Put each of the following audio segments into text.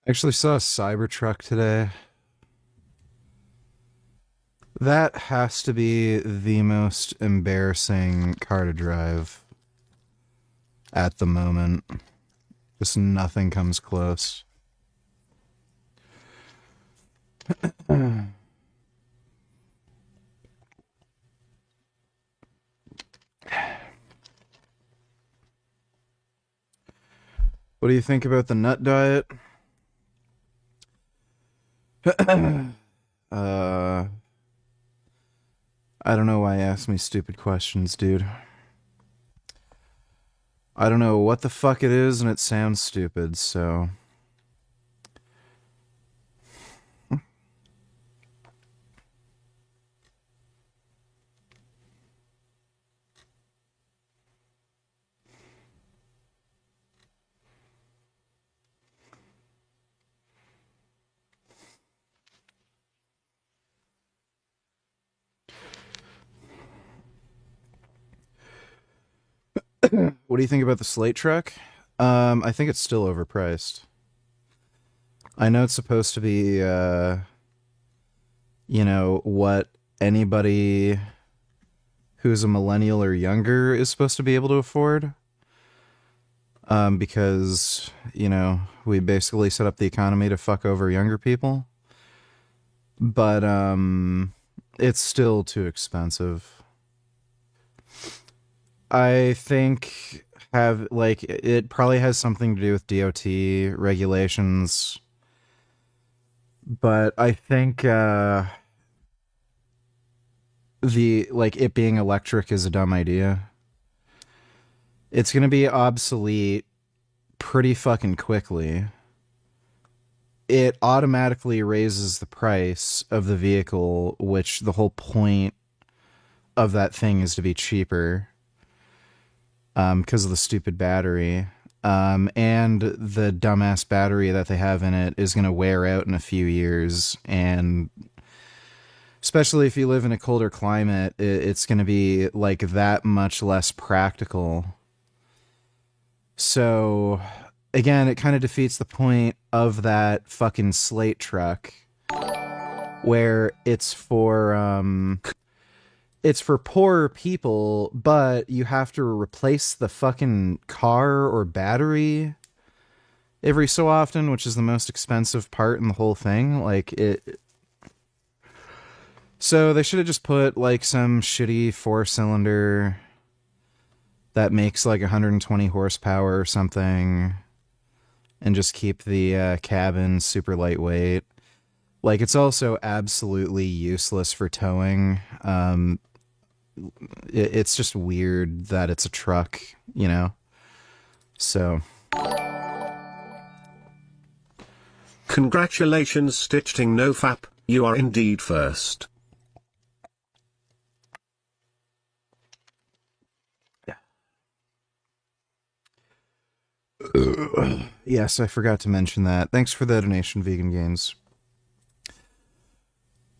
Actually saw a Cybertruck today. That has to be the most embarrassing car to drive at the moment. Just nothing comes close. What do you think about the nut diet? uh, I don't know why you ask me stupid questions, dude. I don't know what the fuck it is, and it sounds stupid, so... What do you think about the Slate truck? I think it's still overpriced. I know it's supposed to be, what anybody who's a millennial or younger is supposed to be able to afford. Because, we basically set up the economy to fuck over younger people. But, it's still too expensive. I think it probably has something to do with DOT regulations, but I think it being electric is a dumb idea. It's gonna be obsolete pretty fucking quickly. It automatically raises the price of the vehicle, which the whole point of that thing is to be cheaper. Because of the stupid battery. And the dumbass battery that they have in it is going to wear out in a few years. And especially if you live in a colder climate, it's going to be like that much less practical. So, again, it kind of defeats the point of that fucking Slate truck, where it's for poorer people, but you have to replace the fucking car or battery every so often, which is the most expensive part in the whole thing. So they should have just put like some shitty 4-cylinder that makes like 120 horsepower or something, and just keep the cabin super lightweight. Like, it's also absolutely useless for towing. It's just weird that it's a truck, So. Congratulations, Stitchting NoFap, you are indeed first. Yes, I forgot to mention that. Thanks for the donation, Vegan Gains.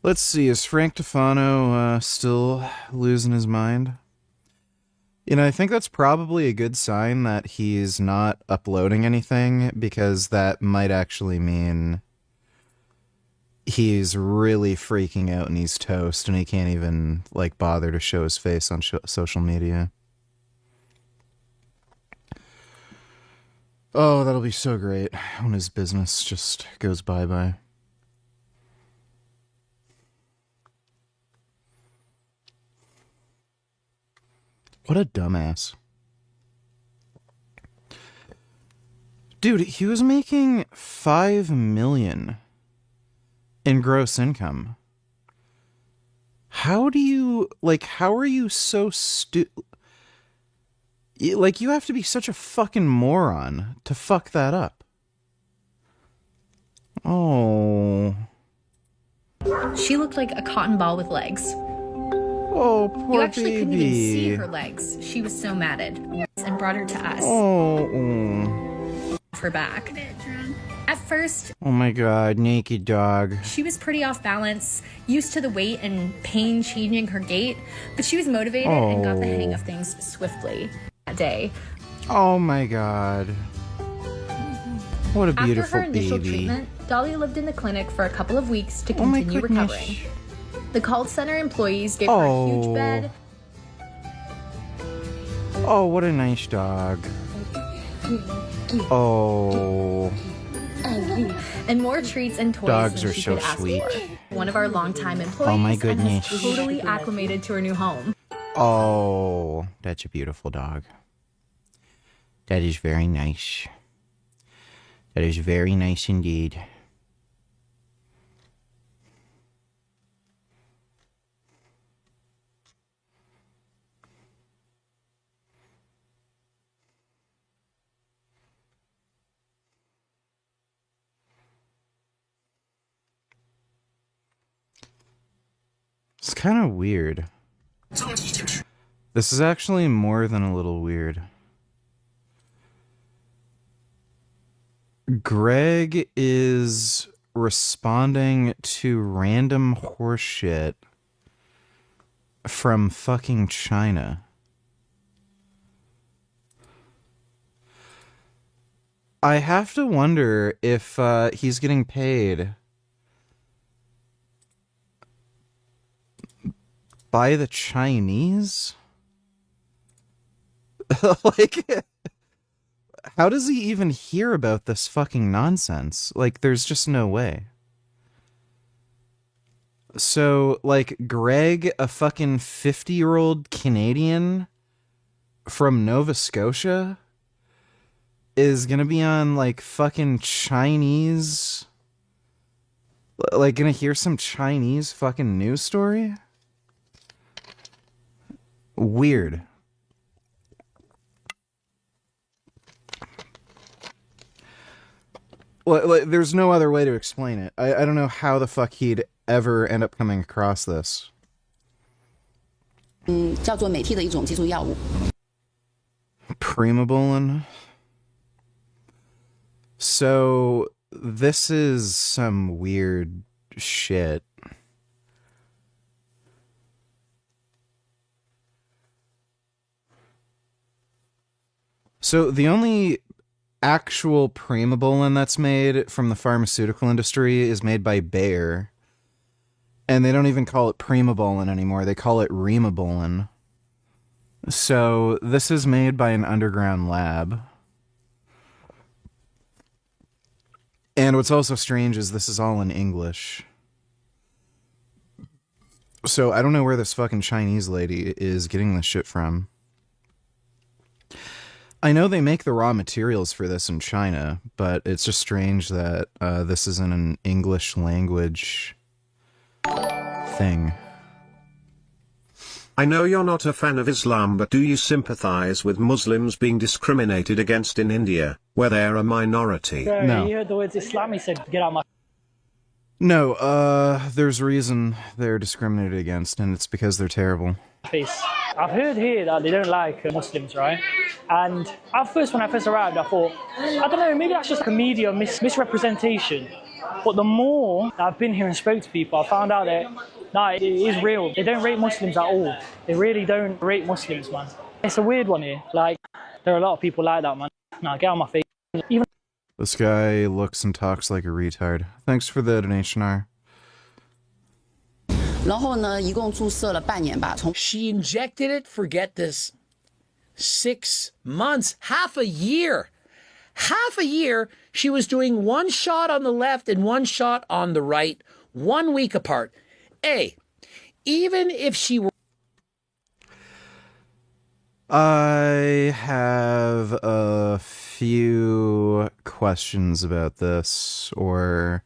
Let's see, is Frank Tufano still losing his mind? I think that's probably a good sign that he's not uploading anything, because that might actually mean he's really freaking out and he's toast and he can't even, bother to show his face on social media. Oh, that'll be so great when his business just goes bye-bye. What a dumbass. Dude, he was making $5 million in gross income. How are you so you have to be such a fucking moron to fuck that up. Oh. She looked like a cotton ball with legs. Oh, poor baby. You actually couldn't even see her legs. She was so matted, and brought her to us. Oh. Her back. At first, oh my god, naked dog. She was pretty off balance, used to the weight and pain changing her gait, but she was motivated and got the hang of things swiftly that day. Oh my god. What a After beautiful her initial baby. treatment, Dolly lived in the clinic for a couple of weeks to Oh my continue goodness. recovering. The call center employees gave her a huge bed. Oh, what a nice dog. Oh. And more treats and toys Dogs than are she so could ask sweet. for. One of our longtime employees Oh my and goodness. has totally acclimated to her new home. Oh, that's a beautiful dog. That is very nice. That is very nice indeed. It's kind of weird. This is actually more than a little weird. Greg is responding to random horseshit from fucking China. I have to wonder if he's getting paid by the Chinese? Like, how does he even hear about this fucking nonsense? Like, there's just no way. So, like, Greg, a fucking 50-year-old Canadian from Nova Scotia, is gonna be on, like, fucking Chinese... Like, gonna hear some Chinese fucking news story? Weird. Like, there's no other way to explain it. I don't know how the fuck he'd ever end up coming across this. 叫做美替的一种激素药物。 Primobolan. So, this is some weird shit. So, the only actual Primobolan that's made from the pharmaceutical industry is made by Bayer. And they don't even call it Primobolan anymore. They call it Rimabolan. So, this is made by an underground lab. And what's also strange is this is all in English. So, I don't know where this fucking Chinese lady is getting this shit from. I know they make the raw materials for this in China, but it's just strange that this isn't an English language thing. I know you're not a fan of Islam, but do you sympathize with Muslims being discriminated against in India, where they're a minority? Bro, No. you heard the words Islam, he said, get out my No, there's a reason they're discriminated against, and it's because they're terrible. face. I've heard here that they don't like Muslims, right? And at first, when I first arrived, I thought, I don't know, maybe that's just like a media misrepresentation. But the more that I've been here and spoke to people, I found out that no, it is real. They don't rate Muslims at all. They really don't rate Muslims, man. It's a weird one here. Like, there are a lot of people like that, man. Nah, get out of my face. Even This guy looks and talks like a retard. Thanks for the donation, R. 然后呢，一共注射了半年吧，从 She injected it, forget this, 6 months, half a year. Half a year, she was doing one shot on the left and one shot on the right, 1 week apart. Even if she were... I have a few questions about this, or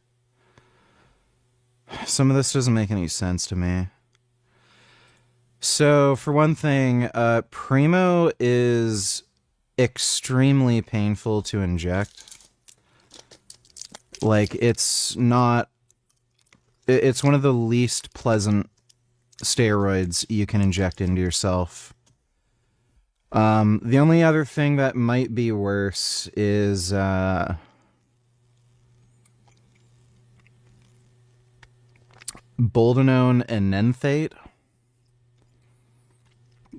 some of this doesn't make any sense to me. So, for one thing, Primo is extremely painful to inject. Like, it's not... It's one of the least pleasant steroids you can inject into yourself. The only other thing that might be worse is, boldenone and nenthate,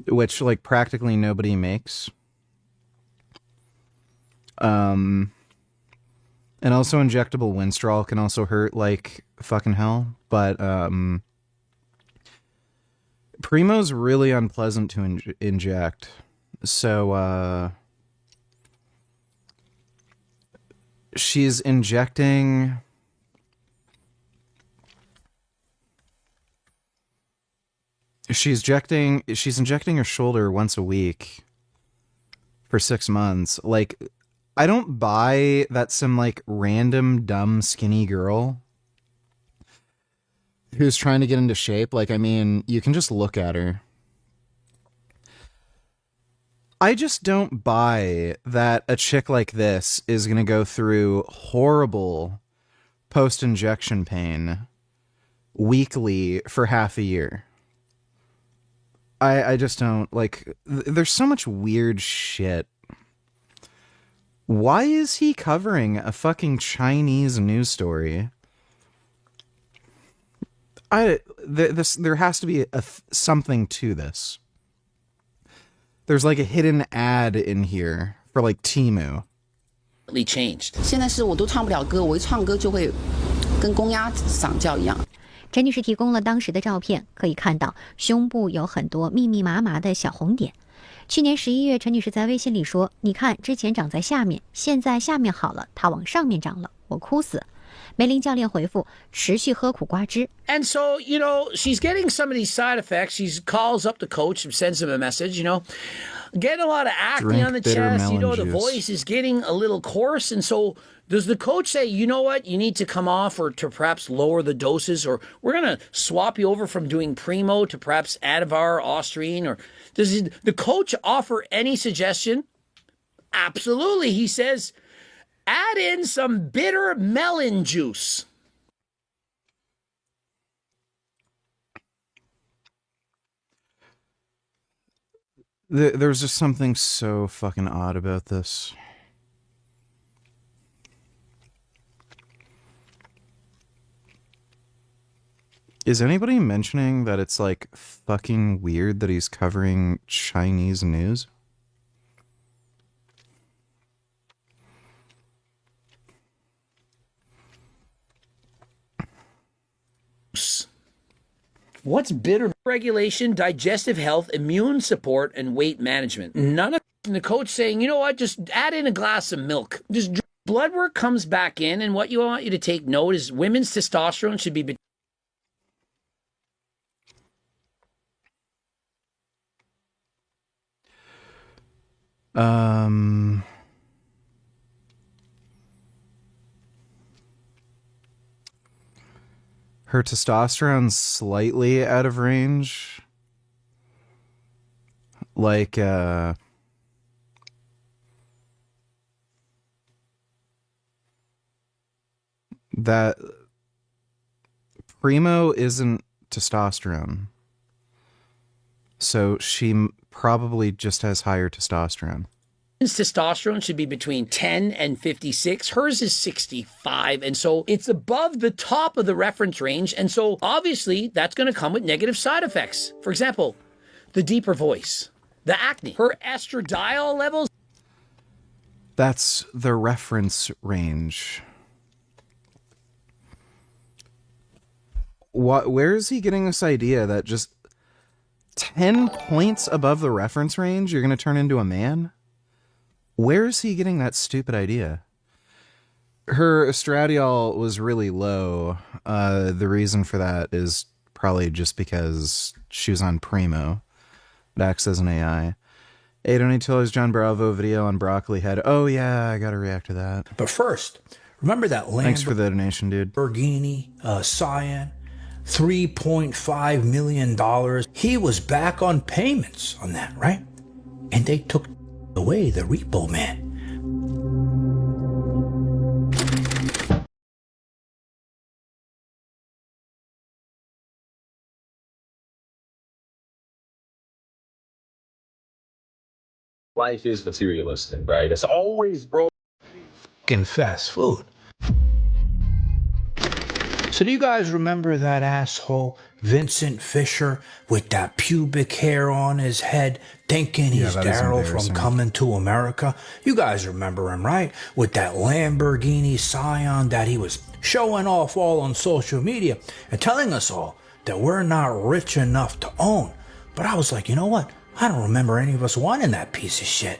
which, like, practically nobody makes. And also injectable Winstrol can also hurt like fucking hell. But Primo's really unpleasant to inject. So she's injecting she's injecting her shoulder once a week for 6 months. Like, I don't buy that some like random dumb skinny girl who's trying to get into shape. Like, I mean, you can just look at her. I just don't buy that a chick like this is going to go through horrible post-injection pain weekly for half a year. I just don't, like, there's so much weird shit. Why is he covering a fucking Chinese news story? There has to be something to this. There's like a hidden ad in here for like Temu. Changed. 现在是我都唱不了歌，我一唱歌就会跟公鸭嗓叫一样。陈女士提供了当时的照片，可以看到胸部有很多密密麻麻的小红点。去年11月，陈女士在微信里说：“你看，之前长在下面，现在下面好了，它往上面长了，我哭死。”梅林教练回复：“持续喝苦瓜汁。” And so, you know, she's getting some of these side effects. She calls up the coach and sends him a message, you know. Getting a lot of acne Drink on the bitter chest, you know, melon the juice. voice is getting a little coarse. And so does the coach say, you know what, you need to come off or to perhaps lower the doses, or we're going to swap you over from doing Primo to perhaps Adavar, Ostrine, or does the coach offer any suggestion? Absolutely. He says, add in some bitter melon juice. There's just something so fucking odd about this. Is anybody mentioning that it's like fucking weird that he's covering Chinese news? What's bitter? Regulation, digestive health, immune support, and weight management. None of the coach saying, you know what, just add in a glass of milk. Just blood work comes back in, and what you want you to take note is women's testosterone should be Her testosterone's slightly out of range. Like, that Primo isn't testosterone. So she probably just has higher testosterone. testosterone should be between 10 and 56. Hers is 65. And so it's above the top of the reference range. And so obviously that's going to come with negative side effects. For example, the deeper voice, the acne, her estradiol levels. That's the reference range. Where is he getting this idea that just 10 points above the reference range, you're going to turn into a man? Where is he getting that stupid idea? Her estradiol was really low. The reason for that is probably just because she was on Primo. It acts as an AI. $8 John Bravo video on Broccoli Head. Oh yeah, I gotta react to that. But first, remember that Thanks for the donation, dude. Lamborghini Cyan, $3.5 million. He was back on payments on that, right? And they took away the repo man. Life is materialistic, right? It's always broke. In fast food. So do you guys remember that asshole Vincent Fisher with that pubic hair on his head thinking he's that is Daryl from embarrassing. Coming to America? You guys remember him, right? With that Lamborghini Scion that he was showing off all on social media and telling us all that we're not rich enough to own. But I was like, you know what? I don't remember any of us wanting that piece of shit.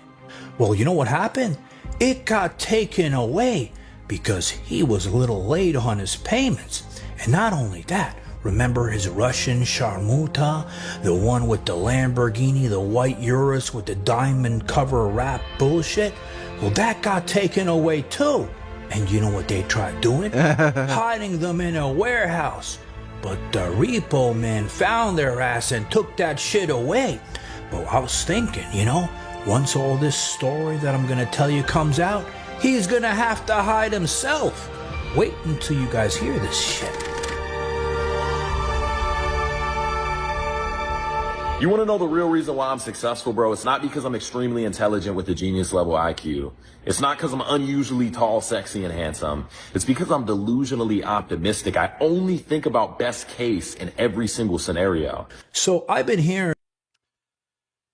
Well, you know what happened? It got taken away because he was a little late on his payments. And not only that, remember his Russian Sharmuta, the one with the Lamborghini, the white Urus with the diamond cover wrap bullshit? Well, that got taken away too. And you know what they tried doing? Hiding them in a warehouse. But the repo man found their ass and took that shit away. But I was thinking, you know, once all this story that I'm gonna tell you comes out, he's gonna have to hide himself. Wait until you guys hear this shit. You want to know the real reason why I'm successful, bro? It's not because I'm extremely intelligent with a genius level IQ. It's not because I'm unusually tall, sexy, and handsome. It's because I'm delusionally optimistic. I only think about best case in every single scenario. So I've been hearing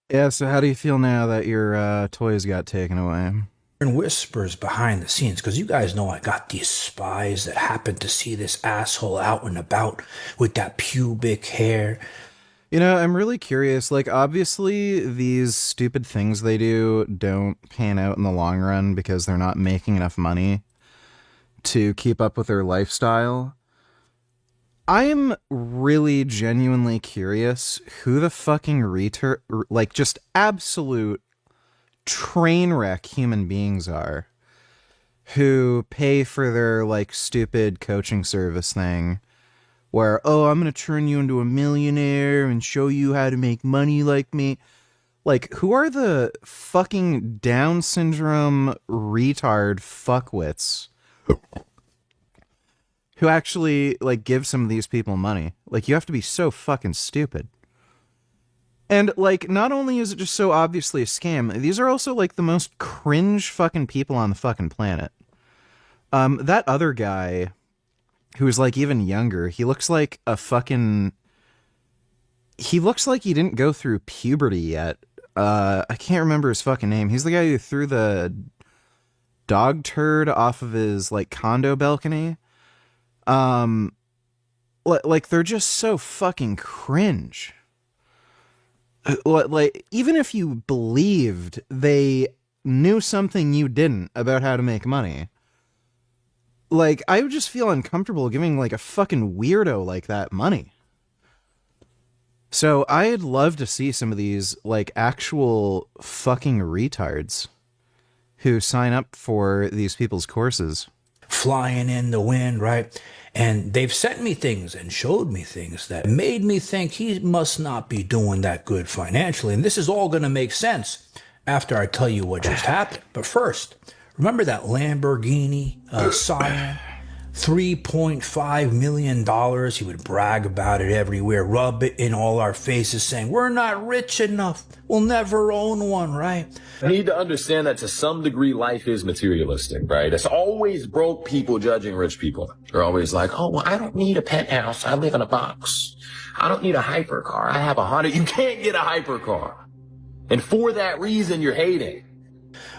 Yeah, so how do you feel now that your toys got taken away? whispers behind the scenes, because you guys know I got these spies that happen to see this asshole out and about with that pubic hair. You know, I'm really curious. Like, obviously, these stupid things they do don't pan out in the long run because they're not making enough money to keep up with their lifestyle. I'm really genuinely curious who the fucking like, just absolute train wreck human beings are who pay for their, like, stupid coaching service thing where, oh, I'm going to turn you into a millionaire and show you how to make money like me. Like, who are the fucking Down syndrome retard fuckwits who actually, like, give some of these people money? Like, you have to be so fucking stupid. And, like, not only is it just so obviously a scam, these are also, like, the most cringe fucking people on the fucking planet. That other guy who's, like, even younger, he looks like a fucking... He looks like he didn't go through puberty yet. I can't remember his fucking name. He's the guy who threw the dog turd off of his, like, condo balcony. Like, they're just so fucking cringe. Like, even if you believed they knew something you didn't about how to make money, like, I would just feel uncomfortable giving, like, a fucking weirdo like that money. So I'd love to see some of these, like, actual fucking retards who sign up for these people's courses. Flying in the wind, right? And they've sent me things and showed me things that made me think he must not be doing that good financially. And this is all going to make sense after I tell you what just happened. But first, remember that Lamborghini Scion? $3.5 million. He would brag about it everywhere, rub it in all our faces, saying, we're not rich enough. We'll never own one, right? You need to understand that to some degree, life is materialistic, right? It's always broke people judging rich people. They're always like, oh, well, I don't need a penthouse. I live in a box. I don't need a hypercar. I have a Honda. You can't get a hypercar. And for that reason, you're hating.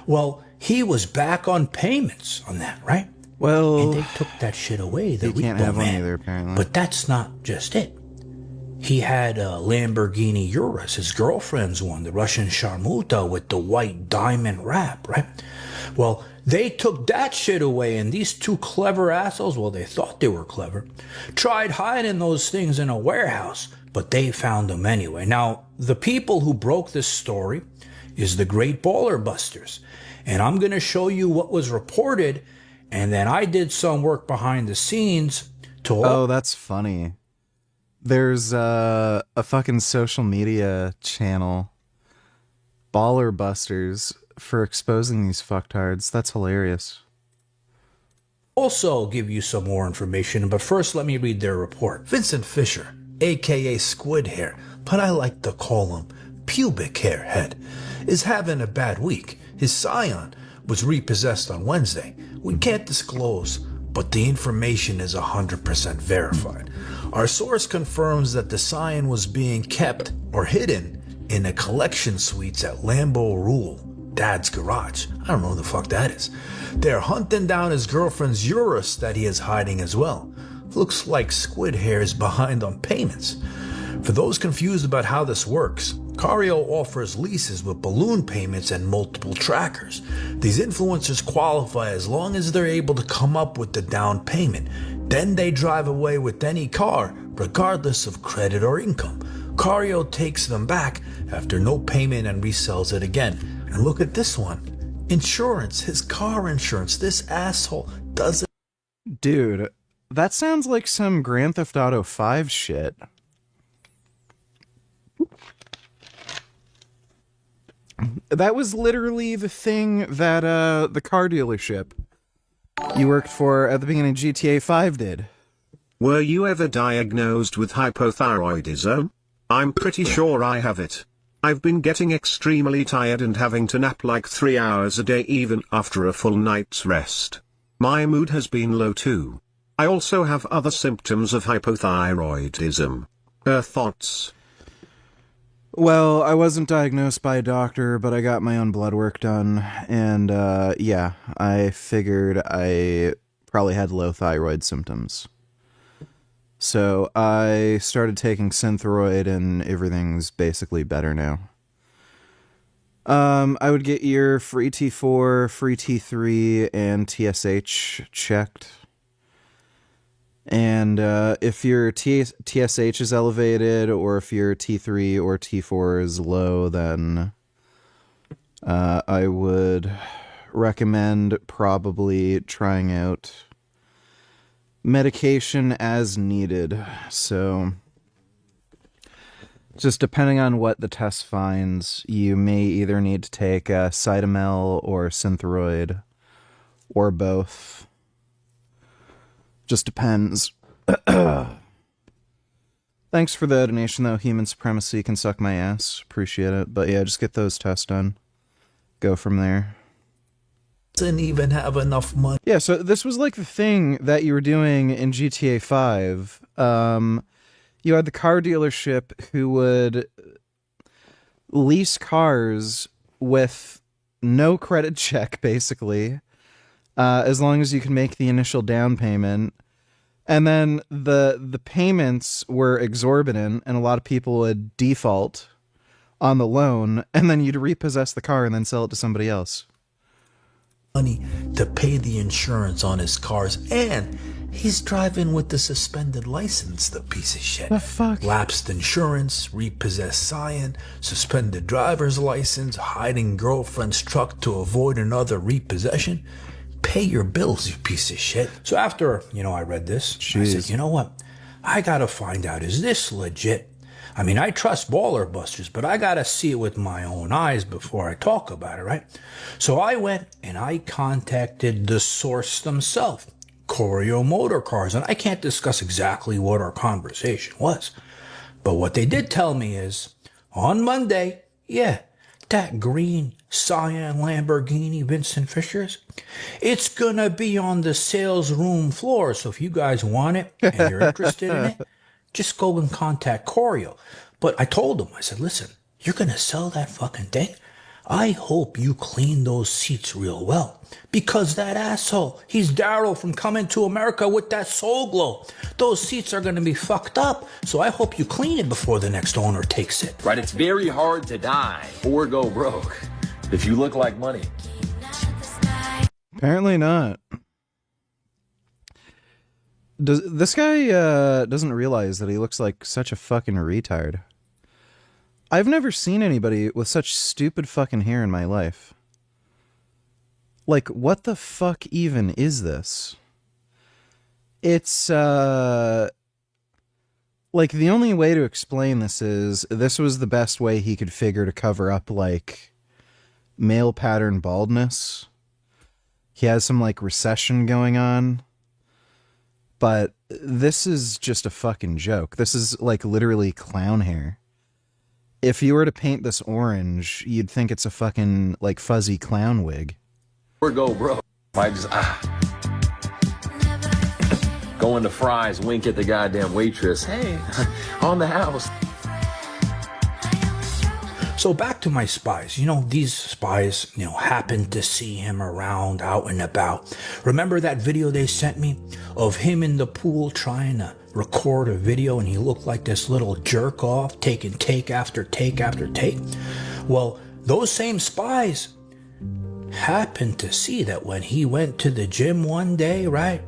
Well, he was back on payments on that, right? Well, and they took that shit away. They can't have one either, apparently. But that's not just it. He had a Lamborghini Urus, his girlfriend's one, the Russian Sharmuta with the white diamond wrap, right? Well, they took that shit away, and these two clever assholes, well, they thought they were clever, tried hiding those things in a warehouse, but they found them anyway. Now, the people who broke this story is the Great Baller Busters, and I'm going to show you what was reported. And then I did some work behind the scenes to... Oh, that's funny. There's a fucking social media channel, Baller Busters, for exposing these fucktards. That's hilarious. Also give you some more information, but first let me read their report. Vincent Fisher, a.k.a. Squid Hair, but I like to call him Pubic Hair Head, is having a bad week. His Scion was repossessed on Wednesday. We can't disclose, but the information is 100% verified. Our source confirms that the sign was being kept or hidden in a collection suites at Lambeau Rule, Dad's garage. I don't know who the fuck that is. They're hunting down his girlfriend's Urus that he is hiding as well. Looks like Squid Hair is behind on payments. For those confused about how this works, Cario offers leases with balloon payments and multiple trackers. These influencers qualify as long as they're able to come up with the down payment. Then they drive away with any car, regardless of credit or income. Cario takes them back after no payment and resells it again. And look at this one. Insurance, his car insurance. This asshole doesn't... Dude, that sounds like some Grand Theft Auto 5 shit. That was literally the thing that the car dealership you worked for at the beginning of GTA 5 did. Were you ever diagnosed with hypothyroidism? I'm pretty sure I have it. I've been getting extremely tired and having to nap like 3 hours a day even after a full night's rest. My mood has been low too. I also have other symptoms of hypothyroidism. Thoughts? Well, I wasn't diagnosed by a doctor, but I got my own blood work done, and yeah, I figured I probably had low thyroid symptoms. So I started taking Synthroid, and everything's basically better now. I would get your free T4, free T3, and TSH checked. And if your TSH is elevated, or if your T3 or T4 is low, then I would recommend probably trying out medication as needed. So just depending on what the test finds, you may either need to take Cytomel or Synthroid or both. Just depends. Thanks for the donation, though. Human Supremacy can suck my ass. Appreciate it. But yeah, just get those tests done. Go from there. Doesn't even have enough money. Yeah, so this was like the thing that you were doing in GTA 5. You had the car dealership who would lease cars with no credit check, basically. As long as you can make the initial down payment. And then the payments were exorbitant, and a lot of people would default on the loan, and then you'd repossess the car and then sell it to somebody else. Money to pay the insurance on his cars, and he's driving with the suspended license, the piece of shit. The fuck? Lapsed insurance, repossessed Scion, suspended driver's license, hiding girlfriend's truck to avoid another repossession. Pay your bills, you piece of shit. So after, I read this, I said, you know what? I gotta find out, is this legit? I mean, I trust baller busters, but I gotta see it with my own eyes before I talk about it, right? So I went and I contacted the source themselves, Corio Motor Cars, and I can't discuss exactly what our conversation was. But what they did tell me is, on Monday, that green Cyan Lamborghini Vincent Fisher's, it's gonna be on the sales room floor. So if you guys want it and you're interested in it, just go and contact Corio. But I told him, I said, listen, you're gonna sell that fucking thing? I hope you clean those seats real well. Because that asshole, he's Daryl from Coming to America with that soul glow. Those seats are gonna be fucked up. So I hope you clean it before the next owner takes it. Right, it's very hard to die or go broke if you look like money. Apparently not. This guy doesn't realize that he looks like such a fucking retard. I've never seen anybody with such stupid fucking hair in my life. Like, what the fuck even is this? It's, like, the only way to explain this is, this was the best way he could figure to cover up, like, male pattern baldness. He has some, like, recession going on. But this is just a fucking joke. This is, like, literally clown hair. If you were to paint this orange, you'd think it's a fucking, like, fuzzy clown wig. Or go broke. I just, Go into Fry's, wink at the goddamn waitress. Hey, on the house. So back to my spies. You know, these spies, happened to see him around out and about. Remember that video they sent me of him in the pool trying to record a video and he looked like this little jerk off taking take after take after take? Well, those same spies happened to see that when he went to the gym one day, right?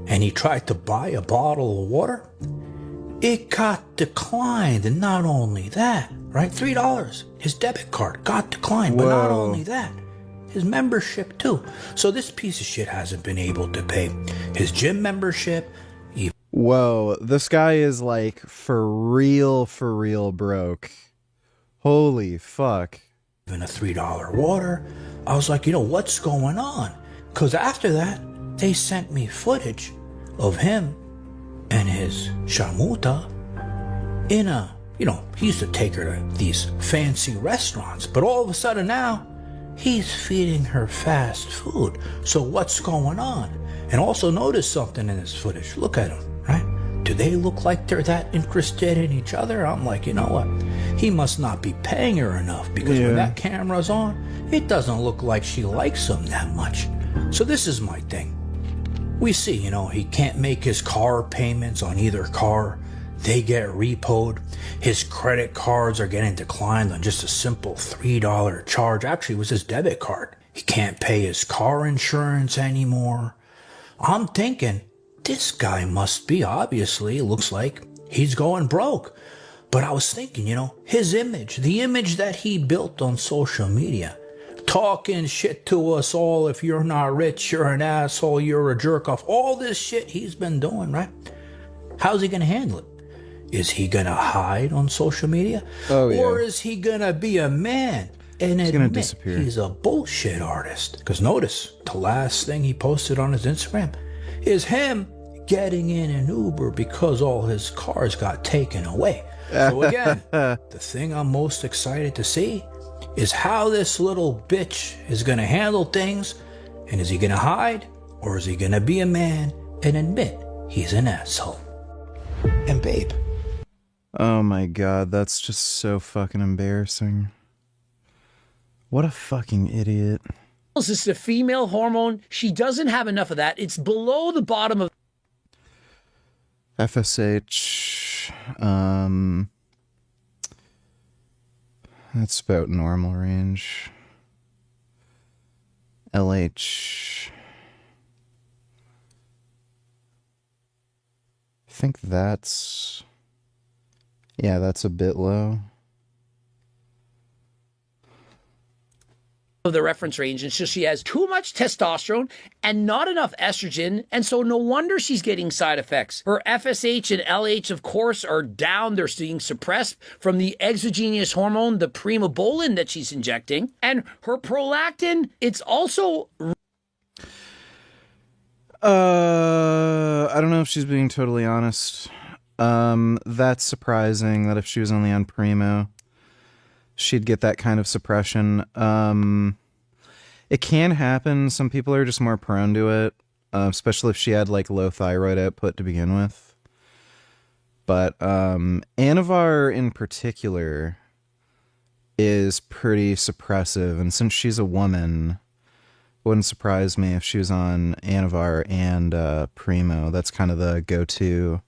And he tried to buy a bottle of water, it got declined. And not only that, right? $3. His debit card got declined. But not only that, his membership too. So this piece of shit hasn't been able to pay his gym membership. Whoa, this guy is like for real broke. Holy fuck. Even a $3 water. I was like, what's going on? Because after that, they sent me footage of him and his shamuta in a, he used to take her to these fancy restaurants, but all of a sudden now, he's feeding her fast food. So what's going on? And also notice something in this footage. Look at him, right? Do they look like they're that interested in each other? I'm like, you know what? He must not be paying her enough, because when that camera's on, it doesn't look like she likes him that much. So this is my thing. We see, he can't make his car payments on either car. They get repoed. His credit cards are getting declined on just a simple $3 charge. Actually, it was his debit card. He can't pay his car insurance anymore. I'm thinking, this guy must be, obviously, looks like he's going broke. But I was thinking, his image, the image that he built on social media, talking shit to us all. If you're not rich, you're an asshole, you're a jerk off. All this shit he's been doing, right? How's he going to handle it? Is he going to hide on social media? Or is he going to be a man and admit he's a bullshit artist? Because notice, the last thing he posted on his Instagram is him getting in an Uber because all his cars got taken away. So again, the thing I'm most excited to see is how this little bitch is going to handle things. And is he going to hide? Or is he going to be a man and admit he's an asshole? And babe. Oh my god, that's just so fucking embarrassing. What a fucking idiot. This is a female hormone. She doesn't have enough of that. It's below the bottom of FSH. That's about normal range. LH. I think that's... Yeah, that's a bit low. the reference range, and so she has too much testosterone and not enough estrogen, and so no wonder she's getting side effects. Her FSH and LH, of course, are down. They're being suppressed from the exogenous hormone, the primobolan that she's injecting, and her prolactin, it's also... I don't know if she's being totally honest. That's surprising that if she was only on Primo, she'd get that kind of suppression. It can happen. Some people are just more prone to it, especially if she had like low thyroid output to begin with. But Anavar in particular is pretty suppressive, and since she's a woman, wouldn't surprise me if she was on Anavar and Primo. That's kind of the go-to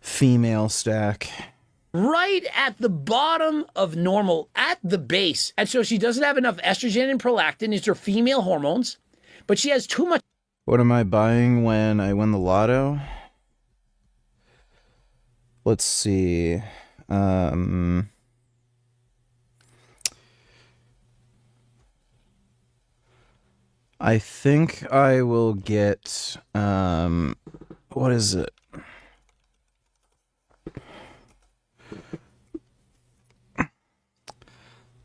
female stack. Right at the bottom of normal, at the base. And so she doesn't have enough estrogen and prolactin. These are female hormones, but she has too much. What am I buying when I win the lotto? Let's see. I think I will get, what is it?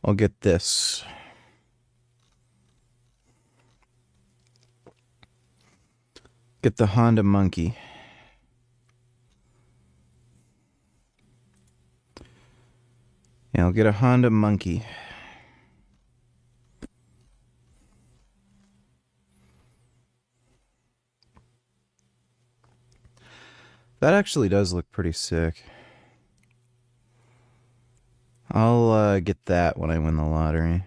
I'll get this. Get the Honda Monkey. Yeah, I'll get a Honda Monkey. That actually does look pretty sick. I'll get that when I win the lottery.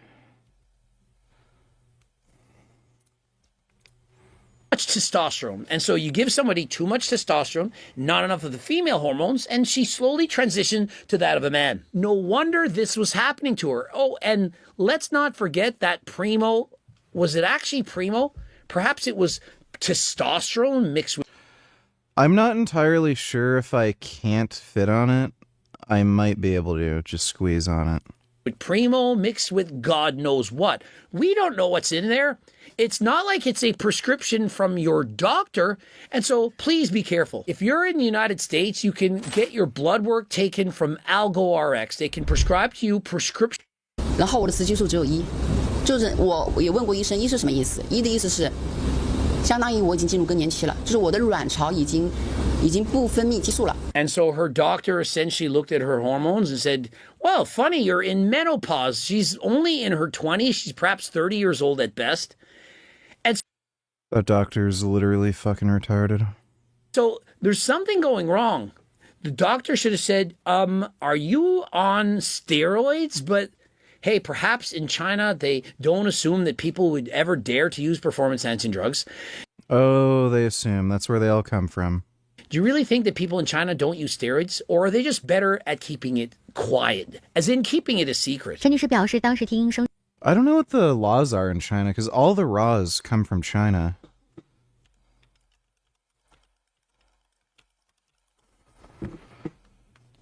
Much testosterone. And so you give somebody too much testosterone, not enough of the female hormones, and she slowly transitioned to that of a man. No wonder this was happening to her. Oh, and let's not forget that Primo, was it actually Primo? Perhaps it was testosterone mixed with... I'm not entirely sure if I can't fit on it. I might be able to just squeeze on it. With Primo mixed with God knows what. We don't know what's in there. It's not like it's a prescription from your doctor. And so please be careful. If you're in the United States, you can get your blood work taken from AlgoRx. They can prescribe to you prescription. 然后我的雌激素只有1，就是我也问过医生，1是什么意思？1的意思是，相当于我已经进入更年期了，就是我的卵巢已经不分泌激素了。 And so her doctor essentially looked at her hormones and said, well, funny, you're in menopause. She's only in her 20s. She's perhaps 30 years old at best. And That doctor's literally fucking retarded. so there's something going wrong. The doctor should have said, are you on steroids? But hey, perhaps in China, they don't assume that people would ever dare to use performance-enhancing drugs. Oh, they assume. That's where they all come from. Do you really think that people in China don't use steroids? Or are they just better at keeping it quiet? As in keeping it a secret? 陈女士表示，当时听医生 I don't know what the laws are in China, because all the raws come from China.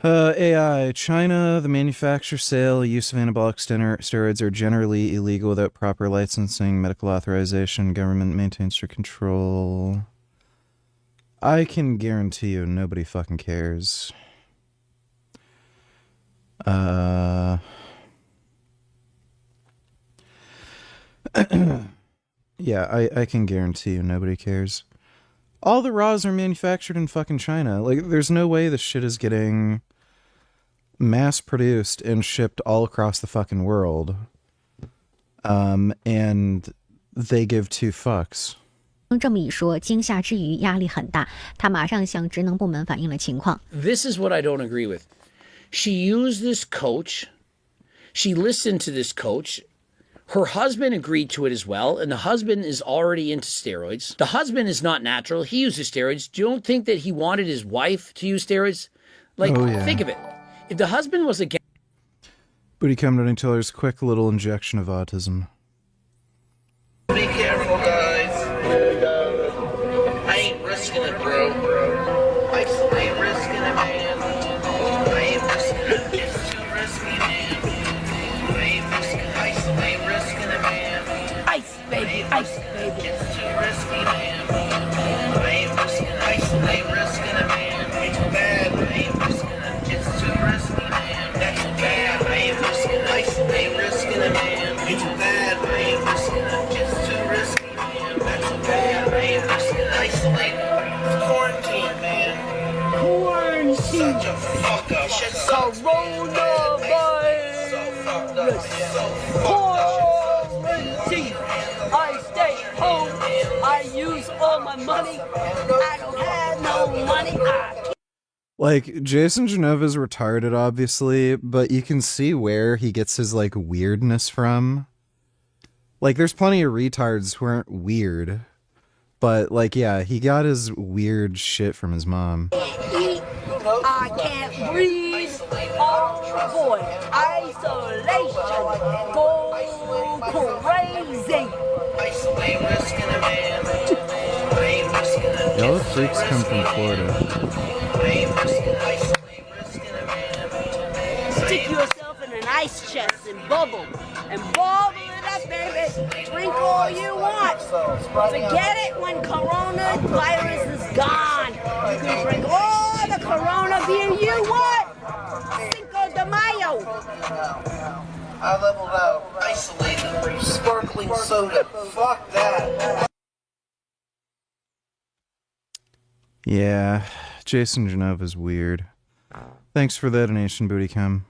AI. China, the manufacture, sale, use of anabolic steroids are generally illegal without proper licensing, medical authorization. Government maintains strict control. I can guarantee you nobody fucking cares. Yeah, I can guarantee you nobody cares. All the raws are manufactured in fucking China. Like, there's no way this shit is getting mass-produced and shipped all across the fucking world. And they give 2 fucks. 这么一说，惊吓之余压力很大，他马上向职能部门反映了情况。 This is what I don't agree with. She used this coach. She listened to this coach. Her husband agreed to it as well, and the husband is already into steroids. The husband is not natural. He uses steroids. Do you don't think that he wanted his wife to use steroids? Like, Oh, yeah. think of it. If the husband was against... Booty cum donning teller's quick little injection of autism. Be careful, guys. I ain't risking it, bro. I ain't risking it, man. I ain't risking it. It's too risky, man. I ain't risking it, man. Ice, baby, ice, baby. It's too risky, man. I ain't risking ice. I ain't risking it, man. It's bad. I ain't risking it. It's too risky, man. That's bad. I ain't risking ice. I ain't risking it, man. It's bad. I ain't risking it. It's too risky, man. That's bad. I ain't risking isolate. Quarantine, man. Quarantine. Such a fuck up. Shit sucks, Coronavirus. So fucked up, man. Quarantine. I stay home. I use all my money. I don't have no money. Like, Jason Genova's retarded, obviously, but you can see where he gets his, like, weirdness from. Like, there's plenty of retards who aren't weird. But, like, yeah, he got his weird shit from his mom. I can't breathe. Oh boy. Isolation. Go crazy. Isolate, risking it, man. I ain't risking it. Yellow freaks come from Florida. I ain't risking it. Isolate, risking it, man. Stick yourself in an ice chest and bubble. And bubble it up, baby. Drink all you want. Forget it when coronavirus is gone. You can drink all the corona beer you want. Cinco de Mayo. I leveled out. Isolated. Sparkling soda. Fuck that. Yeah, Jason Genova's weird. Thanks for the donation, Booty Cum.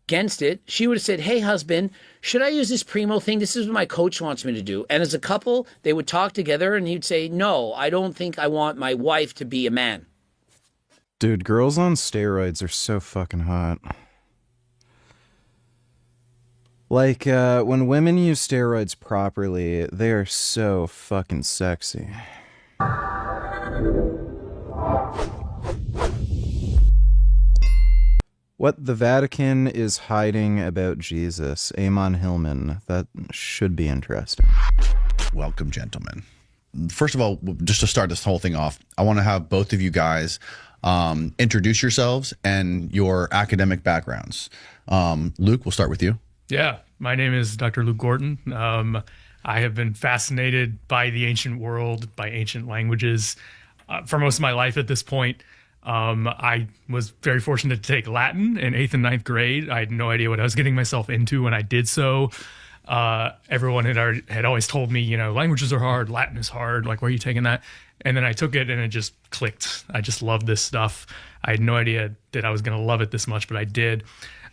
against it, she would have said, hey, husband, should I use this Primo thing? This is what my coach wants me to do. And as a couple, they would talk together and he'd say, no, I don't think I want my wife to be a man. Dude, girls on steroids are so fucking hot. Like, when women use steroids properly, they are so fucking sexy. What the Vatican is hiding about Jesus. Amon Hillman. That should be interesting. Welcome, gentlemen. First of all, just to start this whole thing off, I want to have both of you guys introduce yourselves and your academic backgrounds. Luke, we'll start with you. Yeah, my name is Dr. Luke Gordon. I have been fascinated by the ancient world, by ancient languages for most of my life at this point. I was very fortunate to take Latin in 8th and 9th grade. I had no idea what I was getting myself into when I did so. Everyone had always told me, you know, languages are hard, Latin is hard, like, where are you taking that? And then I took it and it just clicked. I just loved this stuff. I had no idea that I was going to love it this much, but I did.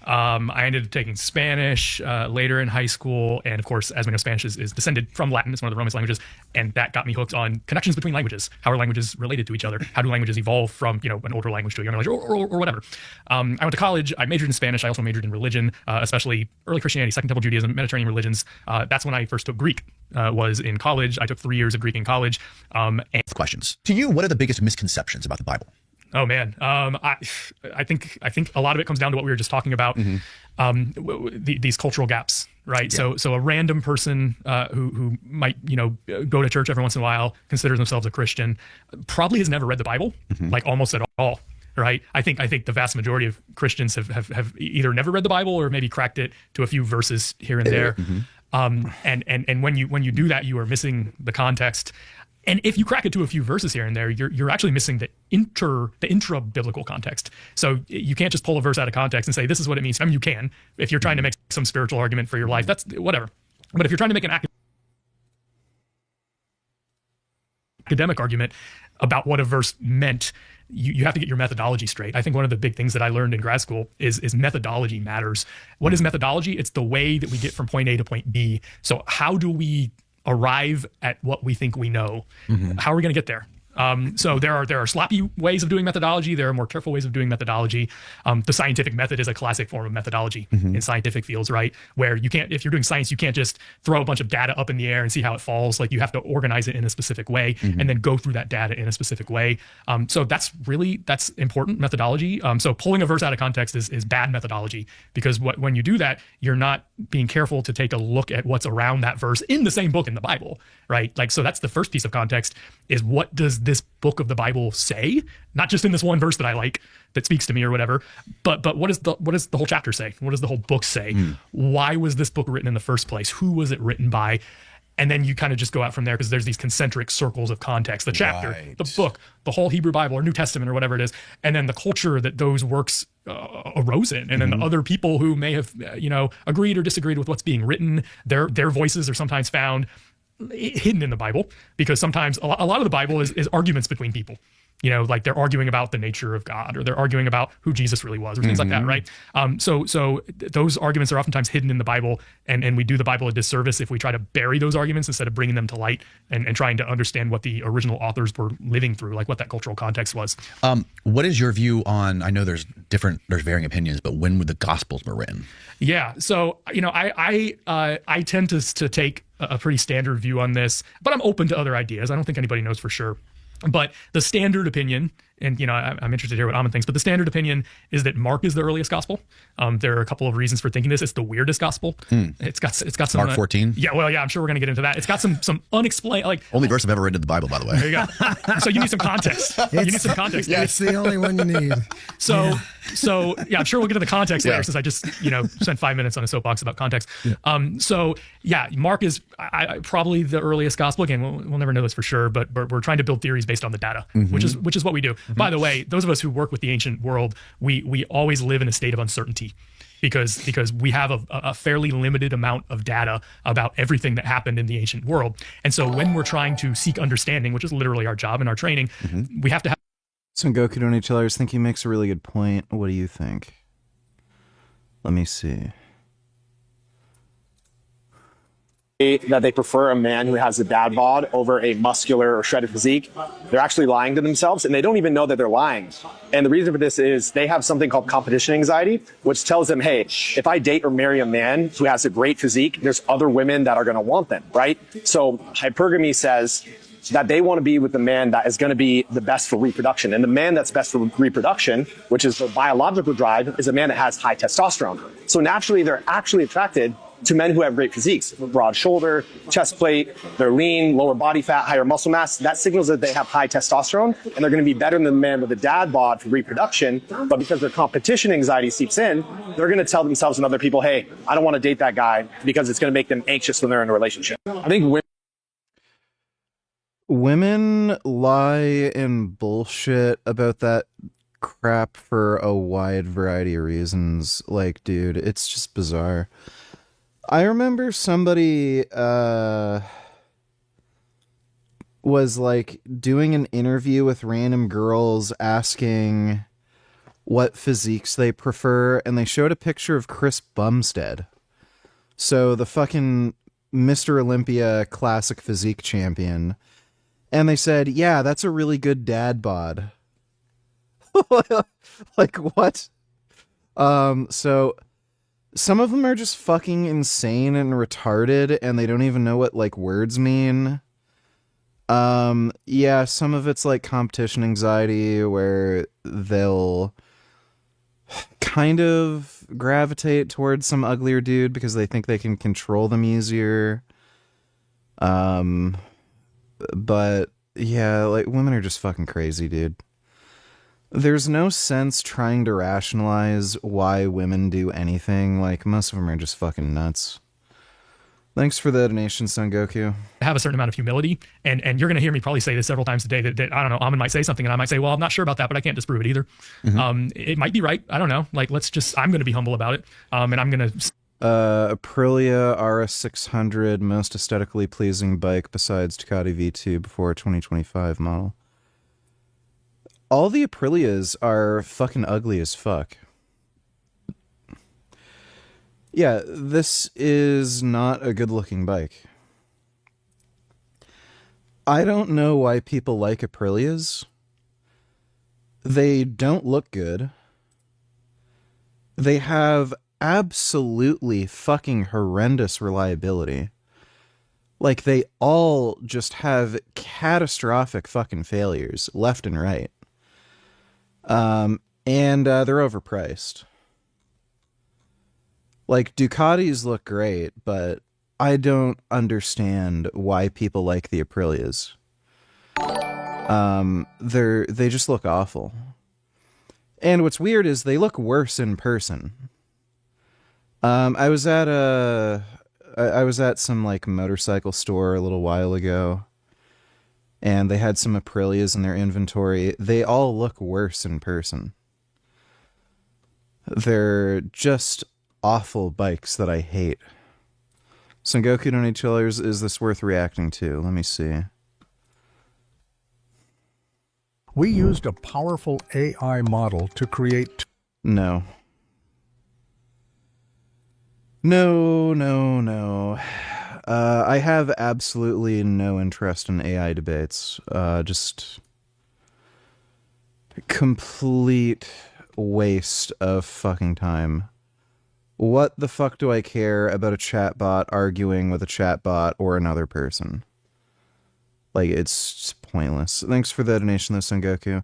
I ended up taking Spanish later in high school, and of course, as we know, Spanish is descended from Latin. It's one of the Romance languages, and that got me hooked on connections between languages. How are languages related to each other? How do languages evolve from, you know, an older language to a younger language, or whatever? I went to college. I majored in Spanish. I also majored in religion, especially early Christianity, Second Temple Judaism, Mediterranean religions. That's when I first took Greek. Was in college. I took 3 years of Greek in college. And questions to you. What are the biggest misconceptions about the Bible? Oh man, I think a lot of it comes down to what we were just talking about. These cultural gaps, right? Yeah. So a random person who might, you know, go to church every once in a while, considers themselves a Christian, probably has never read the Bible, like almost at all. Right. I think the vast majority of Christians have either never read the Bible or maybe cracked it to a few verses here and there. And when you do that, you are missing the context. And if you crack it to a few verses here and there, you're actually missing the intra biblical context. So you can't just pull a verse out of context and say this is what it means. I mean, you can if you're trying to make some spiritual argument for your life. That's whatever. But if you're trying to make an academic argument about what a verse meant, you have to get your methodology straight. I think one of the big things that I learned in grad school is methodology matters. What is methodology? It's the way that we get from point A to point B. So how do we arrive at what we think we know? How are we going to get there? So there are sloppy ways of doing methodology. There are more careful ways of doing methodology. The scientific method is a classic form of methodology in scientific fields, right? Where you can't, if you're doing science, you can't just throw a bunch of data up in the air and see how it falls. Like, you have to organize it in a specific way and then go through that data in a specific way. So that's important methodology. So pulling a verse out of context is bad methodology, because when you do that, you're not being careful to take a look at what's around that verse in the same book in the Bible, right? Like, so that's the first piece of context, is what does this book of the Bible say? Not just in this one verse that I like, that speaks to me or whatever, but what does the whole chapter say? What does the whole book say? Why was this book written in the first place? Who was it written by? And then you kind of just go out from there, because there's these concentric circles of context: the chapter, the book, the whole Hebrew Bible or New Testament or whatever it is, and then the culture that those works arose in, and then the other people who may have agreed or disagreed with what's being written. Their voices are sometimes found hidden in the Bible, because sometimes a lot of the Bible is arguments between people. Like they're arguing about the nature of God, or they're arguing about who Jesus really was, or things like that, right? So those arguments are oftentimes hidden in the Bible, and we do the Bible a disservice if we try to bury those arguments instead of bringing them to light and trying to understand what the original authors were living through, like what that cultural context was. What is your view on, I know there's varying opinions, but when the Gospels were written? Yeah, so I tend to take a pretty standard view on this, but I'm open to other ideas. I don't think anybody knows for sure. But the standard opinion, and I'm interested to hear what Amon thinks, but the standard opinion is that Mark is the earliest gospel. There are a couple of reasons for thinking this. It's the weirdest gospel. It's got some Mark 14. Yeah, well, yeah, I'm sure we're going to get into that. It's got some unexplained, like, only verse I've ever read in the Bible, by the way. There you go. So you need some context. You need some context. Yeah, it's the only one you need. So I'm sure we'll get to the context later, since I just spent 5 minutes on a soapbox about context. Mark is probably the earliest gospel. Again, we'll never know this for sure, but we're trying to build theories based on the data, which is what we do. By the way, those of us who work with the ancient world, we always live in a state of uncertainty, because we have a fairly limited amount of data about everything that happened in the ancient world. And so when we're trying to seek understanding, which is literally our job in our training, we have to have. So Goku to NHLers think he makes a really good point. What do you think? Let me see. that they prefer a man who has a dad bod over a muscular or shredded physique, they're actually lying to themselves, and they don't even know that they're lying. And the reason for this is they have something called competition anxiety, which tells them, hey, if I date or marry a man who has a great physique, there's other women that are going to want them, right? So hypergamy says that they want to be with the man that is going to be the best for reproduction. And the man that's best for reproduction, which is the biological drive, is a man that has high testosterone. So naturally, they're actually attracted to men who have great physiques, broad shoulder, chest plate, they're lean, lower body fat, higher muscle mass. That signals that they have high testosterone, and they're going to be better than the man with a dad bod for reproduction. But because their competition anxiety seeps in, they're going to tell themselves and other people, hey, I don't want to date that guy because it's going to make them anxious when they're in a relationship. I think women lie and bullshit about that crap for a wide variety of reasons. Like, dude, it's just bizarre. I remember somebody was like doing an interview with random girls asking what physiques they prefer, and they showed a picture of Chris Bumstead. So the fucking Mr. Olympia classic physique champion. And they said, yeah, that's a really good dad bod. Like, what? So some of them are just fucking insane and retarded, and they don't even know what, like, words mean. Yeah, some of it's, like, competition anxiety, where they'll kind of gravitate towards some uglier dude because they think they can control them easier. But, yeah, like, women are just fucking crazy, dude. There's no sense trying to rationalize why women do anything. Like, most of them are just fucking nuts. Thanks for the donation, Son Goku. Have a certain amount of humility, and you're going to hear me probably say this several times today that I don't know, Amin might say something and I might say, well, I'm not sure about that, but I can't disprove it either. It might be right. I don't know. Like, I'm going to be humble about it. And I'm going to... Aprilia RS600, most aesthetically pleasing bike besides Ducati V2 before 2025 model. All the Aprilias are fucking ugly as fuck. Yeah, this is not a good-looking bike. I don't know why people like Aprilias. They don't look good. They have absolutely fucking horrendous reliability. Like, they all just have catastrophic fucking failures, left and right. And they're overpriced. Like, Ducatis look great, but I don't understand why people like the Aprilias. They just look awful. And what's weird is they look worse in person. I was at some like motorcycle store a little while ago, and they had some Aprilias in their inventory. They all look worse in person. They're just awful bikes that I hate. Sengoku donate chillers, is this worth reacting to? Let me see. We used a powerful AI model to create... No. No. I have absolutely no interest in AI debates. Just complete waste of fucking time. What the fuck do I care about a chatbot arguing with a chatbot or another person? Like, it's pointless. Thanks for the donation, though, Sengoku.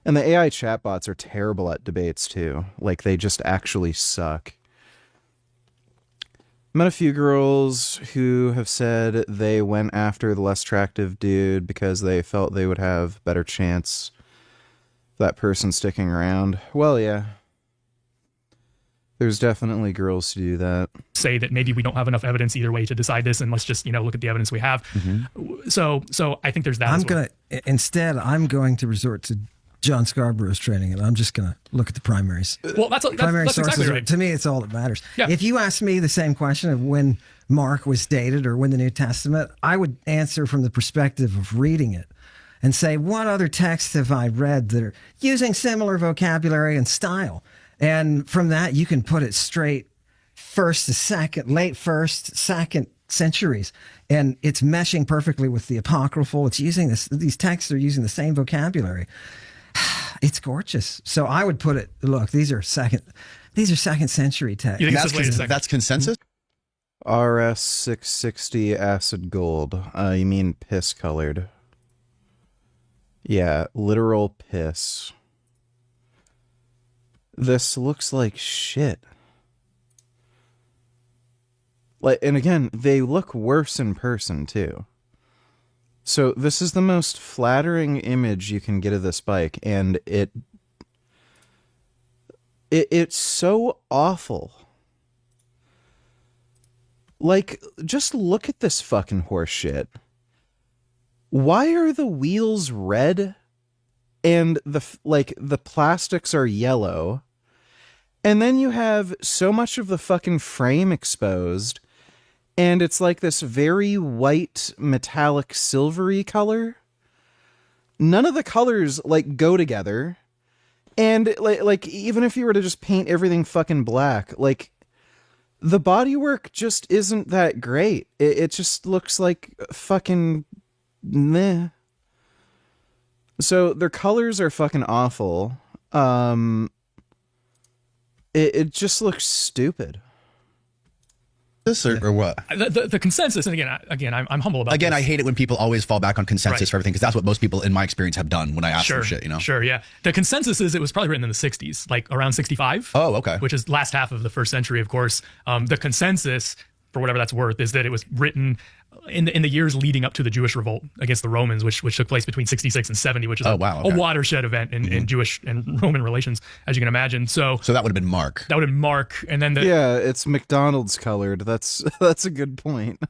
And the AI chatbots are terrible at debates, too. Like, they just actually suck. Met a few girls who have said they went after the less attractive dude because they felt they would have better chance of that person sticking around. Well, yeah. There's definitely girls who do that. Say that maybe we don't have enough evidence either way to decide this, and let's just, look at the evidence we have. Mm-hmm. So I think there's that. I'm going to resort to John Scarborough's training, and I'm just going to look at the primaries. Well, that's sources. Exactly right. To me, it's all that matters. Yeah. If you ask me the same question of when Mark was dated or when the New Testament, I would answer from the perspective of reading it and say, what other texts have I read that are using similar vocabulary and style? And from that, you can put it straight first to second, late first, second centuries, and it's meshing perfectly with the apocryphal. It's using these texts are using the same vocabulary. It's gorgeous. So I would put it, look, these are second century texts. That's consensus? RS 660 acid gold. You mean piss colored. Yeah, literal piss. This looks like shit. Like, and again, they look worse in person too. So this is the most flattering image you can get of this bike, and it's so awful. Like, just look at this fucking horse shit. Why are the wheels red and the plastics are yellow? And then you have so much of the fucking frame exposed, and it's like this very white, metallic, silvery color. None of the colors like go together. And like even if you were to just paint everything fucking black, like the bodywork just isn't that great. It just looks like fucking meh. So their colors are fucking awful. It just looks stupid. This or what? The consensus, and again, I'm humble about Again, this. I hate it when people always fall back on consensus Right. for everything, because that's what most people in my experience have done when I ask them shit, you know? Sure, yeah. The consensus is it was probably written in the 60s, like around 65. Oh, okay. Which is last half of the first century, of course. The consensus, for whatever that's worth, is that it was written in the years leading up to the Jewish revolt against the Romans, which took place between 66 and 70, which is a watershed event in Jewish and Roman relations, as you can imagine. So that would have been Mark. That would have been Mark, and then yeah, it's McDonald's colored. That's a good point.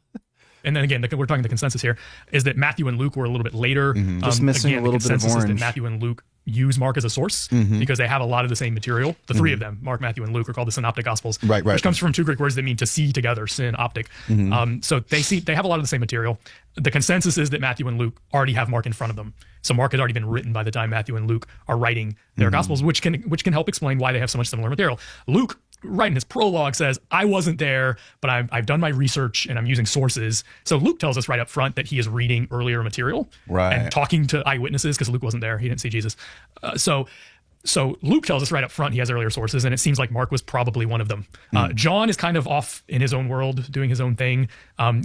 And then again, we're talking the consensus here is that Matthew and Luke were a little bit later. Just missing again, a little the bit of consensus is orange. that Matthew and Luke use Mark as a source because they have a lot of the same material. The three of them, Mark, Matthew, and Luke, are called the synoptic gospels, right. which comes from two Greek words that mean to see together, synoptic. So they have a lot of the same material. The consensus is that Matthew and Luke already have Mark in front of them. So Mark had already been written by the time Matthew and Luke are writing their gospels, which can help explain why they have so much similar material. Luke, right in his prologue, says, I wasn't there, but I've done my research and I'm using sources. So Luke tells us right up front that he is reading earlier material and talking to eyewitnesses, because Luke wasn't there. He didn't see Jesus. So Luke tells us right up front he has earlier sources, and it seems like Mark was probably one of them. John is kind of off in his own world, doing his own thing.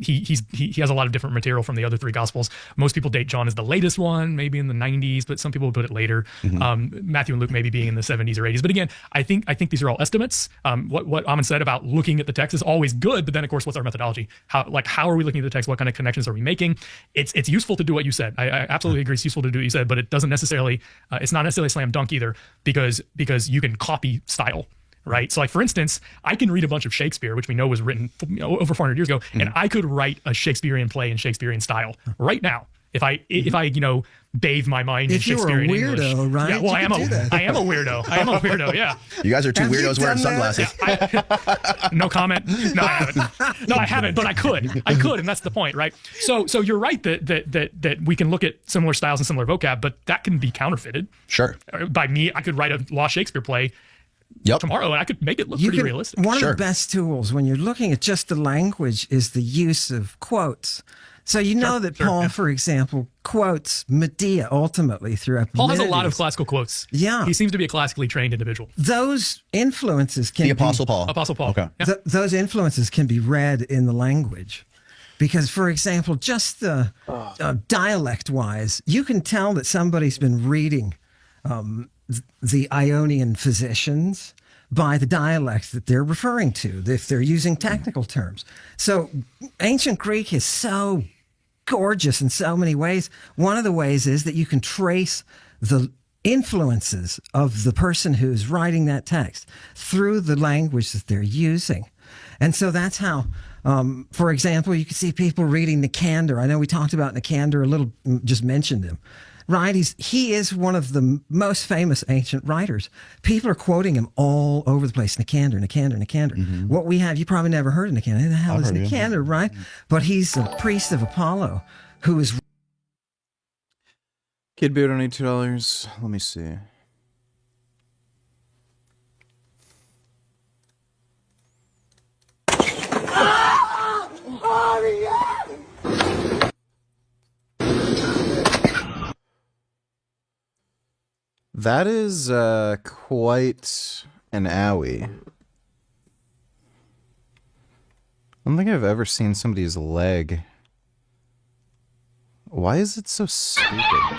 He has a lot of different material from the other three gospels. Most people date John as the latest one, maybe in the 90s, but some people would put it later. Matthew and Luke maybe being in the 70s or 80s. But again, I think these are all estimates. What Amon said about looking at the text is always good, but then of course, what's our methodology? How are we looking at the text? What kind of connections are we making? It's useful to do what you said. I absolutely agree. It's useful to do what you said, but it doesn't necessarily. It's not necessarily a slam dunk either, because you can copy style. Right. So like, for instance, I can read a bunch of Shakespeare, which we know was written over 400 years ago, and I could write a Shakespearean play in Shakespearean style right now. If I bathe my mind in Shakespearean English. If you're a weirdo, right? Yeah, well, I am a weirdo. Yeah. You guys are two weirdos wearing sunglasses. No comment. No, I haven't, but I could, and that's the point, right? So you're right that we can look at similar styles and similar vocab, but that can be counterfeited. Sure. By me, I could write a Lost Shakespeare play tomorrow, and I could make it look pretty realistic. One of the best tools when you're looking at just the language is the use of quotes. So you know that Paul, for example, quotes Medea ultimately throughout. Paul has a lot of classical quotes. Yeah. He seems to be a classically trained individual. Those influences can The Apostle Paul. Apostle Paul. Okay. Yeah. Those influences can be read in the language. Because, for example, just the dialect-wise, you can tell that somebody's been reading the Ionian physicians by the dialect that they're referring to, if they're using technical terms. So ancient Greek is so gorgeous in so many ways. One of the ways is that you can trace the influences of the person who's writing that text through the language that they're using. And so that's how, for example, you can see people reading Nicander. I know we talked about Nicander a little, just mentioned him. Right, he is one of the most famous ancient writers. People are quoting him all over the place. Nicander. What we have, you probably never heard of Nicander. Who the hell is Nicander, right? But he's a priest of Apollo who is. Kid Boot on $82. Let me see. Oh, That is quite an owie. I don't think I've ever seen somebody's leg. Why is it so stupid?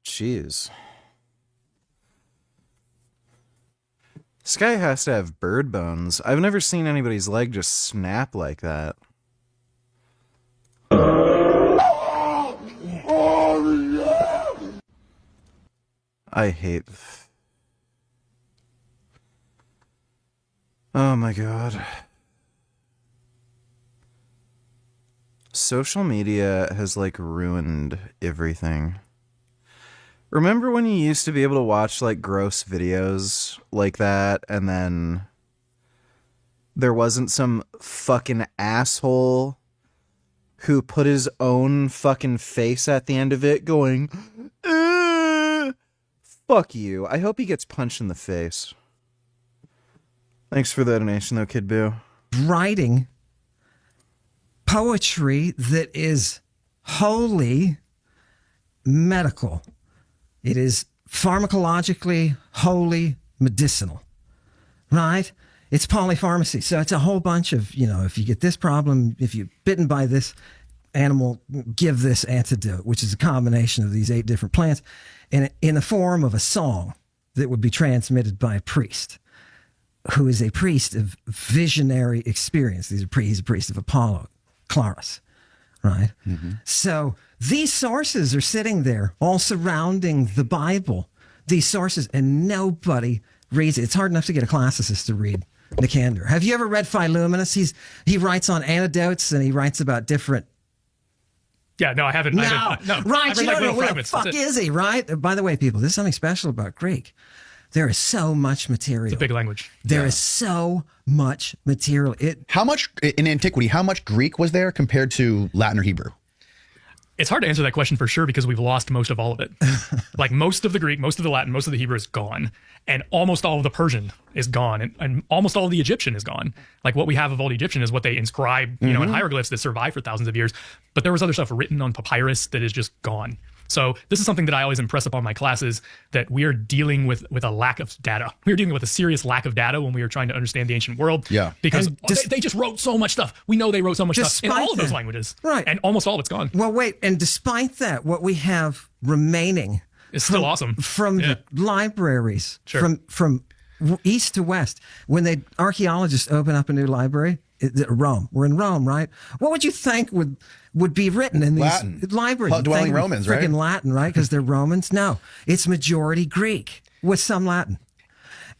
Jeez. This guy has to have bird bones. I've never seen anybody's leg just snap like that. I hate... Oh my god. Social media has, like, ruined everything. Remember when you used to be able to watch, like, gross videos like that, and then there wasn't some fucking asshole who put his own fucking face at the end of it going, fuck you. I hope he gets punched in the face. Thanks for the donation, though, Kid Boo. Writing poetry that is wholly medical. It is pharmacologically wholly medicinal, right? It's polypharmacy. So it's a whole bunch of, if you get this problem, if you're bitten by this animal, give this antidote, which is a combination of these 8 different plants in the form of a song that would be transmitted by a priest who is a priest of visionary experience. He's a priest of Apollo, Clarus, right? Mm-hmm. So these sources are sitting there all surrounding the Bible, these sources, and nobody reads it. It's hard enough to get a classicist to read Nicander. Have you ever read Philuminus? He writes on antidotes and he writes about different... Yeah, no, I haven't. No, I right, read, you like, don't know little who the fragments. fuck That's it. is he, right? By the way, people, there's something special about Greek. There is so much material. It's a big language. There is so much material. How much, in antiquity, how much Greek was there compared to Latin or Hebrew? It's hard to answer that question for sure because we've lost most of all of it. Like most of the Greek, most of the Latin, most of the Hebrew is gone. And almost all of the Persian is gone. And almost all of the Egyptian is gone. Like what we have of old Egyptian is what they inscribe, in hieroglyphs that survive for thousands of years. But there was other stuff written on papyrus that is just gone. So this is something that I always impress upon my classes, that we are dealing with a lack of data. We are dealing with a serious lack of data when we are trying to understand the ancient world. Yeah. Because they just wrote so much stuff. We know they wrote so much stuff in all of those languages. Right. And almost all of it's gone. Well, wait, and despite that, what we have remaining is still awesome. From the libraries, Sure. from east to west, when archaeologists open up a new library, Rome. We're in Rome, right? What would you think would be written in these Latin. libraries? Dwelling Romans, right? Freaking Latin, right? Because they're Romans. No, it's majority Greek with some Latin.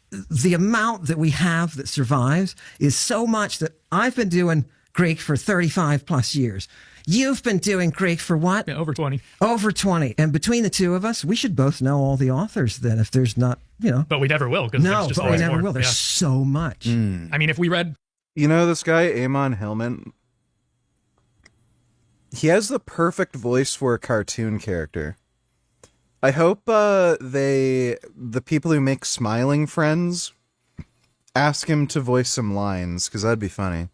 The amount that we have that survives is so much that I've been doing Greek for 35 plus years. You've been doing Greek for what? Yeah, over 20. Over 20. And between the two of us, we should both know all the authors then, if there's not, But we never will. No, just but we never more. will. There's Yeah. so much. I mean, if we read... You know this guy, Amon Hillman? He has the perfect voice for a cartoon character. I hope the people who make Smiling Friends ask him to voice some lines, because that'd be funny.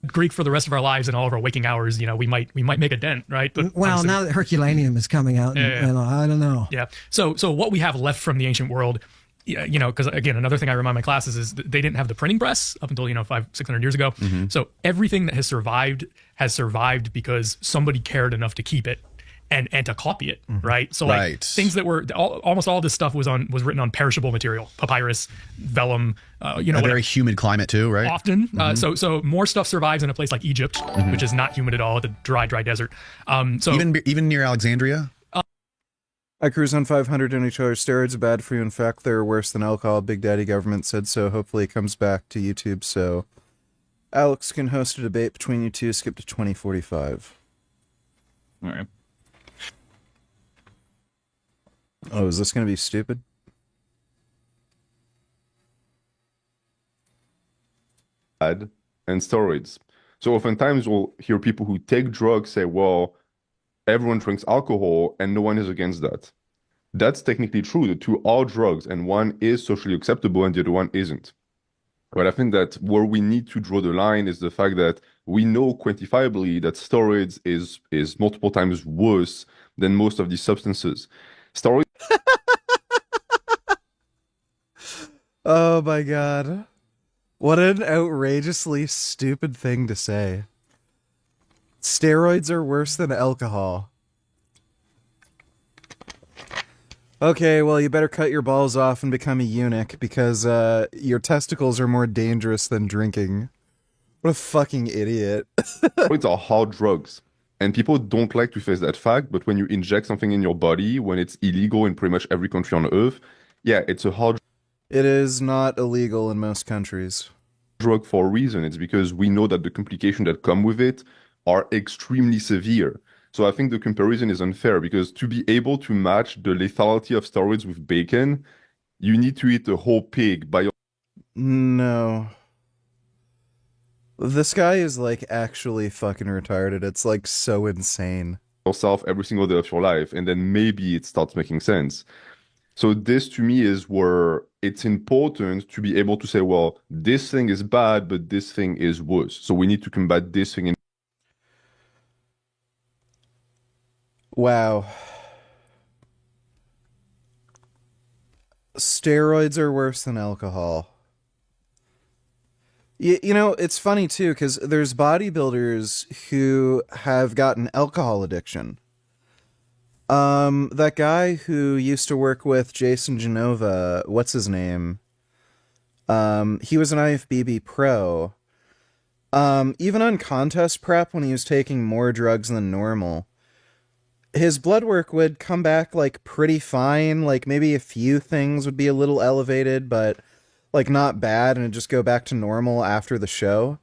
Greek for the rest of our lives and all of our waking hours, we might make a dent, right? But Well, honestly, now that Herculaneum is coming out, and I don't know. Yeah. So what we have left from the ancient world, because again, another thing I remind my classes is that they didn't have the printing press up until 500-600 years ago. Mm-hmm. So everything that has survived because somebody cared enough to keep it and to copy it, right? So like things that were almost all this stuff was written on perishable material, papyrus, vellum, a very humid climate too, right? Often. So more stuff survives in a place like Egypt, which is not humid at all, the dry desert. So even near Alexandria. I cruise on 500 NHR. Steroids are bad for you. In fact, they're worse than alcohol. Big Daddy government said so. Hopefully it comes back to YouTube so Alex can host a debate between you two. Skip to 2045. All right. Oh, is this going to be stupid? And steroids. So oftentimes we'll hear people who take drugs say, well, everyone drinks alcohol and no one is against that. That's technically true. The two are drugs and one is socially acceptable and the other one isn't. But I think that where we need to draw the line is the fact that we know quantifiably that steroids is multiple times worse than most of these substances. Steroids. Oh my god. What an outrageously stupid thing to say. Steroids are worse than alcohol. Okay, well, you better cut your balls off and become a eunuch because your testicles are more dangerous than drinking. What a fucking idiot. Steroids are hard drugs. And people don't like to face that fact, but when you inject something in your body, when it's illegal in pretty much every country on earth, yeah, it's a hard It is not illegal in most countries. Drug for a reason. It's because we know that the complications that come with it are extremely severe. So I think the comparison is unfair because to be able to match the lethality of steroids with bacon, you need to eat a whole pig by No. This guy is like actually fucking retarded. It's like so insane. yourself every single day of your life, and then maybe it starts making sense. So this to me is where it's important to be able to say, well, this thing is bad, but this thing is worse. So we need to combat this thing. Wow. Steroids are worse than alcohol. You know, it's funny too, because there's bodybuilders who have gotten alcohol addiction. That guy who used to work with Jason Genova, what's his name? He was an IFBB pro. Even on contest prep, when he was taking more drugs than normal, his blood work would come back like pretty fine. Like maybe a few things would be a little elevated, but like not bad, and it'd just go back to normal after the show.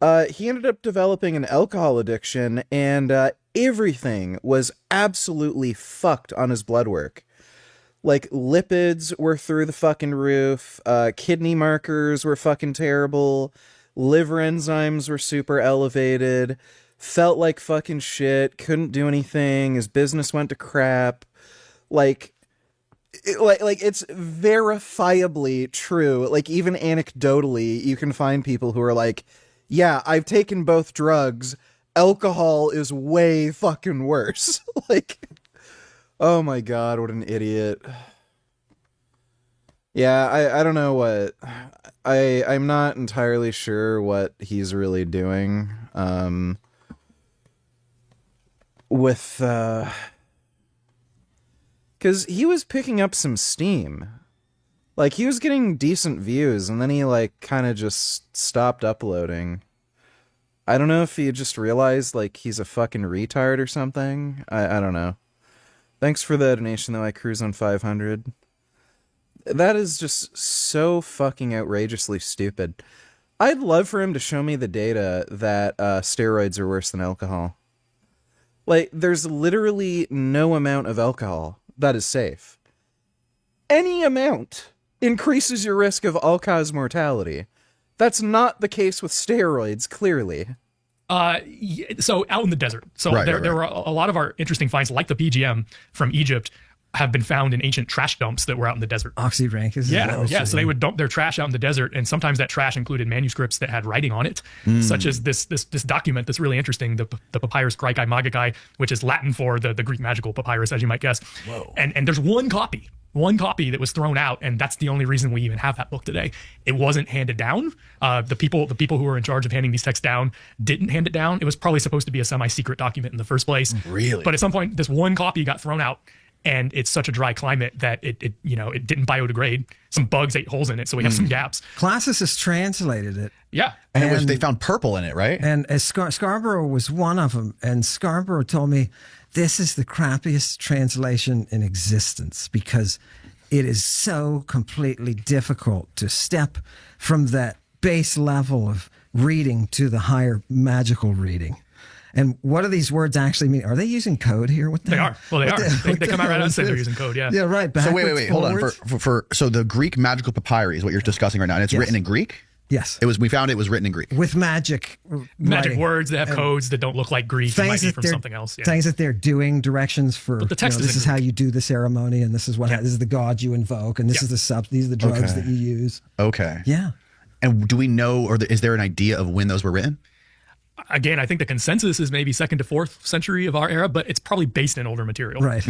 He ended up developing an alcohol addiction, and everything was absolutely fucked on his blood work. Like lipids were through the fucking roof, kidney markers were fucking terrible, liver enzymes were super elevated, felt like fucking shit, couldn't do anything, his business went to crap. Like it's verifiably true. Like even anecdotally, you can find people who are like, yeah, I've taken both drugs. Alcohol is way fucking worse. Like, oh my god, what an idiot. Yeah, I don't know what... I'm not entirely sure what he's really doing. With... Because he was picking up some steam. Like, he was getting decent views, and then he, like, kind of just stopped uploading. I don't know if he just realized, like, he's a fucking retard or something. I don't know. Thanks for the donation, though. I cruise on 500. That is just so fucking outrageously stupid. I'd love for him to show me the data that steroids are worse than alcohol. Like, there's literally no amount of alcohol that is safe. Any amount increases your risk of all-cause mortality. That's not the case with steroids, clearly. So out in the desert. So there were a lot of our interesting finds, like the PGM from Egypt, have been found in ancient trash dumps that were out in the desert. Oxyrhynchus. Yeah. So they would dump their trash out in the desert, and sometimes that trash included manuscripts that had writing on it, such as this document that's really interesting, the Papyrus Graecae Magicae, which is Latin for the Greek magical papyrus, as you might guess. Whoa. And there's one copy that was thrown out, and that's the only reason we even have that book today. It wasn't handed down. The people who were in charge of handing these texts down didn't hand it down. It was probably supposed to be a semi-secret document in the first place. Really? But at some point, this one copy got thrown out, and it's such a dry climate that it didn't biodegrade. Some bugs ate holes in it, so we have some gaps. Classicus translated it. Yeah. And they found purple in it, right? And Scarborough was one of them. And Scarborough told me, this is the crappiest translation in existence because it is so completely difficult to step from that base level of reading to the higher magical reading. And what do these words actually mean? Are they using code here? What the They hell? are. Well, they are. They come out right out and say they're using code, yeah. Yeah, right. So Backwards, wait, hold on. forwards. So the Greek magical papyri is what you're discussing right now, and it's written in Greek? Yes. We found it was written in Greek. With magic writing. Words that have codes that don't look like Greek. It might be from something else. Yeah. Things that they're doing, directions for, But the text this is how you do the ceremony, and this is what this is the god you invoke, and this is these are the drugs that you use. Okay. Yeah. And do we know, or is there an idea of when those were written? Again, I think the consensus is maybe 2nd to 4th century of our era, but it's probably based in older material. Right.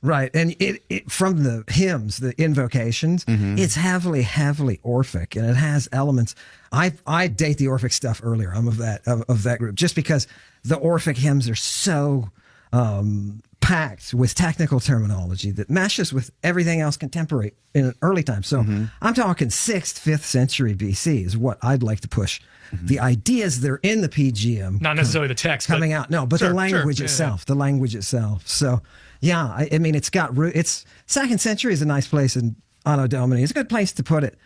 Right. And it from the hymns, the invocations, it's heavily Orphic, and it has elements. I date the Orphic stuff earlier. I'm of that group, just because the Orphic hymns are so packed with technical terminology that meshes with everything else contemporary in an early time. So I'm talking 6th, 5th century BC is what I'd like to push. The ideas that are in the PGM, not necessarily the text coming out. No, but the language itself, the language itself. So yeah, I mean, it's got root. It's 2nd century is a nice place in Anno Domini. It's a good place to put it,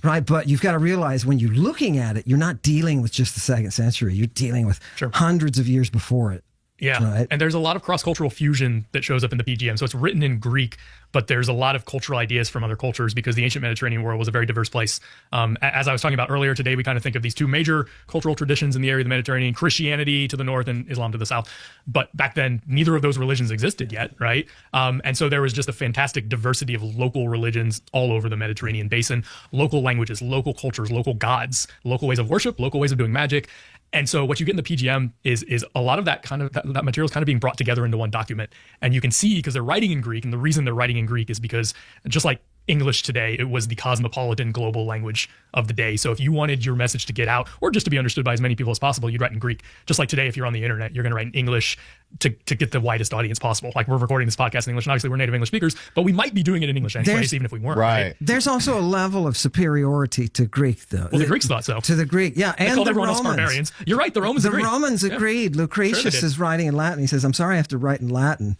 right? But you've got to realize when you're looking at it, you're not dealing with just the 2nd century. You're dealing with hundreds of years before it. Yeah, right. And there's a lot of cross-cultural fusion that shows up in the PGM. So it's written in Greek, but there's a lot of cultural ideas from other cultures because the ancient Mediterranean world was a very diverse place. As I was talking about earlier today, we kind of think of these two major cultural traditions in the area of the Mediterranean, Christianity to the north and Islam to the south. But back then, neither of those religions existed yet, right? And so there was just a fantastic diversity of local religions all over the Mediterranean basin, local languages, local cultures, local gods, local ways of worship, local ways of doing magic. And so what you get in the PGM is a lot of that kind of that material is kind of being brought together into one document. And you can see because they're writing in Greek, and the reason they're writing in Greek is because just like English today, it was the cosmopolitan global language of the day. So if you wanted your message to get out or just to be understood by as many people as possible, you'd write in Greek. Just like today, if you're on the internet, you're going to write in English to get the widest audience possible. Like we're recording this podcast in English, and obviously we're native English speakers, but we might be doing it in English anyways, even if we weren't. Right. There's also a level of superiority to Greek, though. Well, the Greeks thought so. To the Greek, yeah. They and called the everyone else Romans. barbarians. You're right, the Romans agreed. The Romans agreed. Yeah. Lucretius Sure is writing in Latin. He says, I'm sorry I have to write in Latin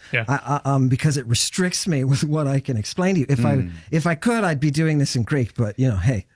because it restricts me with what I can explain to you. If I could, I'd be doing this in Greek, but hey.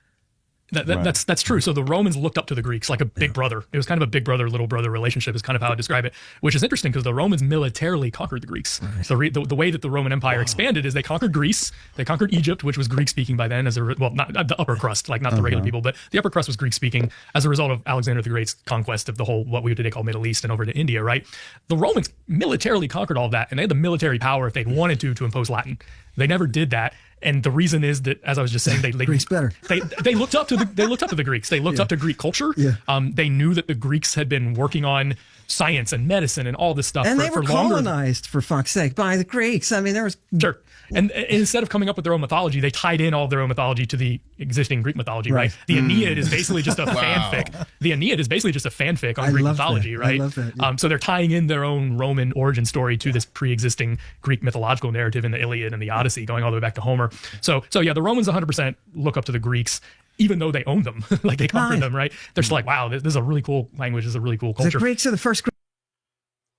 That's true. So the Romans looked up to the Greeks like a big brother. It was kind of a big brother, little brother relationship is kind of how I describe it, which is interesting because the Romans militarily conquered the Greeks. Right. So the way that the Roman Empire expanded is they conquered Greece, they conquered Egypt, which was Greek speaking by then not the upper crust, like not the regular people, but the upper crust was Greek speaking as a result of Alexander the Great's conquest of the whole, what we would today call Middle East and over to India, right? The Romans militarily conquered all of that, and they had the military power if they'd wanted to impose Latin. They never did that. And the reason is that, as I was just saying, Greek's better. They looked up to the Greeks. They looked up to Greek culture. Yeah. They knew that the Greeks had been working on science and medicine and all this stuff. And for they were longer. colonized, for fuck's sake, by the Greeks. I mean, there was sure. And instead of coming up with their own mythology, they tied in all of their own mythology to the existing Greek mythology, right? The Aeneid is basically just a fanfic. The Aeneid is basically just a fanfic on Greek mythology, right? I love that. Yeah. So they're tying in their own Roman origin story to this pre-existing Greek mythological narrative in the Iliad and the Odyssey, going all the way back to Homer. So yeah, the Romans 100% look up to the Greeks, even though they owned them, like they conquered them, right? They're just like, wow, this is a really cool language, this is a really cool culture. The Greeks are the first.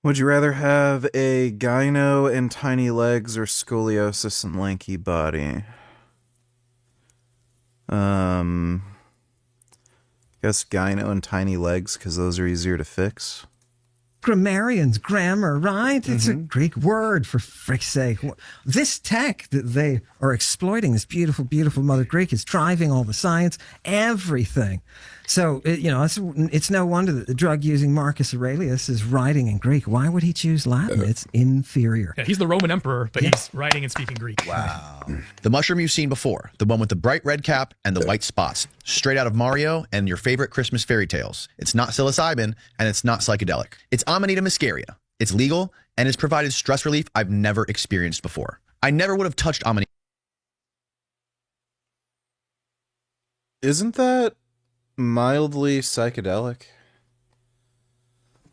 Would you rather have a gyno and tiny legs or scoliosis and lanky body? I guess gyno and tiny legs because those are easier to fix. Grammarians, grammar, right? It's a Greek word, for frick's sake. This tech that they are exploiting, this beautiful, beautiful Mother Greek, is driving all the science, everything. So, it's no wonder that the drug-using Marcus Aurelius is writing in Greek. Why would he choose Latin? It's inferior. Yeah, he's the Roman emperor, but he's writing and speaking Greek. Wow. The mushroom you've seen before, the one with the bright red cap and the white spots, straight out of Mario and your favorite Christmas fairy tales. It's not psilocybin, and it's not psychedelic. It's Amanita muscaria. It's legal, and it's provided stress relief I've never experienced before. I never would have touched Amanita. Isn't that mildly psychedelic?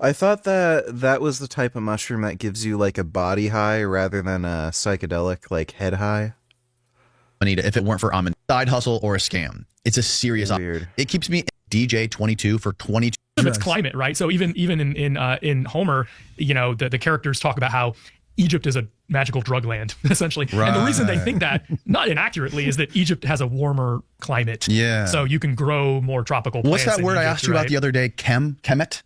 I thought that was the type of mushroom that gives you like a body high rather than a psychedelic like head high. Amanita, if it weren't for Amanita, side hustle or a scam. It's a serious weird. It keeps me DJ 22 for 22. It's climate, right? So even in Homer, the characters talk about how Egypt is a magical drug land, essentially. Right. And the reason they think that, not inaccurately, is that Egypt has a warmer climate. Yeah. So you can grow more tropical plants. What's that word Egypt, I asked you about the other day? Kemet?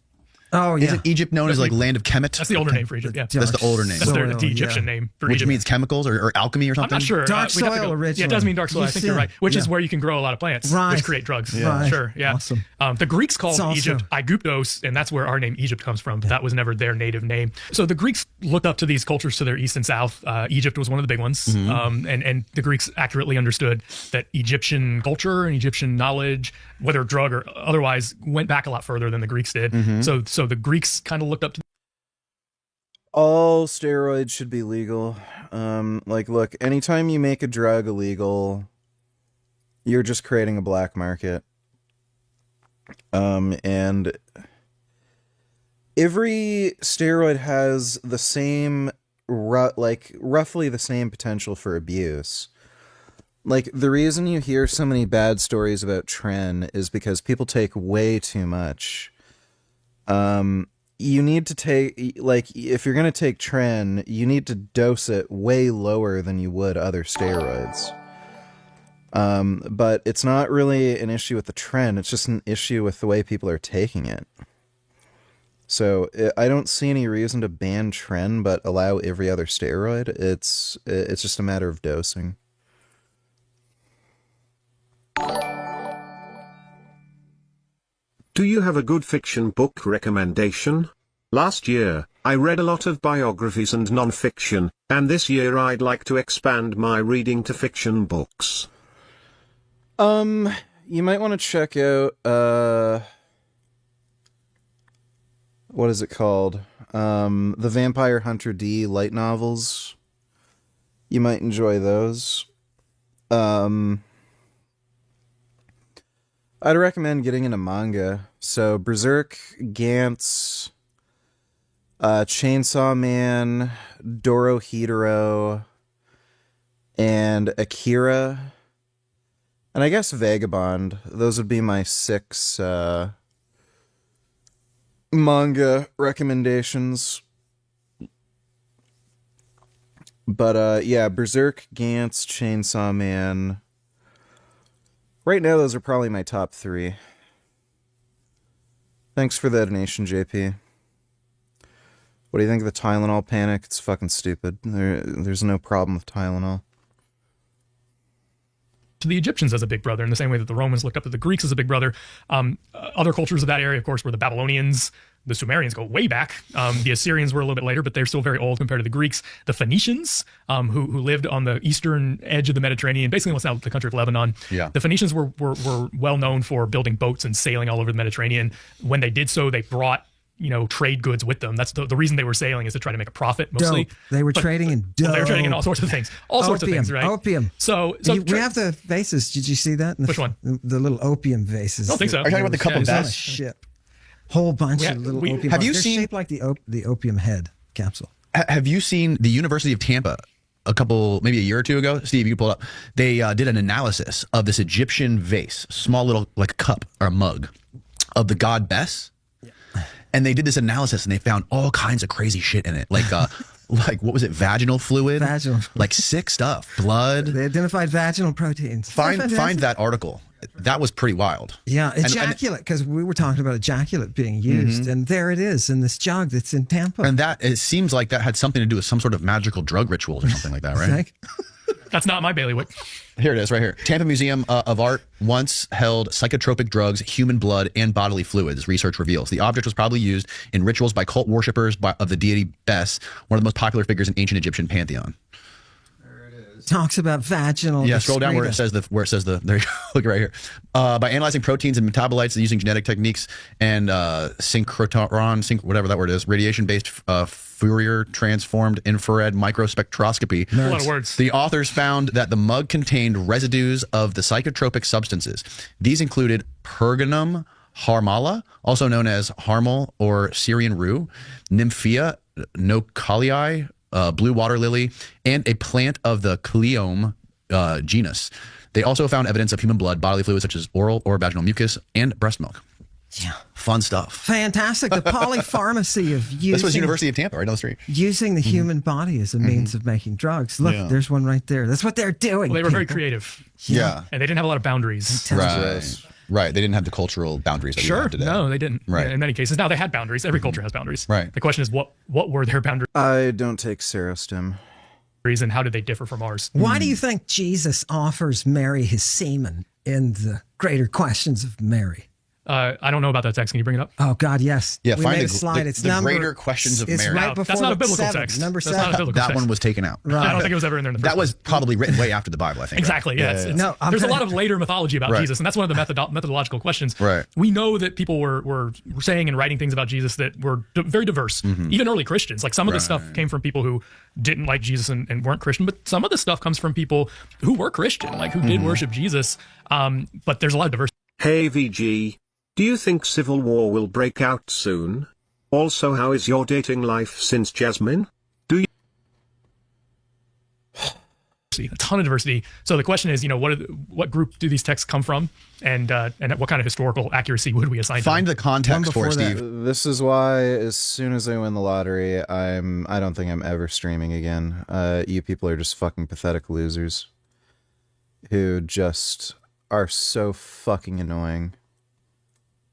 Oh, yeah. Isn't Egypt known as like land of Kemet? That's the older name for Egypt. Yeah, That's the older name. That's the Egyptian name for which Egypt. means chemicals or alchemy or something. I'm not sure. Dark We'd have to soil go- originally. Yeah, it does mean dark soil. I think you're right. Which is Yeah. where you can grow a lot of plants, Right. which create drugs. Right. Sure. Yeah. Awesome. The Greeks called It's also- Egypt Aegyptos, and that's where our name Egypt comes from. But that was never their native name. So the Greeks looked up to these cultures to their east and south. Egypt was one of the big ones, Mm-hmm. and the Greeks accurately understood that Egyptian culture and Egyptian knowledge, whether drug or otherwise, went back a lot further than the Greeks did. Mm-hmm. So the Greeks kind of looked up to. All steroids should be legal. Like, look, anytime you make a drug illegal, you're just creating a black market. And every steroid has the same, roughly the same potential for abuse. Like, the reason you hear so many bad stories about Tren is because people take way too much. You need to take, like, if you're going to take Tren, you need to dose it way lower than you would other steroids. But it's not really an issue with the Tren, it's just an issue with the way people are taking it. So I don't see any reason to ban Tren, but allow every other steroid. It's just a matter of dosing. Do you have a good fiction book recommendation? Last year, I read a lot of biographies and non-fiction, and this year I'd like to expand my reading to fiction books. You might want to check out, what is it called? The Vampire Hunter D light novels. You might enjoy those. I'd recommend getting into manga. So Berserk, Gantz, Chainsaw Man, Dorohedoro, and Akira, and I guess Vagabond. Those would be my 6 manga recommendations. But yeah, Berserk, Gantz, Chainsaw Man. Right now, those are probably my top 3. Thanks for the donation, JP. What do you think of the Tylenol panic? It's fucking stupid. There's no problem with Tylenol. To the Egyptians as a big brother in the same way that the Romans looked up to the Greeks as a big brother. Other cultures of that area, of course, were the Babylonians. The Sumerians go way back. The Assyrians were a little bit later, but they're still very old compared to the Greeks. The Phoenicians, who lived on the eastern edge of the Mediterranean, basically what's now the country of Lebanon. Yeah. The Phoenicians were well known for building boats and sailing all over the Mediterranean. When they did so, they brought trade goods with them. That's the reason they were sailing, is to try to make a profit mostly. Dope. They were trading in dope. Well, they were trading in all sorts of things. Sorts of things, right? Opium. So we have the vases. Did you see that? Which one? The little opium vases. I don't think so. Are you talking about the couple on a vests? ship. Whole bunch of little opium. Have you They're seen shaped like the opium head capsule? Have you seen the University of Tampa maybe a year or two ago? Steve, you can pull it up. They did an analysis of this Egyptian vase, small little like cup or a mug of the god Bes. Yeah. And they did this analysis and they found all kinds of crazy shit in it. Like like what was it? Vaginal fluid? Like sick stuff. Blood. They identified vaginal proteins. Find that article. That was pretty wild. Yeah, ejaculate, because we were talking about ejaculate being used, and there it is in this jug that's in Tampa. And it seems like that had something to do with some sort of magical drug rituals or something like that, right? That's not my bailiwick. Here it is, right here. Tampa Museum of Art once held psychotropic drugs, human blood, and bodily fluids, research reveals. The object was probably used in rituals by cult worshippers of the deity Bes, one of the most popular figures in ancient Egyptian pantheon. Talks about vaginal. Yeah, scroll down where it says there you go, look right here. By analyzing proteins and metabolites using genetic techniques and synchrotron, whatever that word is, radiation-based Fourier transformed infrared microspectroscopy. A lot of words. The authors found that the mug contained residues of the psychotropic substances. These included Pergamum harmala, also known as harmal or Syrian rue, Nymphea nocalii, blue water lily, and a plant of the Cleome genus. They also found evidence of human blood, bodily fluids such as oral or vaginal mucus, and breast milk. Yeah. Fun stuff. Fantastic. The polypharmacy of using... This was University of Tampa, right down the street. Using the human body as a means of making drugs. Look, there's one right there. That's what they're doing. Well, they were very creative. Yeah. And they didn't have a lot of boundaries. Right. Right. They didn't have the cultural boundaries that we Sure. have today. No, they didn't. Right. In many cases. Now, they had boundaries. Every culture has boundaries. Right. The question is, what were their boundaries I don't take serostim. and how did they differ from ours? Why do you think Jesus offers Mary his semen in the Greater Questions of Mary? I don't know about that text. Can you bring it up? Oh God, yes. Yeah, we find made the- a slide. the- It's the number, Greater Questions of it's Mary. right No, before that's not a the biblical seven, text. Number That's not a seven. biblical That text. one was taken out. I don't think it was ever in there in the first That was probably written way after the Bible, I think. Exactly. Right? Yeah. It's- No, I'm there's a gonna- lot of later mythology about Right. Jesus, and that's one of the methodological questions. Right. We know that people were saying and writing things about Jesus that were very diverse. Even early Christians, like some of the stuff came from people who didn't like Jesus and weren't Christian, but some of the stuff comes from people who were Christian, like who did worship Jesus. But there's a lot of diversity. Hey VG, do you think civil war will break out soon? Also, how is your dating life since Jasmine? Do you A ton of diversity. So the question is, what group do these texts come from, and what kind of historical accuracy would we assign? Find to the context for Steve. This is why, as soon as I win the lottery, I don't think I'm ever streaming again. You people are just fucking pathetic losers who just are so fucking annoying.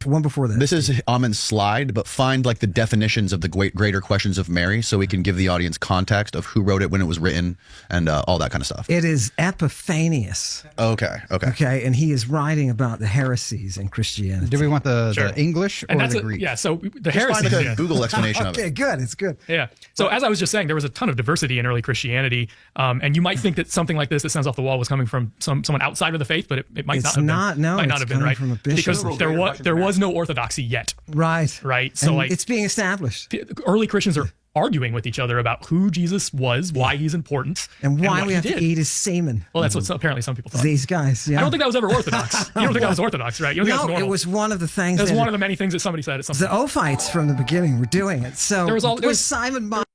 One before that. This is Amin's slide, but find like the definitions of the Greater Questions of Mary so we can give the audience context of who wrote it, when it was written, and all that kind of stuff. It is Epiphanius. Okay. Okay, and he is writing about the heresies in Christianity. Do we want the Sure. English And or that's the a- Greek? yeah. So the Just heresy. find like a yeah. Google explanation of Okay, it. good. It's good. Yeah. So as I was just saying, there was a ton of diversity in early Christianity, and you might think that something like this that sounds off the wall was coming from someone outside of the faith, but it might It's not have not, been. no, might not it's have been coming right from a bishop. because there was no orthodoxy yet. Right. So And like it's being established. early Christians are arguing with each other about who Jesus was, why he's important, And why what we he have did. to eat his semen. Well, that's what apparently some people thought. These guys, yeah. I don't think that was ever orthodox. You don't think that was orthodox, right? You don't think No, that was normal. it was one of the things. It was that one of the many things that somebody said at some the point. Ophites from the beginning were doing it. So There was all- there was- Simon Bob.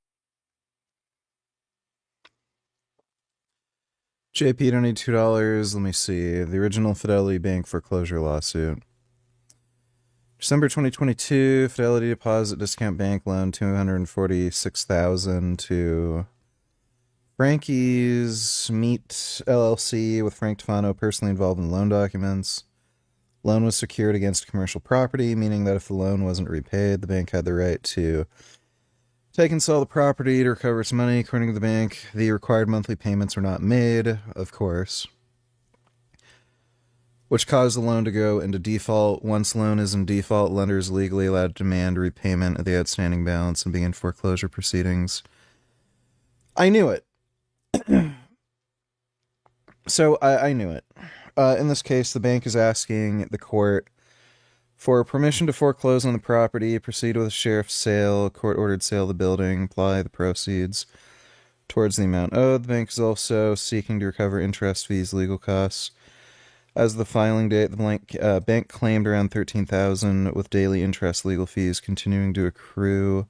JP, don't need $2. Let me see. The original Fidelity Bank foreclosure lawsuit. December 2022, Fidelity Deposit Discount Bank loan $246,000 to Frankie's Meat LLC with Frank Tufano personally involved in the loan documents. Loan was secured against commercial property, meaning that if the loan wasn't repaid, the bank had the right to take and sell the property to recover its money. According to the bank, the required monthly payments were not made, of course, which caused the loan to go into default. Once loan is in default, lender is legally allowed to demand repayment of the outstanding balance and begin foreclosure proceedings. I knew it. So I knew it. In this case, the bank is asking the court for permission to foreclose on the property, proceed with a sheriff's sale, court-ordered sale of the building, apply the proceeds towards the amount owed. The bank is also seeking to recover interest, fees, legal costs. As of the filing date, the bank claimed around $13,000, with daily interest, legal fees continuing to accrue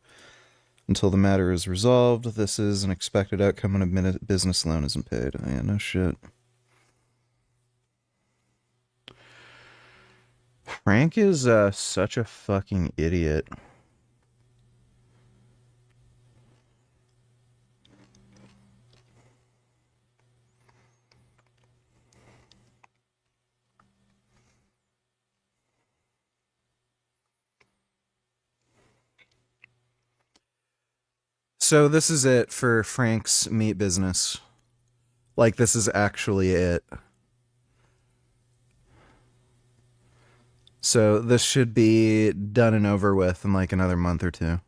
until the matter is resolved. This is an expected outcome when a business loan isn't paid. Oh, yeah, no shit. Frank is such a fucking idiot. So this is it for Frank's meat business. Like, this is actually it. So this should be done and over with in like another month or two.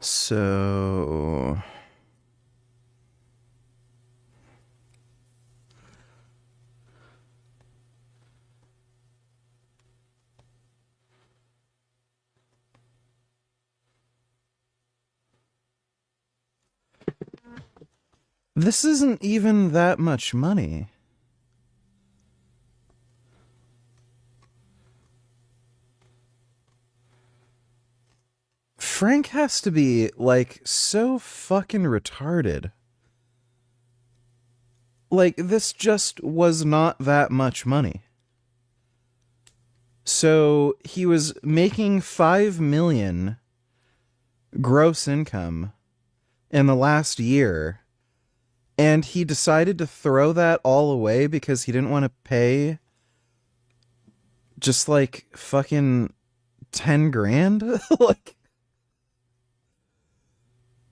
So this isn't even that much money. Frank has to be, like, so fucking retarded. Like, this just was not that much money. So he was making $5 million gross income in the last year, and he decided to throw that all away because he didn't want to pay just like fucking 10 grand. Like,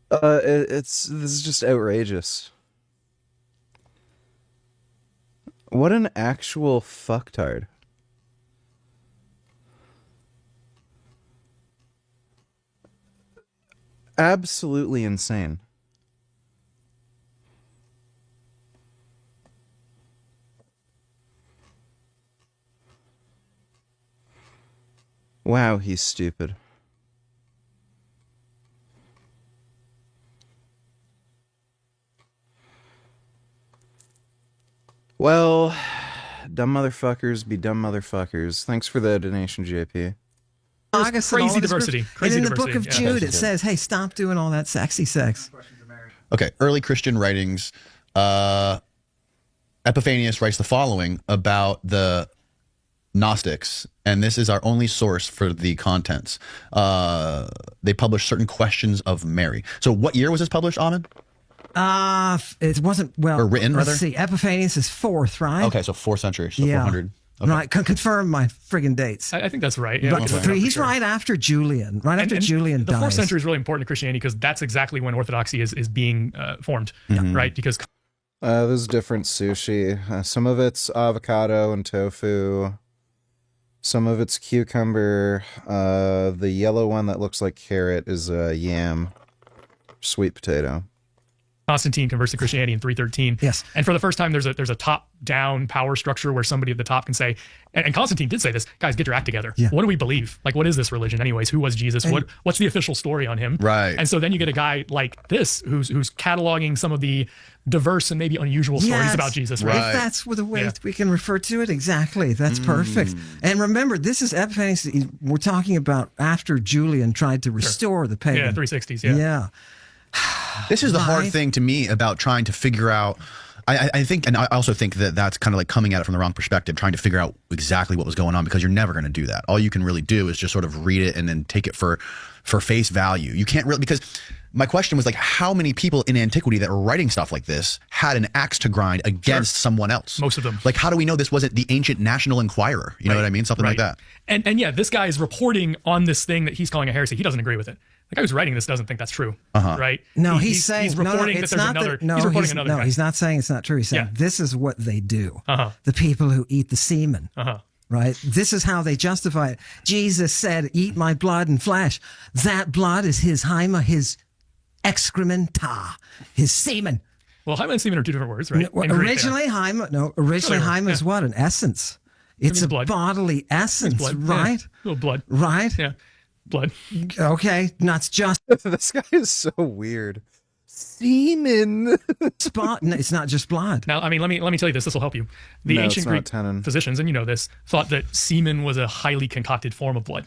this is just outrageous. What an actual fucktard. Absolutely insane. Wow, he's stupid. Well, dumb motherfuckers be dumb motherfuckers. Thanks for the donation, JP. August and all Crazy of his diversity. groups. Crazy and in the diversity. book of Jude, it says, hey, stop doing all that sexy sex. Okay, early Christian writings. Epiphanius writes the following about the Gnostics, and this is our only source for the contents. They published certain questions of Mary. So what year was this published, Ahmed? It wasn't, well, or written, let's rather? see, Epiphanius is 4th, right? Okay, so 4th century, so Yeah. 400. Okay. Right, confirm my friggin' dates. I think that's right. Yeah, But he's right after Julian. Right after Julian the dies. 4th century is really important to Christianity because that's exactly when Orthodoxy is being formed, right? Because there's different sushi. Some of it's avocado and tofu. Some of it's cucumber. The yellow one that looks like carrot is yam. Sweet potato. Constantine converts to Christianity in 313. Yes. And for the first time, there's a top-down power structure where somebody at the top can say, and Constantine did say this, guys, get your act together. Yeah. What do we believe? Like, what is this religion anyways? Who was Jesus? What's the official story on him? Right. And so then you get a guy like this who's cataloging some of the diverse and maybe unusual stories about Jesus, right? If that's the way we can refer to it, exactly. That's perfect. And remember, this is Epiphanius. We're talking about after Julian tried to restore the pagan. Yeah, 360s, yeah. This is the hard thing to me about trying to figure out. I think, and I also think that that's kind of like coming at it from the wrong perspective, trying to figure out exactly what was going on, because you're never going to do that. All you can really do is just sort of read it and then take it for face value. You can't really, because my question was like, how many people in antiquity that were writing stuff like this had an axe to grind against someone else? Most of them. Like, how do we know this wasn't the ancient National Enquirer? You know what I mean? Something like that. And yeah, this guy is reporting on this thing that he's calling a heresy. He doesn't agree with it. The guy who's writing this doesn't think that's true, right? No, he's saying he's reporting that there's another. He's reporting another guy. He's not saying it's not true. He's saying this is what they do. The people who eat the semen. Right? This is how they justify it. Jesus said, "Eat my blood and flesh." That blood is his hyma, his excrementa, his semen. Well, hyma and semen are two different words, right? Originally, hyma is what? An essence. It's a blood. bodily essence, blood. right? Yeah. Little blood. Right? Yeah. Blood. Okay, not just. This guy is so weird. Semen. It's not just blood. Now, I mean, let me tell you this. This will help you. The ancient Greek physicians, and you know this, thought that semen was a highly concocted form of blood.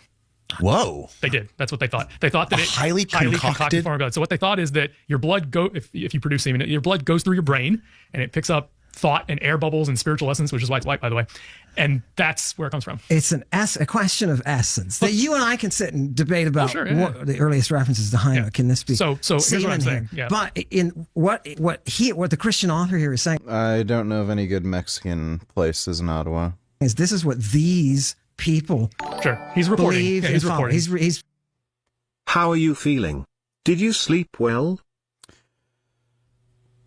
Whoa. They did. That's what they thought. They thought that a highly concocted form of blood. So what they thought is that your blood if you produce semen, your blood goes through your brain and it picks up thought and air bubbles and spiritual essence, which is why it's white, by the way. And that's where it comes from. It's a question of essence that you and I can sit and debate about. What the earliest references to hyma. Can this be? So here's what I'm saying. Yeah. But in what the Christian author here is saying, I don't know of any good Mexican places in Ottawa. This is what these people. Sure, he's reporting. He's reporting. He's. How are you feeling? Did you sleep well?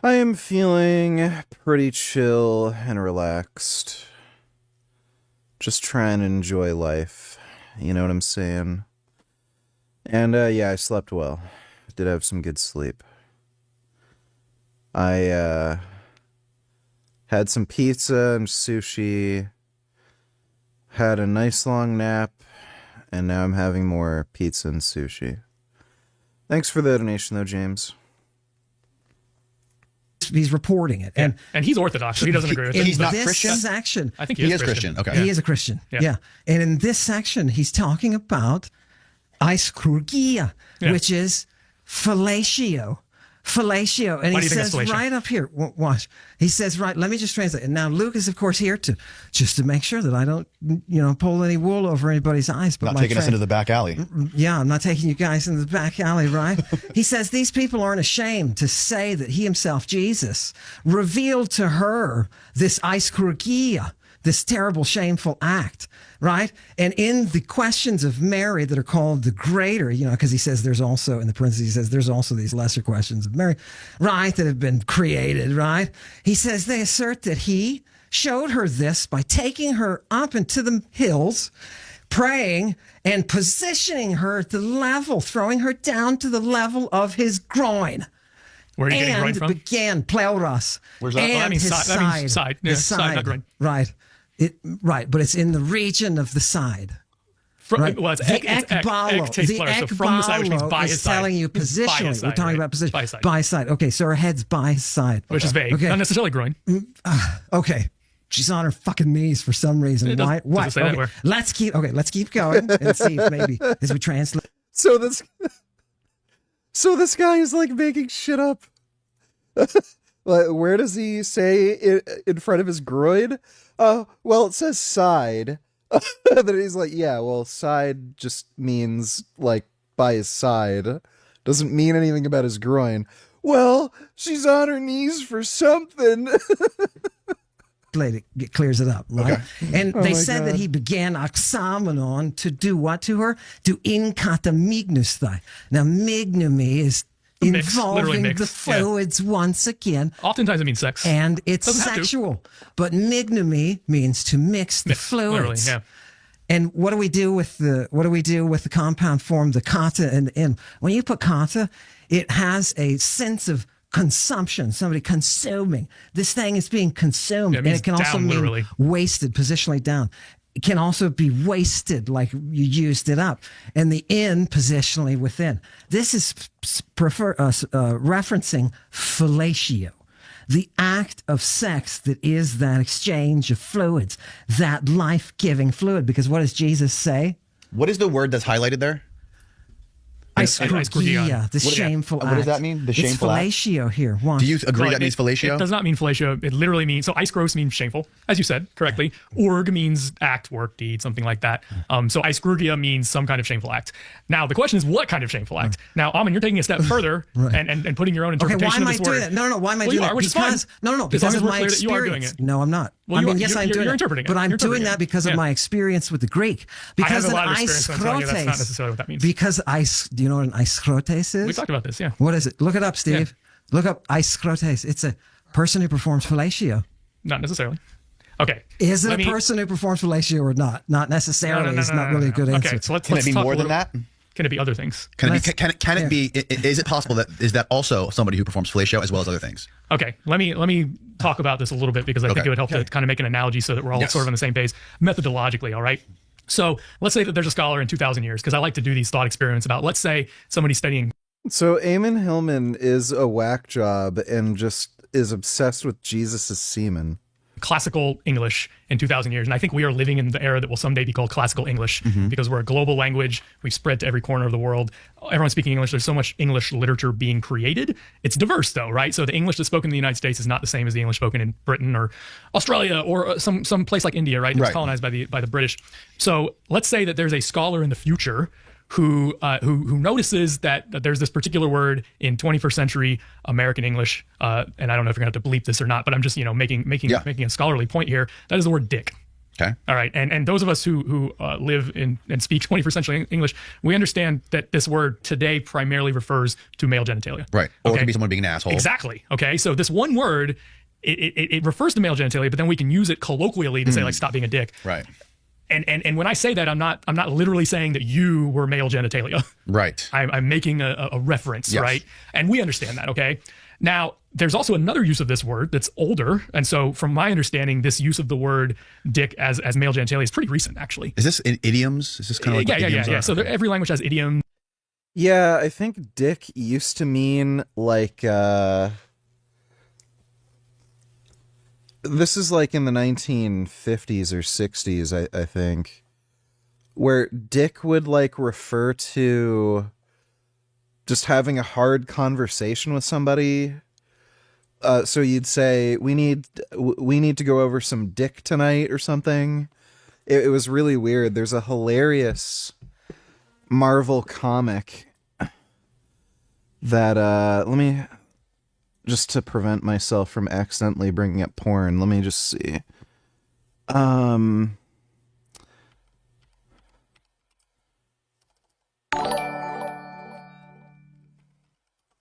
I am feeling pretty chill and relaxed. Just trying to enjoy life. You know what I'm saying? And yeah, I slept well. Did have some good sleep. I had some pizza and sushi. Had a nice long nap. And now I'm having more pizza and sushi. Thanks for the donation though, James. He's reporting it, and he's Orthodox, so he doesn't agree with it. He's not this Christian? section, I think he is Christian. Okay, he is a Christian. Yeah. And in this section, he's talking about aiskrurgia, which is fellatio. Fellatio. And Why he do you think says that's fellatio? right up here, watch. He says, right, let me just translate. And now Luke is, of course, here to make sure that I don't, pull any wool over anybody's eyes. But Not my taking us friend- into the back alley. Yeah, I'm not taking you guys into the back alley, right? He says these people aren't ashamed to say that he himself, Jesus, revealed to her this aiskrurgia, this terrible, shameful act, right? And in the questions of Mary that are called the greater, because he says there's also, in the parentheses, he says there's also these lesser questions of Mary, right, that have been created, right? He says they assert that he showed her this by taking her up into the hills, praying and positioning her at the level, throwing her down to the level of his groin. Where are you getting groin And from? began pleuros. Where's that? And Oh, that means his side. That means side. Yeah, His side, not groin. Right. Right, but it's in the region of the side. Right? Well, it's the ek takes plural, so from the side, which means by is his side. telling you It's by positionally. his side, We're talking right? about position. By his side. By his side. Okay, so her head's by his side. Which is vague. Okay. Not necessarily groin. Okay. She's on her fucking knees for some reason. It Why? doesn't say that Okay. where. Let's keep going and see if maybe as we translate. So this guy is like making shit up. Like, where does he say it in front of his groin? Well, it says side. Then he's like, yeah, well, side just means like by his side. Doesn't mean anything about his groin. Well, she's on her knees for something. It clears it up, right? Okay. And Oh they my said God. that he began oxamenon to do what to her? To inkatamignosthai. Now, mignomy is Mix, literally involving mix, the yeah. fluids once again. Oftentimes it means sex. And it's Doesn't have to. sexual. But mignomy means to mix the Literally, fluids. yeah. And what do we do with the compound form, the kata and the in? When you put kata, it has a sense of consumption, somebody consuming. This thing is being consumed. Yeah, it and means it can also down, mean literally. wasted, positionally down. It can also be wasted, like you used it up. And the in, positionally within. This is referencing fellatio. The act of sex that is that exchange of fluids, that life-giving fluid. Because what does Jesus say? What is the word that's highlighted there? Aiskrurgia, the shameful act. What does that mean? The shameful it's act? fellatio here. Watch. Do you agree that means It fellatio? does not mean fellatio. It literally means, so iskros means shameful, as you said correctly. Org means act, work, deed, something like that. So aiskrurgia means some kind of shameful act. Now, the question is, what kind of shameful act? Now, Amin, you're taking a step further and putting your own Okay, interpretation why am I of this doing word. that? No, why am I Well, doing you that? are, which is Because fine. no, As because long as of we're my clear that you are doing experience. it. No, I'm not. Well, I you mean, are. yes, I'm You're doing it. interpreting it. But I'm You're doing interpreting that it. because of Yeah. my experience with the Greek. I have Because a an lot of experience, I'm telling you that's not necessarily what that means. Because do you know what an iskrotes is? We talked about this, yeah. What is it? Look it up, Steve. Look up iskrotes. It's a person who performs fellatio. Not necessarily. Okay. Is it Let a me- person who performs fellatio or not? Not necessarily. No, It's not really a good answer. Okay, so let's Can it be talk more a than little- that? Can it be other things? Can it be? Is it possible that is that also somebody who performs fellatio as well as other things? Okay, let me talk about this a little bit because I think Okay. it would help to kind of make an analogy so that we're all Yes. sort of on the same page methodologically, all right? So let's say that there's a scholar in 2,000 years, because I like to do these thought experiments about, let's say somebody's studying. So Eamon Hillman is a whack job and just is obsessed with Jesus' semen. Classical English in 2,000 years. And I think we are living in the era that will someday be called classical English because we're a global language. We've spread to every corner of the world. Everyone's speaking English. There's so much English literature being created. It's diverse though, right? So the English that's spoken in the United States is not the same as the English spoken in Britain or Australia or some place like India, right? That's Right. colonized by the British. So let's say that there's a scholar in the future who notices that there's this particular word in 21st century American English, and I don't know if you're gonna have to bleep this or not, but I'm just making a scholarly point here. That is the word dick. Okay. All right, and those of us who live in and speak 21st century English, we understand that this word today primarily refers to male genitalia. Right. Or it Okay? could be someone being an asshole. Exactly. Okay, so this one word. It refers to male genitalia, but then we can use it colloquially to say like stop being a dick. Right. And when I say that, I'm not literally saying that you were male genitalia. Right. I'm making a reference, Yes. right? And we understand that, okay? Now, there's also another use of this word that's older. And so from my understanding, this use of the word dick as male genitalia is pretty recent, actually. Is this in idioms? Is this kind of like what idioms yeah. are? So every language has idioms. Yeah, I think dick used to mean like this is like in the 1950s or 60s, I think. where dick would like refer to just having a hard conversation with somebody. So you'd say, we need to go over some dick tonight or something. It was really weird. There's a hilarious Marvel comic that, let me, just to prevent myself from accidentally bringing up porn, let me just see.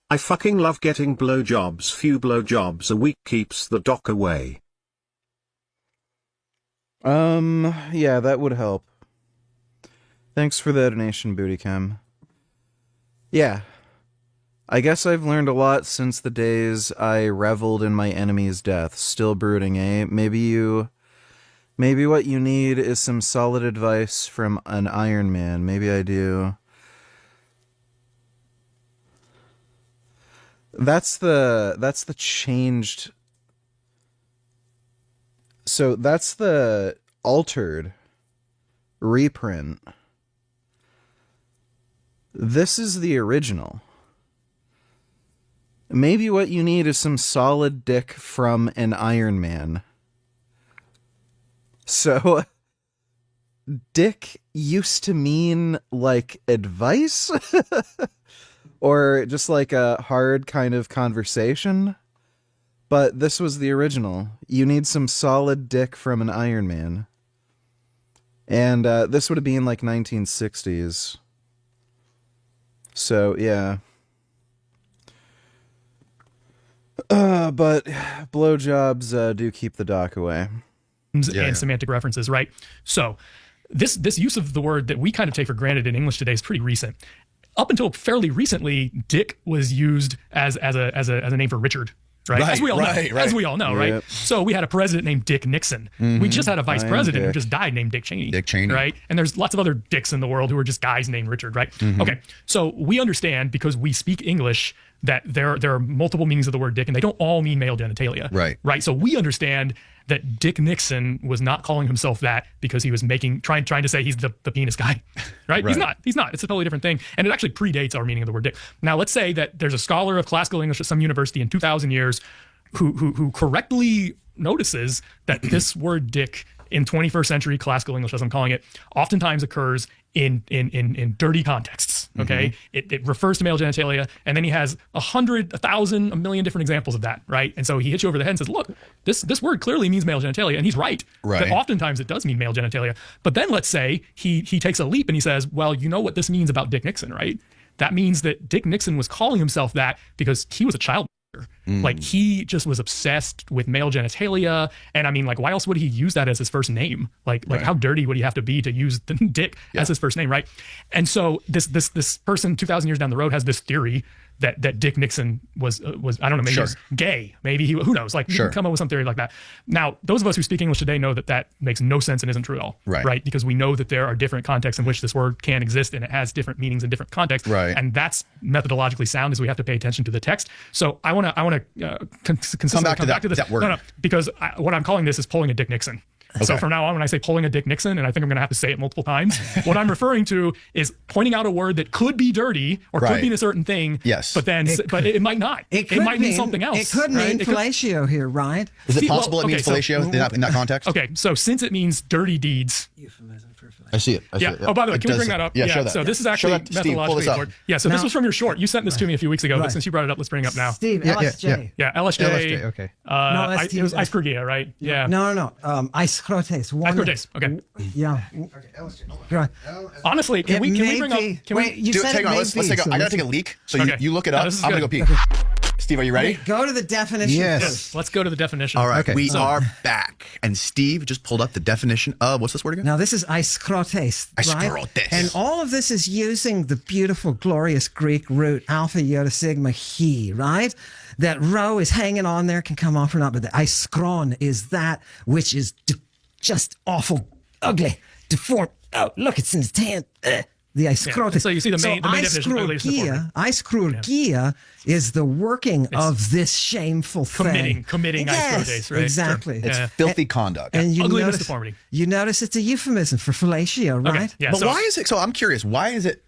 I fucking love getting blowjobs. Few blowjobs a week keeps the doc away. Yeah, that would help. Thanks for the donation, Bootycam. Yeah. I guess I've learned a lot since the days I reveled in my enemy's death. Still brooding, eh? Maybe what you need is some solid advice from an Iron Man. Maybe I do. That's the changed. So that's the altered reprint. This is the original. Maybe what you need is some solid dick from an Iron Man. So, dick used to mean like advice? Or just like a hard kind of conversation? But this was the original. You need some solid dick from an Iron Man. And this would have been like 1960s. So, yeah. But blowjobs do keep the doc away. And semantic references, right? So this use of the word that we kind of take for granted in English today is pretty recent. Up until fairly recently, dick was used as a name for Richard. Right? As we all know. As we all know, right? So we had a president named Dick Nixon. Mm-hmm. We just had a vice president who just died named Dick Cheney. Dick Cheney. Right? And there's lots of other dicks in the world who are just guys named Richard, right? Mm-hmm. Okay. So we understand, because we speak English, that there are multiple meanings of the word dick, and they don't all mean male genitalia. Right. Right. So we understand that Dick Nixon was not calling himself that because he was trying to say he's the penis guy. Right? He's not. It's a totally different thing. And it actually predates our meaning of the word dick. Now, let's say that there's a scholar of classical English at some university in 2,000 years who correctly notices that this word dick in 21st century classical English, as I'm calling it, oftentimes occurs in dirty contexts. Okay. Mm-hmm. It refers to male genitalia, and then he has 100, 1,000, a million different examples of that, right? And so he hits you over the head and says, look, this word clearly means male genitalia, and he's right. That oftentimes it does mean male genitalia. But then let's say he takes a leap and he says, well, you know what this means about Dick Nixon, right? That means that Dick Nixon was calling himself that because he was a child. Like, he just was obsessed with male genitalia, and I mean, like, why else would he use that as his first name? Like how dirty would he have to be to use the dick as his first name, right? And so this person 2,000 years down the road has this theory that Dick Nixon was I don't know, maybe he was gay, maybe he, who knows, like you can come up with some theory like that. Now, those of us who speak English today know that makes no sense and isn't true at all, right? Because we know that there are different contexts in which this word can exist, and it has different meanings in different contexts, and that's methodologically sound, as we have to pay attention to the text. So I want to come back to this word. No, because what I'm calling this is pulling a Dick Nixon. Okay. So from now on, when I say pulling a Dick Nixon, and I think I'm going to have to say it multiple times, what I'm referring to is pointing out a word that could be dirty or could mean a certain thing. Yes. But it might not. It might mean something else. It could mean fellatio here, right? Is it possible it means fellatio in that context? Okay. So since it means dirty deeds. I see it. Oh, by the way, can we bring that up? Yeah, show that. So this is actually methodologically important. Yeah, so this was from your short. You sent this to me a few weeks ago, but since you brought it up, let's bring it up now. Steve, LSJ. Yeah, LSJ. LSJ, okay. It was Eiscrogia, right? Yeah. No. Eiscrotes. Eiscrotes, okay. Yeah. Okay, LSJ. Honestly, can we bring up... Wait, you said hang on, let's take I gotta take a leak, so you look it up. I'm gonna go pee. Steve, are you ready? Go to the definition. Yes. Let's go to the definition. All right, we are back. And Steve just pulled up the definition of, what's this word again? Now, this is Eiscrotes. Eiscrotes. And all of this is using the beautiful, glorious Greek root, alpha, iota, sigma, he, right? That rho is hanging on there, can come off or not, but the iskron is that which is just awful, ugly, deformed. Oh, look, it's in his hand. The iskrote. So you see the main definition, at least in the form. Iskrogia is the working of this shameful thing. Committing iskrotes, right? Exactly. It's filthy conduct. And ugliness, deformity. You notice it's a euphemism for fellatio, right? Okay. Yeah, but why is it? So I'm curious. Why is it?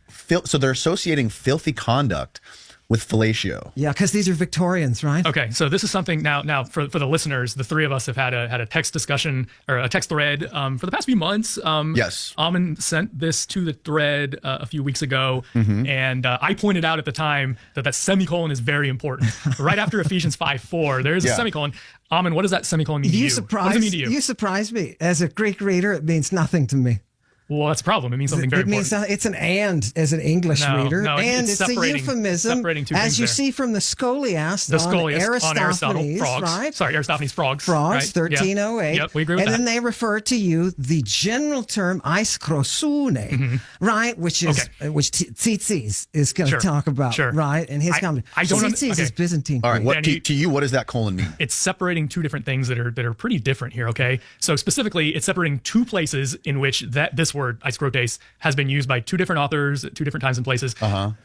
So they're associating filthy conduct with fellatio. Yeah, because these are Victorians, right? Okay, so this is something now for the listeners. The three of us have had a text discussion or a text thread for the past few months. Yes, Amin sent this to the thread a few weeks ago, and I pointed out at the time that semicolon is very important. Right after Ephesians 5:4, there is a semicolon. Amin, what does that semicolon mean to you? What does it mean to you? You surprised me. As a Greek reader, it means nothing to me. Well, that's a problem. It means something very important. It means it's an "and" as an English reader, no, and it's a euphemism, as you see from the Scholiast on Aristophanes, frogs. Right? Sorry, Aristophanes frogs. Frogs, right? 1308. Yep, we agree with and that. then they refer to you the general term "iskrosune," right? Which is which Tzitzis is going to talk about, right? And his comment. Tzitzis is Byzantine. All right, what to you? What does that colon mean? It's separating two different things that are pretty different here. Okay, so specifically, it's separating two places in which this word iskrotes has been used by two different authors at two different times and places.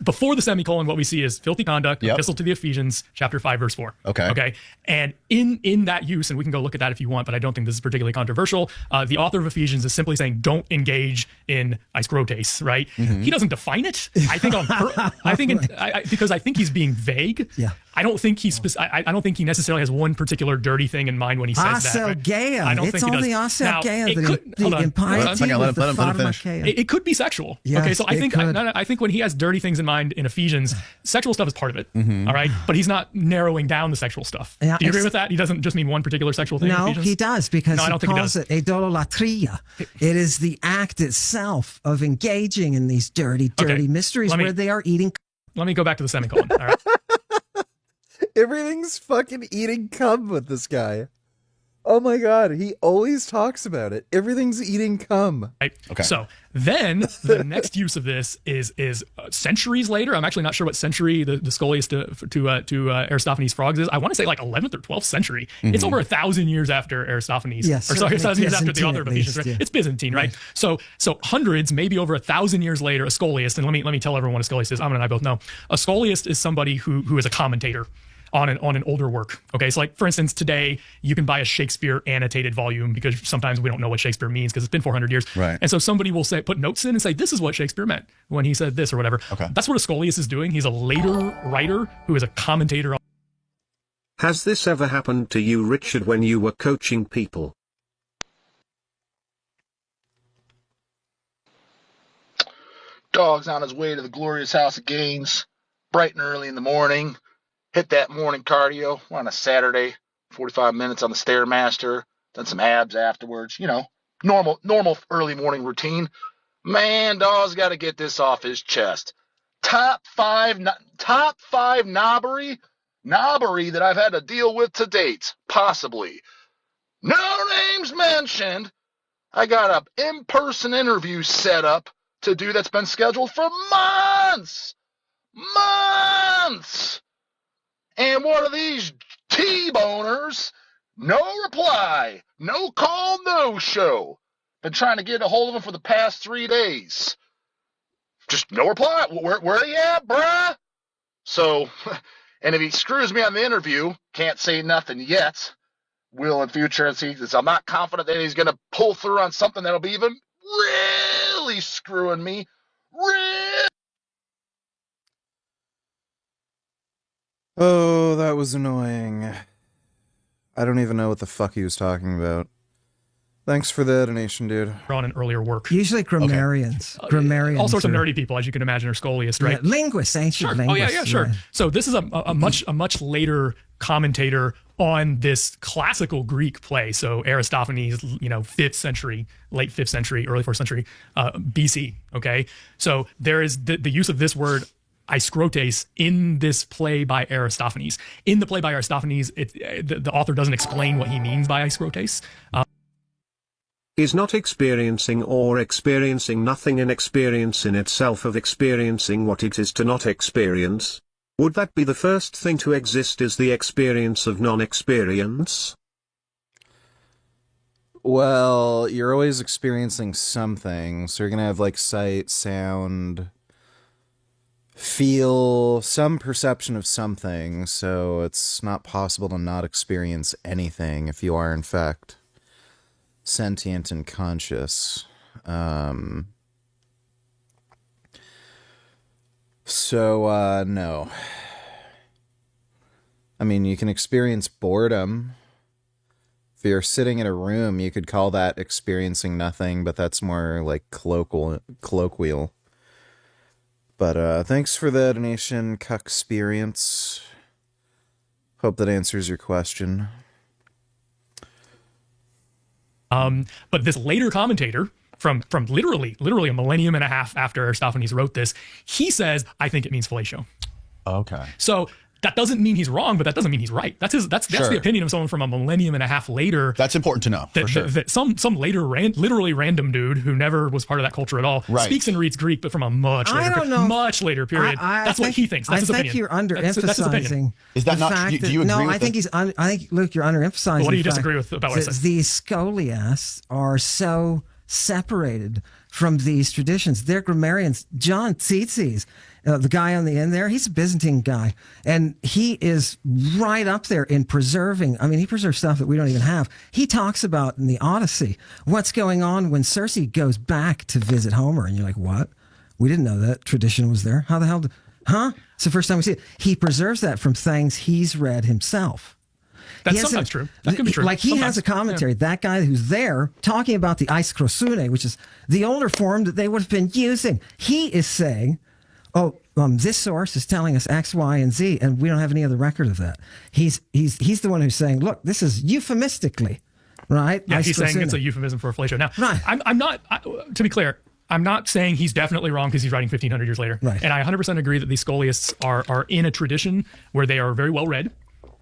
Before the semicolon, what we see is filthy conduct, epistle to the Ephesians, chapter 5, verse 4. Okay. And in that use, and we can go look at that if you want, but I don't think this is particularly controversial, the author of Ephesians is simply saying, don't engage in iskrotes, right? He doesn't define it. I think because I think he's being vague. Yeah. I don't think I don't think he necessarily has one particular dirty thing in mind when he says that. Aselgeia. I don't it's think he does. only aselgeia Hold on. the pharmakeia. It could be sexual. Yes, okay, so I think when he has dirty things in mind in Ephesians, sexual stuff is part of it. All right, but he's not narrowing down the sexual stuff. Do you agree with that? He doesn't just mean one particular sexual thing. No, in Ephesians? he does because I don't he think calls it idolatria. It is the act itself of engaging in these dirty mysteries where they are eating. Let me go back to the semicolon. All right. Everything's fucking eating cum with this guy. Oh my god, he always talks about it. Everything's eating cum. Right. Okay. So then the next use of this is centuries later. I'm actually not sure what century the Scholiast to Aristophanes' frogs is. I want to say like 11th or 12th century. It's over 1,000 years after Aristophanes. Yes, or sorry, 1,000 years after the author of Ephesians. Right? It's Byzantine, right? So hundreds, maybe over 1,000 years later, a Scholiast, and let me tell everyone what a Scholiast is. Amin and I both know. A Scholiast is somebody who is a commentator on an older work. Okay, so like for instance, today you can buy a Shakespeare annotated volume because sometimes we don't know what Shakespeare means because it's been 400 years. Right. And so somebody will put notes in and say this is what Shakespeare meant when he said this or whatever. Okay. That's what a Scholiast is doing. He's a later writer who is a commentator. Has this ever happened to you, Richard, when you were coaching people? Dog's on his way to the glorious house of gains, bright and early in the morning. Hit that morning cardio on a Saturday, 45 minutes on the Stairmaster, done some abs afterwards, normal early morning routine. Man, dog's got to get this off his chest. Top five knobbery that I've had to deal with to date, possibly. No names mentioned. I got an in-person interview set up to do that's been scheduled for months. And one of these T-boners, no reply, no call, no show. Been trying to get a hold of him for the past 3 days. Just no reply. Where you at, bruh? So, and if he screws me on the interview, can't say nothing yet. Will in future, and see, I'm not confident that he's going to pull through on something that'll be even really screwing me. Oh, that was annoying. I don't even know what the fuck he was talking about. Thanks for the donation, dude. On an earlier work. Usually grammarians. Okay. Grammarians. All sorts of nerdy people, as you can imagine, are Scholiast, right? Yeah, linguists, ancient linguists. Oh, yeah, sure. Right. So this is a much later commentator on this classical Greek play. So Aristophanes, 5th century, late 5th century, early 4th century BC, okay? So there is the use of this word iskrotes in this play by Aristophanes. In the play by Aristophanes, the author doesn't explain what he means by iskrotes. Is not experiencing or experiencing nothing an experience in itself of experiencing what it is to not experience? Would that be the first thing to exist is the experience of non-experience? Well, you're always experiencing something. So you're going to have like sight, sound, feel, some perception of something. So it's not possible to not experience anything if you are, in fact, sentient and conscious. No. I mean, you can experience boredom. If you're sitting in a room, you could call that experiencing nothing, but that's more like colloquial. But thanks for the donation, Cuck Experience. Hope that answers your question. But this later commentator from literally a millennium and a half after Aristophanes wrote this, he says, I think it means fellatio. Okay. So that doesn't mean he's wrong, but that doesn't mean he's right. That's the opinion of someone from a millennium and a half later. That's important to know, for sure. That some later literally random dude who never was part of that culture at all speaks and reads Greek, but from a much later period. That's what he thinks. That's his opinion. I think you're underemphasizing. Is that not? Do you agree? No, with I think Luke, you're underemphasizing. What do you disagree with about what I said? These scholiasts are so separated from these traditions. They're grammarians. John Tzitzis, the guy on the end there, he's a Byzantine guy, and he is right up there in preserving. I mean, he preserves stuff that we don't even have. He talks about in the Odyssey what's going on when Circe goes back to visit Homer, and you're like, what? We didn't know that tradition was there. How the hell? It's the first time we see it. He preserves that from things he's read himself. That's sometimes true. That could be true. Like he has a commentary, that guy who's there talking about the Eiskrosune, which is the older form that they would have been using. He is saying, this source is telling us X, Y, and Z, and we don't have any other record of that. He's the one who's saying, look, this is euphemistically, right? Yeah, he's saying it's a euphemism for fellatio. Now, right. I'm not, to be clear, I'm not saying he's definitely wrong because he's writing 1,500 years later. Right. And I 100% agree that these scholiasts are in a tradition where they are very well read.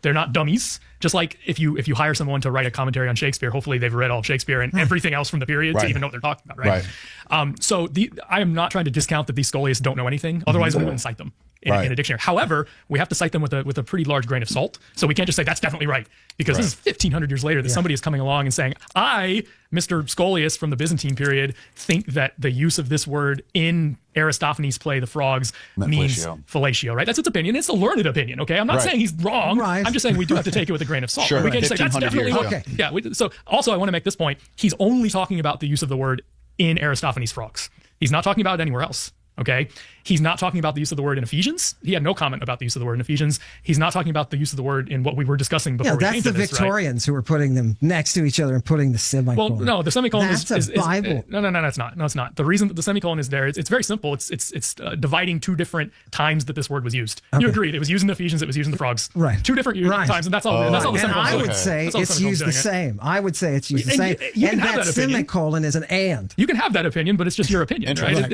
They're not dummies. Just like if you hire someone to write a commentary on Shakespeare, hopefully they've read all of Shakespeare and everything else from the period to even know what they're talking about, right? I am not trying to discount that these scholiasts don't know anything. Otherwise, we wouldn't cite them in a dictionary. However, we have to cite them with a pretty large grain of salt. So we can't just say that's definitely right because this is 1,500 years later that somebody is coming along and saying, I, Mr. Scholiast from the Byzantine period, think that the use of this word in Aristophanes' play The Frogs means fellatio, right? That's its opinion. It's a learned opinion, okay? I'm not saying he's wrong. Right. I'm just saying we do have to take it with a grain of salt. Sure. We can't just say that's definitely years, okay. Yeah. So also I want to make this point. He's only talking about the use of the word in Aristophanes' Frogs. He's not talking about it anywhere else. Okay. He's not talking about the use of the word in Ephesians. He had no comment about the use of the word in Ephesians. He's not talking about the use of the word in what we were discussing before. Yeah, that's the Victorians who were putting them next to each other and putting the semicolon. Well, no, the semicolon is Bible. No, it's not. No, it's not. The reason that the semicolon is there, it's very simple. It's dividing two different times that this word was used. Okay. You agreed. It was used in Ephesians. It was used in the Frogs. Right. Two different times, and that's all. That's all the semicolon. And I would say it's used the same. I would say it's used the same. And that semicolon is an and. You can have that opinion, but it's just your opinion, right?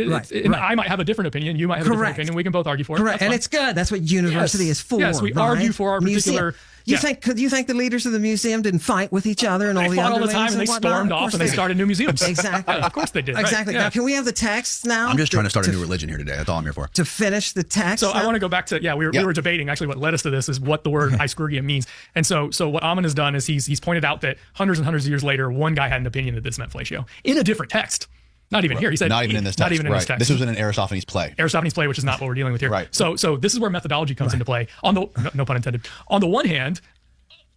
I might have a different opinion. You might have a different opinion. We can both argue for it. Correct. And it's good. That's what university is for. Yes, we argue for our particular. You think the leaders of the museum didn't fight with each other and all the fought all the underlings time and they stormed off and they started new museums. Exactly. Of course they did. Exactly. Right? Now, can we have the text now? I'm just trying to start a new religion here today. That's all I'm here for. To finish the text. So I want to go back to we were debating actually what led us to this is what the word Eiskrurgia means. And so what Amon has done is he's pointed out that hundreds and hundreds of years later, one guy had an opinion that this meant fellatio in a different text. Not even here. He said not even in this text. Not even in this text. This was in an Aristophanes play. Aristophanes play, which is not what we're dealing with here. Right. So this is where methodology comes into play. On the no pun intended. On the one hand,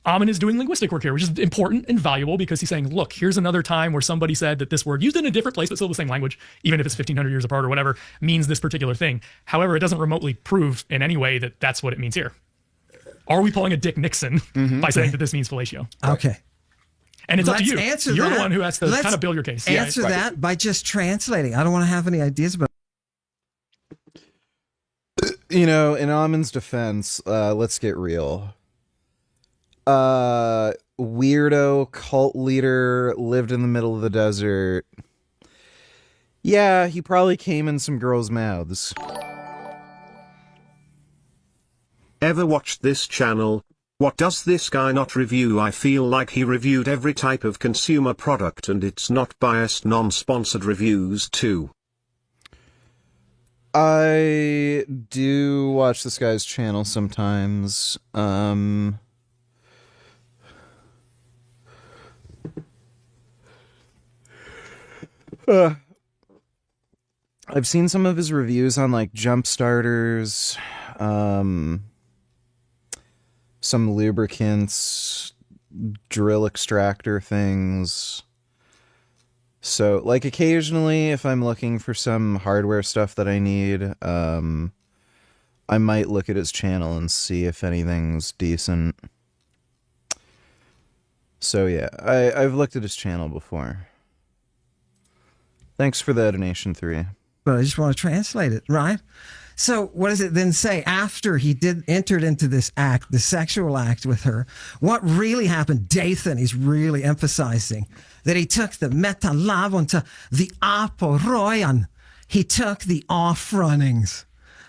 Amon is doing linguistic work here, which is important and valuable because he's saying, look, here's another time where somebody said that this word used in a different place, but still the same language, even if it's 1,500 years apart or whatever, means this particular thing. However, it doesn't remotely prove in any way that that's what it means here. Are we pulling a Dick Nixon by saying that this means fellatio? Okay. And it's up to you. You're the one who has to kind of build your case. Answer that by just translating. I don't want to have any ideas about in Amon's defense, let's get real. Weirdo cult leader lived in the middle of the desert. Yeah, he probably came in some girls' mouths. Ever watched this channel? What does this guy not review? I feel like he reviewed every type of consumer product and it's not biased non-sponsored reviews too. I do watch this guy's channel sometimes. I've seen some of his reviews on like jump starters, some lubricants, drill extractor things. So like occasionally if I'm looking for some hardware stuff that I need, I might look at his channel and see if anything's decent. So yeah, I've looked at his channel before. Thanks for the donation 3. But I just want to translate it, right? So what does it then say after he entered into this act, the sexual act with her? What really happened? Dathan is really emphasizing that he took the metalavonta, the aporoian. He took the off-runnings,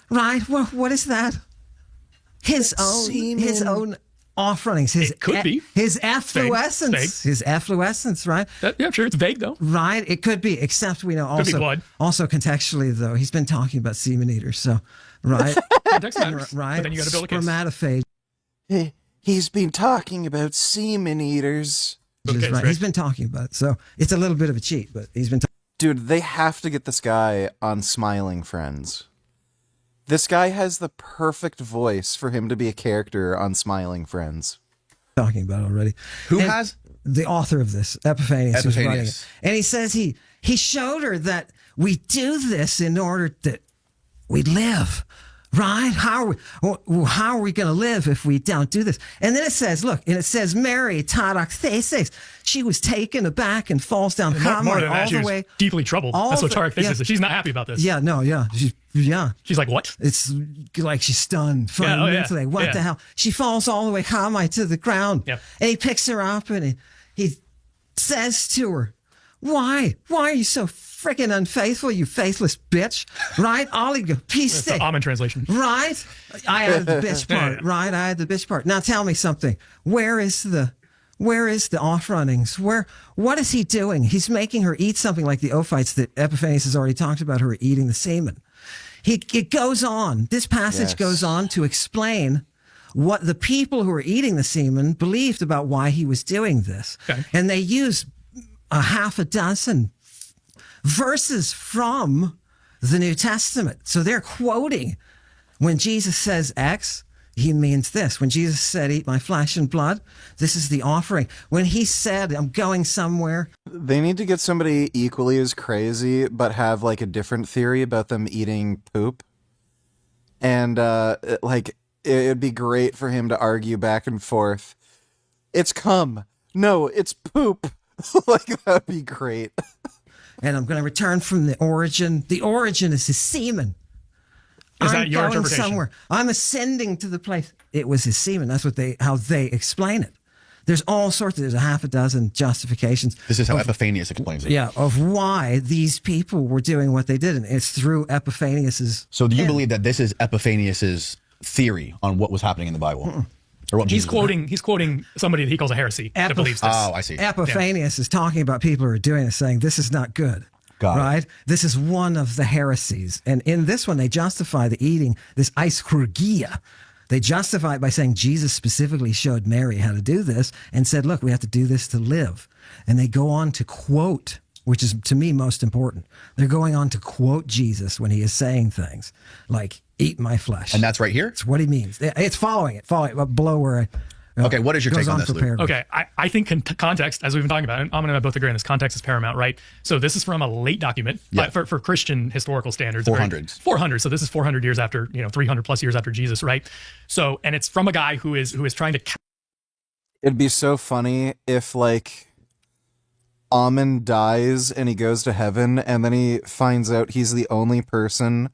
right? What is that? His own off-runnings. It could be. His effluescence. Vague. His effluescence, right? Yeah, I'm sure it's vague, though. Right. It could be, except we know Could be blood. also contextually, though, he's been talking about semen eaters. So, right. Context matters. Right. But then you got to build a case. Spermatophage. He's been talking about semen eaters. Right. Right. He's been talking about it. So it's a little bit of a cheat, but he's been Dude, they have to get this guy on Smiling Friends. This guy has the perfect voice for him to be a character on Smiling Friends. talking about already. Who And has? the author of this, Epiphanius, who's writing Epiphanius. it. And he says he showed her that we do this in order that we live. Right? How are we going to live if we don't do this? And then it says, look, and it says Mary Taraktheses. She was taken aback and falls down More than all that, she the was way. deeply troubled. That's what Tarek thinks. She's not happy about this. Yeah, no, yeah. She's like, what? It's like she's stunned fundamentally. What the hell? She falls all the way Hamai to the ground. Yep. And he picks her up and he says to her, why are you so freaking unfaithful, you faithless bitch? Right? Oligo, That's the Amen translation. Right? I had the bitch part. Right? I had the bitch part. Now tell me something. Where is the off-runnings? What is he doing? He's making her eat something like the ophites that Epiphanius has already talked about her eating the semen. It goes on. This passage goes on to explain what the people who were eating the semen believed about why he was doing this. Okay. And they use a half a dozen verses from the New Testament. So they're quoting when Jesus says X, he means this. When Jesus said, eat my flesh and blood, this is the offering. When he said, I'm going somewhere. They need to get somebody equally as crazy, but have like a different theory about them eating poop. And it'd be great for him to argue back and forth. It's cum. No, it's poop. Like, that'd be great. And I'm going to return from the origin. The origin is his semen. Is I'm that your going interpretation? somewhere. I'm ascending to the place. It was his semen. That's how they explain it. There's all sorts. There's a half a dozen justifications. This is how Epiphanius explains it. Yeah, of why these people were doing what they did, and it's through Epiphanius's. So do you believe that this is Epiphanius's theory on what was happening in the Bible? Or what He's Jesus quoting somebody that he calls a heresy that believes this. Oh, I see. Epiphanius is talking about people who are doing it, saying this is not good. Right? This is one of the heresies. And in this one, they justify the eating, this ischurgia. They justify it by saying Jesus specifically showed Mary how to do this and said, look, we have to do this to live. And they go on to quote, which is to me most important. They're going on to quote Jesus when he is saying things like, eat my flesh. And that's right here? It's what he means. It's following it below where I... Okay, what is your take on this, Luke? Okay, I think context, as we've been talking about, and I'm and I both agree on this, context is paramount, right? So this is from a late document for Christian historical standards. 400s. 400. So this is 400 years after, 300 plus years after Jesus, right? So, and it's from a guy who is trying to... It'd be so funny if, like, Amen dies and he goes to heaven, and then he finds out he's the only person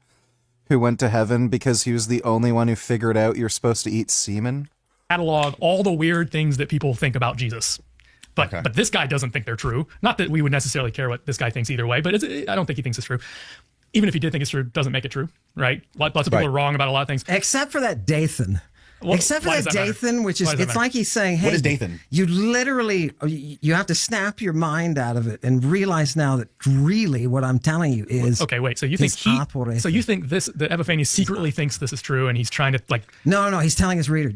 who went to heaven because he was the only one who figured out you're supposed to eat semen. Catalog all the weird things that people think about Jesus. But this guy doesn't think they're true. Not that we would necessarily care what this guy thinks either way, but I don't think he thinks it's true. Even if he did think it's true, doesn't make it true, right? Lots of people are wrong about a lot of things. Except for that Dathan. Except for why that does that matter? Dathan, which is, Why does that it's matter? like he's saying, hey, What is Dathan? you literally, you have to snap your mind out of it and realize now that really what I'm telling you is. Okay, wait. So you think so you think that Epiphanius secretly thinks this is true, and he's trying to like? No, he's telling his reader,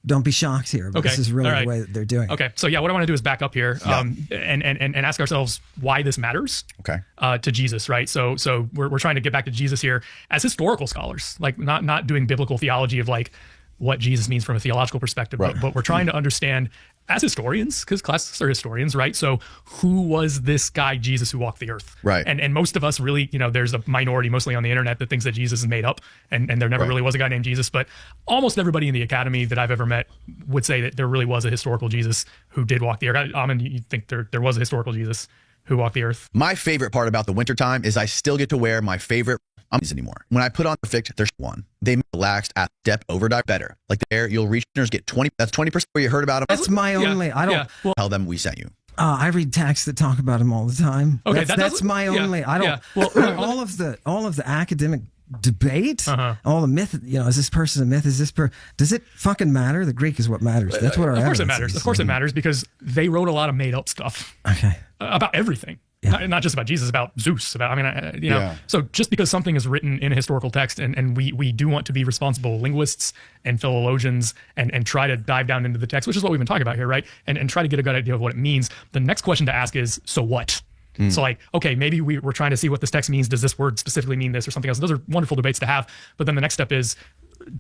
don't be shocked here. But Okay, this is really all right. the way that they're doing it. Okay, so yeah, what I want to do is back up here, and ask ourselves why this matters. Okay. To Jesus, right? So we're trying to get back to Jesus here as historical scholars, like not doing biblical theology of like what Jesus means from a theological perspective, Right. but we're trying to understand as historians, because classics are historians, right? So who was this guy Jesus who walked the earth? Right. And most of us really, there's a minority mostly on the internet that thinks that Jesus is made up, and there never really was a guy named Jesus, but almost everybody in the academy that I've ever met would say that there really was a historical Jesus who did walk the earth. Amin, you think there was a historical Jesus who walked the earth? My favorite part about the wintertime is I still get to wear my favorite anymore. When I put on Perfect, there's one. They relaxed at depth overdrive better. Like there, you'll reach get 20. That's 20% where you heard about them. That's my only. I don't tell them we sent you. I read texts that talk about him all the time. Okay, that's my only. I don't. yeah. Well, all of the academic debate, all the myth. Is this person a myth? Is this does it fucking matter? The Greek is what matters. That's what our Of course it evidence matters. is. Of course it matters because they wrote a lot of made up stuff. Okay. About everything. Not just about Jesus, about Zeus, about, Yeah. so just because something is written in a historical text and we do want to be responsible linguists and philologians and try to dive down into the text, which is what we've been talking about here, right? And try to get a good idea of what it means. The next question to ask is, so what? So like, okay, maybe we're trying to see what this text means. Does this word specifically mean this or something else? Those are wonderful debates to have. But then the next step is,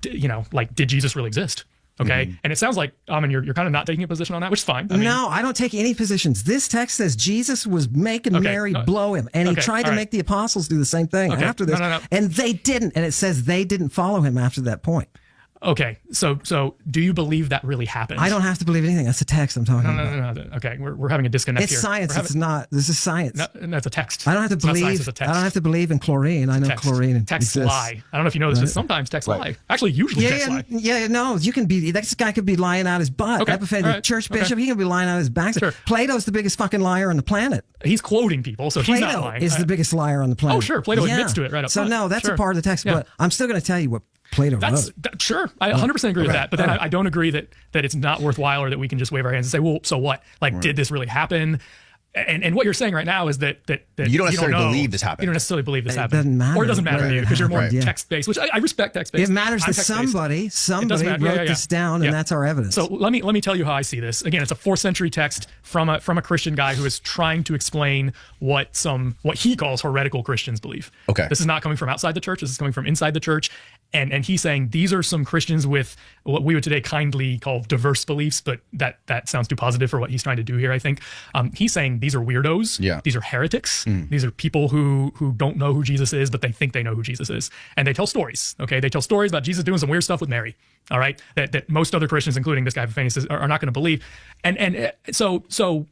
did Jesus really exist? Okay. And it sounds like, you're kind of not taking a position on that, which is fine. No, I don't take any positions. This text says Jesus was making Mary blow him, and he tried to make the apostles do the same thing after this, and they didn't. And it says they didn't follow him after that point. Okay, so do you believe that really happened? I don't have to believe anything. That's the text I'm talking about. No. Okay, we're having a disconnect It's here. science. It's not. This is science. No, that's a text. I don't have to It's not believe. science, it's a text. I don't have to believe in chlorine. I know Text. chlorine Texts exists. lie. I don't know if you know this, but sometimes texts lie. Actually, usually texts lie. No, you can be. This guy could be lying out his butt. Okay, Epiphany, all right, church okay. bishop, he can be lying out his back. Sure. Plato's the biggest fucking liar on the planet. He's quoting people, so he's not lying. is the biggest liar on the planet. Oh, sure. Plato admits to it right up So front. no, that's Sure. a part of the text. Yeah. But I'm still going to tell you what Plato wrote. Sure, I 100% agree with that. But then I don't agree that it's not worthwhile or that we can just wave our hands and say, well, so what? Like, did this really happen? And what you're saying right now is that You don't necessarily know. believe this happened. You don't necessarily believe this It happened. doesn't matter Or it doesn't matter to you because you're more Right. Yeah. text-based, which I respect text-based. It matters I'm that text-based. somebody It doesn't matter. wrote this down, and that's our evidence. So let me tell you how I see this. Again, it's a 4th century text from a Christian guy who is trying to explain what he calls heretical Christians believe. Okay. This is not coming from outside the church. This is coming from inside the church. And he's saying these are some Christians with what we would today kindly call diverse beliefs, but that sounds too positive for what he's trying to do here, I think. He's saying these are weirdos. Yeah. These are heretics. These are people who don't know who Jesus is, but they think they know who Jesus is. And they tell stories, okay? They tell stories about Jesus doing some weird stuff with Mary, all right? That most other Christians, including this guy Epiphanius, are not going to believe. And so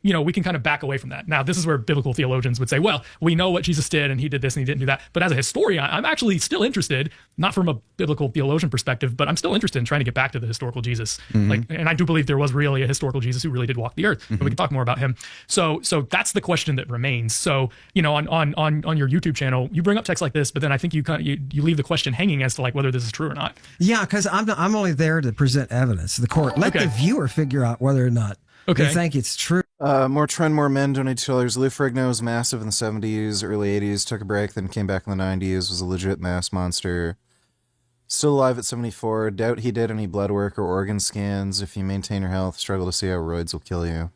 we can kind of back away from that. Now, this is where biblical theologians would say, well, we know what Jesus did, and he did this, and he didn't do that. But as a historian, I'm actually still interested, not from a biblical theologian perspective, but I'm still interested in trying to get back to the historical Jesus. And I do believe there was really a historical Jesus who really did walk the earth. And we can talk more about him. So that's the question that remains. So, on your YouTube channel, you bring up texts like this, but then I think you leave the question hanging as to like whether this is true or not. Yeah, because I'm only there to present evidence to the court. Let the viewer figure out whether or not they think it's true. More trend, more men donate $2. Lou Ferrigno was massive in the 70s, early 80s, took a break, then came back in the 90s, was a legit mass monster. Still alive at 74. Doubt he did any blood work or organ scans. If you maintain your health, struggle to see how roids will kill you.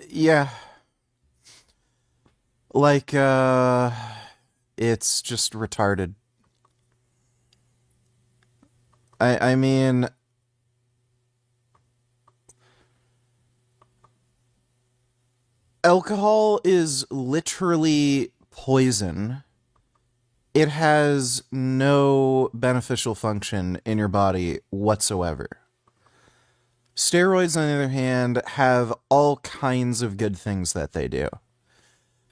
Yeah. Like, it's just retarded. I mean, alcohol is literally poison. It has no beneficial function in your body whatsoever. Steroids, on the other hand, have all kinds of good things that they do.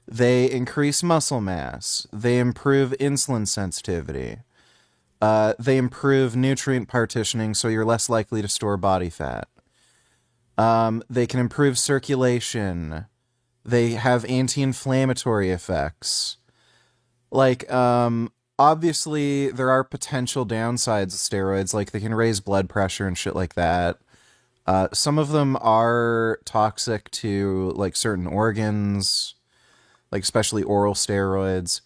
They increase muscle mass. They improve insulin sensitivity. They improve nutrient partitioning, so you're less likely to store body fat. They can improve circulation. They have anti-inflammatory effects. Like, obviously there are potential downsides of steroids, like they can raise blood pressure and shit like that. Some of them are toxic to like certain organs, like especially oral steroids.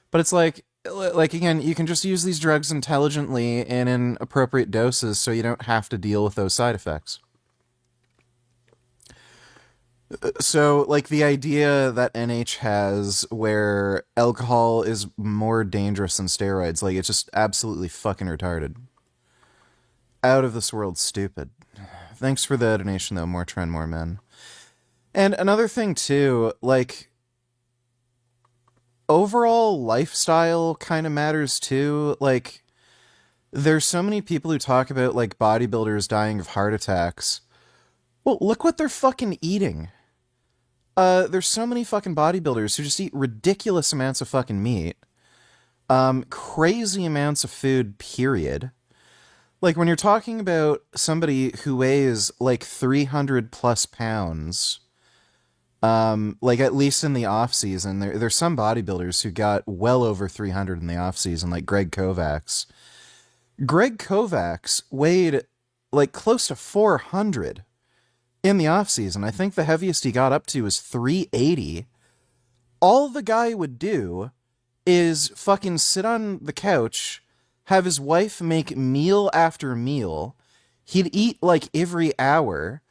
But it's like again, you can just use these drugs intelligently and in appropriate doses so you don't have to deal with those side effects. So, like, the idea that NH has where alcohol is more dangerous than steroids, like, it's just absolutely fucking retarded. Out of this world stupid. Thanks for the donation, though. More trend, more men. And another thing, too, like, overall lifestyle kind of matters, too. Like, there's so many people who talk about, like, bodybuilders dying of heart attacks. Well, look what they're fucking eating. There's so many fucking bodybuilders who just eat ridiculous amounts of fucking meat. Crazy amounts of food, period. Like, when you're talking about somebody who weighs, like, 300 plus pounds, like, at least in the off-season, there's some bodybuilders who got well over 300 in the off-season, like Greg Kovacs. Greg Kovacs weighed, like, close to 400 in the off-season. I think the heaviest he got up to was 380. All the guy would do is fucking sit on the couch, have his wife make meal after meal. He'd eat like every hour,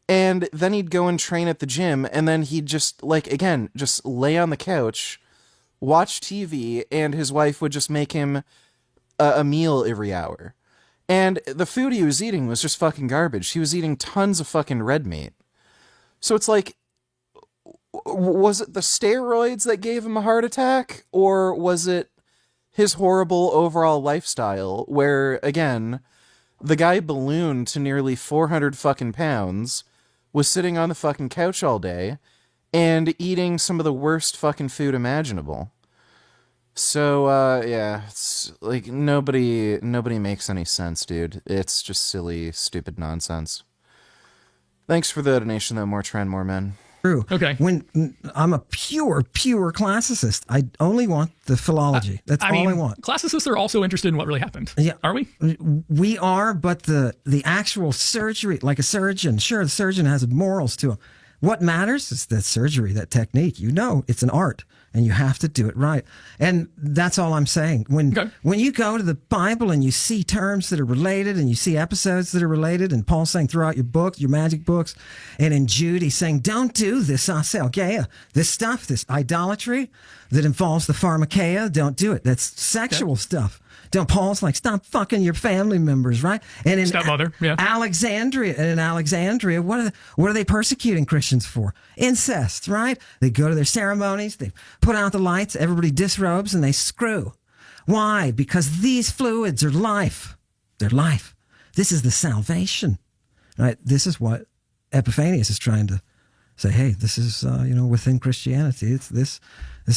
and then he'd go and train at the gym, and then he'd just, like, again, just lay on the couch, watch TV, and his wife would just make him a meal every hour. And the food he was eating was just fucking garbage. He was eating tons of fucking red meat. So it's like, was it the steroids that gave him a heart attack? Or was it his horrible overall lifestyle where, again, the guy ballooned to nearly 400 fucking pounds, was sitting on the fucking couch all day, and eating some of the worst fucking food imaginable? So, yeah, it's like nobody makes any sense, dude. It's just silly, stupid nonsense. Thanks for the donation, though. More trend, more men. True. Okay. When I'm a pure classicist, I only want the philology. That's all I want. Classicists are also interested in what really happened. Yeah. Are we? We are, but the actual surgery, like a surgeon, sure, the surgeon has morals to him. What matters is that surgery, that technique. You know, it's an art, and you have to do it right. And that's all I'm saying. When you go to the Bible and you see terms that are related, and you see episodes that are related, and Paul's saying throughout your book, your magic books, and in Jude he's saying, don't do this aselgeia, this stuff, this idolatry that involves the pharmakeia. Don't do it. That's sexual stuff. Don't Paul's like, stop fucking your family members, right? And in Stepmother, yeah. Alexandria, what are they persecuting Christians for? Incest, right? They go to their ceremonies, they put out the lights, everybody disrobes, and they screw. Why? Because these fluids are life. They're life. This is the salvation, right? This is what Epiphanius is trying to say. Hey, this is within Christianity. It's this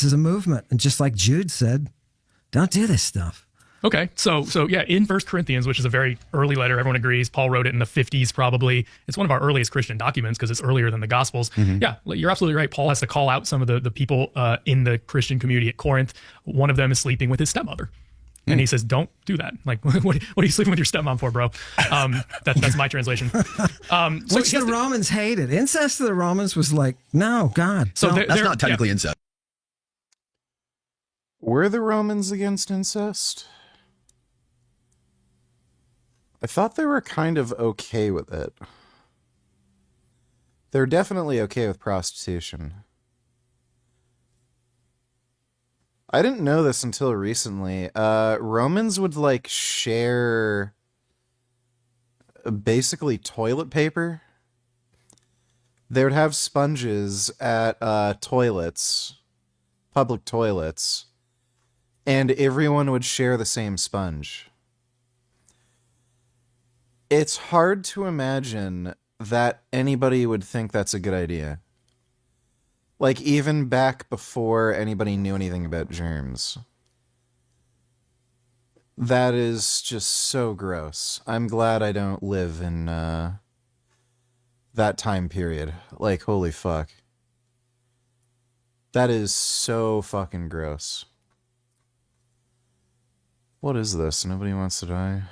is a movement, and just like Jude said, don't do this stuff. Okay, so yeah, in 1 Corinthians, which is a very early letter, everyone agrees, Paul wrote it in the 50s probably. It's one of our earliest Christian documents because it's earlier than the Gospels. Mm-hmm. Yeah, you're absolutely right. Paul has to call out some of the people in the Christian community at Corinth. One of them is sleeping with his stepmother. And he says, don't do that. Like, what are you sleeping with your stepmom for, bro? That's my translation. Which the Romans hated. Incest to the Romans was like, no, God. So that's not technically incest. Were the Romans against incest? I thought they were kind of okay with it. They're definitely okay with prostitution. I didn't know this until recently. Romans would like share basically toilet paper. They would have sponges at toilets, public toilets, and everyone would share the same sponge. It's hard to imagine that anybody would think that's a good idea. Like, even back before anybody knew anything about germs. That is just so gross. I'm glad I don't live in that time period. Like, holy fuck. That is so fucking gross. What is this? Nobody wants to die.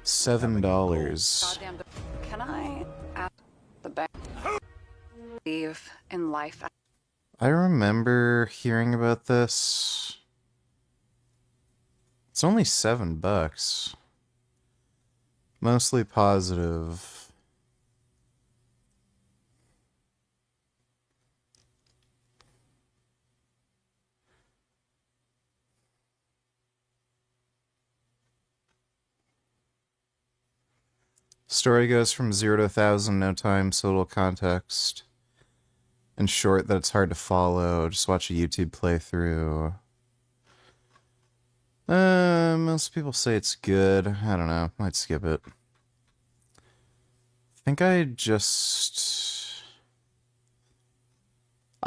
$7. Can I ask the bank leave in life? I remember hearing about this. It's only $7. Mostly positive. Story goes from 0 to 1,000, no time, so little context. In short, that it's hard to follow. Just watch a YouTube playthrough. Most people say it's good. I don't know. Might skip it. I think I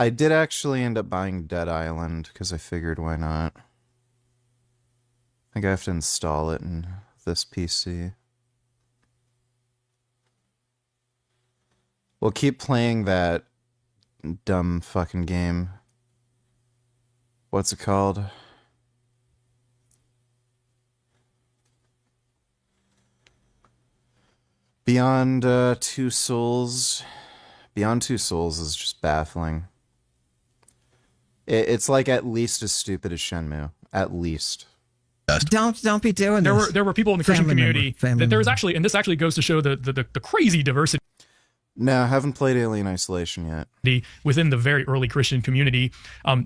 did actually end up buying Dead Island, because I figured why not. I think I have to install it in this PC. We'll keep playing that dumb fucking game. What's it called? Beyond Two Souls. Beyond Two Souls is just baffling. It's like at least as stupid as Shenmue. At least. Don't be doing this. There were people in the Christian community that there was actually, and this actually goes to show the crazy diversity. No, I haven't played Alien Isolation yet. Within the very early Christian community,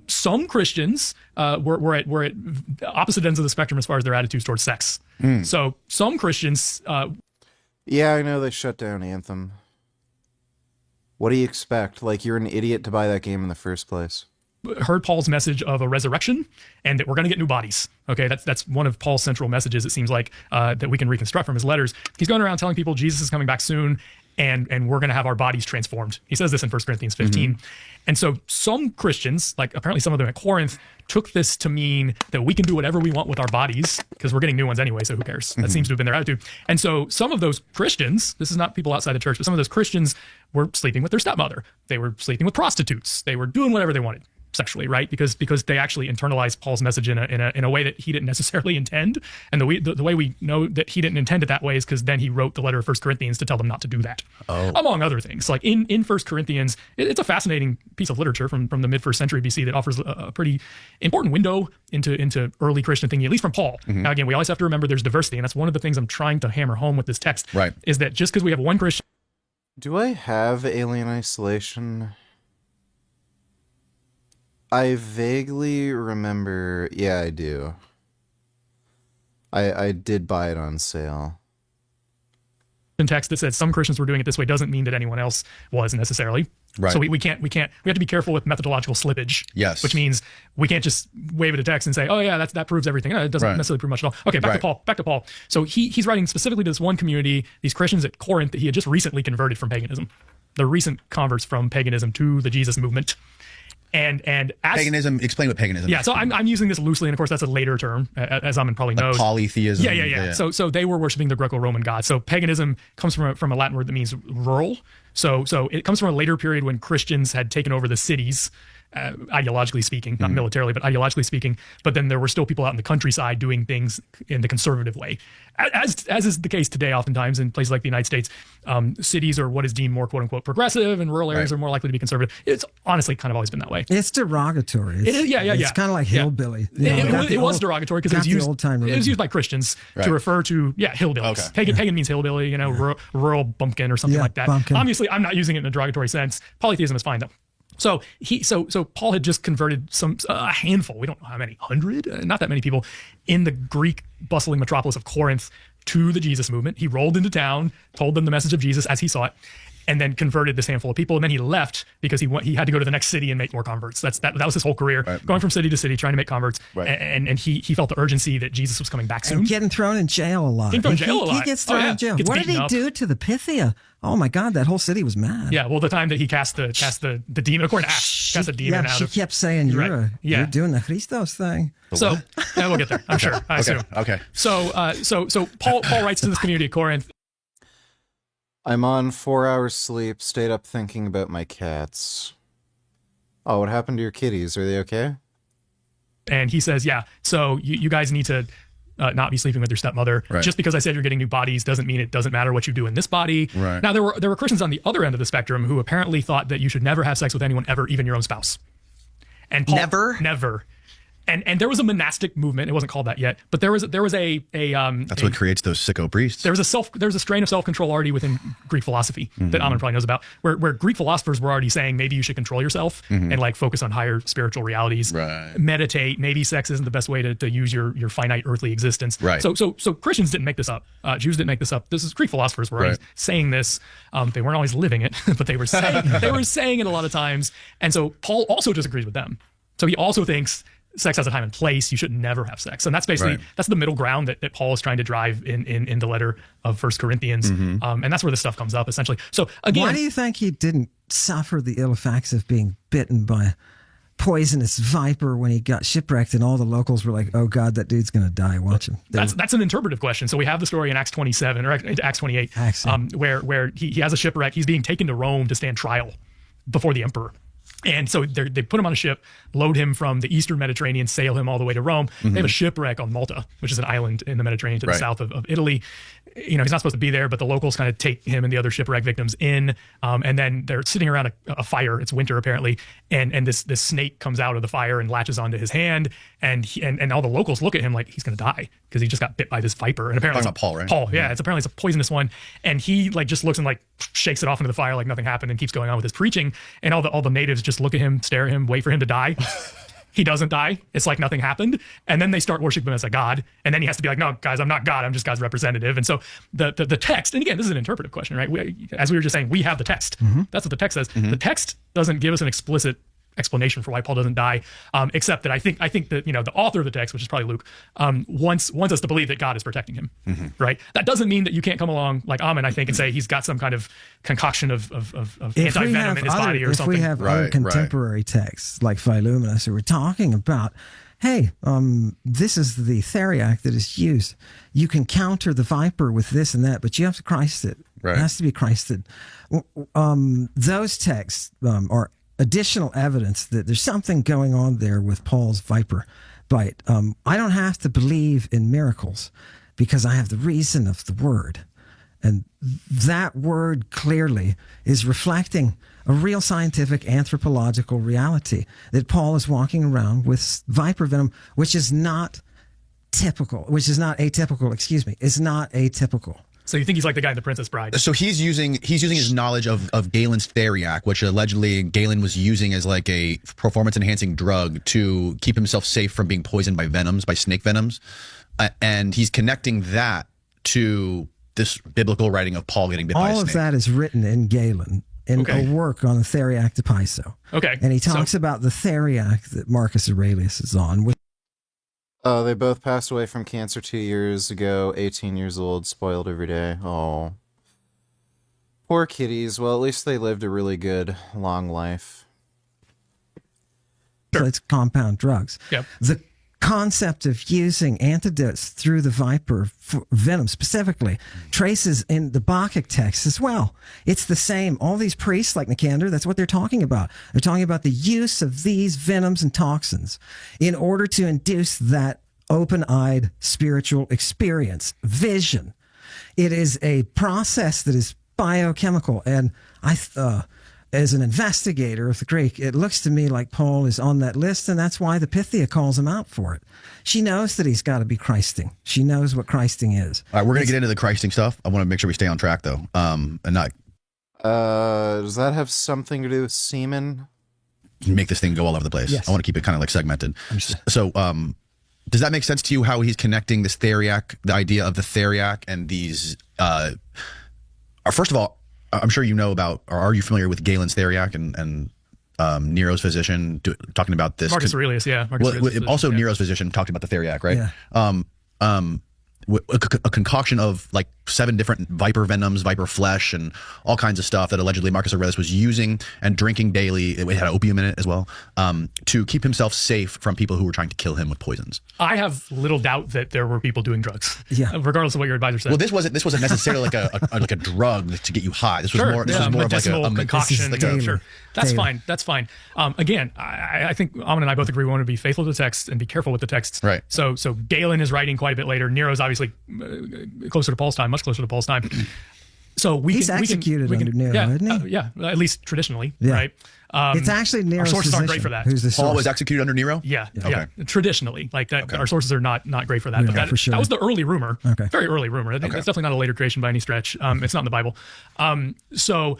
some Christians were at opposite ends of the spectrum as far as their attitudes towards sex. So some Christians, yeah, I know they shut down Anthem. What do you expect? Like, you're an idiot to buy that game in the first place. Heard Paul's message of a resurrection and that we're going to get new bodies. Okay, that's one of Paul's central messages. It seems like that we can reconstruct from his letters. He's going around telling people Jesus is coming back soon. And we're going to have our bodies transformed. He says this in 1 Corinthians 15. Mm-hmm. And so some Christians, like apparently some of them at Corinth, took this to mean that we can do whatever we want with our bodies because we're getting new ones anyway, so who cares? That seems to have been their attitude. And so some of those Christians, this is not people outside the church, but some of those Christians were sleeping with their stepmother. They were sleeping with prostitutes. They were doing whatever they wanted sexually, right? Because they actually internalized Paul's message in a way that he didn't necessarily intend. And the way we know that he didn't intend it that way is because then he wrote the letter of 1 Corinthians to tell them not to do that, among other things. Like in 1 Corinthians, it's a fascinating piece of literature from the mid-1st century BC that offers a pretty important window into early Christian thinking, at least from Paul. Mm-hmm. Now, again, we always have to remember there's diversity, and that's one of the things I'm trying to hammer home with this text, right? Is that just because we have one Christian... Do I have Alien Isolation? I vaguely remember... Yeah, I do. I did buy it on sale. Text that said some Christians were doing it this way doesn't mean that anyone else was necessarily. Right. So we have to be careful with methodological slippage. Yes. Which means we can't just wave at a text and say, oh yeah, that proves everything. No, it doesn't necessarily prove much at all. Okay, back to Paul. So he's writing specifically to this one community, these Christians at Corinth that he had just recently converted from paganism. The recent converts from paganism to the Jesus movement. And paganism, explain what paganism is. Yeah, so I'm using this loosely, and of course that's a later term, as Amin probably knows. Polytheism. Yeah. So they were worshiping the Greco-Roman gods. So paganism comes from a Latin word that means rural. So it comes from a later period when Christians had taken over the cities, ideologically speaking, not militarily, but ideologically speaking. But then there were still people out in the countryside doing things in the conservative way, as is the case today. Oftentimes in places like the United States, cities are what is deemed more "quote unquote" progressive, and rural areas are more likely to be conservative. It's honestly kind of always been that way. It's derogatory. It is, yeah. It's kind of like hillbilly. It was derogatory because it was used by Christians to refer to hillbillies. Okay. Pagan means hillbilly, rural bumpkin or something like that. Bumpkin. Obviously, I'm not using it in a derogatory sense. Polytheism is fine though. So Paul had just converted a handful, we don't know how many, 100, not that many people in the Greek bustling metropolis of Corinth to the Jesus movement. He rolled into town, told them the message of Jesus as he saw it, and then converted this handful of people. And then he left because he had to go to the next city and make more converts. That was his whole career, going from city to city, trying to make converts. Right. And he felt the urgency that Jesus was coming back soon. And getting thrown in jail a lot. He gets thrown in jail. What did he do to the Pythia? Oh my God, that whole city was mad. Yeah, well, the time that he cast the demon, according to Acts, cast the demon out of... she kept saying, you're doing the Christos thing. So, we'll get there, I'm sure, I assume. Okay. So Paul writes to this community at Corinth. I'm on 4 hours sleep, stayed up thinking about my cats. Oh, what happened to your kitties? Are they okay? And he says, yeah, so you guys need to not be sleeping with your stepmother. Right. Just because I said you're getting new bodies doesn't mean it doesn't matter what you do in this body. Right. Now, there were Christians on the other end of the spectrum who apparently thought that you should never have sex with anyone ever, even your own spouse. And Paul, never. And there was a monastic movement. It wasn't called that yet, but there was a that's what creates those sicko priests. There was a strain of self-control already within Greek philosophy that Amon probably knows about, where Greek philosophers were already saying maybe you should control yourself and like focus on higher spiritual realities, meditate. Maybe sex isn't the best way to use your finite earthly existence. Right. So Christians didn't make this up. Jews didn't make this up. This is Greek philosophers were already saying this. They weren't always living it, but they were saying it a lot of times. And so Paul also disagrees with them. So he also thinks sex has a time and place. You should never have sex. And that's basically, that's the middle ground that Paul is trying to drive in the letter of 1 Corinthians. And that's where this stuff comes up, essentially. So again, why do you think he didn't suffer the ill effects of being bitten by a poisonous viper when he got shipwrecked and all the locals were like, oh God, that dude's going to die. Watch him. That's an interpretive question. So we have the story in Acts 27 or Acts 28, where he has a shipwreck. He's being taken to Rome to stand trial before the emperor. And so they put him on a ship, load him from the eastern Mediterranean, sail him all the way to Rome. They have a shipwreck on Malta, which is an island in the Mediterranean to the south of Italy. You know, he's not supposed to be there, but the locals kind of take him and the other shipwreck victims in. And then they're sitting around a fire. It's winter, apparently. And this snake comes out of the fire and latches onto his hand. And all the locals look at him like he's going to die because he just got bit by this viper. And apparently, talking about Paul, right? Paul, yeah. Apparently it's a poisonous one. And he like just looks and like shakes it off into the fire like nothing happened and keeps going on with his preaching. And all the natives just look at him, stare at him, wait for him to die. He doesn't die. It's like nothing happened. And then they start worshiping him as a god. And then he has to be like, no, guys, I'm not God. I'm just God's representative. And so the text, and again, this is an interpretive question, right? As we were just saying, we have the text. That's what the text says. The text doesn't give us an explicit explanation for why Paul doesn't die, except that I think that the author of the text, which is probably Luke, wants us to believe that God is protecting him, right? That doesn't mean that you can't come along like Amon, I think, and say he's got some kind of concoction of anti-venom in his body or something. If we have other contemporary texts like Philuminus, who we're talking about, hey, this is the theriac that is used. You can counter the viper with this and that, but you have to Christ it. It has to be Christed. Those texts are additional evidence that there's something going on there with Paul's viper bite. I don't have to believe in miracles because I have the reason of the word. And that word clearly is reflecting a real scientific anthropological reality that Paul is walking around with viper venom, which is not atypical, is not atypical. So you think he's like the guy in The Princess Bride? So he's using his knowledge of Galen's theriac, which allegedly Galen was using as like a performance enhancing drug to keep himself safe from being poisoned by snake venoms, and he's connecting that to this biblical writing of Paul getting bit by a snake. All of that is written in Galen in a work on the theriac de Piso. Okay, and he talks about the theriac that Marcus Aurelius is on. They both passed away from cancer 2 years ago, 18 years old, spoiled every day. Oh. Poor kitties. Well, at least they lived a really good, long life. So it's compound drugs. Yep. The concept of using antidotes through the viper venom specifically traces in the Bacchic text as well. It's the same. All these priests like Nicander, that's what they're talking about. They're talking about the use of these venoms and toxins in order to induce that open-eyed spiritual experience, vision. It is a process that is biochemical. And as an investigator of the Greek, it looks to me like Paul is on that list, and that's why the Pythia calls him out for it. She knows that he's got to be Christing. She knows what Christing is. All right, we're going to get into the Christing stuff. I want to make sure we stay on track, though, and not... does that have something to do with semen? Make this thing go all over the place. Yes. I want to keep it kind of like segmented. So, does that make sense to you, how he's connecting this theriac, the idea of the theriac, and these... first of all, I'm sure you know about, or are you familiar with Galen's theriac and Nero's physician talking about this? Marcus Aurelius, yeah. Nero's physician talked about the theriac, right? Yeah. A concoction of like 7 different viper venoms, viper flesh, and all kinds of stuff that allegedly Marcus Aurelius was using and drinking daily. It had opium in it as well, to keep himself safe from people who were trying to kill him with poisons. I have little doubt that there were people doing drugs. Yeah. Regardless of what your advisor said. Well, this wasn't necessarily like a drug to get you high. This was more of like a concoction. Sure. That's fine. That's fine. Again, I think Amon and I both agree we want to be faithful to the text and be careful with the texts. Right. So Galen is writing quite a bit later. Nero's obviously closer to Paul's time, much closer to Paul's time. So he's executed under Nero, isn't he? Yeah, at least traditionally, Yeah. right? It's actually Nero's our sources aren't physician great for that. who's the Paul source. was executed under Nero? Yeah, Okay. traditionally, like that. Our sources are not great for that. Yeah, but that, for sure. that was the early rumor. Okay. Very early rumor. I think that's definitely not a later creation by any stretch. It's not in the Bible. So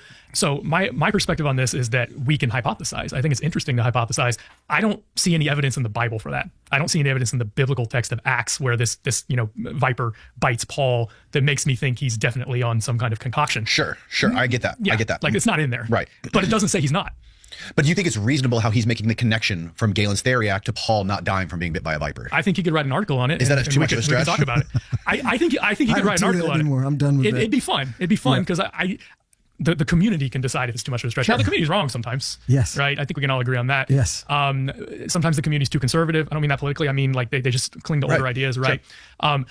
my perspective on this is that we can hypothesize. I think it's interesting to hypothesize. I don't see any evidence in the Bible for that. I don't see any evidence in the biblical text of Acts where this viper bites Paul that makes me think he's definitely on some kind of concoction. Sure. I get that. Yeah, I get that. Like it's not in there. Right. But it doesn't say he's not. But do you think it's reasonable how he's making the connection from Galen's Theriac to Paul not dying from being bit by a viper? I think he could write an article on it. Is that too much of a We could stretch? talk about it. I think he could write an article on it. I'm done with it. It'd be fun. It'd be fun because the community can decide if it's too much of a stretch. Sure. Now the community's wrong sometimes. Yes. Right. I think we can all agree on that. Yes. Sometimes the community's too conservative. I don't mean that politically. I mean like they just cling to older ideas. Right. Sure.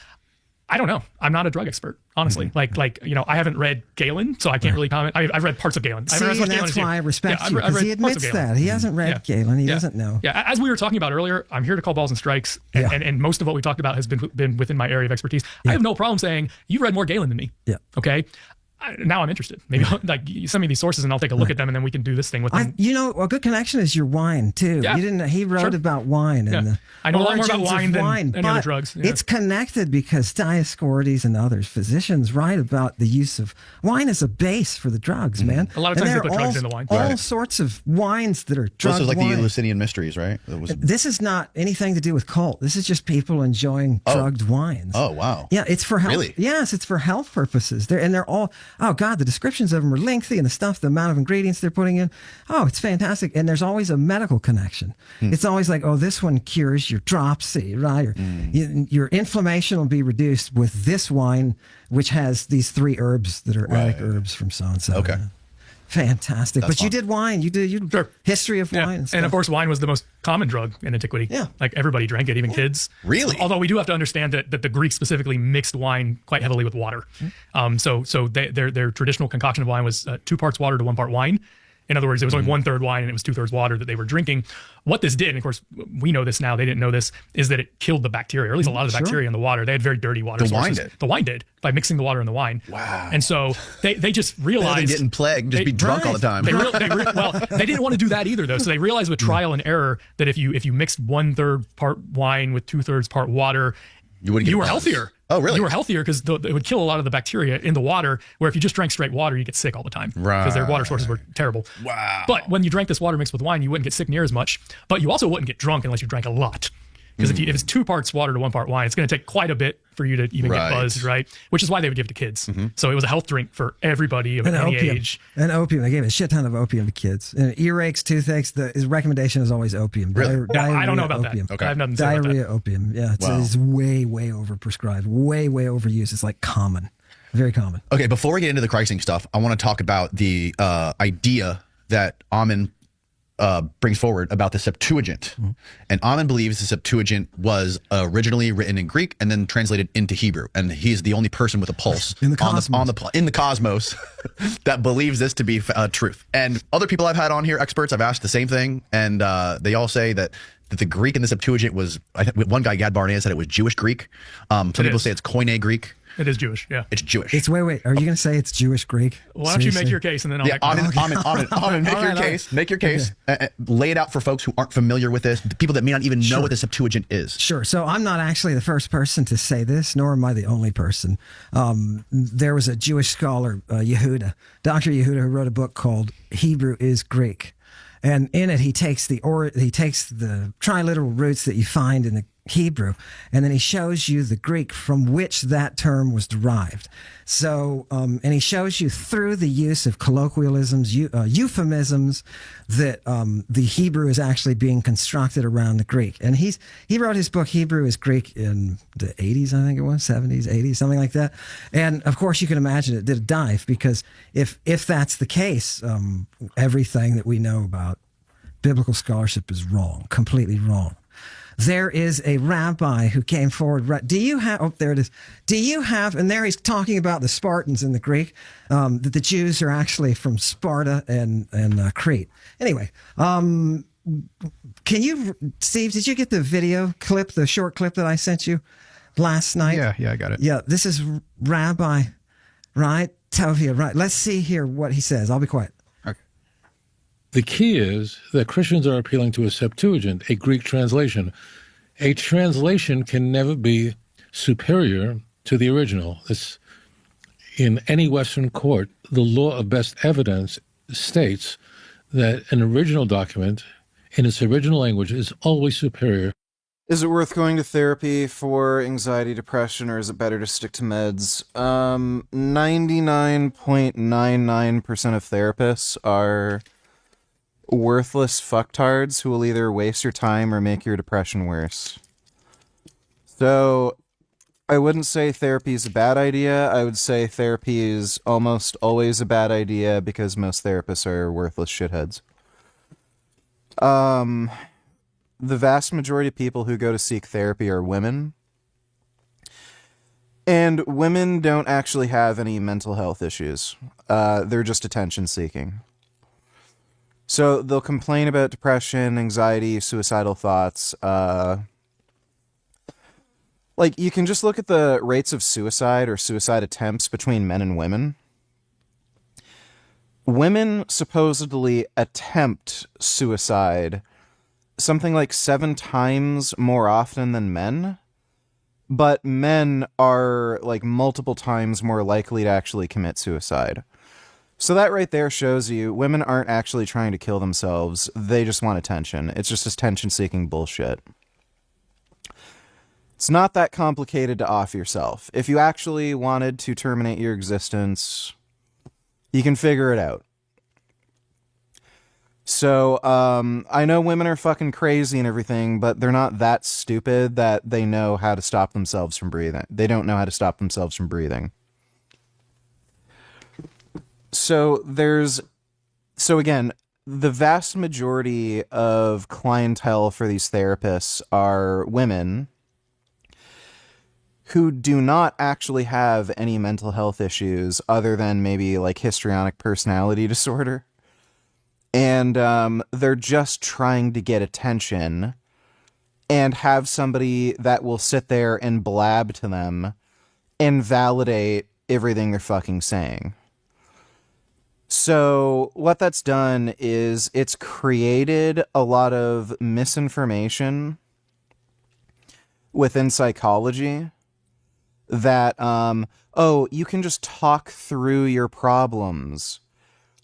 I don't know. I'm not a drug expert, honestly. Mm-hmm. I haven't read Galen, so I can't really comment. I've read parts of Galen. See, and that's why I respect you, because he admits that. He hasn't read Galen. He doesn't know. Yeah, as we were talking about earlier, I'm here to call balls and strikes, and most of what we talked about has been within my area of expertise. I have no problem saying, you've read more Galen than me. Yeah. Okay? Now I'm interested. Maybe send me these sources and I'll take a look at them, and then we can do this thing with them. A good connection is your wine too. Yeah. He wrote about wine and the I know a lot more about origins of wine than any other but drugs. Yeah. It's connected because Dioscorides and others, physicians, write about the use of wine as a base for the drugs, man. A lot of times they put drugs in the wine. All sorts of wines that are drugged This is like wine. the Eleusinian Mysteries, right? This is not anything to do with cult. This is just people enjoying drugged wines. Oh, wow. Yeah, it's for health. Really? Yes, it's for health purposes. They're all, oh God, the descriptions of them are lengthy, and the amount of ingredients they're putting in. Oh, it's fantastic. And there's always a medical connection. It's always like, oh, this one cures your dropsy, right? Or your inflammation will be reduced with this wine, which has these 3 herbs that are attic herbs from so and so. Okay. Fantastic. That's But you did wine. You did history of wine. And of course, wine was the most common drug in antiquity. Yeah. Like everybody drank it, even kids. Really? Although we do have to understand that the Greeks specifically mixed wine quite heavily with water. So their traditional concoction of wine was 2 parts water to 1 part wine. In other words, it was only 1/3 wine and it was 2/3 water that they were drinking. What this did, and of course we know this now, they didn't know this, is that it killed the bacteria, or at least a lot of the bacteria in the water. They had very dirty water sources. The wine did, by mixing the water in the wine. Wow. And so they just realized... They getting plagued, just be drunk all the time. They didn't want to do that either, though. So they realized with trial and error that if you mixed 1/3 part wine with 2/3 part water, you were healthier. Oh, really? You were healthier because it would kill a lot of the bacteria in the water, where if you just drank straight water, you get sick all the time. Right. Because their water sources were terrible. Wow. But when you drank this water mixed with wine, you wouldn't get sick near as much. But you also wouldn't get drunk unless you drank a lot. Because if it's 2 parts water to 1 part wine, it's going to take quite a bit for you to even get buzzed, right? Which is why they would give it to kids. So it was a health drink for everybody of any age. And opium. They gave a shit ton of opium to kids. And earaches, toothaches, his recommendation is always opium. Really? I don't know about opium. that. Okay. I have nothing to say about that. Diarrhea opium. Yeah, it's way, way overprescribed. Way, way overused. It's like common. Very common. Okay, before we get into the Christing stuff, I want to talk about the idea that Amon brings forward about the Septuagint. And Amon believes the Septuagint was originally written in Greek and then translated into Hebrew. And he's the only person with a pulse in the cosmos, in the cosmos that believes this to be truth. And other people I've had on here, experts, I've asked the same thing. And they all say that the Greek in the Septuagint was, I think one guy, Gad Barnea, said it was Jewish Greek. Some people say it's Koine Greek. It is Jewish, yeah. It's Jewish. It's wait. Are you going to say it's Jewish Greek? Why don't you make your case and then I'll make Amon, make your case. Make your case. Lay it out for folks who aren't familiar with this, people that may not even know what the Septuagint is. Sure. So I'm not actually the first person to say this, nor am I the only person. There was a Jewish scholar, Yehuda, Dr. Yehuda, who wrote a book called Hebrew is Greek. And in it, he takes the triliteral roots that you find in the Hebrew, and then he shows you the Greek from which that term was derived. So, and he shows you through the use of colloquialisms, euphemisms, that the Hebrew is actually being constructed around the Greek. And he wrote his book, Hebrew is Greek, in the 80s, I think it was, 70s, 80s, something like that. And of course, you can imagine it did a dive, because if that's the case, everything that we know about biblical scholarship is wrong, completely wrong. There is a rabbi who came forward. Do you have, oh, there it is. Do you have, and there he's talking about the Spartans in the Greek, that the Jews are actually from Sparta and Crete. Anyway, can you, Steve, did you get the video clip, the short clip that I sent you last night? Yeah, I got it. Yeah, this is Rabbi, right? Tovia, right? Let's see here what he says. I'll be quiet. The key is that Christians are appealing to a Septuagint, a Greek translation. A translation can never be superior to the original. This, in any Western court, the law of best evidence states that an original document in its original language is always superior. Is it worth going to therapy for anxiety, depression, or is it better to stick to meds? 99.99% of therapists are worthless fucktards who will either waste your time or make your depression worse. So, I wouldn't say therapy is a bad idea. I would say therapy is almost always a bad idea because most therapists are worthless shitheads. The vast majority of people who go to seek therapy are women. And women don't actually have any mental health issues. They're just attention seeking. So they'll complain about depression, anxiety, suicidal thoughts. Like, you can just look at the rates of suicide or suicide attempts between men and women. Women supposedly attempt suicide something like 7 times more often than men, but men are like multiple times more likely to actually commit suicide. So that right there shows you women aren't actually trying to kill themselves. They just want attention. It's just attention-seeking bullshit. It's not that complicated to off yourself. If you actually wanted to terminate your existence, you can figure it out. So, I know women are fucking crazy and everything, but they're not that stupid that they know how to stop themselves from breathing. They don't know how to stop themselves from breathing. So again, the vast majority of clientele for these therapists are women who do not actually have any mental health issues other than maybe like histrionic personality disorder. And they're just trying to get attention and have somebody that will sit there and blab to them and validate everything they're fucking saying. So what that's done is it's created a lot of misinformation within psychology that, oh, you can just talk through your problems.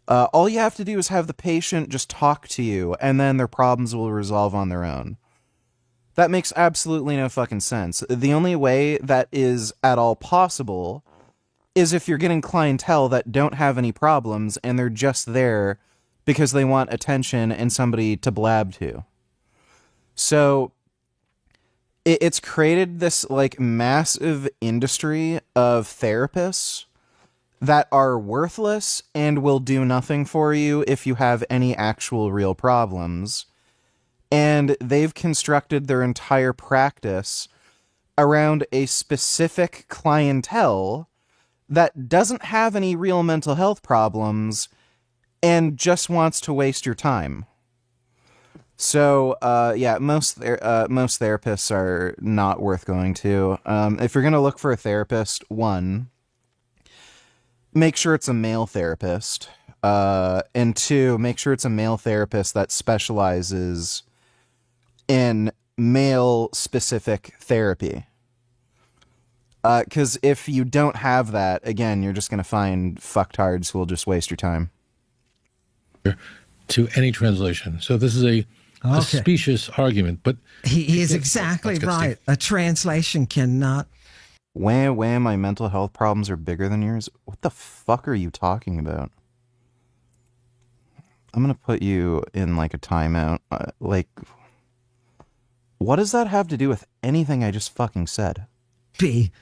All you have to do is have the patient just talk to you, and then their problems will resolve on their own. That makes absolutely no fucking sense. The only way that is at all possible is if you're getting clientele that don't have any problems, and they're just there because they want attention and somebody to blab to. So it's created this like massive industry of therapists that are worthless and will do nothing for you if you have any actual real problems. And they've constructed their entire practice around a specific clientele that doesn't have any real mental health problems and just wants to waste your time. So, yeah, most therapists are not worth going to. If you're going to look for a therapist, one, make sure it's a male therapist. And two, make sure it's a male therapist that specializes in male-specific therapy. Because if you don't have that, again, you're just going to find fucktards who will just waste your time. To any translation. So this is a Okay. specious argument. But he is exactly right. A translation cannot. Wham, wham, my mental health problems are bigger than yours. What the fuck are you talking about? I'm going to put you in like a timeout. What does that have to do with anything I just fucking said? Be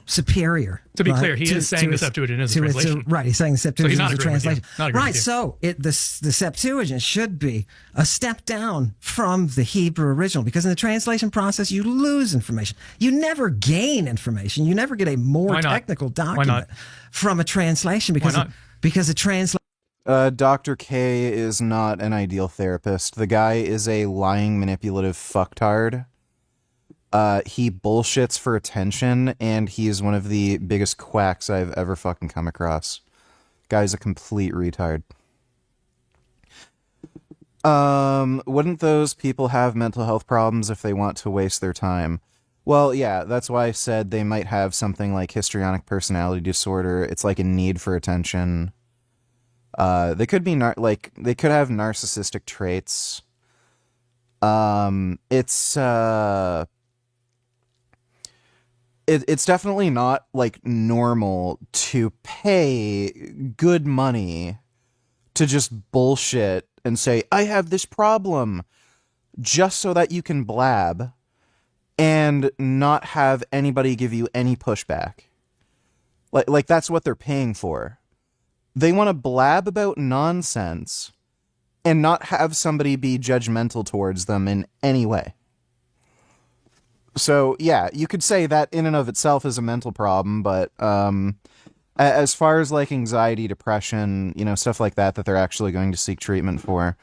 superior. To be clear, he is saying the Septuagint is a translation. Right, he's saying the Septuagint is a translation. Right, with you. so the Septuagint should be a step down from the Hebrew original, because in the translation process, you lose information. You never gain information. You never get a more technical document from a translation because a translation. Dr. K is not an ideal therapist. The guy is a lying, manipulative fucktard. He bullshits for attention, and he is one of the biggest quacks I've ever fucking come across. Guy's a complete retard. Wouldn't those people have mental health problems if they want to waste their time? Well, yeah, that's why I said they might have something like histrionic personality disorder. It's like a need for attention. They could be they could have narcissistic traits. It's definitely not like normal to pay good money to just bullshit and say, I have this problem, just so that you can blab and not have anybody give you any pushback. Like that's what they're paying for. They want to blab about nonsense and not have somebody be judgmental towards them in any way. So, yeah, you could say that in and of itself is a mental problem, but as far as like anxiety, depression, stuff like that they're actually going to seek treatment for,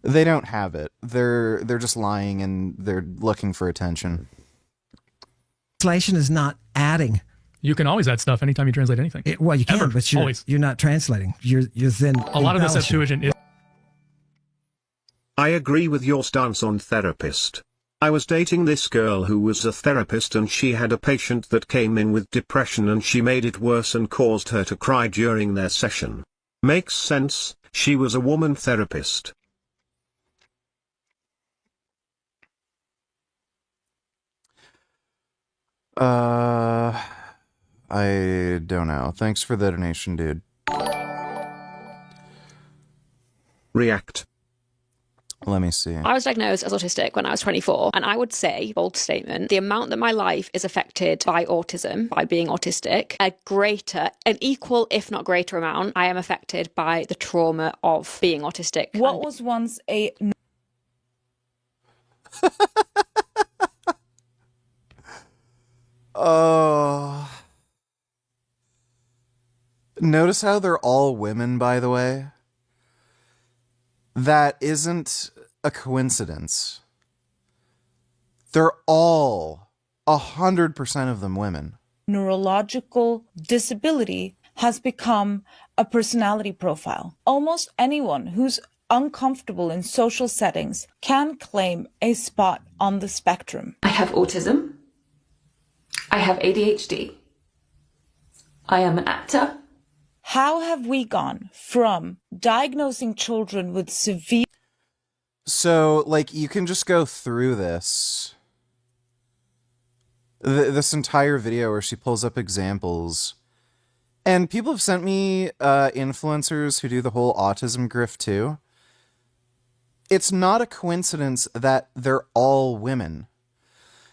they don't have it. They're just lying and they're looking for attention. Translation is not adding. You can always add stuff anytime you translate anything. Well, you can, Ever. but Always. you're not translating. You're then a lot of the Septuagint is. I agree with your stance on therapist. I was dating this girl who was a therapist, and she had a patient that came in with depression, and she made it worse and caused her to cry during their session. Makes sense, she was a woman therapist. I don't know. Thanks for the donation, dude. React. Let me see. I was diagnosed as autistic when I was 24, and I would say, bold statement, the amount that my life is affected by autism, by being autistic, an equal, if not greater amount, I am affected by the trauma of being autistic. What was once a... Oh. Notice how they're all women, by the way? That isn't a coincidence. They're all 100% of them women. Neurological disability has become a personality profile. Almost anyone who's uncomfortable in social settings can claim a spot on the spectrum. I have autism. I have ADHD. I am an actor. How have we gone from diagnosing children with severe... So, you can just go through this. This entire video where she pulls up examples. And people have sent me influencers who do the whole autism grift too. It's not a coincidence that they're all women.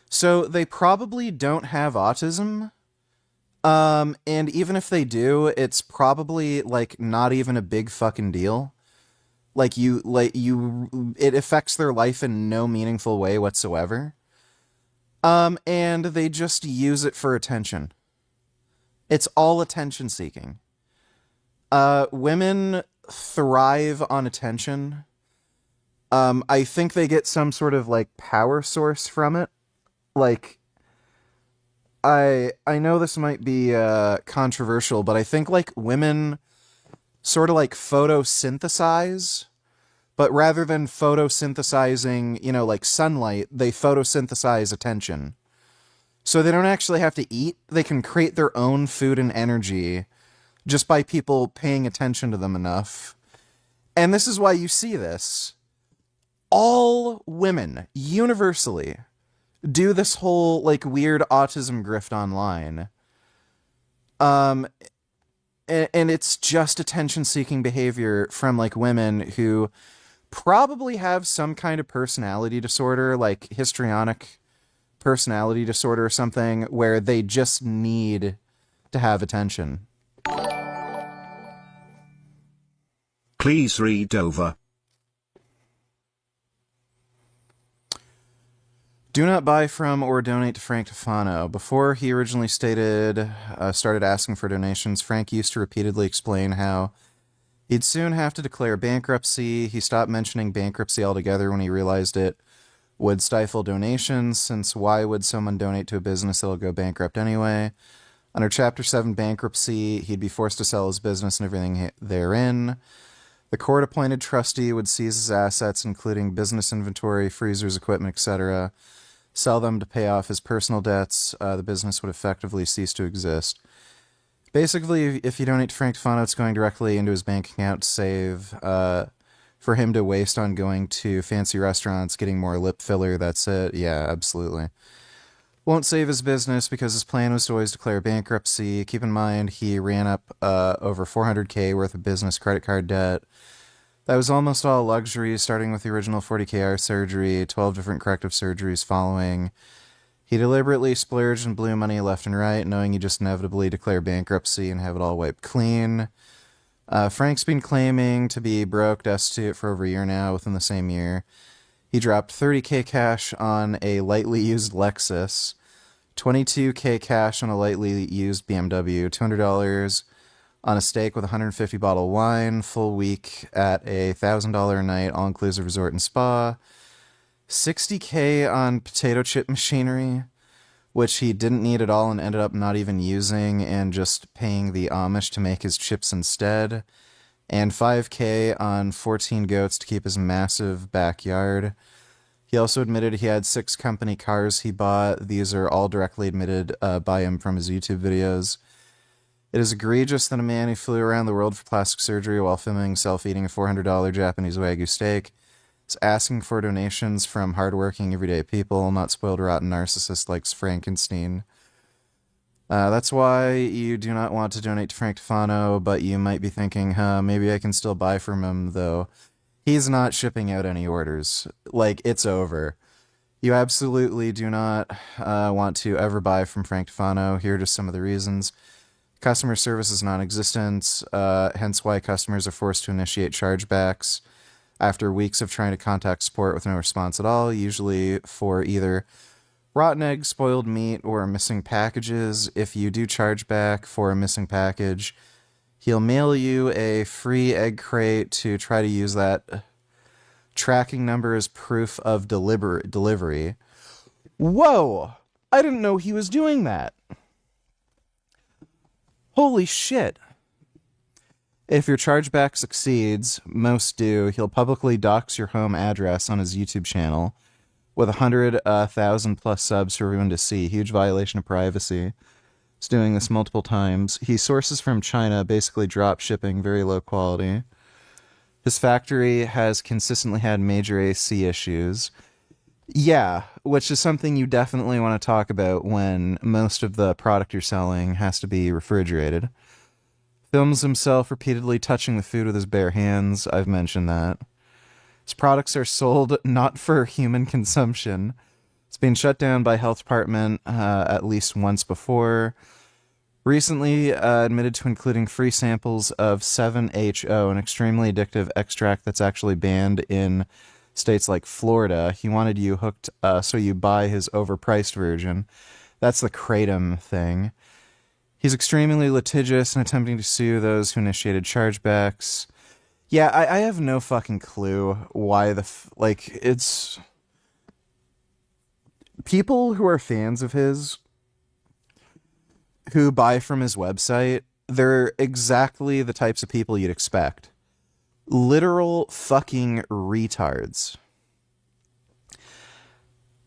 So they probably don't have autism. And even if they do, it's probably not even a big fucking deal. It affects their life in no meaningful way whatsoever. And they just use it for attention. It's all attention seeking. Women thrive on attention. I think they get some sort of power source from it. I know this might be controversial, but I think women sort of photosynthesize, but rather than photosynthesizing, sunlight, they photosynthesize attention. So they don't actually have to eat. They can create their own food and energy just by people paying attention to them enough. And this is why you see this. all women universally do this whole like weird autism grift online. And it's just attention-seeking behavior from like women who probably have some kind of personality disorder, like histrionic personality disorder or something, where they just need to have attention. Please read over. Do not buy from or donate to Frank Tufano. Before he originally started asking for donations, Frank used to repeatedly explain how he'd soon have to declare bankruptcy. He stopped mentioning bankruptcy altogether when he realized it would stifle donations, since why would someone donate to a business that'll go bankrupt anyway? Under Chapter 7 bankruptcy, he'd be forced to sell his business and everything therein. The court-appointed trustee would seize his assets, including business inventory, freezers, equipment, etc., sell them to pay off his personal debts. The business would effectively cease to exist. Basically, if you donate to Frank Tufano, it's going directly into his bank account to save, for him to waste on going to fancy restaurants, getting more lip filler, that's it. Yeah, absolutely. Won't save his business because his plan was to always declare bankruptcy. Keep in mind, he ran up over $400K worth of business credit card debt. That was almost all luxury, starting with the original 40K eye surgery, 12 different corrective surgeries following. He deliberately splurged and blew money left and right, knowing he'd just inevitably declare bankruptcy and have it all wiped clean. Frank's been claiming to be broke, destitute for over a year now. Within the same year, he dropped $30K cash on a lightly used Lexus, $22K cash on a lightly used BMW, $200 on a steak with 150 bottle wine, full week at a $1,000 a night all-inclusive resort and spa, $60K on potato chip machinery, which he didn't need at all and ended up not even using and just paying the Amish to make his chips instead, and $5K on 14 goats to keep his massive backyard. He also admitted he had 6 company cars he bought. These are all directly admitted by him from his YouTube videos. It is egregious that a man who flew around the world for plastic surgery while filming himself eating a $400 Japanese Wagyu steak is asking for donations from hardworking, everyday people, not spoiled, rotten narcissists like Frankenstein. That's why you do not want to donate to Frank Tufano, but you might be thinking, maybe I can still buy from him, though. He's not shipping out any orders. Like, it's over. You absolutely do not want to ever buy from Frank Tufano. Here are just some of the reasons. Customer service is non-existent, hence why customers are forced to initiate chargebacks after weeks of trying to contact support with no response at all, usually for either rotten eggs, spoiled meat, or missing packages. If you do charge back for a missing package, he'll mail you a free egg crate to try to use that tracking number as proof of delivery. Whoa! I didn't know he was doing that. Holy shit. If your chargeback succeeds, most do, he'll publicly dox your home address on his YouTube channel with 100,000 plus subs for everyone to see. Huge violation of privacy. He's doing this multiple times. He sources from China, basically drop shipping, very low quality. His factory has consistently had major AC issues. Yeah, which is something you definitely want to talk about when most of the product you're selling has to be refrigerated. Films himself repeatedly touching the food with his bare hands. I've mentioned that. His products are sold not for human consumption. It's been shut down by health department at least once before. Recently admitted to including free samples of 7HO, an extremely addictive extract that's actually banned in states like Florida. He wanted you hooked so you buy his overpriced version. That's the Kratom thing. He's extremely litigious and attempting to sue those who initiated chargebacks. Yeah, I have no fucking clue why it's... People who are fans of his, who buy from his website, they're exactly the types of people you'd expect. Literal fucking retards.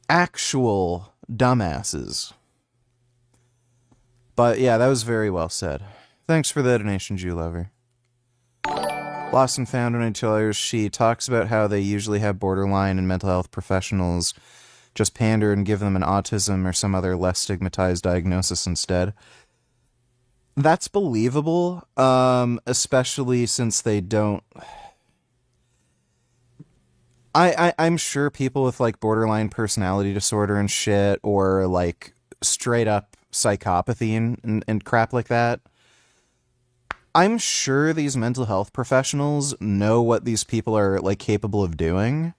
Actual dumbasses. But yeah, that was very well said. Thanks for the donation, Jew Lover. Lost and Found on Intelligence, she talks about how they usually have borderline and mental health professionals just pander and give them an autism or some other less stigmatized diagnosis instead. That's believable, especially since they don't... I'm sure people with, like, borderline personality disorder and shit, or, like, straight-up psychopathy and crap like that, I'm sure these mental health professionals know what these people are, like, capable of doing.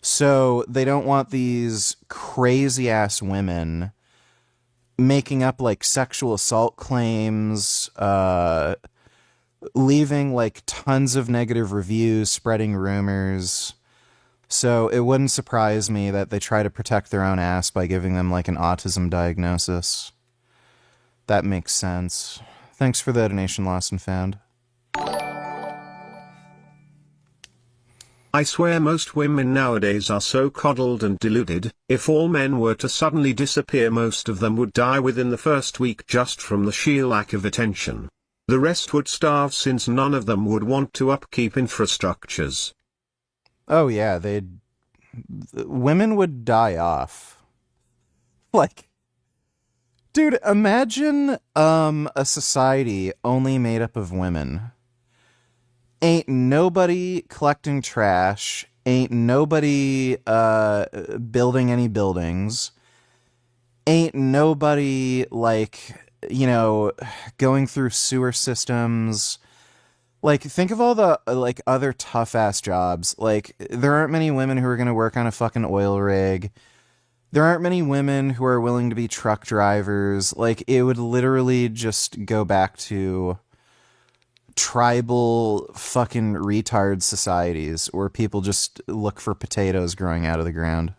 So they don't want these crazy-ass women making up, like, sexual assault claims, leaving, like, tons of negative reviews, spreading rumors. So it wouldn't surprise me that they try to protect their own ass by giving them, like, an autism diagnosis. That makes sense. Thanks for the donation, Lost and Found. I swear most women nowadays are so coddled and deluded. If all men were to suddenly disappear, most of them would die within the first week just from the sheer lack of attention. The rest would starve since none of them would want to upkeep infrastructures. Oh yeah, women would die off. Like, dude, imagine a society only made up of women. Ain't nobody collecting trash, ain't nobody building any buildings, ain't nobody, like, you know, going through sewer systems. Like, think of all the, like, other tough-ass jobs. Like, there aren't many women who are going to work on a fucking oil rig. There aren't many women who are willing to be truck drivers. Like, it would literally just go back to tribal fucking retard societies where people just look for potatoes growing out of the ground.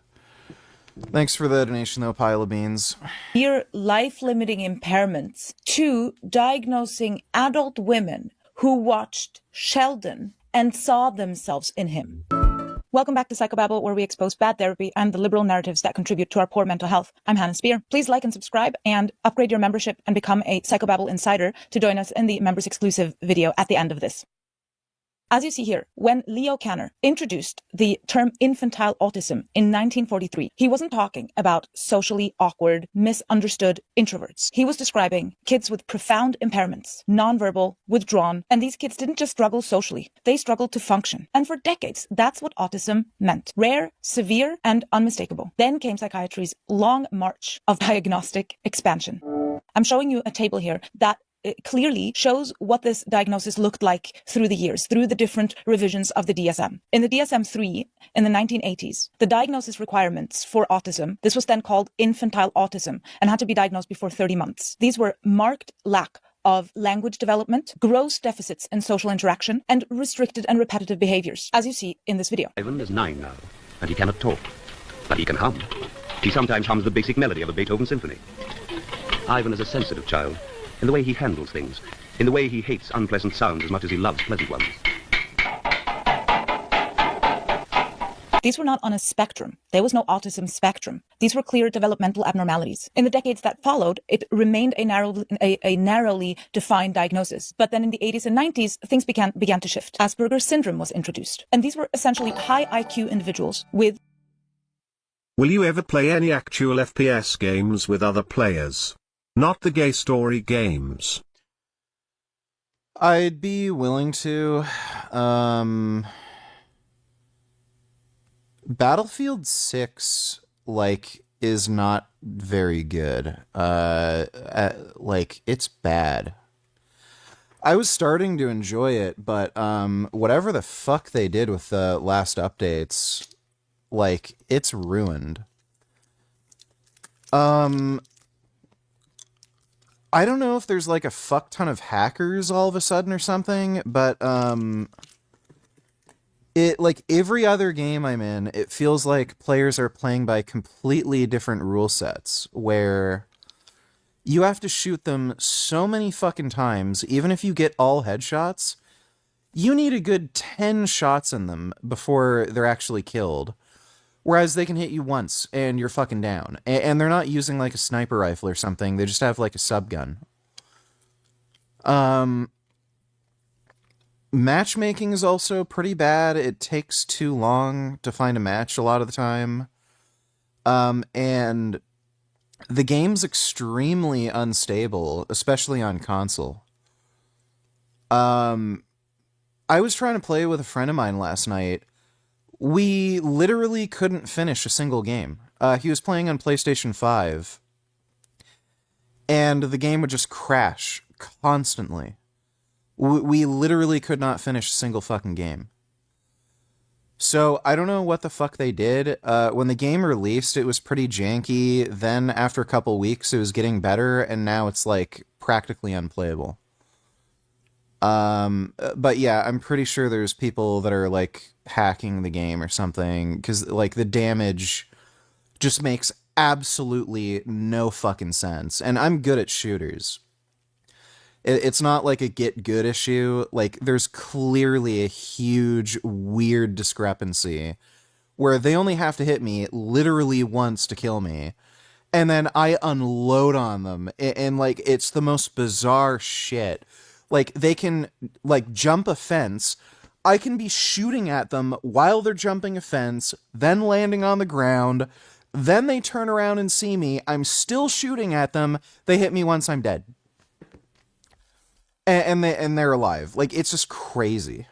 Thanks for the donation, though, pile of beans. Here, life-limiting impairments to diagnosing adult women who watched Sheldon and saw themselves in him. Welcome back to Psychobabble, where we expose bad therapy and the liberal narratives that contribute to our poor mental health. I'm Hannah Spear. Please like and subscribe and upgrade your membership and become a Psychobabble insider to join us in the members exclusive video at the end of this. As you see here, when Leo Kanner introduced the term infantile autism in 1943, he wasn't talking about socially awkward, misunderstood introverts. He was describing kids with profound impairments, nonverbal, withdrawn, and these kids didn't just struggle socially, they struggled to function. And for decades, that's what autism meant. Rare, severe, and unmistakable. Then came psychiatry's long march of diagnostic expansion. I'm showing you a table here that it clearly shows what this diagnosis looked like through the years, through the different revisions of the DSM. In the DSM-3 in the 1980s, the diagnosis requirements for autism, this was then called infantile autism and had to be diagnosed before 30 months. These were marked lack of language development, gross deficits in social interaction, and restricted and repetitive behaviors, as you see in this video. Ivan is 9 now, and he cannot talk, but he can hum. He sometimes hums the basic melody of a Beethoven symphony. Ivan is a sensitive child, in the way he handles things, in the way he hates unpleasant sounds as much as he loves pleasant ones. These were not on a spectrum. There was no autism spectrum. These were clear developmental abnormalities. In the decades that followed, it remained a narrowly defined diagnosis. But then in the 80s and 90s, things began to shift. Asperger's syndrome was introduced. And these were essentially high IQ individuals with... Will you ever play any actual FPS games with other players? Not the gay story games. I'd be willing to. Battlefield 6, like, is not very good. Like, it's bad. I was starting to enjoy it, but whatever the fuck they did with the last updates, like, it's ruined. I don't know if there's, like, a fuck ton of hackers all of a sudden or something, but, it, like, every other game I'm in, it feels like players are playing by completely different rule sets, where you have to shoot them so many fucking times, even if you get all headshots, you need a good 10 shots in them before they're actually killed. Whereas they can hit you once, and you're fucking down. And they're not using, like, a sniper rifle or something. They just have, like, a subgun. Matchmaking is also pretty bad. It takes too long to find a match a lot of the time. And the game's extremely unstable, especially on console. I was trying to play with a friend of mine last night. We literally couldn't finish a single game. He was playing on PlayStation 5, and the game would just crash constantly. We literally could not finish a single fucking game. So I don't know what the fuck they did. When the game released, it was pretty janky. Then after a couple weeks, it was getting better, and now it's like practically unplayable. But yeah, I'm pretty sure there's people that are like hacking the game or something, because like the damage just makes absolutely no fucking sense. And I'm good at shooters. It's not like a get good issue. Like, there's clearly a huge, weird discrepancy where they only have to hit me literally once to kill me. And then I unload on them. And like, it's the most bizarre shit. Like, they can, like, jump a fence. I can be shooting at them while they're jumping a fence, then landing on the ground. Then they turn around and see me. I'm still shooting at them. They hit me once, I'm dead. And they're alive. Like, it's just crazy.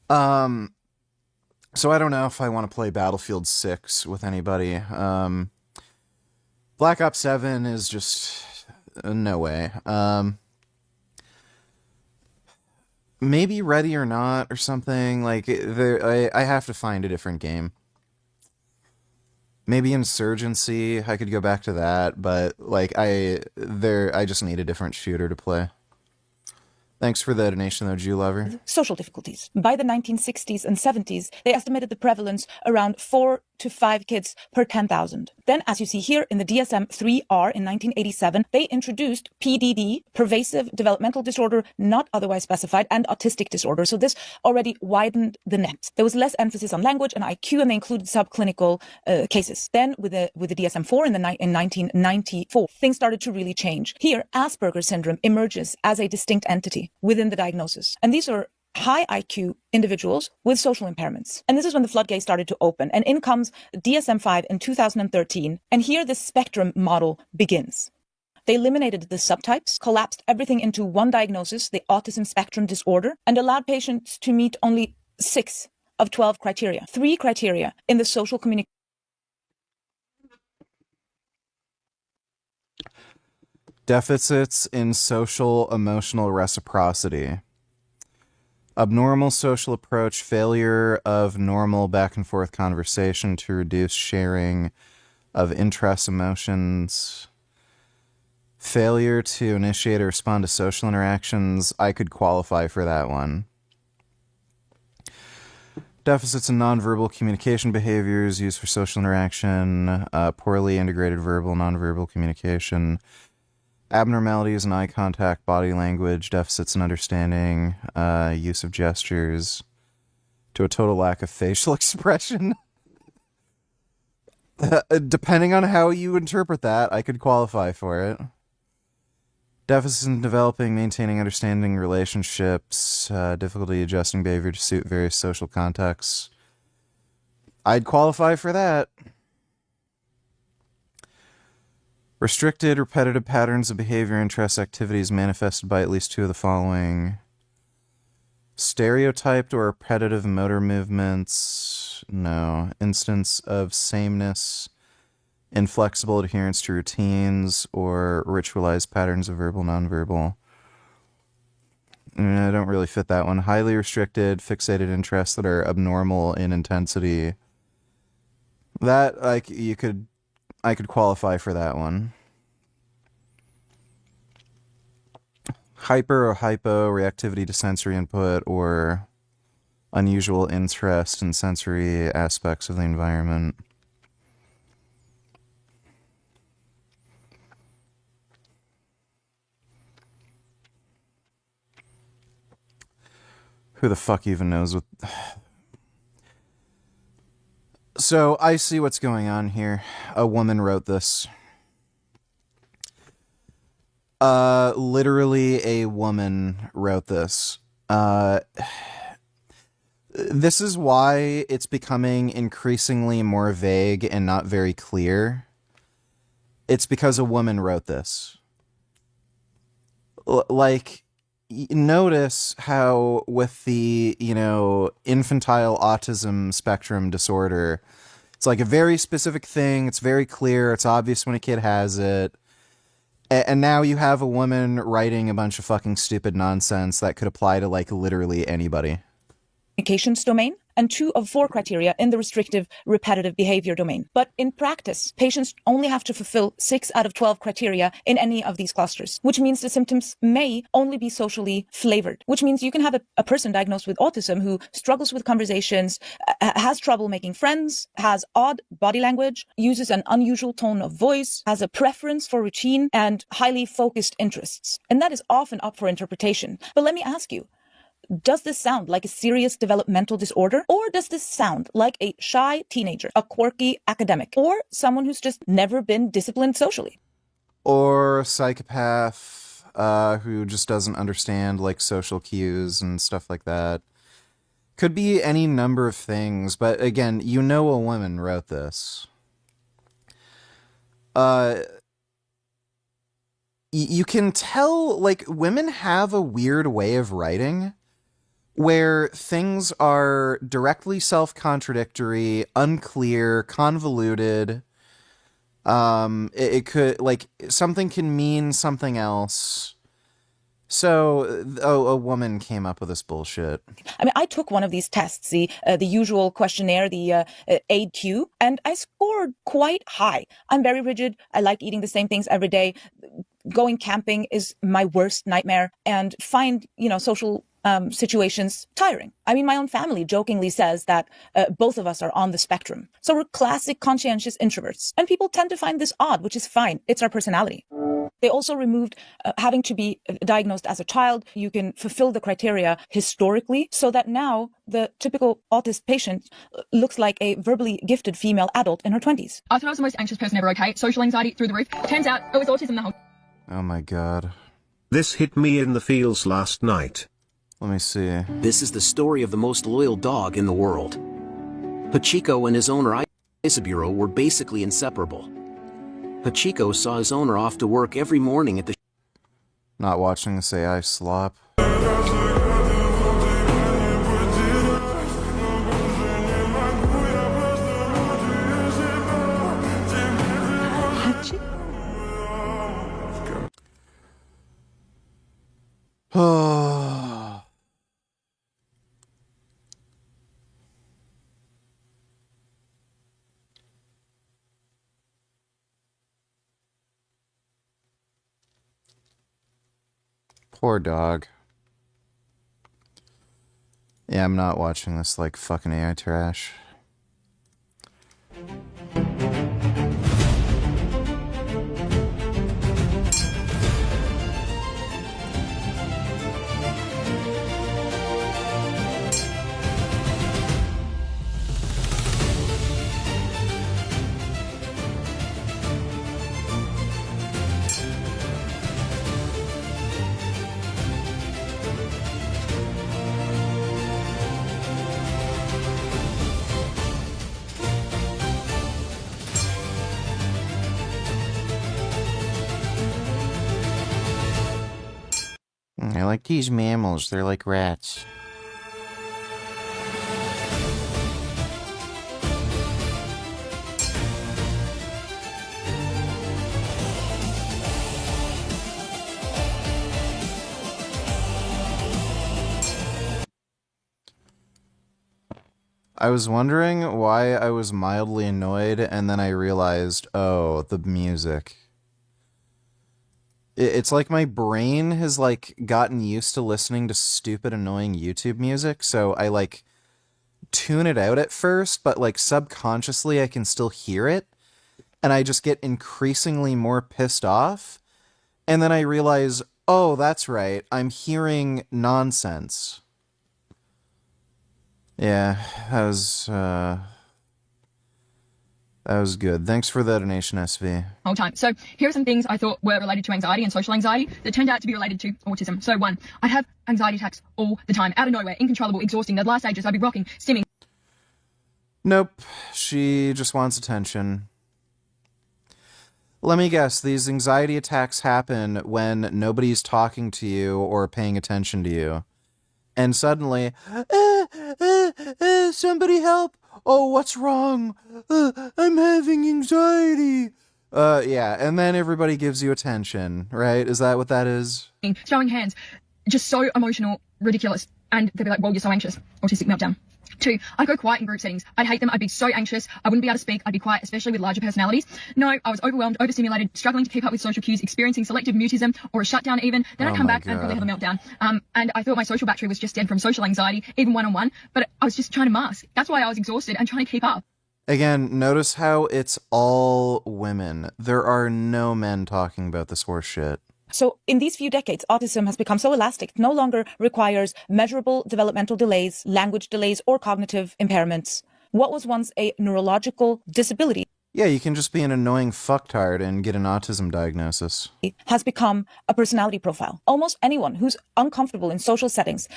So I don't know if I want to play Battlefield 6 with anybody. Black Ops 7 is just no way. Maybe Ready or Not or something. Like, I have to find a different game. Maybe Insurgency, I could go back to that, but like I just need a different shooter to play. Thanks for the donation though, Jew Lover. Social difficulties. By the 1960s and 70s, they estimated the prevalence around 4 to 5 kids per 10,000. Then, as you see here in the DSM-3R in 1987, they introduced PDD, pervasive developmental disorder not otherwise specified, and autistic disorder. So this already widened the net. There was less emphasis on language and IQ, and they included subclinical cases. Then, with the DSM-4 in 1994, things started to really change. Here, Asperger's syndrome emerges as a distinct entity within the diagnosis. And these are high IQ individuals with social impairments. And this is when the floodgates started to open. And in comes DSM-5 in 2013. And here the spectrum model begins. They eliminated the subtypes, collapsed everything into one diagnosis, the autism spectrum disorder, and allowed patients to meet only 6 of 12 criteria. 3 criteria in the social communication. Deficits in social emotional reciprocity. Abnormal social approach, failure of normal back and forth conversation to reduce sharing of interests, emotions, failure to initiate or respond to social interactions. I could qualify for that one. Deficits in nonverbal communication behaviors used for social interaction, poorly integrated verbal, nonverbal communication, abnormalities in eye contact, body language, deficits in understanding, use of gestures, to a total lack of facial expression. Depending on how you interpret that, I could qualify for it. Deficits in developing, maintaining, understanding relationships, difficulty adjusting behavior to suit various social contexts. I'd qualify for that. Restricted, repetitive patterns of behavior, interests, activities manifested by at least 2 of the following. Stereotyped or repetitive motor movements. No. Instance of sameness, inflexible adherence to routines, or ritualized patterns of verbal, nonverbal. I don't really fit that one. Highly restricted, fixated interests that are abnormal in intensity. That, like, I could qualify for that one. Hyper or hypo, reactivity to sensory input, or unusual interest in sensory aspects of the environment. Who the fuck even knows what... So, I see what's going on here. A woman wrote this. Literally a woman wrote this. This is why it's becoming increasingly more vague and not very clear. It's because a woman wrote this. Notice how with the, infantile autism spectrum disorder, it's like a very specific thing. It's very clear. It's obvious when a kid has it. And now you have a woman writing a bunch of fucking stupid nonsense that could apply to, literally anybody. Communications domain and 2 of 4 criteria in the restrictive repetitive behavior domain. But in practice, patients only have to fulfill 6 out of 12 criteria in any of these clusters, which means the symptoms may only be socially flavored, which means you can have a person diagnosed with autism who struggles with conversations, has trouble making friends, has odd body language, uses an unusual tone of voice, has a preference for routine and highly focused interests. And that is often up for interpretation. But let me ask you, does this sound like a serious developmental disorder? Or does this sound like a shy teenager, a quirky academic, or someone who's just never been disciplined socially? Or a psychopath who just doesn't understand social cues and stuff like that. Could be any number of things, but again, a woman wrote this. You can tell, women have a weird way of writing where things are directly self-contradictory, unclear, convoluted. It could, something can mean something else. So, a woman came up with this bullshit. I mean, I took one of these tests, the usual questionnaire, the AID-Q, and I scored quite high. I'm very rigid. I like eating the same things every day. Going camping is my worst nightmare, and find, social situations tiring. I mean, my own family jokingly says that both of us are on the spectrum. So we're classic conscientious introverts. And people tend to find this odd, which is fine. It's our personality. They also removed having to be diagnosed as a child. You can fulfill the criteria historically so that now the typical autist patient looks like a verbally gifted female adult in her 20s. I thought I was the most anxious person ever, okay? Social anxiety through the roof. Turns out it was autism the whole... Oh my god. This hit me in the feels last night. Let me see. This is the story of the most loyal dog in the world. Pachiko and his owner Isaburo were basically inseparable. Pachiko saw his owner off to work every morning at the... Not watching this AI slop. Poor dog. Yeah, I'm not watching this fucking AI trash. I like these mammals. They're like rats. I was wondering why I was mildly annoyed, and then I realized, oh, the music. It's like my brain has gotten used to listening to stupid, annoying YouTube music, so I tune it out at first, but subconsciously I can still hear it, and I just get increasingly more pissed off, and then I realize, oh, that's right, I'm hearing nonsense. Yeah, that was That was good. Thanks for the donation, SV. Whole time. So here are some things I thought were related to anxiety and social anxiety that turned out to be related to autism. So 1, I'd have anxiety attacks all the time, out of nowhere, incontrollable, exhausting. The last stages, I'd be rocking, stimming. Nope. She just wants attention. Let me guess, these anxiety attacks happen when nobody's talking to you or paying attention to you. And suddenly, somebody help! Oh, what's wrong? I'm having anxiety. Yeah, and then everybody gives you attention, right? Is that what that is? Throwing hands, just so emotional, ridiculous. And they'd be like, well, you're so anxious. Autistic meltdown. 2, I'd go quiet in group settings. I'd hate them. I'd be so anxious. I wouldn't be able to speak. I'd be quiet, especially with larger personalities. No, I was overwhelmed, overstimulated, struggling to keep up with social cues, experiencing selective mutism or a shutdown even. Then I'd come back and probably have a meltdown. And I thought my social battery was just dead from social anxiety, even one-on-one. But I was just trying to mask. That's why I was exhausted and trying to keep up. Again, notice how it's all women. There are no men talking about this horse shit. So in these few decades, autism has become so elastic, it no longer requires measurable developmental delays, language delays, or cognitive impairments. What was once a neurological disability Yeah, you can just be an annoying fucktard and get an autism diagnosis. has become a personality profile. Almost anyone who's uncomfortable in social settings,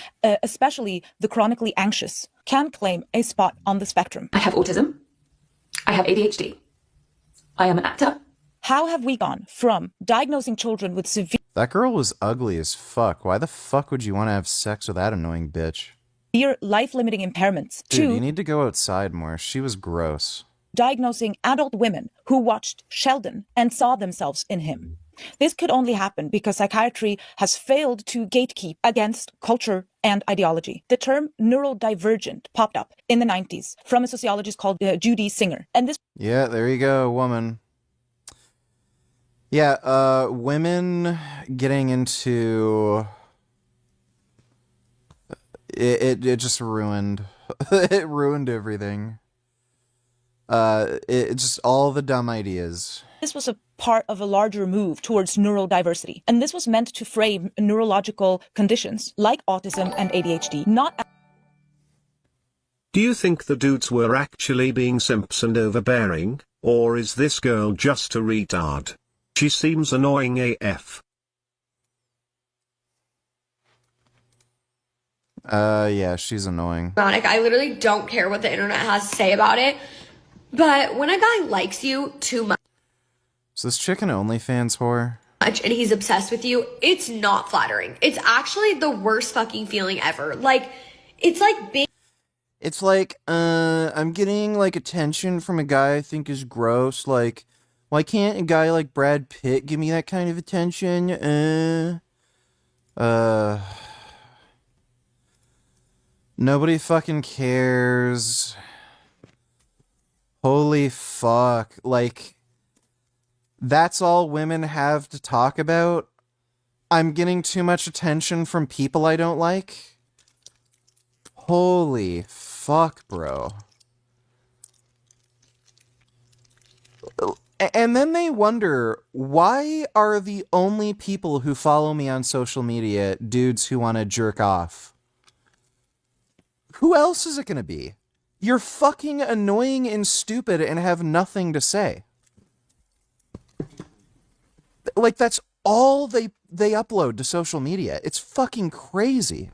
especially the chronically anxious, can claim a spot on the spectrum. I have autism. I have ADHD. I am an actor. How have we gone from diagnosing children with severe That girl was ugly as fuck. Why the fuck would you want to have sex with that annoying bitch? life-limiting impairments Dude, to you need to go outside more. She was gross. diagnosing adult women who watched Sheldon and saw themselves in him? This could only happen because psychiatry has failed to gatekeep against culture and ideology. The term neurodivergent popped up in the 90s from a sociologist called Judy Singer. And this Yeah, there you go, woman. Yeah, women getting into it just ruined it ruined everything. It just all the dumb ideas. This was a part of a larger move towards neurodiversity. And this was meant to frame neurological conditions like autism and ADHD, not. Do you think the dudes were actually being simps and overbearing, or is this girl just a retard? She seems annoying AF. Yeah, she's annoying. I literally don't care what the internet has to say about it. But when a guy likes you too Is this chicken OnlyFans whore? much and he's obsessed with you, it's not flattering. It's actually the worst fucking feeling ever. Like, it's like being. It's like, I'm getting, like, attention from a guy I think is gross. Like, why can't a guy like Brad Pitt give me that kind of attention? Nobody fucking cares. Holy fuck. Like, that's all women have to talk about? I'm getting too much attention from people I don't like? Holy fuck, bro. And then they wonder, why are the only people who follow me on social media dudes who want to jerk off? Who else is it going to be? You're fucking annoying and stupid and have nothing to say. Like, that's all they upload to social media. It's fucking crazy.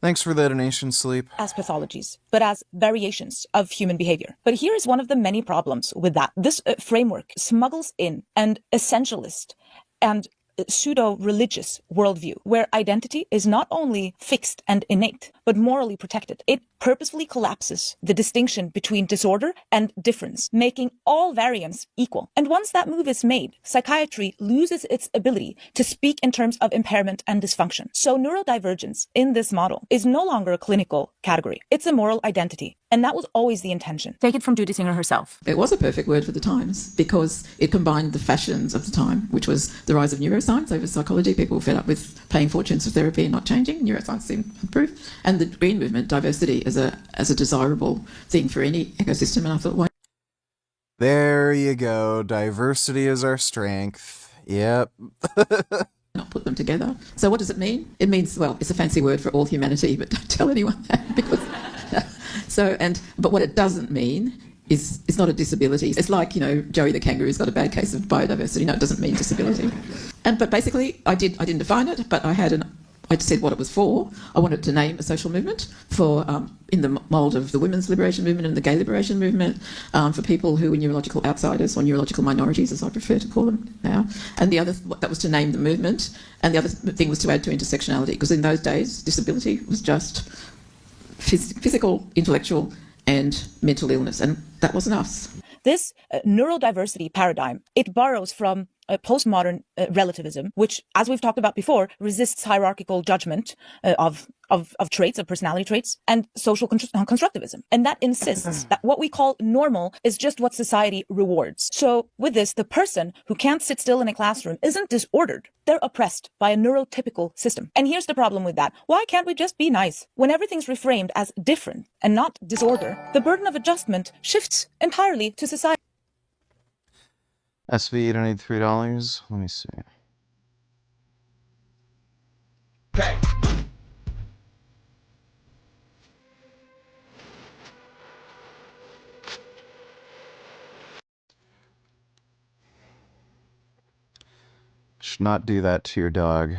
Thanks for the donation, Sleep. As pathologies, but as variations of human behavior. But here is one of the many problems with that. This framework smuggles in an essentialist and pseudo-religious worldview where identity is not only fixed and innate, but morally protected. It purposefully collapses the distinction between disorder and difference, making all variants equal. And once that move is made, psychiatry loses its ability to speak in terms of impairment and dysfunction. So neurodivergence in this model is no longer a clinical category. It's a moral identity. And that was always the intention. Take it from Judy Singer herself. It was a perfect word for the times because it combined the fashions of the time, which was the rise of neuroscience over psychology. People were fed up with paying fortunes for therapy and not changing. Neuroscience seemed improved. And the green movement, diversity as a desirable thing for any ecosystem. And I thought, why? There you go. Diversity is our strength. Yep. Not put them together. So what does it mean? It means, well, it's a fancy word for all humanity, but don't tell anyone that because... but what it doesn't mean is not a disability. It's like, Joey the kangaroo's got a bad case of biodiversity. No, it doesn't mean disability. But basically, I didn't define it, but I said what it was for. I wanted to name a social movement for, in the mould of the women's liberation movement and the gay liberation movement, for people who were neurological outsiders or neurological minorities, as I prefer to call them now. And the other, that was to name the movement. And the other thing was to add to intersectionality, because in those days, disability was just physical, intellectual, and mental illness, and that wasn't us. This neurodiversity paradigm, it borrows from postmodern relativism, which, as we've talked about before, resists hierarchical judgment of traits, of personality traits, and social constructivism. And that insists that what we call normal is just what society rewards. So with this, the person who can't sit still in a classroom isn't disordered. They're oppressed by a neurotypical system. And here's the problem with that. Why can't we just be nice? When everything's reframed as different and not disorder, the burden of adjustment shifts entirely to society. SV, you don't need $3. Let me see. Okay. Should not do that to your dog.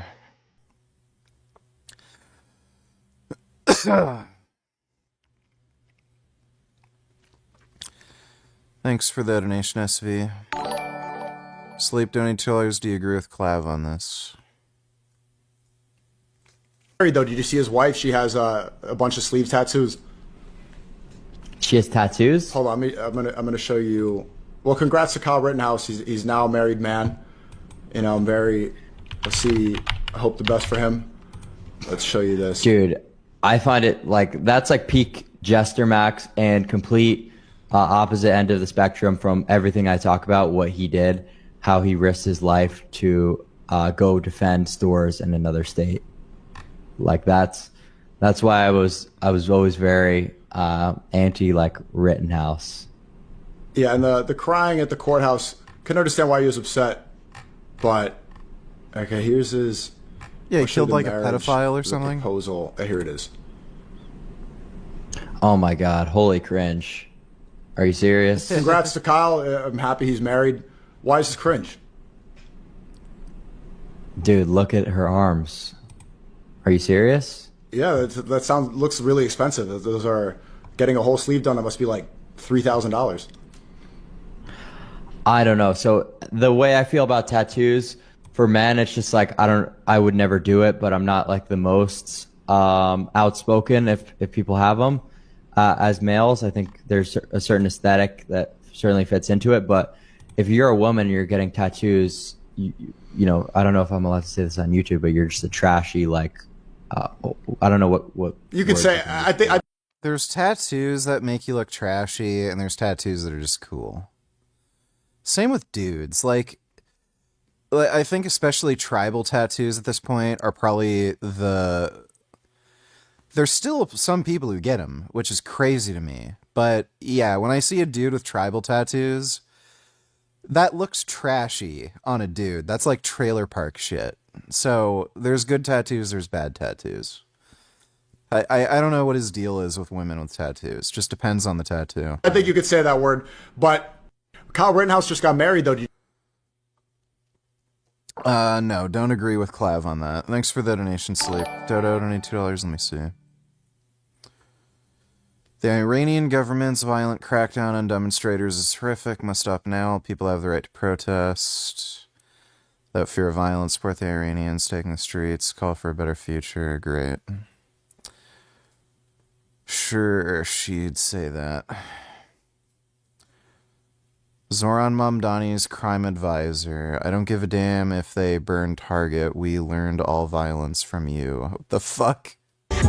Thanks for the donation, SV. Sleep donate $2. Do you agree with Clav on this? Though, did you see his wife? She has a bunch of sleeve tattoos. She has tattoos? Hold on, I'm gonna show you. Well, congrats to Kyle Rittenhouse. He's now a married man. I'm very. Let's see. I hope the best for him. Let's show you this. Dude, I find it that's like peak Jester Max and complete opposite end of the spectrum from everything I talk about, what he did, how he risked his life to go defend stores in another state. That's why I was always very anti Rittenhouse. Yeah, and the crying at the courthouse, can understand why he was upset, but okay, here's his. Yeah, he killed like a pedophile or something. Proposal. Here it is. Oh my God! Holy cringe! Are you serious? Congrats to Kyle. I'm happy he's married. Why is this cringe? Dude, look at her arms. Are you serious? Yeah, that looks really expensive. Those are getting a whole sleeve done. That must be like $3,000. I don't know. So the way I feel about tattoos for men, it's just I would never do it, but I'm not like the most outspoken if people have them. As males, I think there's a certain aesthetic that certainly fits into it. But if you're a woman and you're getting tattoos, you I don't know if I'm allowed to say this on YouTube, but you're just a trashy, I don't know what you could say. I think there's tattoos that make you look trashy, and there's tattoos that are just cool. Same with dudes. I think especially tribal tattoos at this point are probably there's still some people who get them, which is crazy to me. But yeah, when I see a dude with tribal tattoos, that looks trashy on a dude. That's like trailer park shit. So there's good tattoos, there's bad tattoos. I don't know what his deal is with women with tattoos. Just depends on the tattoo. I think you could say that word, but Kyle Rittenhouse just got married, though. No, don't agree with Clav on that. Thanks for the donation, Sleep. Dodo, donate $2. Let me see. The Iranian government's violent crackdown on demonstrators is horrific. Must stop now. People have the right to protest. Without fear of violence, support the Iranians taking the streets. Call for a better future. Great. Sure, she'd say that. Zoran Mamdani's crime advisor. I don't give a damn if they burn Target. We learned all violence from you. What the fuck?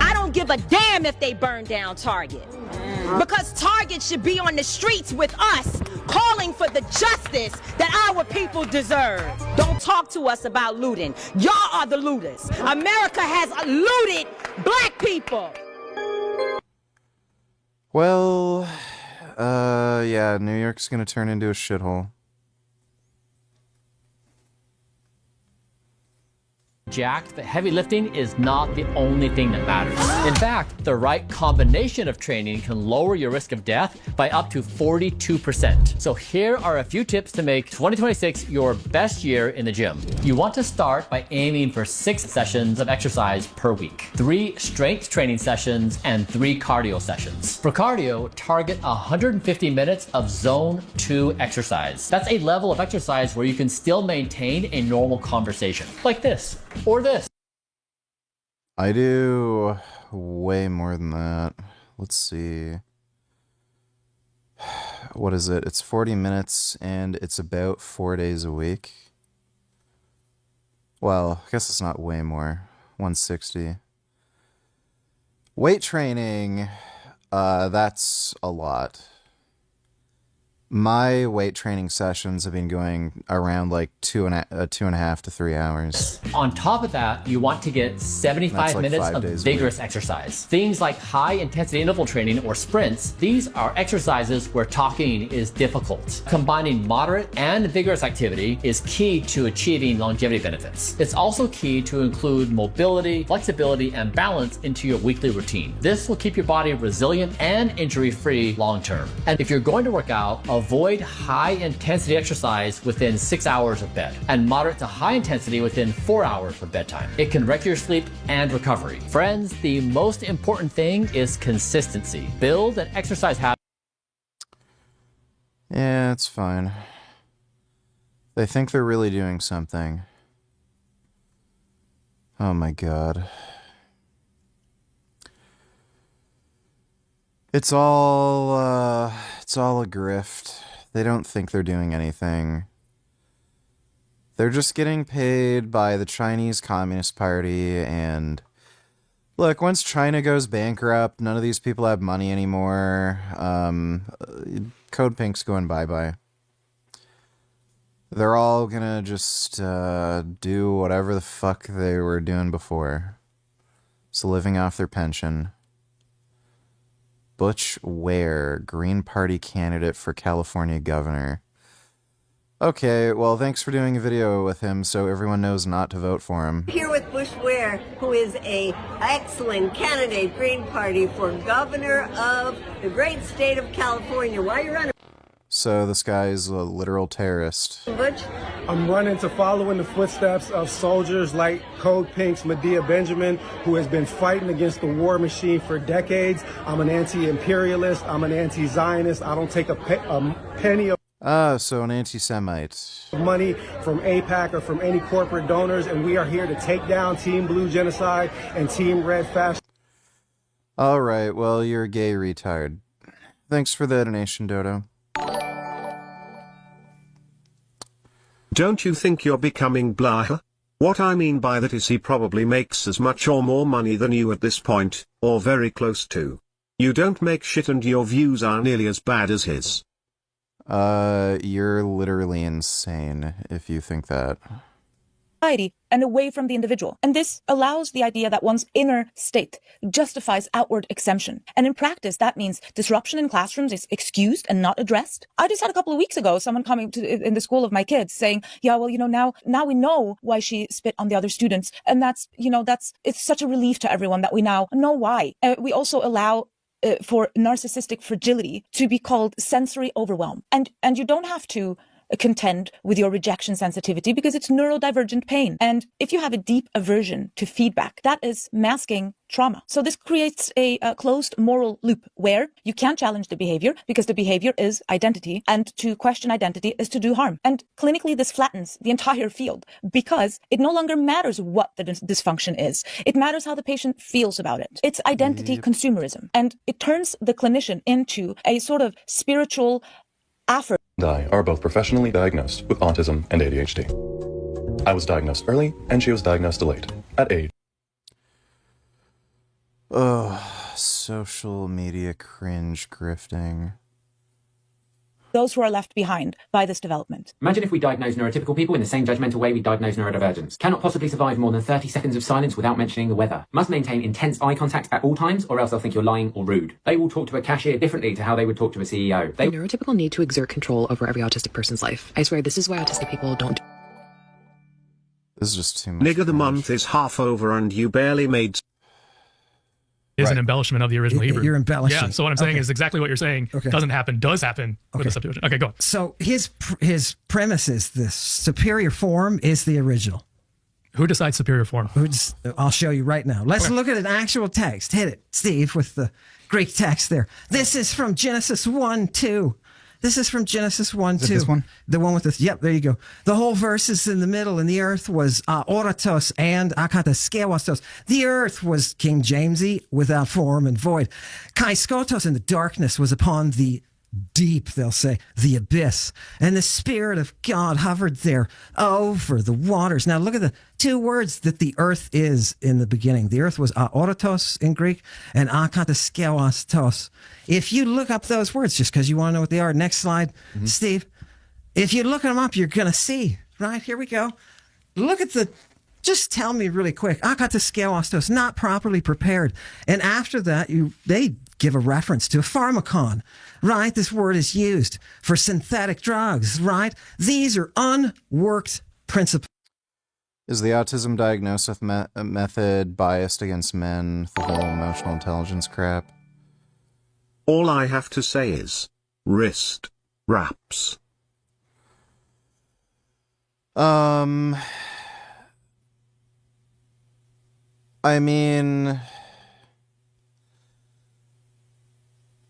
I don't give a damn if they burn down Target. Because Target should be on the streets with us, calling for the justice that our people deserve. Don't talk to us about looting. Y'all are the looters. America has looted black people. Well, yeah, New York's gonna turn into a shithole. jacked, but heavy lifting is not the only thing that matters. In fact, the right combination of training can lower your risk of death by up to 42%. So here are a few tips to make 2026 your best year in the gym. You want to start by aiming for 6 sessions of exercise per week, 3 strength training sessions, and 3 cardio sessions. For cardio, target 150 minutes of zone 2 exercise. That's a level of exercise where you can still maintain a normal conversation, like this. Or this. I do way more than that. Let's see. What is it? It's 40 minutes and it's about 4 days a week. Well, I guess it's not way more. 160. Weight training, that's a lot. My weight training sessions have been going around like 2.5 to 3 hours. On top of that, you want to get 75 like minutes 5 of days a vigorous exercise. Things like high intensity interval training or sprints, these are exercises where talking is difficult. Combining moderate and vigorous activity is key to achieving longevity benefits. It's also key to include mobility, flexibility, and balance into your weekly routine. This will keep your body resilient and injury-free long term. And if you're going to work out, avoid high intensity exercise within 6 hours of bed and moderate to high intensity within 4 hours of bedtime. It can wreck your sleep and recovery. Friends, the most important thing is consistency. Build an exercise habit. Yeah, it's fine. They think they're really doing something. Oh my god. It's all a grift. They don't think they're doing anything. They're just getting paid by the Chinese Communist Party, and look, once China goes bankrupt, none of these people have money anymore. Code Pink's going bye-bye. They're all gonna just do whatever the fuck they were doing before. So living off their pension. Butch Ware, Green Party candidate for California governor. Okay, well, thanks for doing a video with him so everyone knows not to vote for him. Here with Bush Ware, who is a excellent candidate, Green Party, for governor of the great state of California. Why are you running? So this guy's a literal terrorist. Butch? I'm running to follow in the footsteps of soldiers like Code Pink's Medea Benjamin, who has been fighting against the war machine for decades. I'm an anti-imperialist. I'm an anti-Zionist. I don't take a penny of so an anti-Semite. money from AIPAC or from any corporate donors, and we are here to take down Team Blue Genocide and Team Red Fascist. Alright, well, you're a gay retard. Thanks for the donation, Dodo. Don't you think you're becoming blah? What I mean by that is he probably makes as much or more money than you at this point, or very close to. You don't make shit and your views are nearly as bad as his. You're literally insane if you think that. Society and away from the individual. And this allows the idea that one's inner state justifies outward exemption. And in practice, that means disruption in classrooms is excused and not addressed. I just had a couple of weeks ago, someone coming in the school of my kids saying, yeah, well, now we know why she spit on the other students. And it's such a relief to everyone that we now know why. We also allow for narcissistic fragility to be called sensory overwhelm. And you don't have to contend with your rejection sensitivity because it's neurodivergent pain. And if you have a deep aversion to feedback, that is masking trauma. So this creates a closed moral loop where you can't challenge the behavior because the behavior is identity, and to question identity is to do harm. And clinically, this flattens the entire field because it no longer matters what the dysfunction is. It matters how the patient feels about it. It's identity consumerism. And it turns the clinician into a sort of spiritual affirmation. I are both professionally diagnosed with autism and ADHD. I was diagnosed early, and she was diagnosed late, at age. Ugh, social media cringe grifting. Those who are left behind by this development. Imagine if we diagnose neurotypical people in the same judgmental way we diagnose neurodivergents. Cannot possibly survive more than 30 seconds of silence without mentioning the weather. Must maintain intense eye contact at all times, or else they'll think you're lying or rude. They will talk to a cashier differently to how they would talk to a CEO. Neurotypical need to exert control over every autistic person's life. I swear this is why autistic people don't. This is just too much. Nigga, the month is half over and you barely made. Is an embellishment of the original Hebrew. You're embellishing. Yeah, so what I'm saying Okay. is exactly what you're saying doesn't happen, does happen with the Septuagint. Okay, go on. So his premise is this: superior form is the original. Who decides superior form? I'll show you right now. Let's look at an actual text. Hit it, Steve, with the Greek text there. This is from Genesis 1:2. This is from Genesis 1:2. Is it this one? The one with the, yep, there you go. The whole verse is in the middle, and the earth was oratos and akataskewastos. The earth was King Jamesy, without form and void. Kai skotos, and the darkness was upon the deep, they'll say, the abyss. And the Spirit of God hovered there over the waters. Now look at the two words that the earth is in the beginning. The earth was aoratos in Greek and akataskewastos. If you look up those words, just because you want to know what they are, next slide, Steve. If you look them up, you're going to see, right? Here we go. Look at the, just tell me really quick, akataskewastos, not properly prepared. And after that, they give a reference to a pharmacon, right? This word is used for synthetic drugs, right? These are unworked principles. Is the autism diagnosis method biased against men? The whole emotional intelligence crap. All I have to say is, wrist wraps. I mean,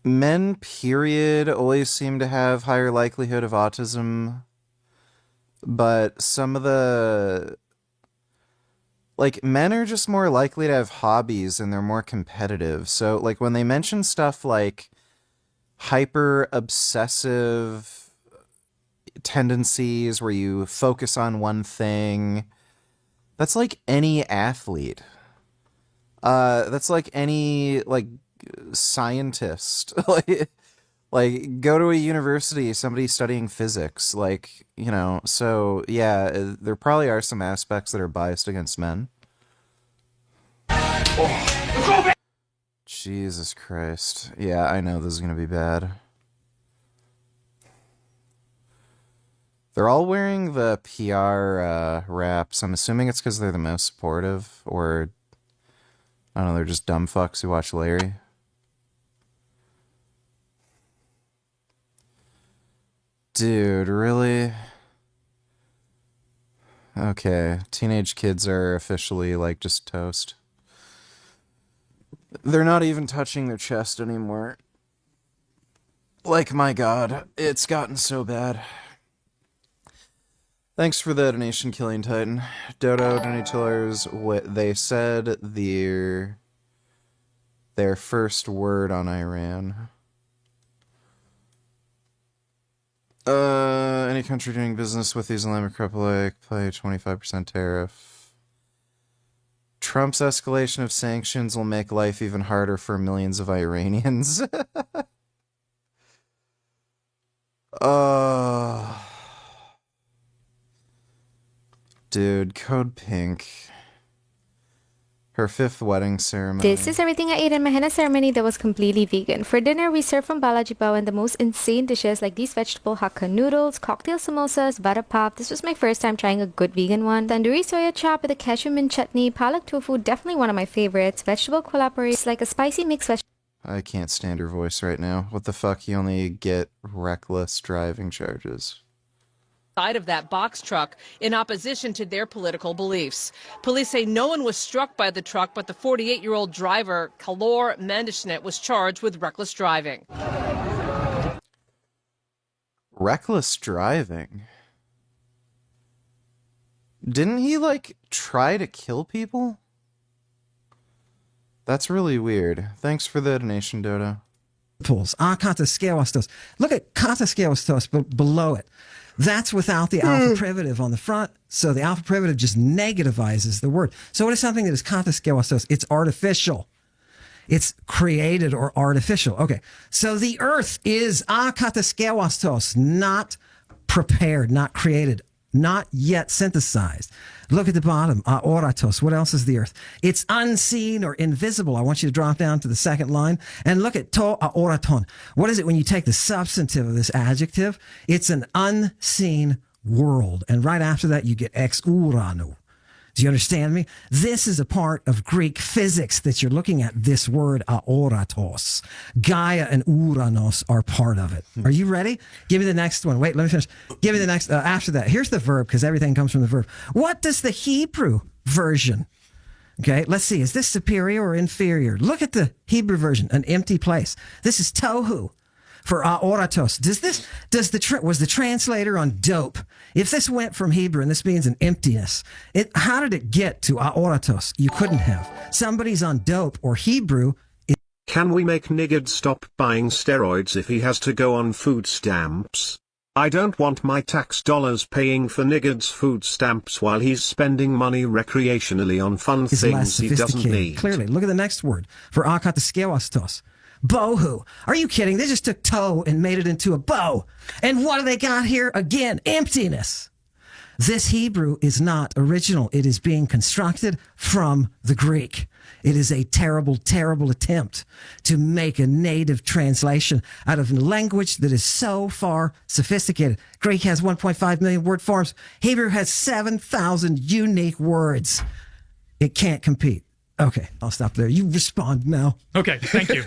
men, period, always seem to have higher likelihood of autism, but some of the, like, men are just more likely to have hobbies and they're more competitive. So, like, when they mention stuff like hyper obsessive tendencies where you focus on one thing, that's like any athlete. That's like any, like, scientist. like go to a university, somebody studying physics, like, you know. So yeah, there probably are some aspects that are biased against men. Jesus Christ. Yeah, I know this is gonna be bad. They're all wearing the PR wraps. I'm assuming it's because they're the most supportive, or I don't know, they're just dumb fucks who watch Larry. Dude, really? Okay, teenage kids are officially, like, just toast. They're not even touching their chest anymore. Like, my God, it's gotten so bad. Thanks for the donation, Killing Titan. Dodo, Donatillers, what they said their first word on Iran. Any country doing business with the Islamic Republic, pay 25% tariff. Trump's escalation of sanctions will make life even harder for millions of Iranians. Dude, Code Pink. Her 5th wedding ceremony. This is everything I ate in my henna ceremony that was completely vegan. For dinner, we served from Balaji Bhavan the most insane dishes like these vegetable hakka noodles, cocktail samosas, vada pav. This was my first time trying a good vegan one. Tandoori soya chop with a cashew mint chutney, palak tofu, definitely one of my favorites. Vegetable kolhapuri, it's like a spicy mixed vegetable. I can't stand her voice right now. What the fuck? You only get reckless driving charges. Side of that box truck in opposition to their political beliefs. Police say no one was struck by the truck, but the 48-year-old driver, Kalor Mandishnet, was charged with reckless driving. Reckless driving? Didn't he, like, try to kill people? That's really weird. Thanks for the donation, Dodo. Kataskewastos. Look at kataskewastos, but below it. That's without the alpha privative on the front. So the alpha privative just negativizes the word. So what is something that is kataskewastos? It's artificial. It's created or artificial. Okay. So the earth is kataskewastos, not prepared, not created, not yet synthesized. Look at the bottom, oratos. What else is the earth? It's unseen or invisible. I want you to drop down to the second line and look at to oraton. What is it when you take the substantive of this adjective? It's an unseen world. And right after that, you get ex uranu. Do you understand me? This is a part of Greek physics that you're looking at, this word aoratos. Gaia and Uranos are part of it. Are you ready? Give me the next one. Wait, let me finish. Give me the next, after that. Here's the verb, because everything comes from the verb. What does the Hebrew version, okay, let's see, is this superior or inferior? Look at the Hebrew version, an empty place. This is tohu. For aoratos, was the translator on dope? If this went from Hebrew and this means an emptiness, how did it get to aoratos? You couldn't have. Somebody's on dope or Hebrew. Can we make Nigard stop buying steroids if he has to go on food stamps? I don't want my tax dollars paying for Nigard's food stamps while he's spending money recreationally on fun Is less things he doesn't sophisticated. need. Clearly, look at the next word for akataskewastos. Bohu. Are you kidding? They just took toe and made it into a bow. And what do they got here? Again, emptiness. This Hebrew is not original. It is being constructed from the Greek. It is a terrible, terrible attempt to make a native translation out of a language that is so far sophisticated. Greek has 1.5 million word forms. Hebrew has 7,000 unique words. It can't compete. Okay, I'll stop there. You respond now. Okay, thank you.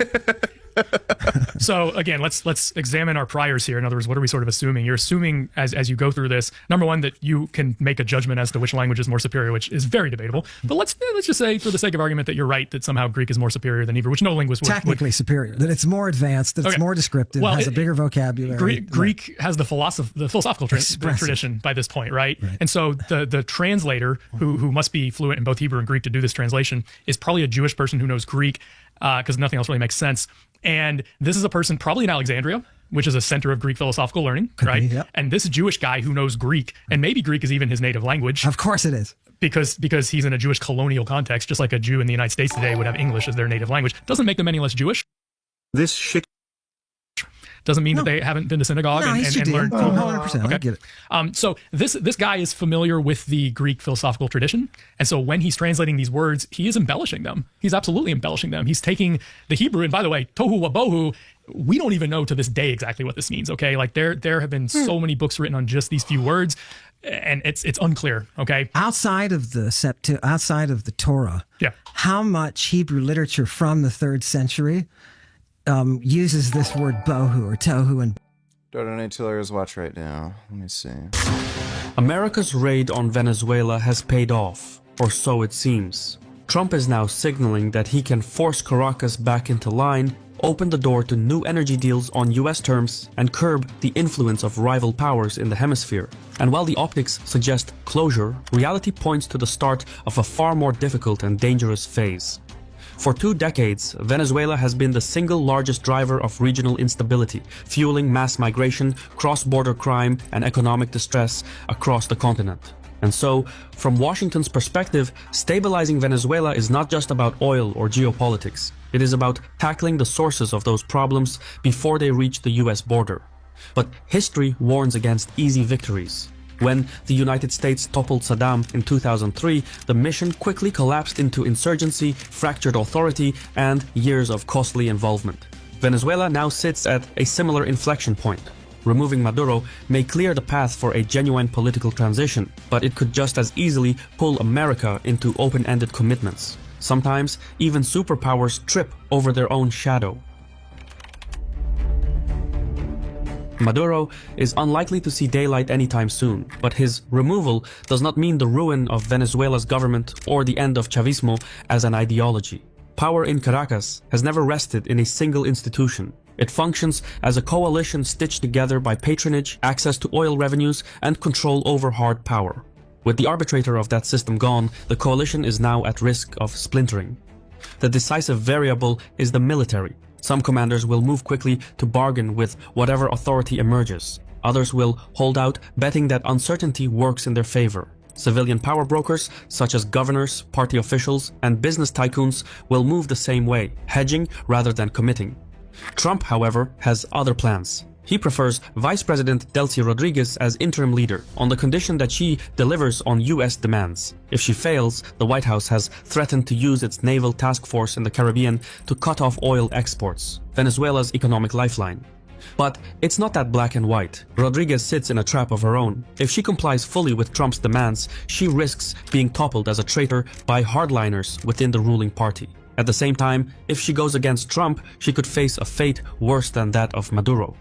So again, let's examine our priors here. In other words, what are we sort of assuming? You're assuming as you go through this, number one, that you can make a judgment as to which language is more superior, which is very debatable. But let's just say, for the sake of argument, that you're right, that somehow Greek is more superior than Hebrew, which no linguist would. Technically superior, that it's more advanced, that it's more descriptive, has a bigger vocabulary. Greek has the philosophical tradition by this point, right? And so the translator, who must be fluent in both Hebrew and Greek to do this translation, is probably a Jewish person who knows Greek, because nothing else really makes sense. And this is a person probably in Alexandria, which is a center of Greek philosophical learning, right? Yep. And this Jewish guy who knows Greek, and maybe Greek is even his native language. Of course it is. Because he's in a Jewish colonial context, just like a Jew in the United States today would have English as their native language. Doesn't make them any less Jewish. This shit doesn't mean that they haven't been to synagogue and learned. 100%. Okay. I get it. So this guy is familiar with the Greek philosophical tradition, and so when he's translating these words, he is embellishing them. He's absolutely embellishing them. He's taking the Hebrew, and by the way, tohu wa bohu, we don't even know to this day exactly what this means. Okay, like there have been so many books written on just these few words, and it's unclear. Okay, outside of the Torah, how much Hebrew literature from the 3rd century uses this word bohu or tohu? And Donate to Larry's watch right now. Let me see. America's raid on Venezuela has paid off, or so it seems. Trump is now signaling that he can force Caracas back into line, open the door to new energy deals on US terms, and curb the influence of rival powers in the hemisphere. And while the optics suggest closure, reality points to the start of a far more difficult and dangerous phase. For 2 decades, Venezuela has been the single largest driver of regional instability, fueling mass migration, cross-border crime, and economic distress across the continent. And so, from Washington's perspective, stabilizing Venezuela is not just about oil or geopolitics. It is about tackling the sources of those problems before they reach the US border. But history warns against easy victories. When the United States toppled Saddam in 2003, the mission quickly collapsed into insurgency, fractured authority, and years of costly involvement. Venezuela now sits at a similar inflection point. Removing Maduro may clear the path for a genuine political transition, but it could just as easily pull America into open-ended commitments. Sometimes, even superpowers trip over their own shadow. Maduro is unlikely to see daylight anytime soon, but his removal does not mean the ruin of Venezuela's government or the end of Chavismo as an ideology. Power in Caracas has never rested in a single institution. It functions as a coalition stitched together by patronage, access to oil revenues, and control over hard power. With the arbitrator of that system gone, the coalition is now at risk of splintering. The decisive variable is the military. Some commanders will move quickly to bargain with whatever authority emerges. Others will hold out, betting that uncertainty works in their favor. Civilian power brokers, such as governors, party officials, and business tycoons, will move the same way, hedging rather than committing. Trump, however, has other plans. He prefers Vice President Delcy Rodriguez as interim leader, on the condition that she delivers on US demands. If she fails, the White House has threatened to use its naval task force in the Caribbean to cut off oil exports, Venezuela's economic lifeline. But it's not that black and white. Rodriguez sits in a trap of her own. If she complies fully with Trump's demands, she risks being toppled as a traitor by hardliners within the ruling party. At the same time, if she goes against Trump, she could face a fate worse than that of Maduro.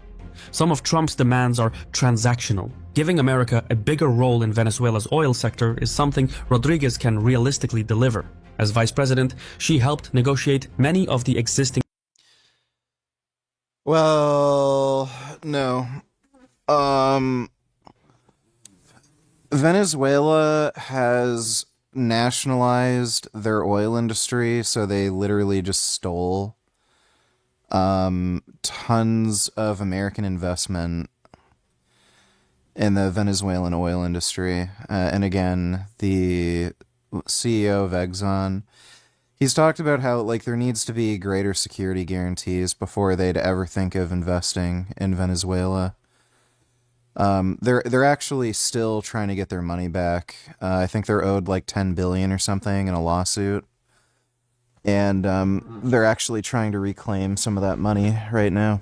Some of Trump's demands are transactional. Giving America a bigger role in Venezuela's oil sector is something Rodriguez can realistically deliver. As vice president, she helped negotiate many of the existing. Well, no. Venezuela has nationalized their oil industry, so they literally just stole tons of American investment in the Venezuelan oil industry. And again, the CEO of Exxon, he's talked about how like there needs to be greater security guarantees before they'd ever think of investing in Venezuela. They're actually still trying to get their money back. I think they're owed like 10 billion or something in a lawsuit. And they're actually trying to reclaim some of that money right now.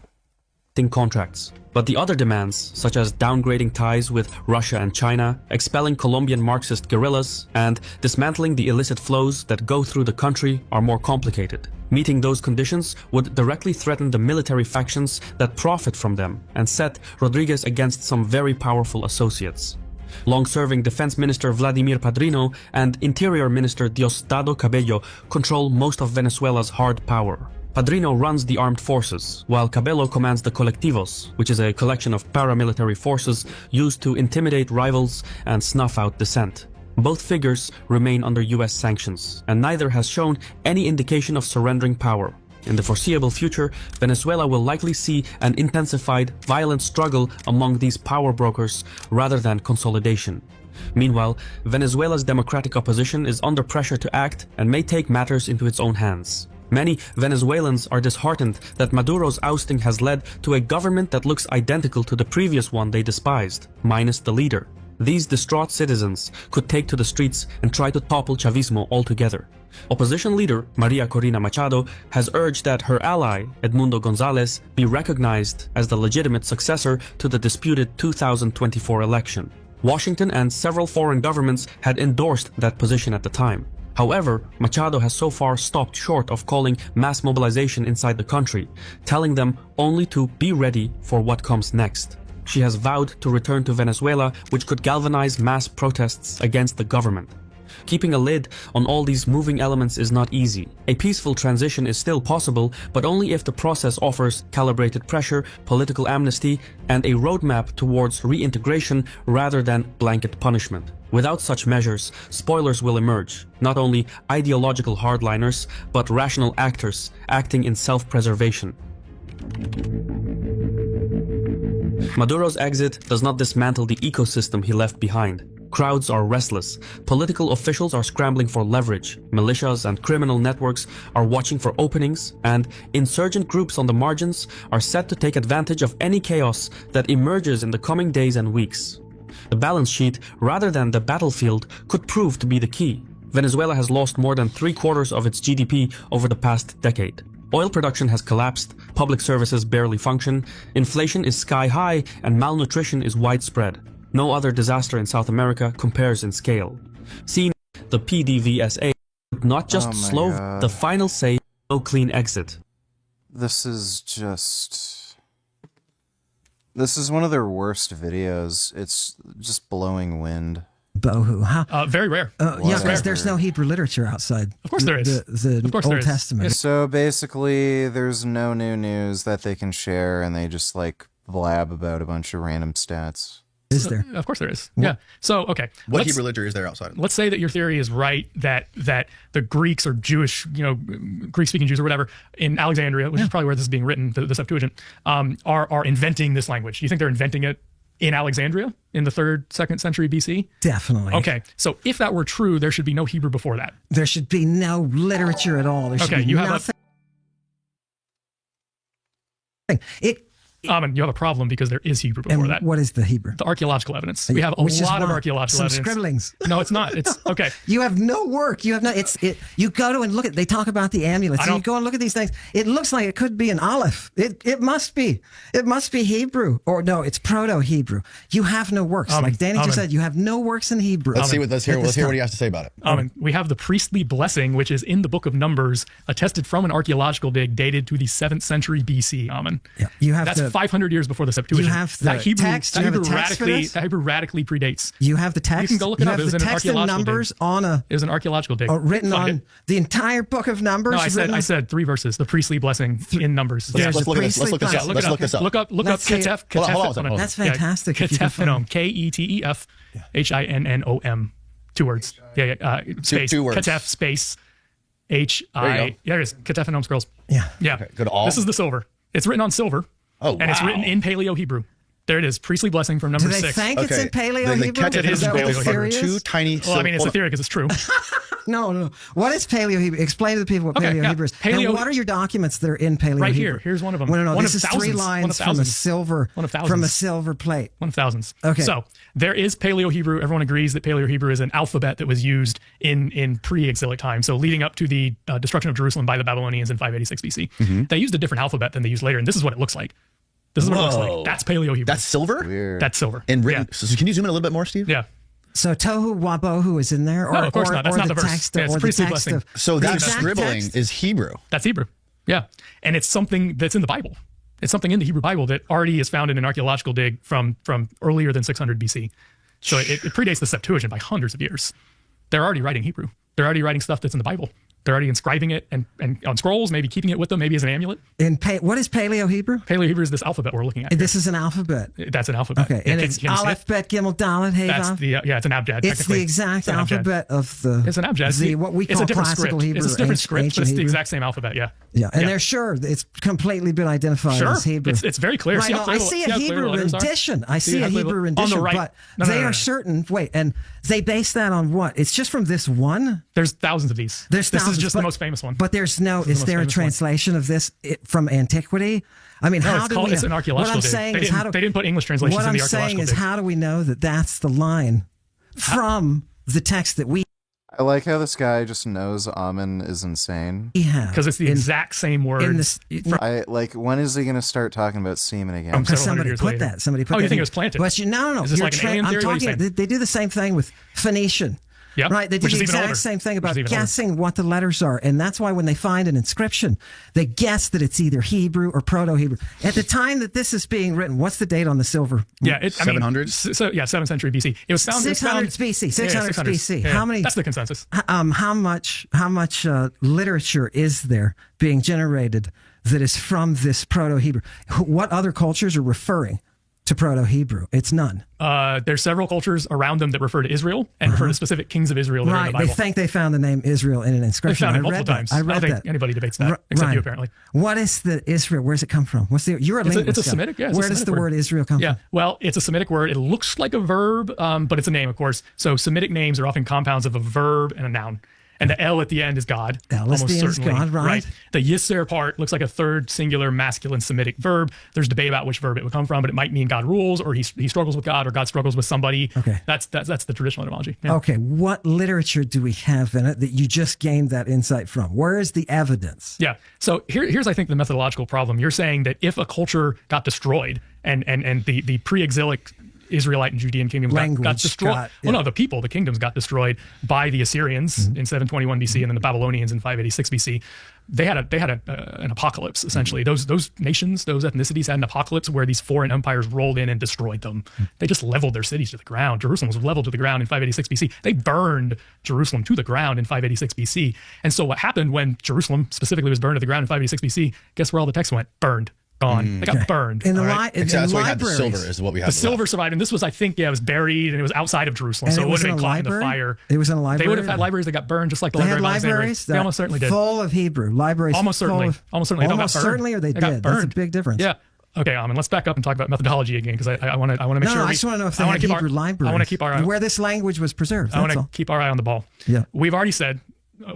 Contracts. But the other demands, such as downgrading ties with Russia and China, expelling Colombian Marxist guerrillas, and dismantling the illicit flows that go through the country, are more complicated. Meeting those conditions would directly threaten the military factions that profit from them and set Rodriguez against some very powerful associates. Long-serving Defense Minister Vladimir Padrino and Interior Minister Diosdado Cabello control most of Venezuela's hard power. Padrino runs the armed forces, while Cabello commands the colectivos, which is a collection of paramilitary forces used to intimidate rivals and snuff out dissent. Both figures remain under US sanctions, and neither has shown any indication of surrendering power. In the foreseeable future, Venezuela will likely see an intensified, violent struggle among these power brokers rather than consolidation. Meanwhile, Venezuela's democratic opposition is under pressure to act and may take matters into its own hands. Many Venezuelans are disheartened that Maduro's ousting has led to a government that looks identical to the previous one they despised, minus the leader. These distraught citizens could take to the streets and try to topple Chavismo altogether. Opposition leader Maria Corina Machado has urged that her ally, Edmundo Gonzalez, be recognized as the legitimate successor to the disputed 2024 election. Washington and several foreign governments had endorsed that position at the time. However, Machado has so far stopped short of calling mass mobilization inside the country, telling them only to be ready for what comes next. She has vowed to return to Venezuela, which could galvanize mass protests against the government. Keeping a lid on all these moving elements is not easy. A peaceful transition is still possible, but only if the process offers calibrated pressure, political amnesty, and a roadmap towards reintegration rather than blanket punishment. Without such measures, spoilers will emerge, not only ideological hardliners, but rational actors acting in self-preservation. Maduro's exit does not dismantle the ecosystem he left behind. Crowds are restless, political officials are scrambling for leverage, militias and criminal networks are watching for openings, and insurgent groups on the margins are set to take advantage of any chaos that emerges in the coming days and weeks. The balance sheet, rather than the battlefield, could prove to be the key. Venezuela has lost more than 3/4 of its GDP over the past decade. Oil production has collapsed, public services barely function, inflation is sky high, and malnutrition is widespread. No other disaster in South America compares in scale. Seeing the PDVSA would not just slow the final say, no clean exit. This is one of their worst videos. It's just blowing wind. Bohu. How? Very rare. Yeah, because there's no Hebrew literature outside. Of course there is. The Of course Old there is. Testament. So basically, there's no new news that they can share, and they just like blab about a bunch of random stats. Is there? Of course there is. Yeah. So, okay. What Hebrew literature is there outside? Let's say that your theory is right, that the Greeks or Jewish, Greek-speaking Jews or whatever in Alexandria, which is probably where this is being written, the Septuagint, are inventing this language. Do you think they're inventing it in Alexandria in the 3rd, 2nd century BC? Definitely. Okay. So if that were true, there should be no Hebrew before that. There should be no literature at all. There should be you nothing. have And you have a problem because there is Hebrew before And that. what is the Hebrew? The archaeological evidence. We have a Which is lot of what? archaeological Some evidence. scribblings. No, it's not. It's okay. You have no work. You have no. You go to and look at. They talk about the amulets. And you go and look at these things. It looks like it could be an aleph. It must be. It must be Hebrew, or no, it's Proto-Hebrew. You have no works. Like Danny just said, you have no works in Hebrew. Let's hear what he has to say about it. We have the priestly blessing, which is in the Book of Numbers, attested from an archaeological dig dated to the 7th century BC. Yeah, you have that's 500 years before the Septuagint. You have the that Hebrew, text. That You have Hebrew a text for radically, this? that Hebrew radically predates. You have the text. You can go look it you up. Have It was the in an text and archaeological numbers dig. on a. It was an archaeological dig. Written Find on it. the entire Book of Numbers. No, I said 3 verses. The priestly blessing in Numbers. Let's look at this. Let's look this up. Let's look this up. Look up Ketef. Hold on. That's fantastic. Ketephenom. Ketef. Hinnom. 2 words. Space. Two words. Ketef space. There it is. Ketephenom scrolls. Yeah. Okay, go to all. This is the silver. It's written on silver. Oh, and it's written in Paleo Hebrew. There it is. Priestly blessing from number 6. Do they think it's in Paleo Hebrew? It is in Paleo Hebrew. Two tiny. Well, I mean, it's a theory because it's true. No. What is Paleo Hebrew? Explain to the people what Paleo Hebrew is. And what are your documents that are in Paleo right Hebrew? Here. Here's one of them. No. One This of is 3 thousands. lines from a silver plate. One of thousands. Okay. So there is Paleo Hebrew. Everyone agrees that Paleo Hebrew is an alphabet that was used in pre-exilic time. So leading up to the destruction of Jerusalem by the Babylonians in 586 BC. They used a different alphabet than they used later, and this is what it looks like. This is what it looks like. That's Paleo Hebrew. That's silver? Weird. That's silver. And written. Yeah. So can you zoom in a little bit more, Steve? Yeah. So Tohu Wabohu is in there? Or, no, of course not. That's not the verse. Text, Yeah, it's or priestly the text blessing. So that scribbling is Hebrew. That's Hebrew. Yeah. And it's something that's in the Bible. It's something in the Hebrew Bible that already is found in an archaeological dig from earlier than 600 BC. So it predates the Septuagint by hundreds of years. They're already writing Hebrew. They're already writing stuff that's in the Bible. They're already inscribing it and on scrolls, maybe keeping it with them, maybe as an amulet. What is Paleo Hebrew? Paleo Hebrew is this alphabet we're looking at. This is an alphabet. That's an alphabet. Okay, and it's Aleph, Bet, Gimel, Dalet, Hey, That's Vav? it's an abjad. It's the exact alphabet of the. It's an abjad. What we call it's a different classical script. Hebrew. It's a different script, but it's the Hebrew. exact same alphabet. Yeah. Yeah, and they're sure it's completely been identified as Hebrew. It's very clear. Right, I see a Hebrew rendition. I see a Hebrew rendition, on the right. But they are certain. Wait, and they base that on what? It's just from this one? There's thousands of these. This is just the most famous one. But there's no. Is there a translation of this from antiquity? I mean, how do we? It's an archaeological. What I'm saying is, they didn't put English translations in the archaeological. What I'm saying is, how do we know that that's the line from the text that we? I like how this guy just knows Amen is insane. Yeah, because it's the exact same word. I like. When is he going to start talking about semen again? Somebody put that. Somebody put that. Oh, you think it was planted? But no. Is this like an alien theory? I'm talking. They do the same thing with Phoenician. Yeah, right. They do the exact same thing about guessing what the letters are, and that's why when they find an inscription, they guess that it's either Hebrew or Proto-Hebrew. At the time that this is being written, what's the date on the silver? Yeah, 700s. So 7th century BC. It was found 600 BC. 600 BC. Yeah, how many? That's the consensus. How much literature is there being generated that is from this Proto-Hebrew? What other cultures are referring to Proto-Hebrew? It's none. There's several cultures around them that refer to Israel and refer to specific kings of Israel that are in the Bible. They think they found the name Israel in an inscription. They found it multiple times. I don't think anybody debates that, except you apparently. What is the Israel? Where does it come from? You're a linguist. It's a Semitic, yeah. Where does the word Israel come from? Yeah, well, it's a Semitic word. It looks like a verb, but it's a name, of course. So Semitic names are often compounds of a verb and a noun. And the L at the end is God. L at the end is God, right? The Yisser part looks like a third singular masculine Semitic verb. There's debate about which verb it would come from, but it might mean God rules, or he struggles with God, or God struggles with somebody. Okay. That's the traditional etymology. Yeah. Okay. What literature do we have in it that you just gained that insight from? Where is the evidence? Yeah. So here's I think the methodological problem. You're saying that if a culture got destroyed and the pre-exilic Israelite and Judean kingdoms got destroyed. Well, no, the kingdoms got destroyed by the Assyrians in 721 BC and then the Babylonians in 586 BC. They had an apocalypse, essentially. Those nations, those ethnicities had an apocalypse where these foreign empires rolled in and destroyed them. They just leveled their cities to the ground. Jerusalem was leveled to the ground in 586 BC. They burned Jerusalem to the ground in 586 BC. And so what happened when Jerusalem specifically was burned to the ground in 586 BC, guess where all the texts went? Burned. Gone. They got burned. In the that's why we have the silver is what we have. The silver survived, and this was, I think, it was buried, and it was outside of Jerusalem, and so it would have been caught in the fire. It was in a library. They would have had libraries that got burned, just like the library of Alexandria. They almost certainly did. Full of Hebrew libraries. Almost certainly. Almost certainly, or they did. That's a big difference. Yeah. Okay, and let's back up and talk about methodology again, because I want to make sure. I just want to know if they had Hebrew libraries. I want to keep our eye where this language was preserved. I want to keep our eye on the ball. Yeah. We've already said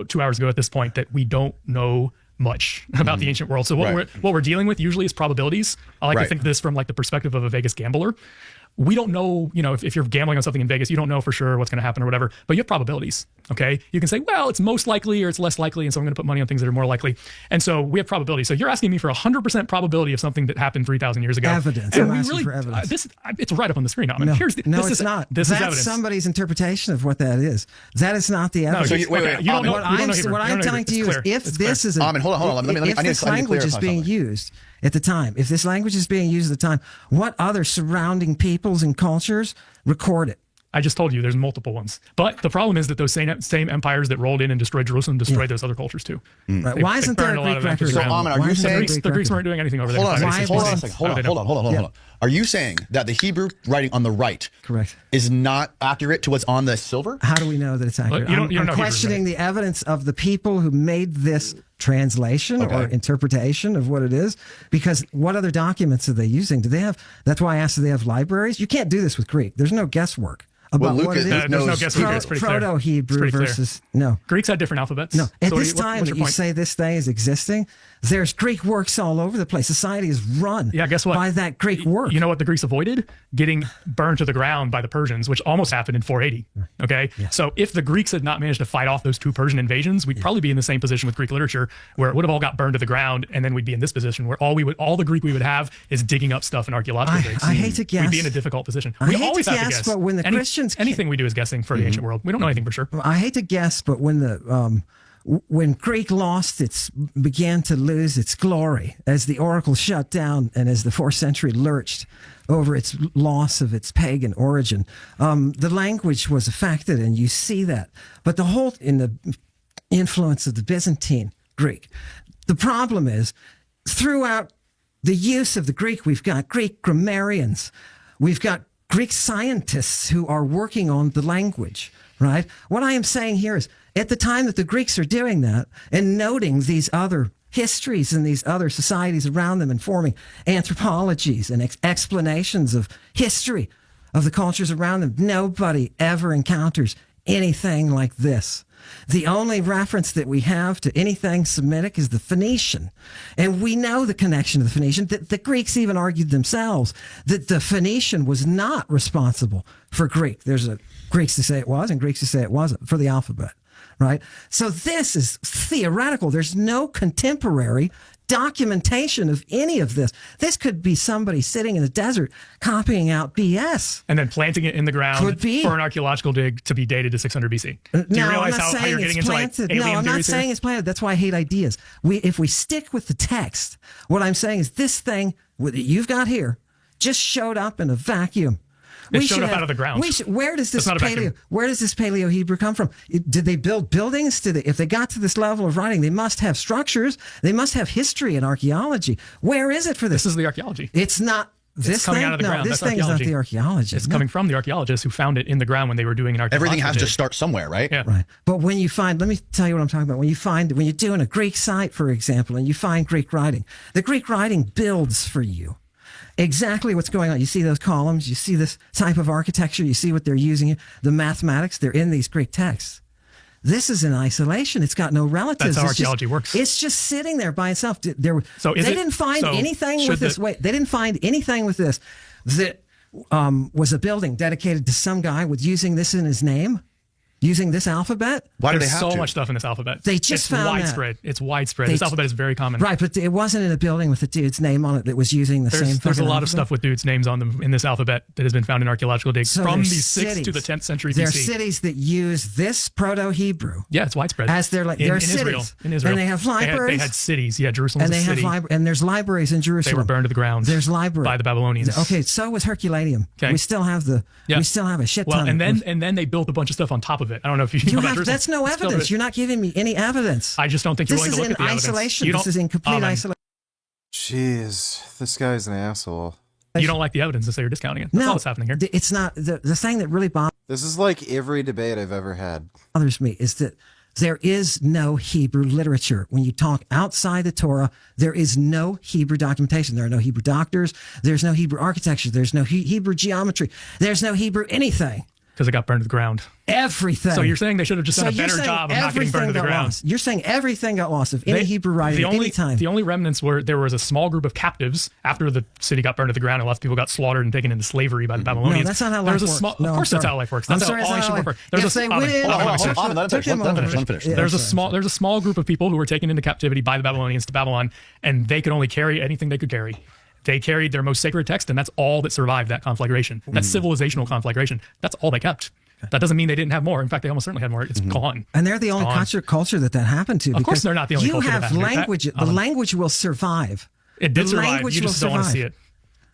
2 hours ago at this point that we don't know much about the ancient world. So what we're dealing with usually is probabilities. I like to think of this from like the perspective of a Vegas gambler. We don't know, if you're gambling on something in Vegas, you don't know for sure what's going to happen or whatever, but you have probabilities, okay? You can say, well, it's most likely or it's less likely, and so I'm going to put money on things that are more likely. And so we have probabilities. So you're asking me for 100% probability of something that happened 3,000 years ago. Evidence. And I'm asking for evidence. It's right up on the screen now. I mean, No, this it's is not. This That's is evidence. somebody's interpretation of what that is. That is not the evidence. No, you don't know. What I'm telling to you is, if this is if this language is being used at the time, if this language is being used at the time, what other surrounding peoples and cultures record it? I just told you there's multiple ones. But the problem is that those same empires that rolled in and destroyed Jerusalem destroyed those other cultures too. Right. Why isn't there a Greek record? So, Amin, are you saying the Greeks weren't doing anything over there? Hold on. Are you saying that the Hebrew writing on the right is not accurate to what's on the silver? How do we know that it's accurate? I'm questioning the evidence of the people who made this translation or interpretation of what it is, because what other documents are they using? Do they have? That's why I asked, do they have libraries? You can't do this with Greek. There's no guesswork about what it is. There's no guesswork. It's pretty clear. Proto-Hebrew versus no. Greeks had different alphabets. No, at this time that you say this thing is existing, there's Greek works all over the place. Society is run guess what? by that Greek work. You know what the Greeks avoided? Getting burned to the ground by the Persians, which almost happened in 480. Okay? Yeah. So if the Greeks had not managed to fight off those two Persian invasions, we'd probably be in the same position with Greek literature, where it would have all got burned to the ground, and then we'd be in this position where all the Greek we would have is digging up stuff in archaeological digs. I hate to guess. We'd be in a difficult position. We always have to guess. But when the Christians anything we do is guessing for the ancient world. We don't know anything for sure. I hate to guess, but when Greek began to lose its glory, as the oracle shut down and as the 4th century lurched over its loss of its pagan origin, the language was affected, and you see that. But in the influence of the Byzantine Greek, the problem is throughout the use of the Greek, we've got Greek grammarians, we've got Greek scientists who are working on the language, right? What I am saying here is, at the time that the Greeks are doing that and noting these other histories and these other societies around them and forming anthropologies and explanations of history of the cultures around them, nobody ever encounters anything like this. The only reference that we have to anything Semitic is the Phoenician. And we know the connection to the Phoenician. The Greeks even argued themselves that the Phoenician was not responsible for Greek. There's Greeks who say it was and Greeks who say it wasn't for the alphabet, right? So this is theoretical. There's no contemporary documentation of any of this. This could be somebody sitting in the desert copying out BS. And then planting it in the ground for an archaeological dig to be dated to 600 BC. Do you realize how you're getting into planted. alien No, I'm not theories saying it's planted. That's why I hate ideas. If we stick with the text, what I'm saying is this thing that you've got here just showed up in a vacuum. It showed up out of the ground. Where does this Paleo Hebrew come from? Did they build buildings? If they got to this level of writing, they must have structures. They must have history and archaeology. Where is it for this? This is the archaeology. It's not. It's coming out of the ground. This thing is not the archaeologist. It's coming from the archaeologists who found it in the ground when they were doing an archaeological Everything has to start somewhere, right? Yeah. Right. But when you find, let me tell you what I'm talking about. When you're doing a Greek site, for example, and you find Greek writing, the Greek writing builds for you exactly what's going on. You see those columns, you see this type of architecture, you see what they're using, the mathematics, they're in these Greek texts. This is in isolation. It's got no relatives. That's how archaeology works. It's just sitting there by itself. They didn't find anything with this. Wait, they didn't find anything with this that was a building dedicated to some guy with using this in his name. Using this alphabet? Why do they There's have so to? much stuff in this alphabet. They just found widespread. It's widespread. This alphabet is very common. Right, but it wasn't in a building with the dude's name on it that was using the same. There's a lot alphabet. of stuff with dudes' names on them in this alphabet that has been found in archaeological digs from the 6th to the 10th century BC. There are cities that use this Proto-Hebrew. Yeah, it's widespread. As their in Israel. In Israel. And they have libraries. They had cities. Yeah, Jerusalem and was a city. And there's libraries in Jerusalem. They were burned to the ground. There's libraries by the Babylonians. Okay, so was Herculaneum. Okay. We still have a shit ton. And then they built a bunch of stuff on top of it. I don't know if you know about Jerusalem. That's no evidence. You're not giving me any evidence. I just don't think you're willing to look at the evidence. This is in isolation. This is in complete isolation. Jeez, this guy's an asshole. You don't like the evidence, so you're discounting it. That's all that's happening here. It's not the thing that really bothers. This is like every debate I've ever had. Bothers me is that there is no Hebrew literature. When you talk outside the Torah, there is no Hebrew documentation. There are no Hebrew doctors. There's no Hebrew architecture. There's no Hebrew geometry. There's no Hebrew anything. Because it got burned to the ground. Everything. So you're saying they should have just done a better job of not getting burned to the ground. Lost. You're saying everything got lost of any Hebrew writing at any time. The only remnants were there was a small group of captives after the city got burned to the ground and lots of people got slaughtered and taken into slavery by the Babylonians. No, that's not how life works. Of course that's how life works. That's how all ancient work. There's a small group of people who were taken into captivity by the Babylonians to Babylon, and they could only carry anything they could carry. They carried their most sacred text, and that's all that survived that conflagration. That civilizational conflagration. That's all they kept. That doesn't mean they didn't have more. In fact, they almost certainly had more. It's gone. And they're the only culture that happened to. Of course, they're not the only culture that happened to. You have language. The language will survive. It did survive. You just don't want to see it.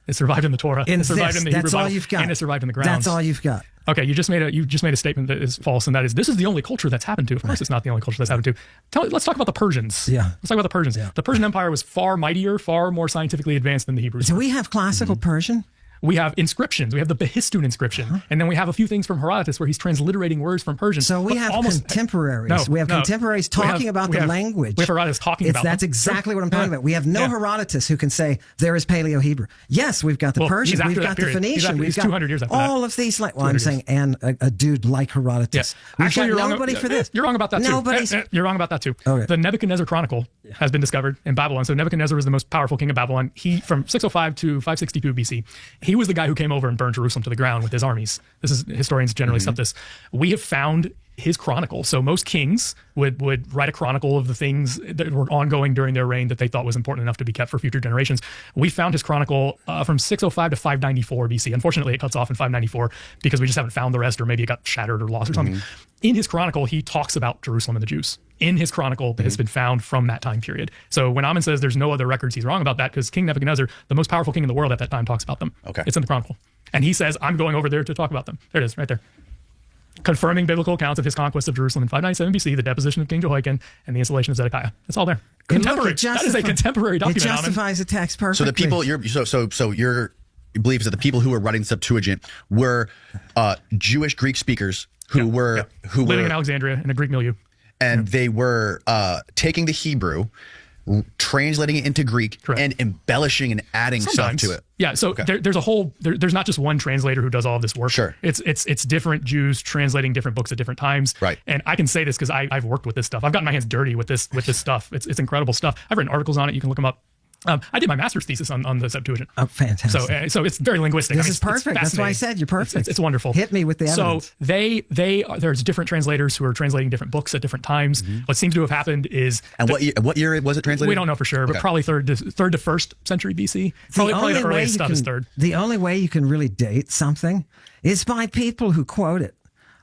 It survived in the Torah. It survived in the Hebrew Bible. And it survived in the grounds. That's all you've got. Okay, you just made a statement that is false, and that is this is the only culture that's happened to. Of course, it's not the only culture that's happened to. Let's talk about the Persians. Yeah, let's talk about the Persians. Yeah. The Persian Empire was far mightier, far more scientifically advanced than the Hebrews. Do we have classical Persian? We have inscriptions. We have the Behistun inscription. And then we have a few things from Herodotus where he's transliterating words from Persian. So we have contemporaries. We have contemporaries talking about the language. We have Herodotus talking about That's exactly what I'm talking about. We have no Herodotus who can say there is Paleo-Hebrew. Yes, we've got the Persian. We've got the Phoenician. We've got 200 years after all of these. Well, I'm saying, and a dude like Herodotus. Yes. Actually, you're nobody for this. You're wrong about that too. You're wrong about that too. Okay. The Nebuchadnezzar Chronicle has been discovered in Babylon. So Nebuchadnezzar was the most powerful king of Babylon. He, from 605 to 562 BC, he was the guy who came over and burned Jerusalem to the ground with his armies. Historians generally cite this. We have found his chronicle. So most kings would write a chronicle of the things that were ongoing during their reign that they thought was important enough to be kept for future generations. We found his chronicle from 605 to 594 BC. Unfortunately, it cuts off in 594 because we just haven't found the rest, or maybe it got shattered or lost or something. In his chronicle, he talks about Jerusalem and the Jews. In his chronicle that has been found from that time period. So when Amin says there's no other records, he's wrong about that, because King Nebuchadnezzar, the most powerful king in the world at that time, talks about them. Okay. It's in the chronicle. And he says, I'm going over there to talk about them. There it is, right there. Confirming biblical accounts of his conquest of Jerusalem in 597 BC, the deposition of King Jehoiakim, and the installation of Zedekiah. It's all there. Contemporary. That is a contemporary document. It justifies the text perfectly. So the people your belief is that the people who were writing Septuagint were Jewish Greek speakers who were living in Alexandria in a Greek milieu. And they were taking the Hebrew, translating it into Greek, and embellishing and adding stuff to it. Yeah, so there's not just one translator who does all of this work. Sure. It's different Jews translating different books at different times. Right. And I can say this because I've worked with this stuff. I've gotten my hands dirty with this stuff. It's incredible stuff. I've written articles on it. You can look them up. I did my master's thesis on the Septuagint. Oh, fantastic. So it's very linguistic. This is perfect. That's why I said you're perfect. It's wonderful. Hit me with the evidence. So there's different translators who are translating different books at different times. What seems to have happened is... And what year was it translated? We don't know for sure, but probably third to 1st century BC. Probably the earliest stuff is third. The only way you can really date something is by people who quote it.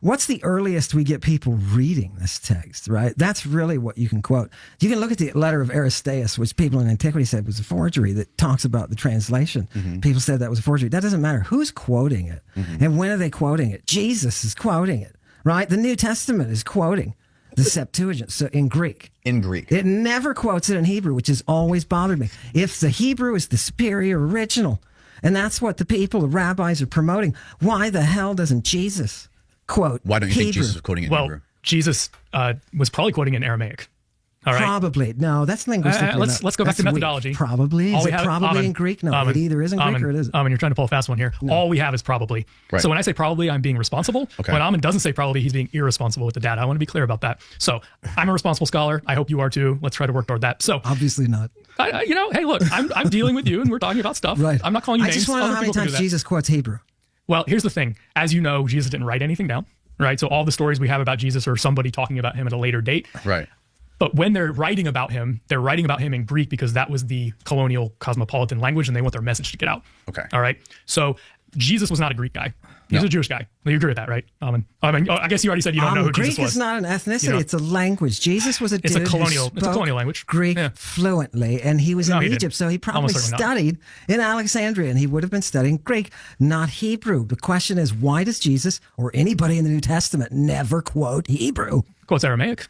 What's the earliest we get people reading this text, right? That's really what you can quote. You can look at the letter of Aristeas, which people in antiquity said was a forgery, that talks about the translation. People said that was a forgery. That doesn't matter. Who's quoting it? And when are they quoting it? Jesus is quoting it, right? The New Testament is quoting the Septuagint, so in Greek. In Greek. It never quotes it in Hebrew, which has always bothered me. If the Hebrew is the superior original, and that's what the people, the rabbis, are promoting, why the hell doesn't Jesus quote Why don't you think Jesus was quoting it in Hebrew? Well, Jesus was probably quoting in Aramaic. All right. Probably. No, that's linguistically. Let's go back to methodology. Weak. Probably. Is it probably in Greek? No, it either is in Greek or it isn't. You're trying to pull a fast one here. No. All we have is probably. Right. So when I say probably, I'm being responsible. Okay. When Amin doesn't say probably, he's being irresponsible with the data. I want to be clear about that. So I'm a responsible scholar. I hope you are too. Let's try to work toward that. So obviously not. Hey, look, I'm dealing with you and we're talking about stuff. Right. I'm not calling you names. I just want to know how many times Jesus quotes Hebrew. Well, here's the thing. As you know, Jesus didn't write anything down. Right. So all the stories we have about Jesus are somebody talking about him at a later date. Right. But when they're writing about him in Greek because that was the colonial cosmopolitan language and they want their message to get out. Okay. All right. So Jesus was not a Greek guy. He's a Jewish guy. You agree with that, right? I guess you already said you don't know who Greek Jesus was. Greek is not an ethnicity. It's a language. Jesus was a dude It's a colonial language. Greek fluently, and he was in Egypt, so he probably studied in Alexandria, and he would have been studying Greek, not Hebrew. The question is, why does Jesus or anybody in the New Testament never quote Hebrew? Quotes Aramaic.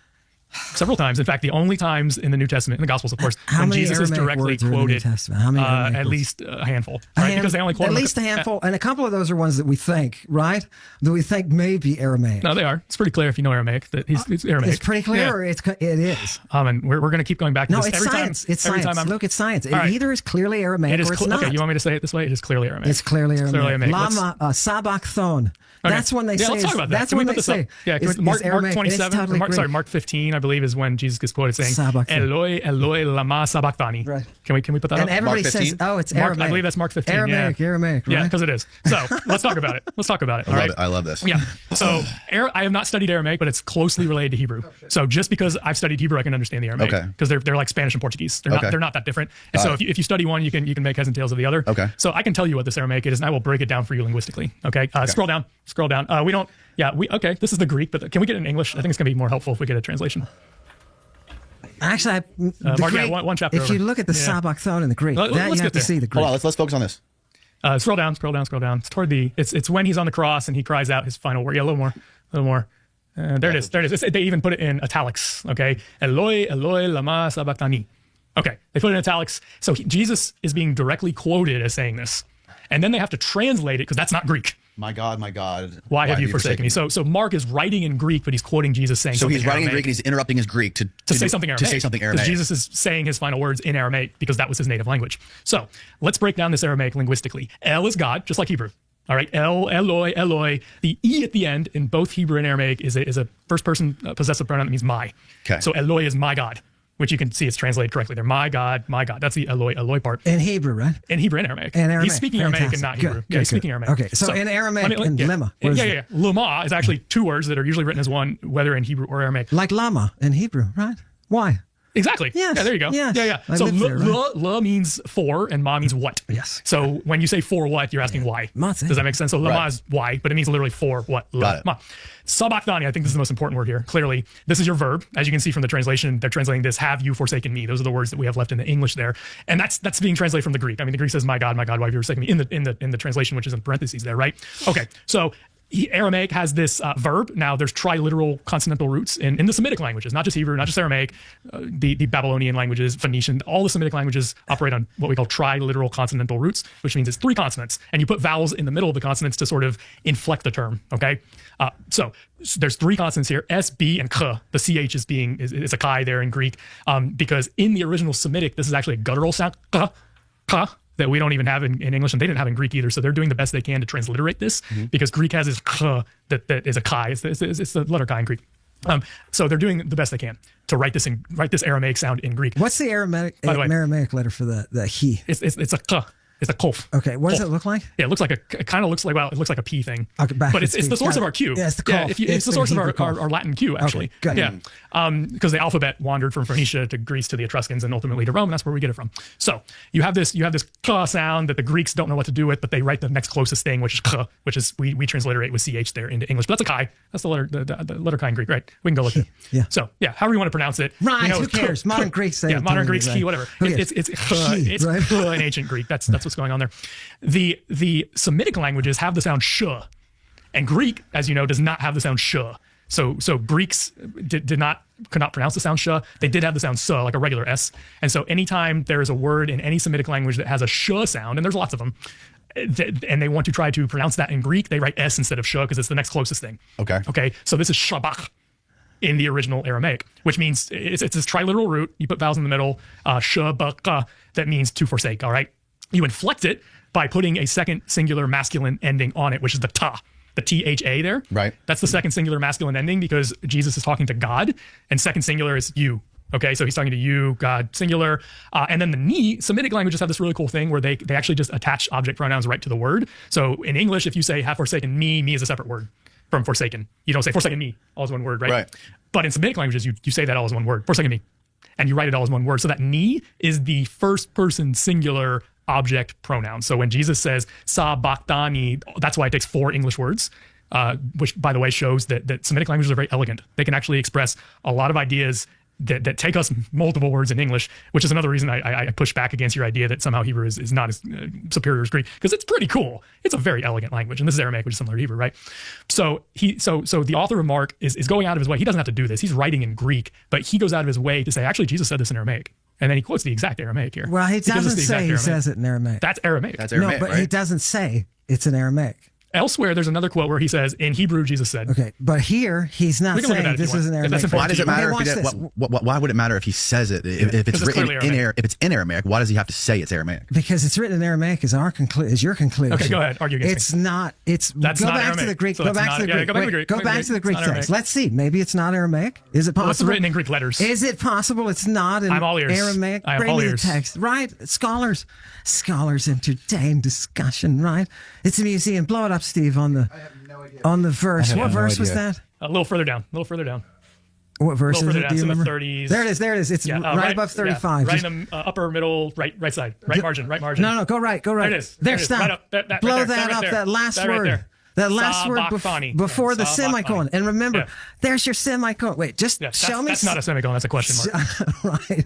Several times. In fact, the only times in the New Testament, in the Gospels, of course, when Jesus is directly quoted, at least a handful, right? Because they only quote at least a handful, and a couple of those are ones that we think, right? That we think may be Aramaic. No, they are. It's pretty clear if you know Aramaic that it's Aramaic. It's pretty clear. Yeah. It is. And we're going to keep going back to this it's every science. time. It's science. Look, it's science. It either is clearly Aramaic or it's not. Okay, you want me to say it this way? It is clearly Aramaic. It's clearly Aramaic. Clearly Aramaic. Lama sabachthon. That's when they say. Let's talk about that. That's Can we when put they this say. up? Yeah, Mark 27, or Mark 15, I believe, is when Jesus gets quoted saying, Eloi, Eloi, lama sabachthani. Right. Can we put that and up? everybody says, oh, it's Aramaic. I believe that's Mark 15. Aramaic, right? Yeah, because it is. So let's talk about it. All right. I love this. Yeah. So I have not studied Aramaic, but it's closely related to Hebrew. So just because I've studied Hebrew, I can understand the Aramaic. Because they're like Spanish and Portuguese. They're not that different. And so if you study one, you can make heads and tails of the other. Okay. So I can tell you what this Aramaic is, and I will break it down for you linguistically. Okay. Scroll down. Okay. This is the Greek, but can we get it in English? I think it's gonna be more helpful if we get a translation. Actually, Mark, one chapter. If you look at the sabachthon in the Greek, you have to see the Greek. Hold on, let's focus on this. Scroll down. It's toward it's when he's on the cross and he cries out his final word. Yeah, a little more. There it is. They even put it in italics. Okay, Eloi, Eloi, lama sabachthani. Okay, they put it in italics. So Jesus is being directly quoted as saying this, and then they have to translate it because that's not Greek. My God, why have you forsaken me? So Mark is writing in Greek, but he's quoting Jesus saying. So something he's writing Aramaic in Greek and he's interrupting his Greek to say something Aramaic. To say something Aramaic. Because Jesus is saying his final words in Aramaic because that was his native language. So let's break down this Aramaic linguistically. El is God, just like Hebrew. All right, El, Eloi, Eloi. The E at the end in both Hebrew and Aramaic is a first person possessive pronoun that means my. Okay. So Eloi is my God, which you can see it's translated correctly there. My God, my God. That's the Eloi part. In Hebrew, right? In Hebrew and Aramaic. He's speaking Aramaic and not Hebrew. He's speaking Aramaic. Okay, so in Aramaic and lema. Yeah. Lama is actually two words that are usually written as one, whether in Hebrew or Aramaic. Like lama in Hebrew, right? Why? Exactly. Yes. Yeah, there you go. Yes. Yeah. So la means for and ma means what. Yes. So when you say for what, you're asking why. Does that make sense? So lama is why, but it means literally for what. Got it. Ma. Sabachthani, I think this is the most important word here. Clearly, this is your verb. As you can see from the translation, they're translating this, have you forsaken me? Those are the words that we have left in the English there. And that's being translated from the Greek. I mean, the Greek says, my God, why have you forsaken me? In the translation, which is in parentheses there, right? Okay. So Aramaic has this verb. Now, there's triliteral consonantal roots in the Semitic languages, not just Hebrew, not just Aramaic, the Babylonian languages, Phoenician, all the Semitic languages operate on what we call triliteral consonantal roots, which means it's 3 consonants. And you put vowels in the middle of the consonants to sort of inflect the term, okay? So there's 3 consonants here, S, B, and K. The CH is a chi there in Greek, because in the original Semitic, this is actually a guttural sound, K, that we don't even have in English, and they didn't have in Greek either. So they're doing the best they can to transliterate this, because Greek has this k that is a chi. It's the letter chi in Greek. So they're doing the best they can to write this Aramaic sound in Greek. What's the Aramaic letter for the he? It's a k. It's a kof. Okay, what does it look like? Yeah, it looks like it looks like a P thing. Okay, but it's the source of our Q. Yeah, it's the kof. It's the source of our Latin Q, actually. Okay, good. Yeah, because the alphabet wandered from Phoenicia to Greece to the Etruscans and ultimately to Rome, and that's where we get it from. So you have this k sound that the Greeks don't know what to do with, but they write the next closest thing, which is k, which is we transliterate with ch there into English. But that's a chi. That's the letter chi in Greek, right? We can go look at it. Yeah. So yeah, however you want to pronounce it. Right. Who cares? Modern Greeks say. Yeah, modern Greeks, chi, whatever. It's in ancient Greek. That's what's going on there. The Semitic languages have the sound sh, and Greek, as you know, does not have the sound sh. So Greeks could not pronounce the sound sh. They did have the sound s, like a regular s. And so anytime there is a word in any Semitic language that has a sh sound, and there's lots of them, and they want to try to pronounce that in Greek, they write s instead of sh because it's the next closest thing. Okay. So this is shabach in the original Aramaic, which means it's this triliteral root. You put vowels in the middle, shabaka, that means to forsake. All right. You inflect it by putting a second singular masculine ending on it, which is the ta, the THA there. Right. That's the second singular masculine ending because Jesus is talking to God, and second singular is you. Okay, so he's talking to you, God, singular. And then the ni, Semitic languages have this really cool thing where they actually just attach object pronouns right to the word. So in English, if you say have forsaken me is a separate word from forsaken. You don't say forsaken me, all as one word, right? But in Semitic languages, you say that all as one word, forsaken me. And you write it all as one word. So that ni is the first person singular object pronoun. So when Jesus says sabachthani, that's why it takes 4 English words, which by the way shows that Semitic languages are very elegant. They can actually express a lot of ideas that take us multiple words in English, which is another reason I push back against your idea that somehow Hebrew is not as superior as Greek, because it's pretty cool. It's a very elegant language, and this is Aramaic, which is similar to Hebrew, right? So the author of Mark is going out of his way. He doesn't have to do this. He's writing in Greek, but he goes out of his way to say, actually, Jesus said this in Aramaic. And then he quotes the exact Aramaic here. Well, he doesn't say he says it in Aramaic. That's Aramaic. No, but he doesn't say it's in Aramaic. Elsewhere, there's another quote where he says, in Hebrew, Jesus said. Okay, but here he's not saying this is an Aramaic. Why does it matter? Why would it matter if he says it? If it's written if it's in Aramaic, why does he have to say it's Aramaic? Because it's written in Aramaic is your conclusion. Okay, go ahead. Argue against it's me. not. It's That's go not back Aramaic. to the Greek. So Go it's back not- to the yeah, Greek. go back to the Wait, Greek. go back to the It's Greek not text. Aramaic. Let's see. Maybe it's not Aramaic. Is it possible? Well, it's written in Greek letters. Is it possible it's not in I'm all ears. Aramaic? I am Bring all me the ears. text. Right? Scholars entertain discussion. Right? It's a museum. Blow it up, Steve, on the verse. What verse was that? A little further down. What verse is it? Do you in the remember? 30s. There it is. It's right above 35. Right in the upper middle, right side, right margin. No, go right. There it is. There, it is. stop. Right up, that, Blow right that there, up, right that there. last Right word. there. That last word Sabachthani. before the Sabachthani. semicolon. And remember, Yeah. there's your semicolon. Wait, just show me. That's not a semicolon. That's a question mark. Right.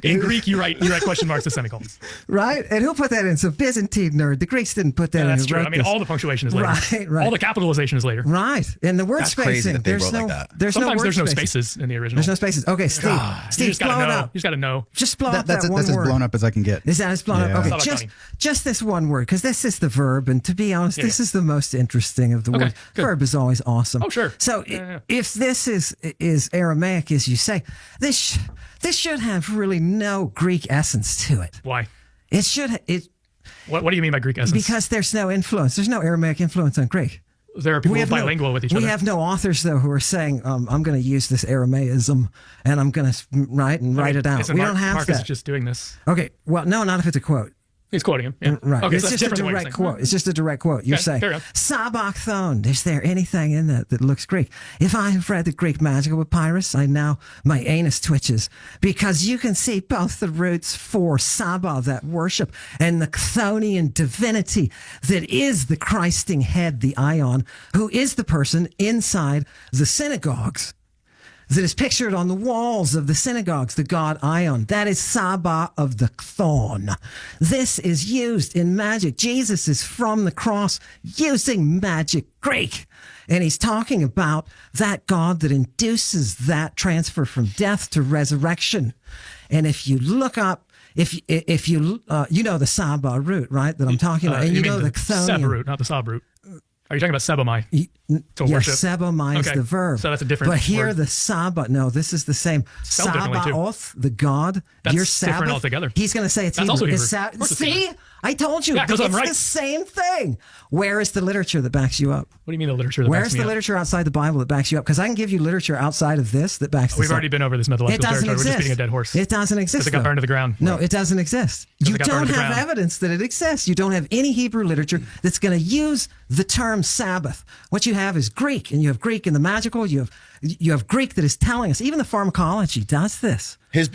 In Greek, you write question marks to semicolons. Right? And who put that in? Some Byzantine nerd. The Greeks didn't put that in. That's Who true. wrote I mean, this. all the punctuation is later. Right. All the capitalization is later. Right. And the word That's crazy spacing. that they There's wrote no. like that. There's no Sometimes word there's no spacing. spaces in the original. There's no spaces. Okay, Steve. Steve, you just gotta blow it know. up. You just got to know. Just blow up That's that one as word. blown up as I can get. Is that as blown Yeah. up? Okay, Sabachthani. just this one word, because this is the verb, and to be honest, this is the most interesting of the Okay, words. good. Verb is always awesome. Oh, sure. So Yeah. if this is Aramaic, as you say, this should have really no Greek essence to it. Why? It should. What do you mean by Greek essence? Because there's no influence. There's no Aramaic influence on Greek. There are people who are bilingual with each other. We have no authors, though, who are saying, I'm going to use this Aramaism and I'm going to write it out. Isn't We don't have Marcus that. is just doing this. Okay. Well, no, not if it's a quote. He's quoting him. Yeah. Right. Okay, It's so that's just a different way of direct saying- quote. It's just a direct quote. You're Okay, saying, fair enough. Sabachthon. Is there anything in that looks Greek? If I have read the Greek magical papyrus, my anus twitches because you can see both the roots for Saba, that worship, and the Chthonian divinity that is the Christing head, the Ion, who is the person inside the synagogues that is pictured on the walls of the synagogues, the god Ion. That is Saba of the Chthon. This is used in magic. Jesus is from the cross using magic Greek. And he's talking about that God that induces that transfer from death to resurrection. And if you look up, if you know the Saba root, right, that I'm talking about, and you know the Chthonian. Seba root, not the Sab root. Are you talking about sebomai? To Yes, worship? sebomai is Okay, the verb. So that's a different But here word. the Saba, no, this is the same. Spelled differently, too. Sabaoth, the God, That's your different Sabbath. altogether. He's going to say it's That's Hebrew. also It's Hebrew. Of course it's See? Hebrew. I told you. Yeah, 'cause it's I'm right. the same thing. Where is the literature that backs you up? What do you mean the literature that Where's backs me the up? literature outside the Bible that backs you up? Because I can give you literature outside of this that backs this We've up. already been over this mythological It doesn't territory. We're just exist. beating a dead horse. It doesn't exist. Because it got though. burned to the ground. No, it doesn't exist. You it got burned don't to the have ground. evidence that it exists. You don't have any Hebrew literature that's going to use the term Sabbath. What you have is Greek, and you have Greek in the magical. You have Greek that is telling us. Even the pharmacology does this. His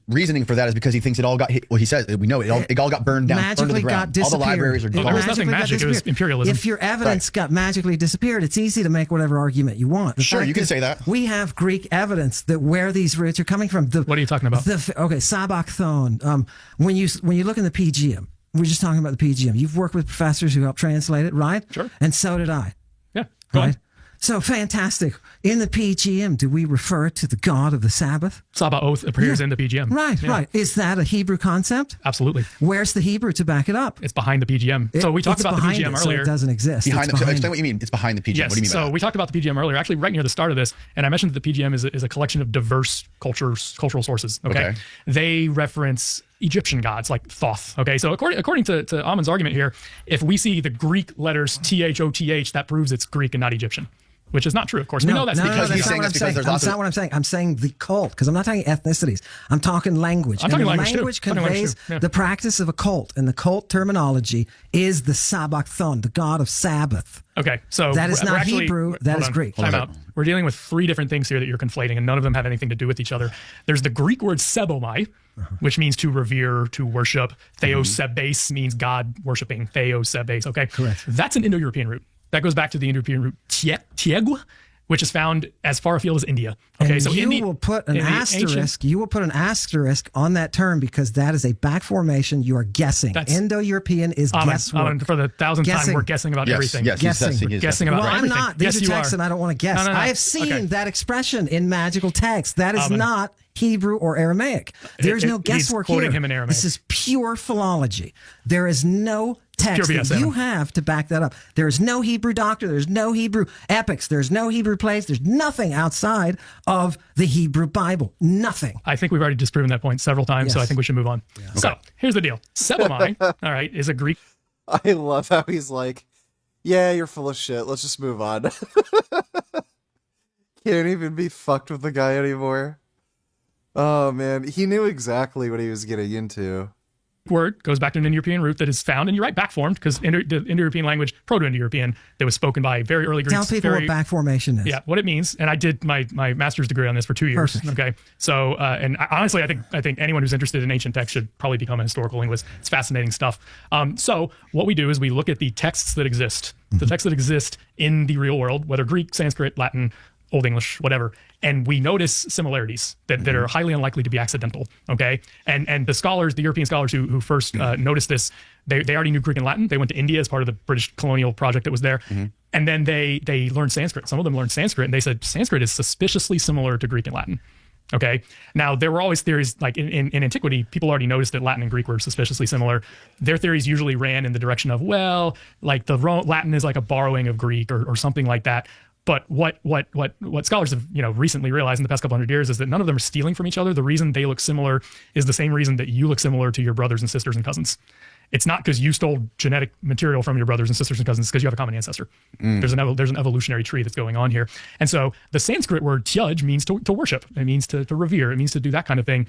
reasoning for that is because he thinks it all got. Well, he says we know it all got burned down, burned to Magically the ground. got All the disappeared. libraries are It gone. There was nothing magically got magic. It was disappeared. imperialism. If your evidence got magically disappeared, it's easy to make whatever argument you want. The Sure, fact you can is, say that. We have Greek evidence that where these roots are coming from. What are you talking about? Okay, Sabachthon. When you look in the PGM, we're just talking about the PGM. You've worked with professors who helped translate it, right? Sure. And so did I. Yeah. Go Right. on. So fantastic. In the PGM, do we refer to the God of the Sabbath? Sabaoth appears in the PGM. Right, Yeah. right. Is that a Hebrew concept? Absolutely. Where's the Hebrew to back it up? It's behind the PGM. So we talked It's about the behind PGM it, earlier. So it doesn't exist. Behind It's it. So behind explain it. what you mean. It's behind the PGM. Yes. What do you mean by So that? we talked about the PGM earlier, actually right near the start of this, and I mentioned that the PGM is a collection of diverse cultural sources. Okay. They reference Egyptian gods like Thoth. Okay. So according to Amon's argument here, if we see the Greek letters THOTH, that proves it's Greek and not Egyptian. Which is not true, of course. We know that's because that's he's not saying what that's I'm because there's That's lots not of- what I'm saying. I'm saying the cult, because I'm not talking ethnicities. I'm talking language. I'm talking and the language, too. language I'm talking language, conveys too. Yeah. the practice of a cult, and the cult terminology is the Sabachthon, the god of Sabbath. Okay, so That is we're not actually- Hebrew, that hold is on, Greek. Time out. We're dealing with three different things here that you're conflating, and none of them have anything to do with each other. There's the Greek word sebomai, which means to revere, to worship. Theosebes means God worshiping. Theosebes. Okay, correct. That's an Indo-European root. That goes back to the Indo-European root tiegu, which is found as far afield as India. Okay, And so you will put an asterisk. You will put an asterisk on that term because that is a back formation. You are guessing. Indo-European is guesswork. For the thousandth time, Guessing. we're guessing about Yes, everything. yes, he's Guessing. guessing. He's Guessing guessing. about Well, I'm everything. not. These Yes, are you texts, are. and I don't want to guess. No. I have seen Okay. that expression in magical text. That is Amen. not Hebrew or Aramaic. There's no he's guesswork quoting here. him in Aramaic. This is pure philology. There is no text pure that BS, you Adam. have to back that up. There's no Hebrew doctor. There's no Hebrew epics. There's no Hebrew plays. There's nothing outside of the Hebrew Bible. Nothing. I think we've already disproven that point several times, so I Yes. think we should move on. So here's the deal. Sebamai, all right, is a Greek. I love how he's like, yeah, you're full of shit. Let's just move on. Can't even be fucked with the guy anymore. Oh, man. He knew exactly what he was getting into. Word goes back to an Indo-European root that is found, and you're right, back formed, because the Indo-European language, Proto-Indo-European, that was spoken by very early Greeks. Tell people what back formation is. Yeah, what it means, and I did my master's degree on this for 2 years. Perfect. Okay, so and honestly, I think anyone who's interested in ancient text should probably become a historical linguist. It's fascinating stuff. So what we do is we look at the texts that exist, the texts that exist in the real world, whether Greek, Sanskrit, Latin, Old English, whatever, and we notice similarities that are highly unlikely to be accidental. Okay, and the scholars, the European scholars who first noticed this, they already knew Greek and Latin. They went to India as part of the British colonial project that was there, and then they learned Sanskrit. Some of them learned Sanskrit, and they said Sanskrit is suspiciously similar to Greek and Latin. Okay. Now, there were always theories, like in antiquity, people already noticed that Latin and Greek were suspiciously similar. Their theories usually ran in the direction of, well, like Latin is like a borrowing of Greek or something like that. But what scholars have recently realized in the past couple hundred years is that none of them are stealing from each other. The reason they look similar is the same reason that you look similar to your brothers and sisters and cousins. It's not because you stole genetic material from your brothers and sisters and cousins. It's because you have a common ancestor. There's an evolutionary tree that's going on here. And so the Sanskrit word tyaj means to worship. It means to revere. It means to do that kind of thing.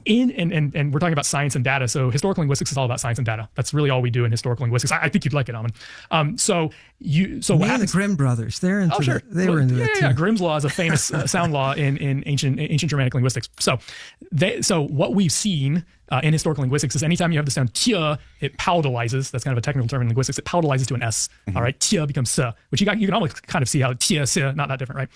And we're talking about science and data. So historical linguistics is all about science and data. That's really all we do in historical linguistics. I think you'd like it, Amin. So Me what and the happens? Grimm brothers, they're into Sure. they were into that too. Yeah, Grimm's law is a famous sound law in ancient Germanic linguistics. So what we've seen in historical linguistics is anytime you have the sound tia, it palatalizes. That's kind of a technical term in linguistics. It palatalizes to an s. All right, tia becomes sa, which you can almost kind of see how tia, sa, not that different, right?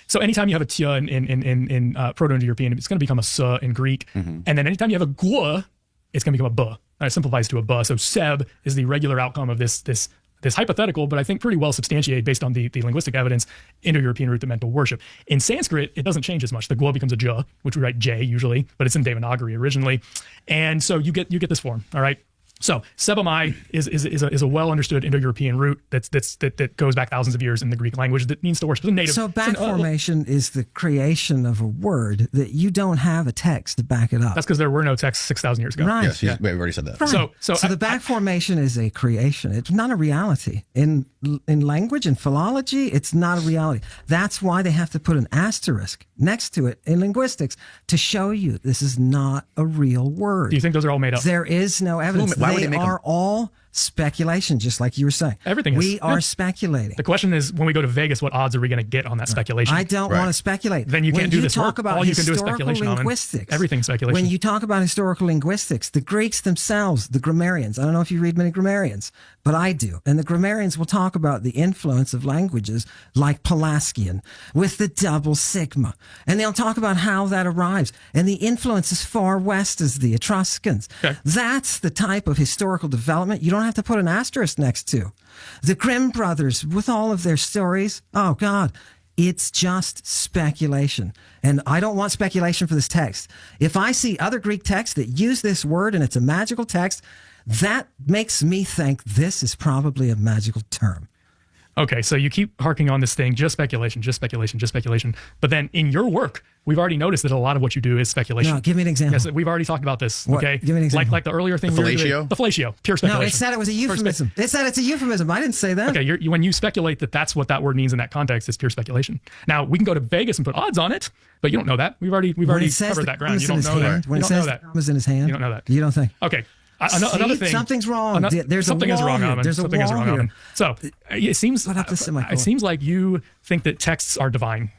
So anytime you have a tia in Proto-Indo-European, it's going to become a sa in Greek, and then anytime you have a gua, it's going to become a ba. It simplifies to a ba. So seb is the regular outcome of this hypothetical, but I think pretty well substantiated based on the linguistic evidence, Indo-European root that meant to worship. In Sanskrit, it doesn't change as much. The gua becomes a ja, which we write j usually, but it's in Devanagari originally, and so you get this form. All right. So sebamai is a well understood Indo-European root that goes back thousands of years in the Greek language that means to worship. It's a native. So back formation is the creation of a word that you don't have a text to back it up. That's because there were no texts 6,000 years ago. Right. Yes, we've already said that. Right. So the back formation is a creation. It's not a reality. In language and philology, it's not a reality. That's why they have to put an asterisk next to it in linguistics to show you this is not a real word. Do you think those are all made up? There is no evidence. Why would they they make are all speculation, just like you were saying. Everything is. We are speculating. The question is, when we go to Vegas, what odds are we going to get on that speculation? I don't want to speculate. Then you can't do this When you work. talk about All you can do is historical speculation, Amin. linguistics, Everything's speculation. When you talk about historical linguistics, the Greeks themselves, the grammarians, I don't know if you read many grammarians, but I do. And the grammarians will talk about the influence of languages like Pelasgian with the double sigma. And they'll talk about how that arrives. And the influence as far west as the Etruscans. Okay. That's the type of historical development you don't have to put an asterisk next to. The Grimm brothers, with all of their stories, oh God, it's just speculation. And I don't want speculation for this text. If I see other Greek texts that use this word and it's a magical text, that makes me think this is probably a magical term. Okay, so you keep harking on this thing, just speculation, just speculation, just speculation. But then in your work, we've already noticed that a lot of what you do is speculation. No, give me an example. Yes, we've already talked about this. What? Okay, Give me an example. Like the earlier thing. The we were fellatio? doing. The fellatio, pure speculation. No, it said it was a euphemism. It said it's a euphemism. I didn't say that. Okay, when you speculate that that's what that word means in that context, it's pure speculation. Now we can go to Vegas and put odds on it, but you don't know that. We've already covered that ground. You don't know that. When You it don't know says that. the thumb is in his hand, You don't know that. You don't think? Okay. Another thing. Something's wrong. There's something a wall is wrong, here. Amin. There's a something is wall wrong, here. Amin. So it seems it seems like you think that texts are divine.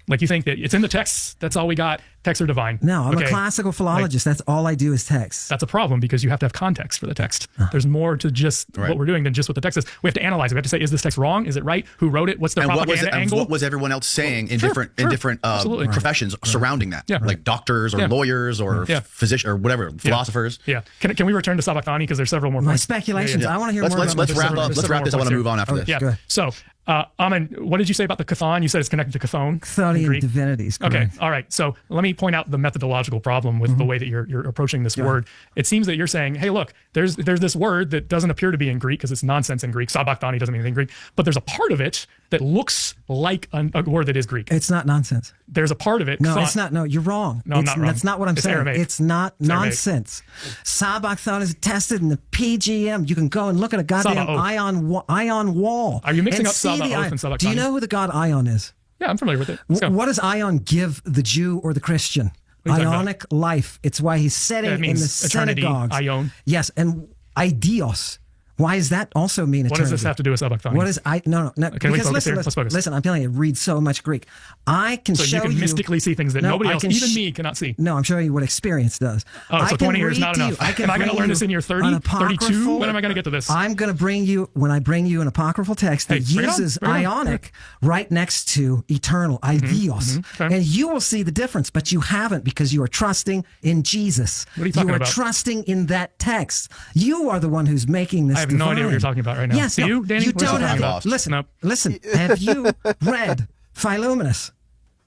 Like you think that it's in the texts. That's all we got. Texts are divine. No, I'm Okay. a classical philologist. That's all I do is text. That's a problem because you have to have context for the text. There's more to just what we're doing than just what the text is. We have to analyze it. We have to say, is this text wrong? Is it right? Who wrote it? What's the propaganda angle? What was everyone else saying in Sure, different professions surrounding that? Yeah. Like doctors or lawyers or physicians or whatever, philosophers. Yeah. Can we return to Sabachthani because there's several more My points? speculations. I want to hear let's more. Let's wrap up. Let's wrap this. I want to move on after this. Yeah. So Amin, what did you say about the Chthon? You said it's connected to Chthon. Chthonian divinities. Okay, Correct. all right. So let me point out the methodological problem with the way that you're approaching this word. It seems that you're saying, hey, look, there's this word that doesn't appear to be in Greek because it's nonsense in Greek. Sabachthani doesn't mean anything in Greek, but there's a part of it that looks like a word that is Greek. It's not nonsense. There's a part of it. No, it's not. No, you're wrong. No, I'm not wrong. That's not what I'm saying. Aramaic. It's not nonsense. Sabachthani is tested in the PGM. You can go and look at a goddamn ion wall. Are you mixing up see Sabaoth and Sabachthani? Do you know who the god Ion is? Yeah, I'm familiar with it. What does Ion give the Jew or the Christian? What are you talking Ionic life. It's why he's sitting it in means the eternity, synagogues. Ion. Yes, and Idios. Why does that also mean eternity? What does this have to do with Sabachthani? What is no? Can we focus here? Let's focus. Listen, I'm telling you, read so much Greek. I can so show you. So you can mystically see things that nobody else, even me, cannot see. No, I'm showing you what experience does. Oh, so 20 years is not enough. Am I going to learn this in your 30, 32? When am I going to get to this? I'm going to bring you, when I bring you an apocryphal text that uses Ionic right next to eternal, Idios. And you will see the difference, but you haven't because you are trusting in Jesus. What are you talking about? You are trusting in that text. You are the one who's making this I have no idea what you're talking about right now. Yes, do you, Danny? You don't have. Listen, listen. Have you read Philomenus?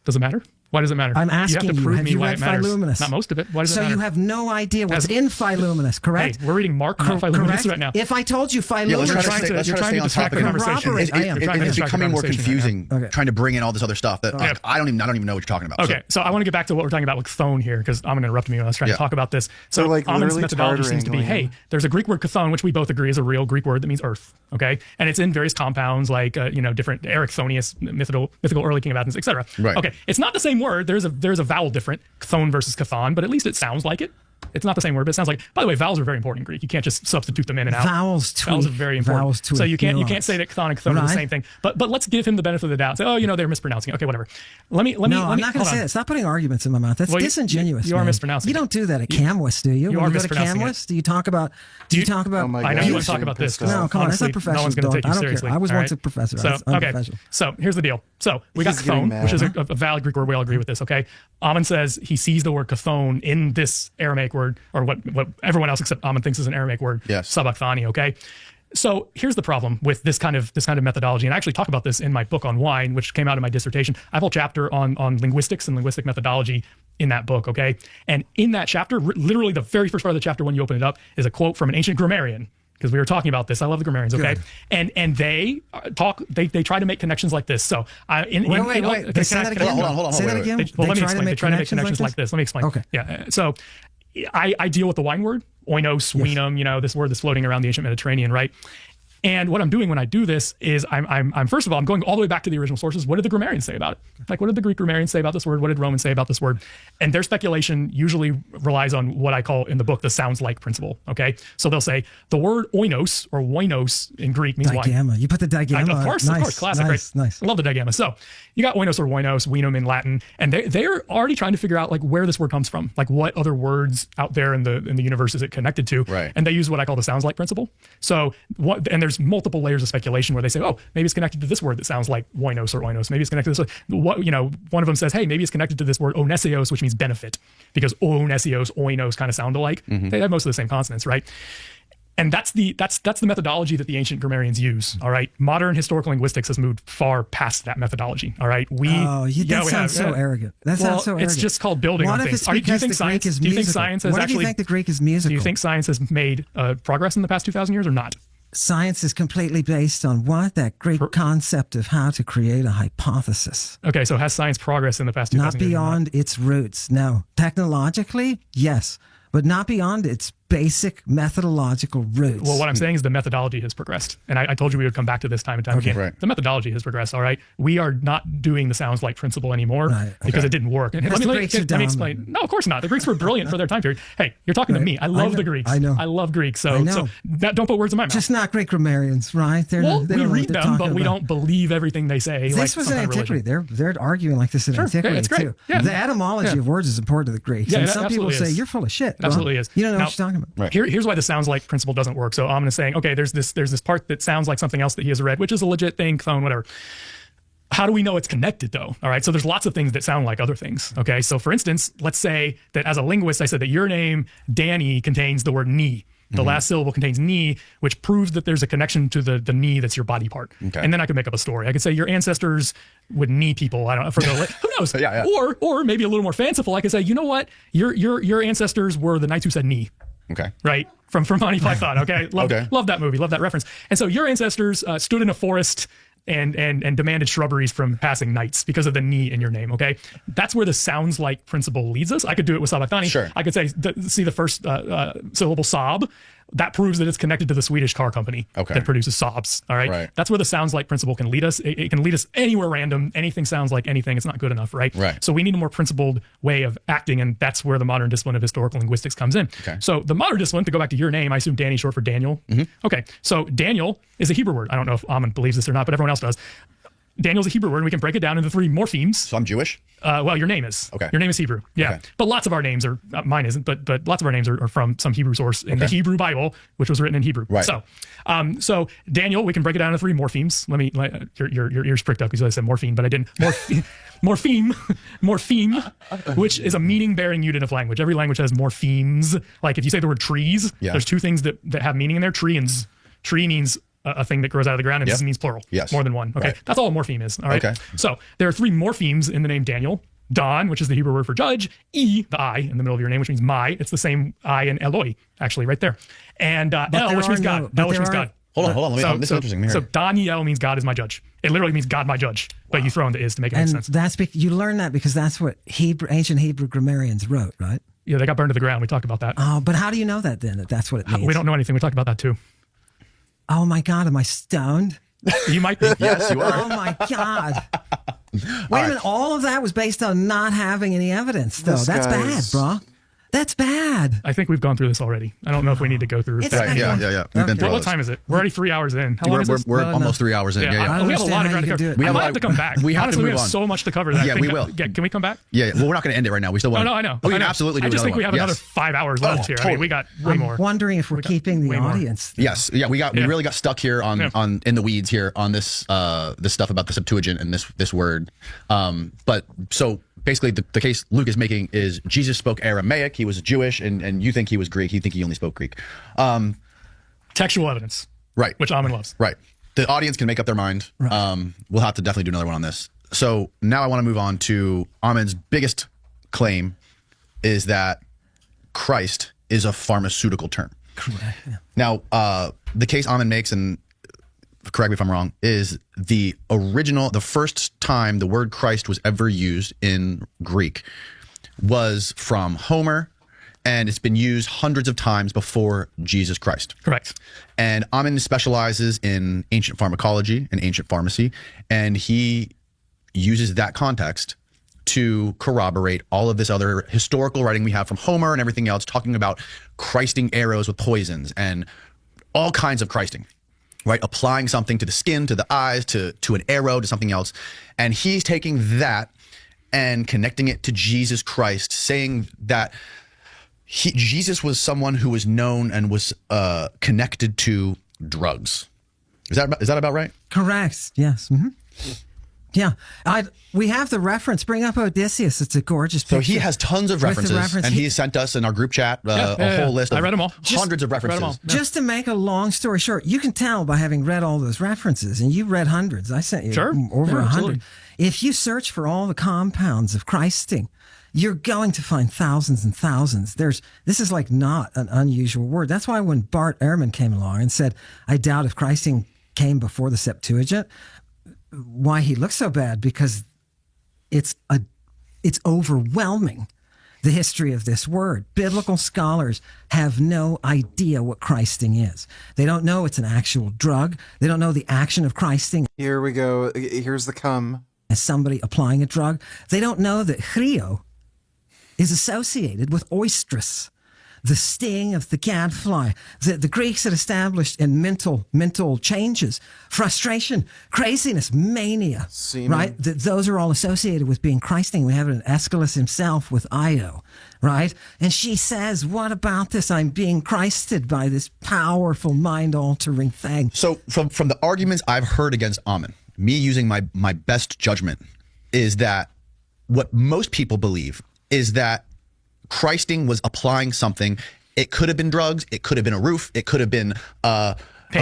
Does it matter? Why does it matter? I'm asking you. Have to prove me you why read it matters. Philomenus? Not most of it. Why does it so matter? You have no idea what's in Philomenus, correct? Hey, we're reading Mark, not Philomenus right now. If I told you Philomenus, you're trying to distract the conversation. It's becoming more confusing trying to bring in all this other stuff that I don't even know what you're talking about. Okay, so I want to get back to what we're talking about with Chthon here because I'm going to interrupt me when I was trying to talk about this. So Amin's methodology seems to be, hey, there's a Greek word Chthon, which we both agree is a real Greek word that means earth. Okay, and it's in various compounds like different Erichthonius, mythical early king of Athens, etc. Right. Okay, it's not the same word. There's a vowel different, Chthon versus Chthon, but at least it sounds like it. It's not the same word, but it sounds like. By the way, vowels are very important in Greek. You can't just substitute them in and out. Vowels are very important. So you can't say that Chthon and Chthon are the same thing. But let's give him the benefit of the doubt. Say, they're mispronouncing it. Okay, whatever. Let me. I'm not going to say that. Stop putting arguments in my mouth. That's disingenuous. You are mispronouncing. You don't do that at CAMWIS, do you? You when are you go to mispronouncing CAMWIS, do you talk about? Do you talk about? I know you want to talk about this. No, come on. That's not professional. No one's going to take you seriously. I was once a professor. So okay. So here's the deal. So we got Chthon, which is a valid Greek word. We all agree with this. Okay. Amin says he sees the word Chthon in this Aramaic word, or what everyone else except Amin thinks is an Aramaic word. Yes. Sabachthani. Okay. So here's the problem with this kind of methodology, and I actually talk about this in my book on wine, which came out in my dissertation. I have a whole chapter on linguistics and linguistic methodology in that book, okay? And in that chapter, literally the very first part of the chapter when you open it up is a quote from an ancient grammarian, because we were talking about this. I love the grammarians, okay? Good. And they try to make connections like this. So wait. Say that again. Hold on. Say that again. Well, let me explain. They try to make connections like this. Let me explain. Okay. Yeah. So I deal with the wine word, oinos, winum, this word that's floating around the ancient Mediterranean, right? And what I'm doing when I do this is I'm first of all, I'm going all the way back to the original sources. What did the grammarians say about it? Like, what did the Greek grammarians say about this word? What did Romans say about this word? And their speculation usually relies on what I call in the book the sounds like principle. Okay. So they'll say the word oinos or oinos in Greek means wine. Digamma. You put the digamma. Of course, classic. Nice. I love the digamma. So you got oinos or oinos, winum in Latin, and they're already trying to figure out like where this word comes from, like what other words out there in the universe is it connected to. Right. And they use what I call the sounds like principle. So and there's multiple layers of speculation where they say, oh, maybe it's connected to this word that sounds like oinos or oinos. Maybe it's connected to this. One of them says, hey, maybe it's connected to this word onesios, which means benefit, because onesios, oinos kind of sound alike. Mm-hmm. They have most of the same consonants, right? And that's the methodology that the ancient grammarians use. All right, modern historical linguistics has moved far past that methodology. All right, that sounds so arrogant. That sounds so arrogant. It's just called building on things. Do you think science is musical? What if you think the Greek is musical? Do you think science has made progress in the past 2,000 years or not? Science is completely based on what? That great concept of how to create a hypothesis. Okay, so has science progressed in the past 2,000 years? Not beyond its roots. No. Technologically, yes, but not beyond its basic methodological roots. Well, what I'm saying is the methodology has progressed. And I told you we would come back to this time and time again. Right. The methodology has progressed, all right? We are not doing the sounds like principle anymore because it didn't work. And let me explain. No, of course not. The Greeks were brilliant for their time period. Hey, you're talking to me. I love the Greeks. I know. I love Greeks. So don't put words in my mouth. Just not Greek grammarians, right? We read them, but we don't believe everything they say. This was in antiquity. They're arguing like this in antiquity too. Yeah. The etymology of words is important to the Greeks. Yeah, and some people say, you're full of shit. It absolutely is. You don't know what you're talking about. Right. Here's why the sounds like principle doesn't work. So Amin is saying, okay, there's this part that sounds like something else that he has read, which is a legit thing, Chthon, whatever. How do we know it's connected though? All right. So there's lots of things that sound like other things. Okay. So for instance, let's say that as a linguist, I said that your name, Danny, contains the word knee. The last syllable contains knee, which proves that there's a connection to the knee that's your body part. Okay. And then I could make up a story. I could say your ancestors would knee people. I don't know. Who knows? Yeah. Or maybe a little more fanciful. I could say, you know what? Your ancestors were the knights who said knee. Okay. Right? From Monty Python. Okay. Love that movie. Love that reference. And so your ancestors stood in a forest and demanded shrubberies from passing knights because of the knee in your name. Okay. That's where the sounds like principle leads us. I could do it with Sabachthani. Sure. I could say, see the first syllable sob. That proves that it's connected to the Swedish car company that produces Saabs. All right? That's where the sounds like principle can lead us. It can lead us anywhere random. Anything sounds like anything. It's not good enough, right? So we need a more principled way of acting, and that's where the modern discipline of historical linguistics comes in. So the modern discipline, to go back to your name, I assume Danny short for Daniel. Okay, so Daniel is a Hebrew word. I don't know if Amon believes this or not, but everyone else does. Daniel's a Hebrew word, and we can break it down into 3 morphemes. So I'm Jewish? Well, your name is. Okay. Your name is Hebrew. Yeah. Okay. But lots of our names are, mine isn't, but lots of our names are from some Hebrew source in the Hebrew Bible, which was written in Hebrew. Right. So Daniel, we can break it down into 3 morphemes. Your ears pricked up because I said morphine, but I didn't. Morpheme, which is a meaning-bearing unit of language. Every language has morphemes. Like if you say the word trees, there's 2 things that have meaning in there. Tree means a thing that grows out of the ground, and this means plural. More than one. Okay. That's all a morpheme is. All right. So there are 3 morphemes in the name Daniel. Don, which is the Hebrew word for judge. E, the I in the middle of your name, which means my. It's the same I in Eloi, actually, right there. And L, which means God. L, which means God. Hold on. This is interesting. So Daniel means God is my judge. It literally means God my judge, but you throw in the is to make it make sense. That's you learn that because that's what ancient Hebrew grammarians wrote, right? Yeah, they got burned to the ground. We talked about that. Oh, but how do you know that then? That's what it means. We don't know anything. We talked about that too. Oh my God, am I stoned? You might be. Yes, you are. Oh my God. Wait a minute. All of that was based on not having any evidence, though. That's bad, bro. That's bad. I think we've gone through this already. I don't know if we need to go through It's that. right, yeah. We've been through What time is it? We're already 3 hours in. How long is this? We're almost 3 hours in. Yeah. We have a lot of ground to cover. We might have to come back. Honestly, we have so much to cover. Yeah, we will. Can we come back? Yeah. Well, we're not going to end it right now. We still want. No, I know. We can absolutely do I just think we have another 5 hours left here. I mean, we got way more. I'm wondering if we're keeping the audience. Yes. Yeah. We really got stuck here on in the weeds here on this this stuff about the Septuagint and this word. But so. Basically, the case Luke is making is Jesus spoke Aramaic. He was Jewish, and you think he was Greek. You think he only spoke Greek. Textual evidence. Right. Which Amon loves. Right. The audience can make up their mind. Right. We'll have to definitely do another one on this. So now I want to move on to Amon's biggest claim is that Christ is a pharmaceutical term. Correct. Yeah. Now, the case Amon makes, and correct me if I'm wrong, is the first time the word Christ was ever used in Greek was from Homer, and it's been used hundreds of times before Jesus Christ. Correct. And Amon specializes in ancient pharmacology and ancient pharmacy, and he uses that context to corroborate all of this other historical writing we have from Homer and everything else, talking about Christing arrows with poisons and all kinds of Christing. Right, applying something to the skin, to the eyes, to an arrow, to something else. And he's taking that and connecting it to Jesus Christ, saying that Jesus was someone who was known and was connected to drugs. Is that about right? Correct. Yes. Mm-hmm. Yeah, we have the reference. Bring up Odysseus. It's a gorgeous picture. So he has tons of references, and he sent us in our group chat a whole list of I read them all. Hundreds of references. Just to make a long story short, you can tell by having read all those references, and you read hundreds. I sent you over 100. If you search for all the compounds of Christing, you're going to find thousands and thousands. This is like not an unusual word. That's why when Bart Ehrman came along and said, I doubt if Christing came before the Septuagint, why he looks so bad, because it's overwhelming, the history of this word. Biblical scholars have no idea what Christing is. They don't know it's an actual drug. They don't know the action of Christing. Here we go. Here's the cum. As somebody applying a drug. They don't know that chrio is associated with oestrus, the sting of the gadfly. The Greeks had established in mental changes, frustration, craziness, mania, right? Those are all associated with being Christing. We have it in Aeschylus himself with Io, right? And she says, what about this? I'm being Christed by this powerful mind-altering thing. So from the arguments I've heard against Amon, me using my best judgment, is that what most people believe is that Christing was applying something It could have been drugs. It could have been a roof. It could have been a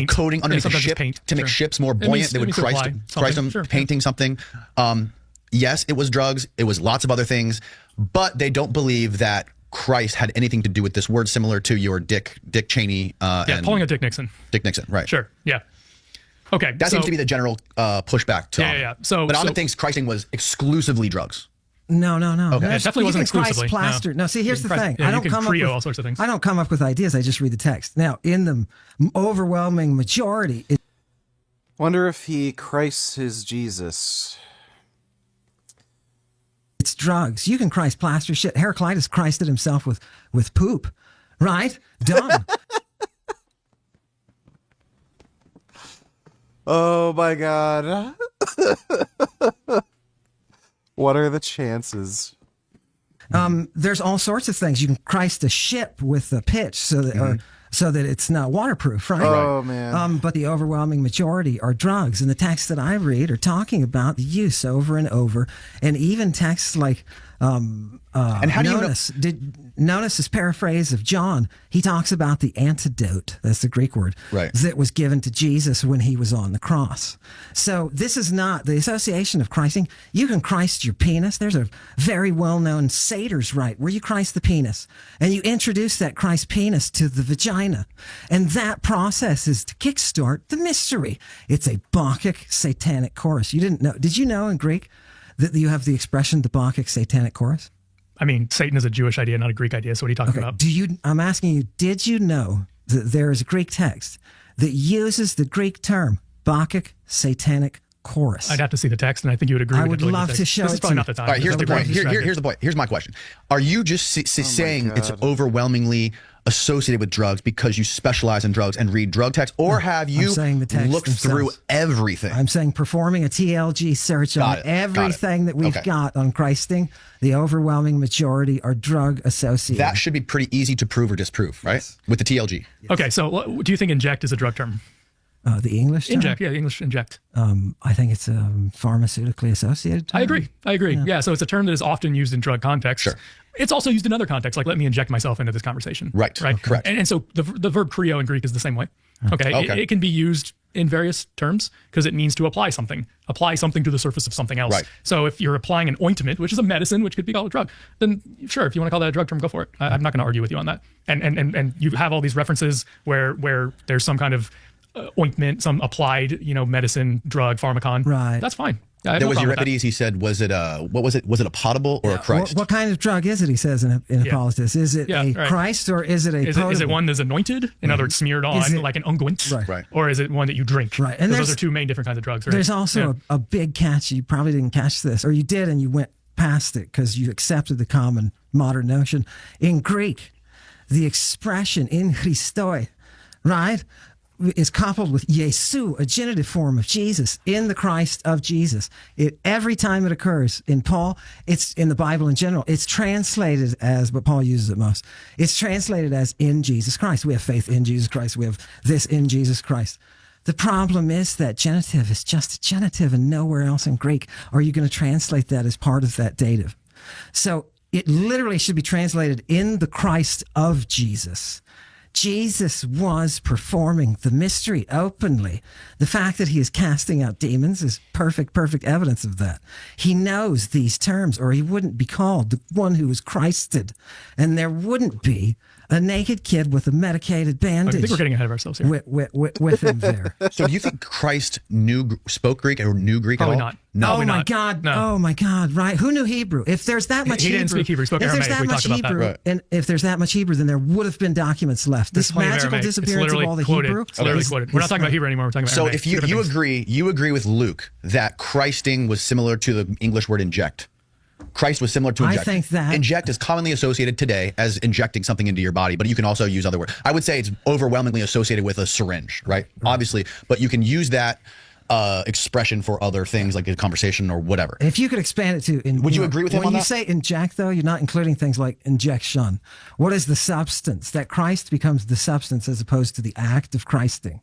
coating underneath the ship to make ships more buoyant. They would Christ them, painting something. Yes, it was drugs. It was lots of other things, but they don't believe that Christ had anything to do with this word, similar to your Dick Cheney. Pulling a Dick Nixon. Dick Nixon, right? Sure. Yeah. Okay. That seems to be the general pushback to Ahmed. Yeah. But Ahmed thinks Christing was exclusively drugs. No. Okay. It definitely wasn't exclusively. Plaster. No, see, here's the thing. I don't come up with all sorts of things. I don't come up with ideas. I just read the text. Now, in the overwhelming majority, wonder if he Christ his Jesus. It's drugs. You can Christ plaster shit. Heraclitus Christed himself with poop, right? Done. Oh my God. What are the chances? There's all sorts of things. You can Christ a ship with a pitch so that it's not waterproof, right? Oh man. But the overwhelming majority are drugs, and the texts that I read are talking about the use over and over, and even texts like and how notice his paraphrase of John. He talks about the antidote. That's the Greek word, right? That was given to Jesus when he was on the cross. So this is not the association of Christing. You can Christ your penis. There's a very well-known satyr's rite where you Christ the penis, and you introduce that Christ penis to the vagina, and that process is to kickstart the mystery. It's a Bacchic satanic chorus. You didn't know? Did you know in Greek that you have the expression the Bacchic satanic chorus? I mean, Satan is a Jewish idea, not a Greek idea. So what are you talking about? I'm asking you, did you know that there is a Greek text that uses the Greek term Bacchic satanic chorus? I'd have to see the text, and I think you would agree. I would love to show it. This is probably not the time. All right, here's the point. Here's the point. Here's my question. Are you just saying it's overwhelmingly associated with drugs because you specialize in drugs and read drug texts, or have you looked through everything? I'm saying performing a TLG search on everything that we've got on Christing, the overwhelming majority are drug associated. That should be pretty easy to prove or disprove, right? Yes. With the TLG. Yes. Okay, so do you think inject is a drug term? The English term? Inject, yeah, English inject. I think it's a pharmaceutically associated term. I agree. Yeah, so it's a term that is often used in drug contexts. Sure. It's also used in other contexts, like let me inject myself into this conversation. Right. Correct. And so the verb creo in Greek is the same way. Okay. It can be used in various terms because it means to apply something to the surface of something else. Right. So if you're applying an ointment, which is a medicine, which could be called a drug, then sure, if you want to call that a drug term, go for it. I'm not going to argue with you on that. And you have all these references where there's some kind of ointment, some applied, medicine, drug, pharmacon. Right. That's fine. There was Euripides. He said, "Was it a potable or a Christ?" What kind of drug is it? He says in Hippolytus. Is it a Christ or is it a? Is it one that's anointed? In other words, smeared on like an unguent, right? Or is it one that you drink? Right. And those are two main different kinds of drugs. Right? There's also a big catch. You probably didn't catch this, or you did, and you went past it because you accepted the common modern notion. In Greek, the expression in Christoi, right, is coupled with Jesu, a genitive form of Jesus, in the Christ of Jesus. Every time it occurs in Paul, it's in the Bible in general, it's translated as, but Paul uses it most, it's translated as in Jesus Christ. We have faith in Jesus Christ. We have this in Jesus Christ. The problem is that genitive is just a genitive and nowhere else in Greek are you going to translate that as part of that dative. So it literally should be translated in the Christ of Jesus. Jesus was performing the mystery openly. The fact that he is casting out demons is perfect evidence of that. He knows these terms, or he wouldn't be called the one who was Christed. And there wouldn't be a naked kid with a medicated bandage. I think we're getting ahead of ourselves here. With him there. So do you think Christ spoke Greek or knew Greek Probably at all? Not. No. Oh my God. No. Oh my God. Right. Who knew Hebrew? If there's that much Hebrew. He didn't speak Hebrew. He spoke Aramaic. If there's that much Hebrew, and if there's that much Hebrew, then there would have been documents left. This magical disappearance of all the Hebrew. It's literally quoted. We're not talking about Hebrew anymore. We're talking about So Aramaic. if you agree with Luke that Christing was similar to the English word inject. Christ was similar to inject. I think that inject is commonly associated today as injecting something into your body, but you can also use other words. I would say it's overwhelmingly associated with a syringe, right? Obviously, but you can use that expression for other things like a conversation or whatever. If you could expand it to, would you agree with him on that? When you say inject, though, you're not including things like injection. What is the substance? That Christ becomes the substance as opposed to the act of Christing.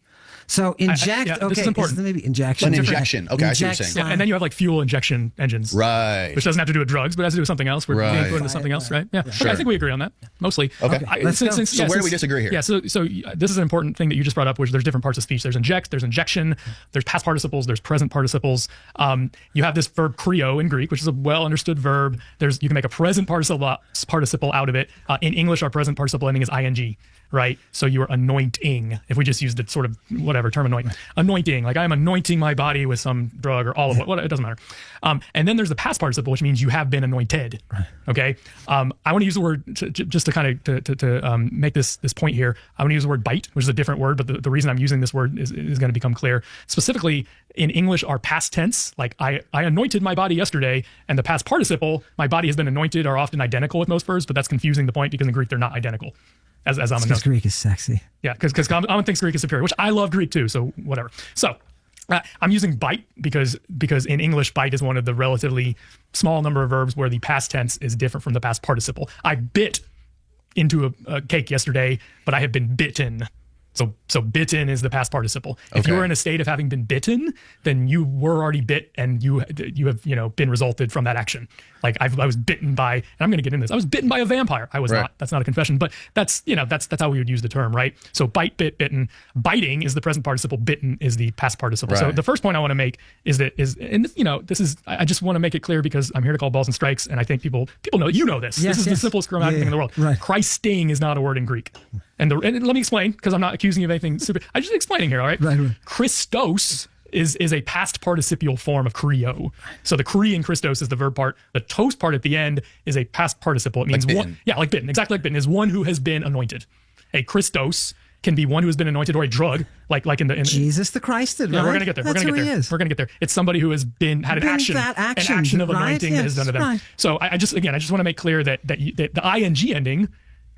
So inject. this is important. Maybe injection. An injection. Okay, I see what you're saying. Yeah, and then you have like fuel injection engines, right? Which doesn't have to do with drugs, but has to do with something else. We're being put into something else, right? Yeah. Sure. Okay, I think we agree on that mostly. Okay. So where do we disagree here? Yeah. So this is an important thing that you just brought up, which there's different parts of speech. There's inject, there's injection, there's past participles, there's present participles. You have this verb krio in Greek, which is a well understood verb. You can make a present participle out of it. In English, our present participle ending is ing. Right, so you are anointing. If we just used the sort of whatever term anointing, like I'm anointing my body with some drug or all of it doesn't matter. And then there's the past participle, which means you have been anointed. Okay, I want to use the word just to kind of make this point here. I want to use the word bite, which is a different word, but the reason I'm using this word is going to become clear. Specifically in English, our past tense, like I anointed my body yesterday, and the past participle, my body has been anointed, are often identical with most verbs, but that's confusing the point because in Greek they're not identical. As Amin knows. Greek is sexy. Yeah, because Amin thinks Greek is superior, which I love Greek too, so whatever. So I'm using bite because in English, bite is one of the relatively small number of verbs where the past tense is different from the past participle. I bit into a cake yesterday, but I have been bitten. So bitten is the past participle. If you were in a state of having been bitten, then you were already bit and you have been resulted from that action. Like I was bitten by, and I'm going to get into this. I was bitten by a vampire. I was not. That's not a confession, but that's how we would use the term, right? So bite, bit, bitten. Biting is the present participle. Bitten is the past participle. Right. So the first point I want to make is I just want to make it clear because I'm here to call balls and strikes, and I think people know this. Yes, this is the simplest grammatic thing in the world. Right. Christing is not a word in Greek. And let me explain, because I'm not accusing you of anything super. I'm just explaining here, all right? Right. Christos is a past participial form of krio. So the kri in Christos is the verb part. The tos part at the end is a past participle. It means like one. Yeah, like bitten. Exactly like bitten is one who has been anointed. A Christos can be one who has been anointed, or a drug, like in the Jesus the Christed. Yeah, right? we're gonna get there. That's We're gonna who get there. he is. We're gonna get there. It's somebody who has an action of anointing that is done to them. Right. So I just want to make clear that the ing ending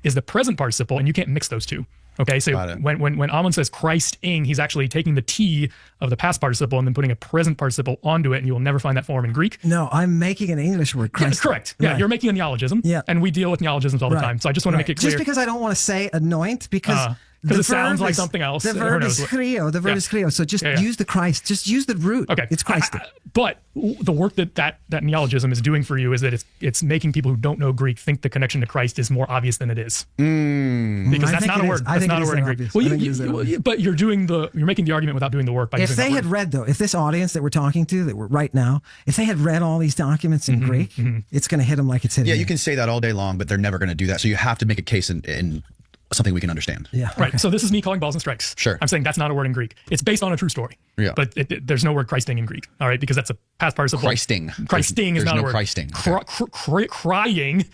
is the present participle, and you can't mix those two. Okay, so when Amin says Christing, he's actually taking the T of the past participle and then putting a present participle onto it, and you will never find that form in Greek. No, I'm making an English word. Yeah, correct. Yeah, you're making a neologism. Yeah, and we deal with neologisms all the time. So I just want to make it clear. Just because I don't want to say anoint, because it sounds like something else. The verb is krio. The verb is krio. So just use the Christ. Just use the root. Okay, it's Christ. But the work that neologism is doing for you is that it's making people who don't know Greek think the connection to Christ is more obvious than it is. Because that's not a word. That's not a word in Greek. Well, but you're making the argument without doing the work. By if they had read, though, if this audience that we're talking to, that we're right now, if they had read all these documents in Greek, it's going to hit them like it's hitting. Yeah, you can say that all day long, but they're never going to do that. So you have to make a case in something we can understand. Yeah. Right. Okay. So this is me calling balls and strikes. Sure. I'm saying that's not a word in Greek. It's based on a true story. Yeah. But there's no word Christing in Greek. All right. Because that's a past participle. Christing. Christing is not a word. Christing. Crying,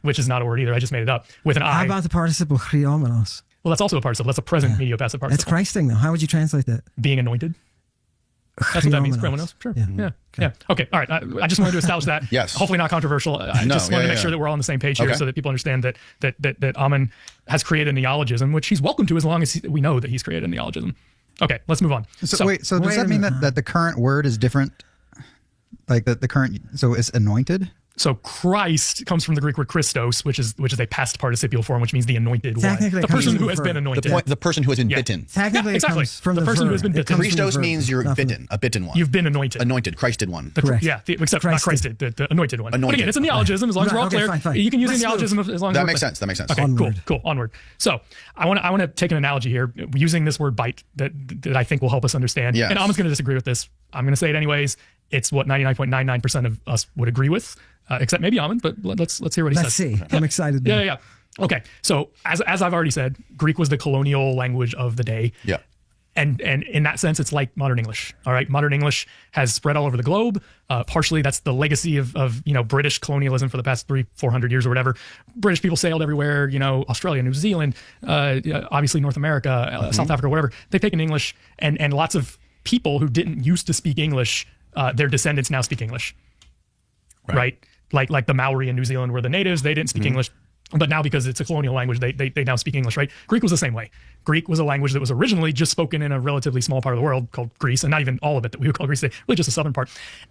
which is not a word either. I just made it up with an I. How about the participle chriomenos? Well, that's also a participle. That's a present medial passive participle. That's Christing, though. How would you translate that? Being anointed. That's what that means. Chromonos. Sure. Yeah. Okay. All right. I just wanted to establish that. Yes. Hopefully not controversial. I just want to make sure that we're all on the same page here, so that people understand that Amin has created a neologism, which he's welcome to as long as we know that he's created a neologism. Okay. Let's move on. So does that mean that the current word is different? Like the current, so it's anointed? So Christ comes from the Greek word Christos, which is a past participial form, which means the anointed one. The person who has been anointed. The person who has been bitten. Technically, exactly. It comes from the person who has been bitten. Christos means you're bitten, a bitten one. You've been anointed. Anointed, Christed one. Correct. Yeah, except not Christed, the anointed one. Anointed. But again, it's a neologism as long as we're all clear. Fine. You can use a neologism as long as that makes sense. That makes sense. Okay, Onward. cool. Onward. So I want to take an analogy here using this word bite that I think will help us understand. Yes. And Amin's going to disagree with this. I'm going to say it anyways. It's what 99.99% of us would agree with. Except maybe Amin, but let's hear what he says. Let's see. I'm excited. Yeah. Okay. So as I've already said, Greek was the colonial language of the day. Yeah. And in that sense, it's like modern English. All right. Modern English has spread all over the globe. Partially, that's the legacy of British colonialism for the past 300-400 years or whatever. British people sailed everywhere. Australia, New Zealand, obviously North America, South Africa, whatever. They've taken English, and lots of people who didn't used to speak English, their descendants now speak English. Right? Like the Maori in New Zealand were the natives. They didn't speak English. But now, because it's a colonial language, they now speak English, right? Greek was the same way. Greek was a language that was originally just spoken in a relatively small part of the world called Greece, and not even all of it that we would call Greece today, really just the southern part.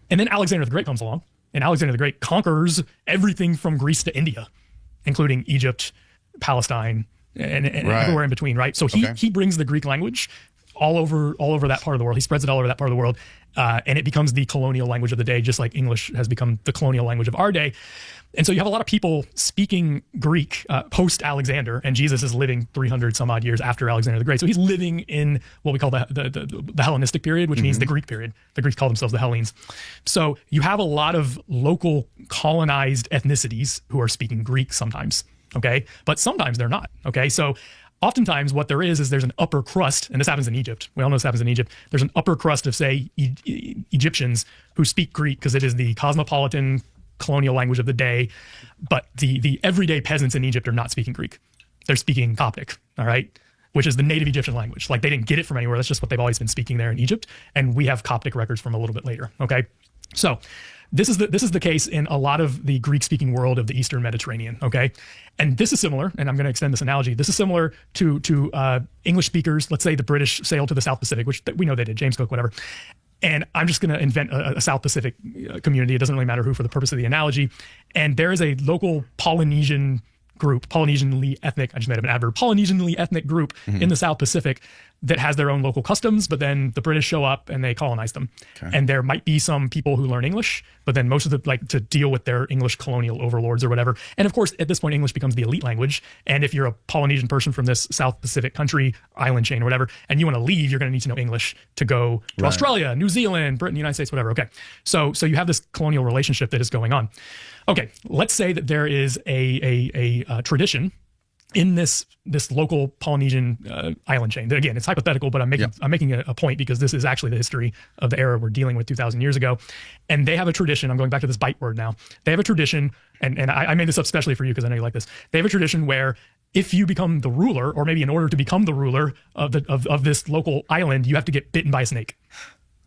And then Alexander the Great comes along, and Alexander the Great conquers everything from Greece to India, including Egypt, Palestine, and everywhere in between, right? So he brings the Greek language all over that part of the world. He spreads it all over that part of the world, and it becomes the colonial language of the day, just like English has become the colonial language of our day. And so you have a lot of people speaking Greek post Alexander, and Jesus is living 300 some odd years after Alexander the Great. So he's living in what we call the Hellenistic period, which means the Greek period. The Greeks call themselves the Hellenes. So you have a lot of local colonized ethnicities who are speaking Greek sometimes, okay? But sometimes they're not, okay? So oftentimes what there is there's an upper crust, and this happens in Egypt. We all know this happens in Egypt. There's an upper crust of, say, Egyptians who speak Greek because it is the cosmopolitan colonial language of the day, but the everyday peasants in Egypt are not speaking Greek. They're speaking Coptic, all right, which is the native Egyptian language. Like, they didn't get it from anywhere. That's just what they've always been speaking there in Egypt, and we have Coptic records from a little bit later, okay? So this is the case in a lot of the Greek-speaking world of the Eastern Mediterranean, okay? And this is similar, and I'm going to extend this analogy. This is similar to English speakers. Let's say the British sailed to the South Pacific, which we know they did, James Cook, whatever. And I'm just going to invent a South Pacific community. It doesn't really matter who for the purpose of the analogy. And there is a local Polynesian group, Polynesianly ethnic, I just made up an adverb, Polynesianly ethnic group in the South Pacific that has their own local customs, but then the British show up and they colonize them. Okay. And there might be some people who learn English, but then most of the, like, to deal with their English colonial overlords or whatever. And of course, at this point, English becomes the elite language. And if you're a Polynesian person from this South Pacific country, island chain or whatever, and you want to leave, you're going to need to know English to go to Australia, New Zealand, Britain, the United States, whatever. Okay. So you have this colonial relationship that is going on. Okay. Let's say that there is a tradition in this local Polynesian island chain. Again, it's hypothetical, but I'm making a point because this is actually the history of the era we're dealing with 2,000 years ago. And they have a tradition. I'm going back to this bite word now. They have a tradition, and I made this up especially for you because I know you like this. They have a tradition where if you become the ruler, or maybe in order to become the ruler of this local island, you have to get bitten by a snake.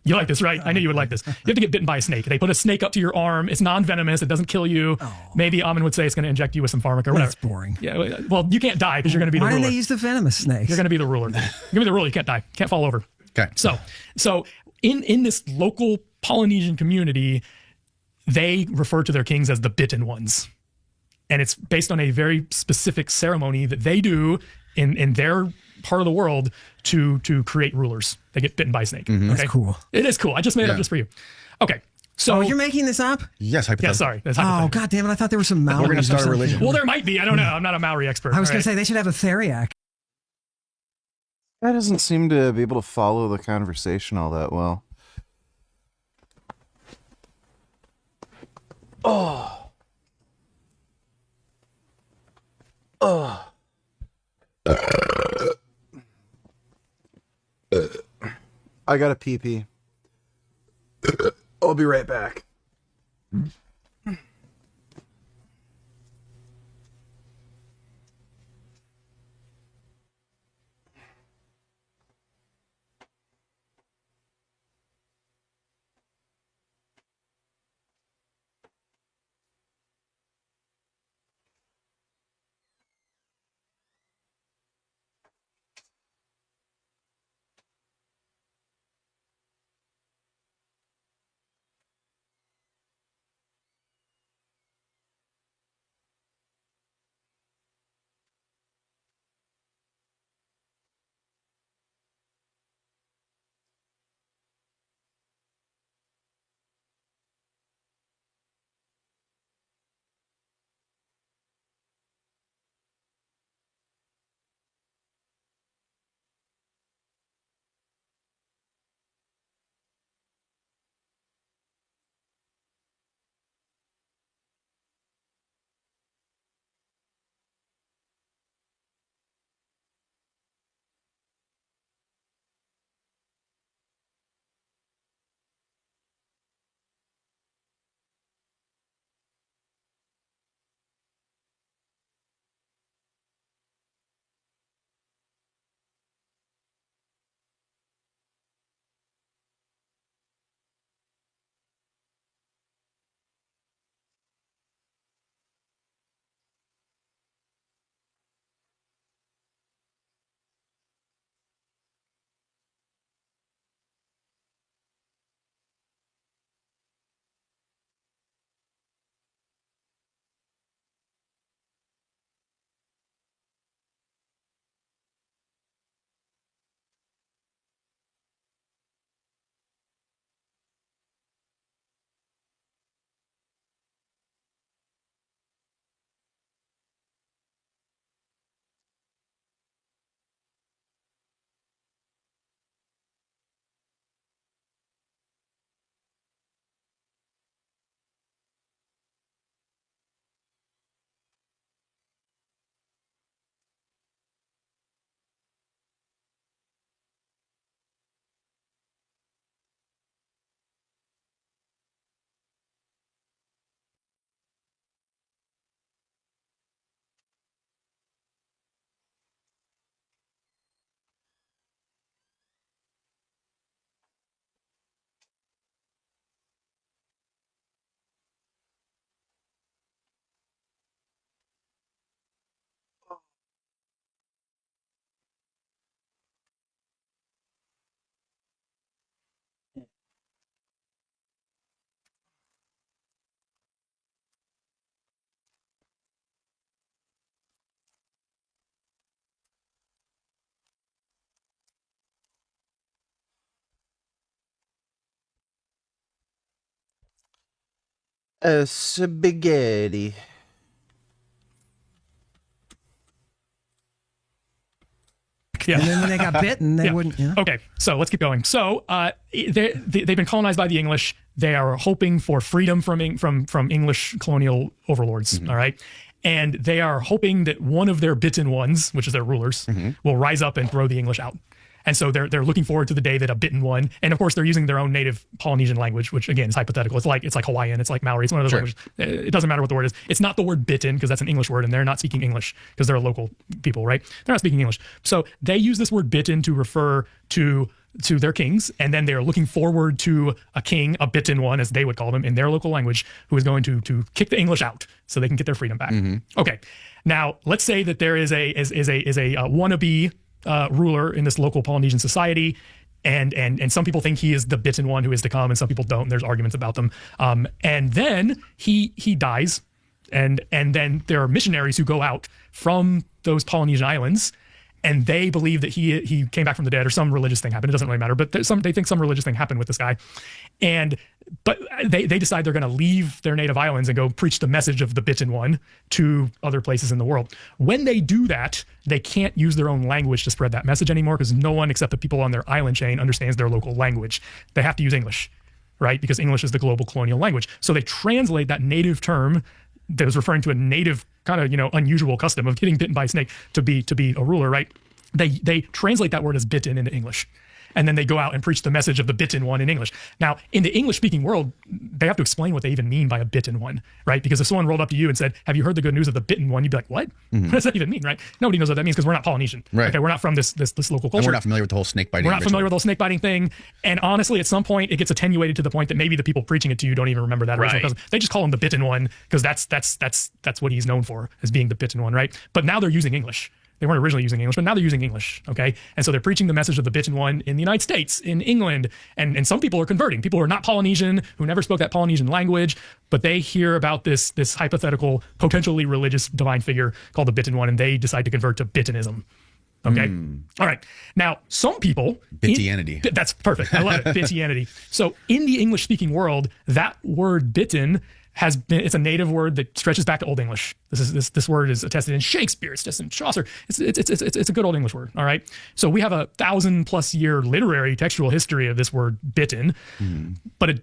You like this, right? I knew you would like this. You have to get bitten by a snake. They put a snake up to your arm. It's non-venomous. It doesn't kill you. Oh. Maybe Amin would say it's going to inject you with some pharmaca or whatever. That's boring. Yeah. Well, you can't die because you're going to be the ruler. Why didn't they use the venomous snakes? You're going to be the ruler. You're going to be the ruler. You can't die. Can't fall over. Okay. So in this local Polynesian community, they refer to their kings as the bitten ones. And it's based on a very specific ceremony that they do in their part of the world to create rulers. They get bitten by a snake. Mm-hmm. Okay? That's cool. It is cool. I just made it up just for you. Okay. So you're making this up? Yes, hypothetical. Yeah, sorry. That's oh, God damn it. I thought there was some Maori. We're going to start a religion. Well, there might be. I don't know. I'm not a Maori expert. I was going to say they should have a theriac. That doesn't seem to be able to follow the conversation all that well. I got a pee-pee. I'll be right back. Spaghetti. Yeah. And then when they got bitten, they wouldn't. You know? Okay, so let's keep going. So they've been colonized by the English. They are hoping for freedom from English colonial overlords. All right. And they are hoping that one of their bitten ones, which is their rulers, will rise up and throw the English out. And so they're looking forward to the day that a bitten one, and of course they're using their own native Polynesian language, which again is hypothetical. It's like Hawaiian, it's like Maori, it's one of those languages. It doesn't matter what the word is. It's not the word bitten because that's an English word, and they're not speaking English because they're local people, right? They're not speaking English. So they use this word bitten to refer to their kings, and then they're looking forward to a king, a bitten one, as they would call them in their local language, who is going to kick the English out so they can get their freedom back. Okay, now let's say that there is a wannabe ruler in this local Polynesian society, and some people think he is the bitten one who is to come, and some people don't. There's arguments about them. And then he dies, and then there are missionaries who go out from those Polynesian islands, and they believe that he came back from the dead, or some religious thing happened. It doesn't really matter, but they think some religious thing happened with this guy, but they decide they're going to leave their native islands and go preach the message of the bitten one to other places in the world. When they do that, they can't use their own language to spread that message anymore because no one except the people on their island chain understands their local language. They have to use English, right? Because English is the global colonial language. So they translate that native term that was referring to a native kind of, unusual custom of getting bitten by a snake to be a ruler, right? They translate that word as bitten into English. And then they go out and preach the message of the bitten one in English. Now, in the English-speaking world, they have to explain what they even mean by a bitten one, right? Because if someone rolled up to you and said, "Have you heard the good news of the bitten one?" You'd be like, "What? What does that even mean?" Right? Nobody knows what that means because we're not Polynesian. Right. Okay, we're not from this local culture. And we're not familiar with the whole snake biting. We're not familiar with the whole snake biting thing. And honestly, at some point, it gets attenuated to the point that maybe the people preaching it to you don't even remember that original custom. They just call him the bitten one because that's what he's known for, as being the bitten one, right? But now they're using English. They weren't originally using English, but now they're using English, okay? And so they're preaching the message of the bitten one in the United States, in England, and some people are converting. People who are not Polynesian, who never spoke that Polynesian language, but they hear about this hypothetical, potentially religious divine figure called the bitten one, and they decide to convert to bittenism. Okay? All right. Now, some people... Bittianity. That's perfect. I love it. Bittianity. So in the English-speaking world, that word bitten it's a native word that stretches back to Old English. This word is attested in Shakespeare, it's attested in Chaucer. It's a good Old English word, all right? So we have a 1,000+ year literary textual history of this word bitten, but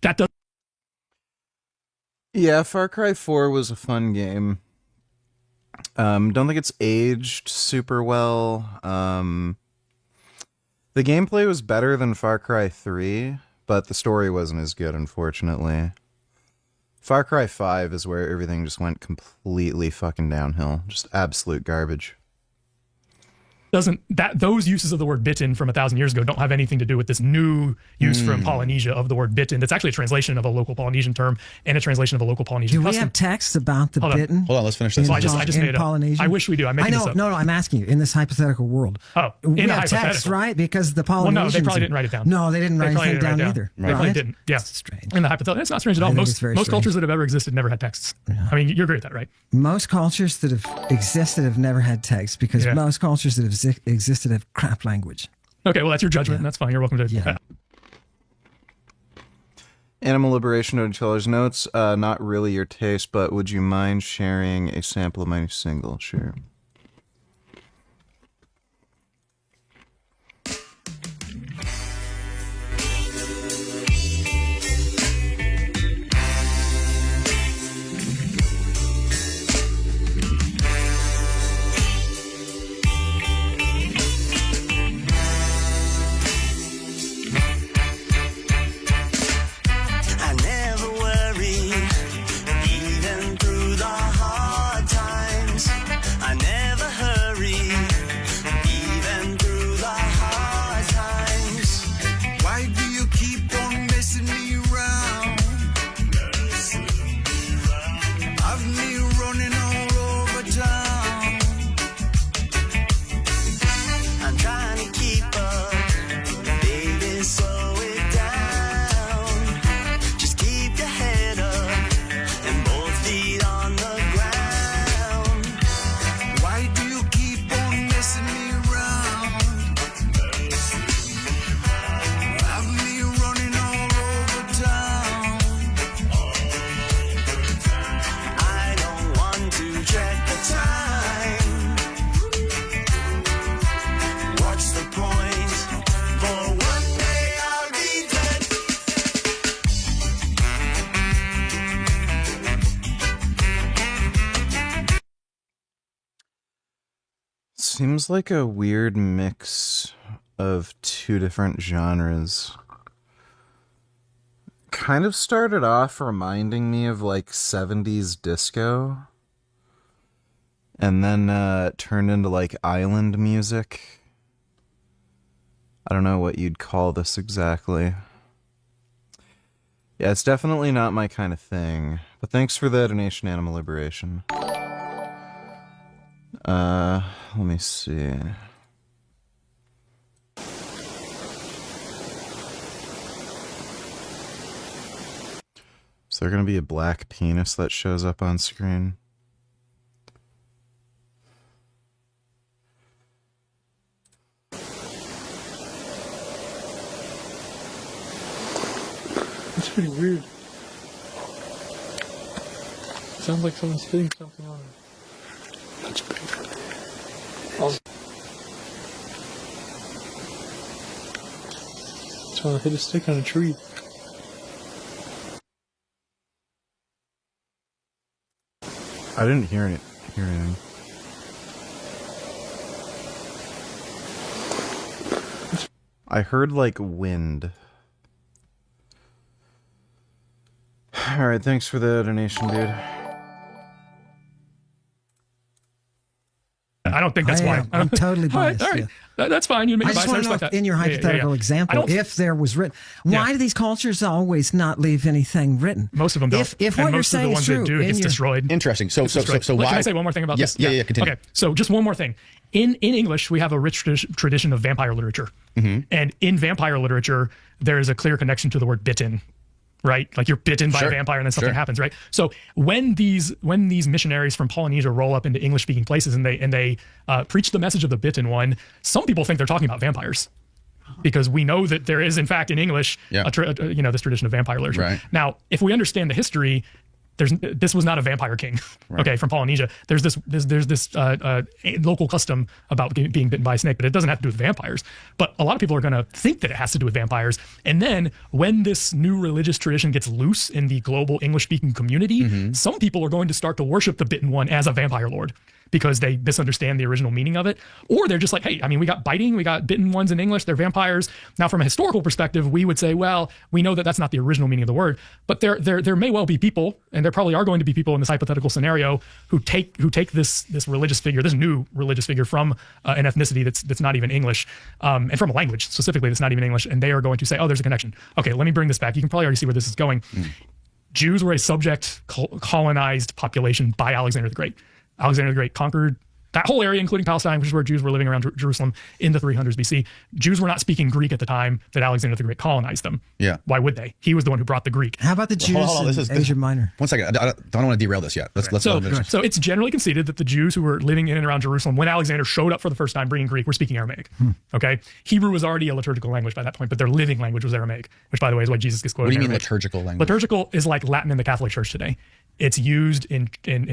that doesn't... Yeah, Far Cry 4 was a fun game. Don't think it's aged super well. The gameplay was better than Far Cry 3, but the story wasn't as good, unfortunately. Far Cry 5 is where everything just went completely fucking downhill. Just absolute garbage. Those uses of the word bitten from 1,000 years ago don't have anything to do with this new use from Polynesia of the word bitten. That's actually a translation of a local Polynesian term and a translation of a local Polynesian custom. Do we have text about the bitten? Hold on, let's finish this. I just made it up. I wish we do. I'm making this up. No, I'm asking you, in this hypothetical world. Oh, we in have text, right? Because the Polynesians... Well, no, they probably didn't write it down. No, they didn't write anything down either. They probably didn't. Yeah. That's strange. In the hypothetical, it's not strange at all. Most cultures that have ever existed never had texts. Yeah. I mean, you agree with that, right? Most cultures that have existed have never had text because most cultures that have existed have crap language. Okay, well, that's your judgment, and that's fine. You're welcome to... Yeah. Animal Liberation Note notes, not really your taste, but would you mind sharing a sample of my new single? Sure. seems like a weird mix of two different genres. Kind of started off reminding me of like 70s disco, and then turned into like island music. I don't know what you'd call this exactly. Yeah, it's definitely not my kind of thing, but thanks for the donation, Animal Liberation. Let me see. Is there gonna be a black penis that shows up on screen? That's pretty weird. Sounds like someone's spitting something on it. That's pretty funny. Trying to hit a stick on a tree. I didn't hear anything. I heard like wind. Alright, thanks for the donation, dude. I don't think that's why. I'm totally biased. All right. That's fine. You I just want to know, in your hypothetical example, if there was written, why do these cultures always not leave anything written? Most of them don't. If what you're saying is true, that do, it gets destroyed. Interesting. So why? Can I say one more thing about this? Yeah, continue. Okay, so just one more thing. In English, we have a rich tradition of vampire literature. Mm-hmm. And in vampire literature, there is a clear connection to the word bitten. Right? Like you're bitten by a vampire and then something happens, right? So when these missionaries from Polynesia roll up into English speaking places and they preach the message of the bitten one, some people think they're talking about vampires. Because we know that there is, in fact, in English, this tradition of vampire literature. Right. Now, if we understand the history, this was not a vampire king, okay, from Polynesia. There's this local custom about being bitten by a snake, but it doesn't have to do with vampires. But a lot of people are going to think that it has to do with vampires. And then when this new religious tradition gets loose in the global English-speaking community, some people are going to start to worship the bitten one as a vampire lord, because they misunderstand the original meaning of it. Or they're just like, hey, I mean, we got biting, we got bitten ones in English, they're vampires. Now, from a historical perspective, we would say, well, we know that that's not the original meaning of the word, but there may well be people, and there probably are going to be people in this hypothetical scenario who take this religious figure, this new religious figure from an ethnicity that's not even English, and from a language specifically that's not even English, and they are going to say, oh, there's a connection. Okay, let me bring this back. You can probably already see where this is going. Jews were a subject colonized population by Alexander the Great. Alexander the Great conquered that whole area, including Palestine, which is where Jews were living around Jerusalem in the 300s BC. Jews were not speaking Greek at the time that Alexander the Great colonized them. Yeah. Why would they? He was the one who brought the Greek. How about the Jews in Asia Minor? One second. I don't want to derail this yet. Let's so it's generally conceded that the Jews who were living in and around Jerusalem when Alexander showed up for the first time bringing Greek were speaking Aramaic. Okay? Hebrew was already a liturgical language by that point, but their living language was Aramaic, which, by the way, is why Jesus gets quoted. What do you mean Aramaic. liturgical language? Liturgical is like Latin in the Catholic Church today. It's used in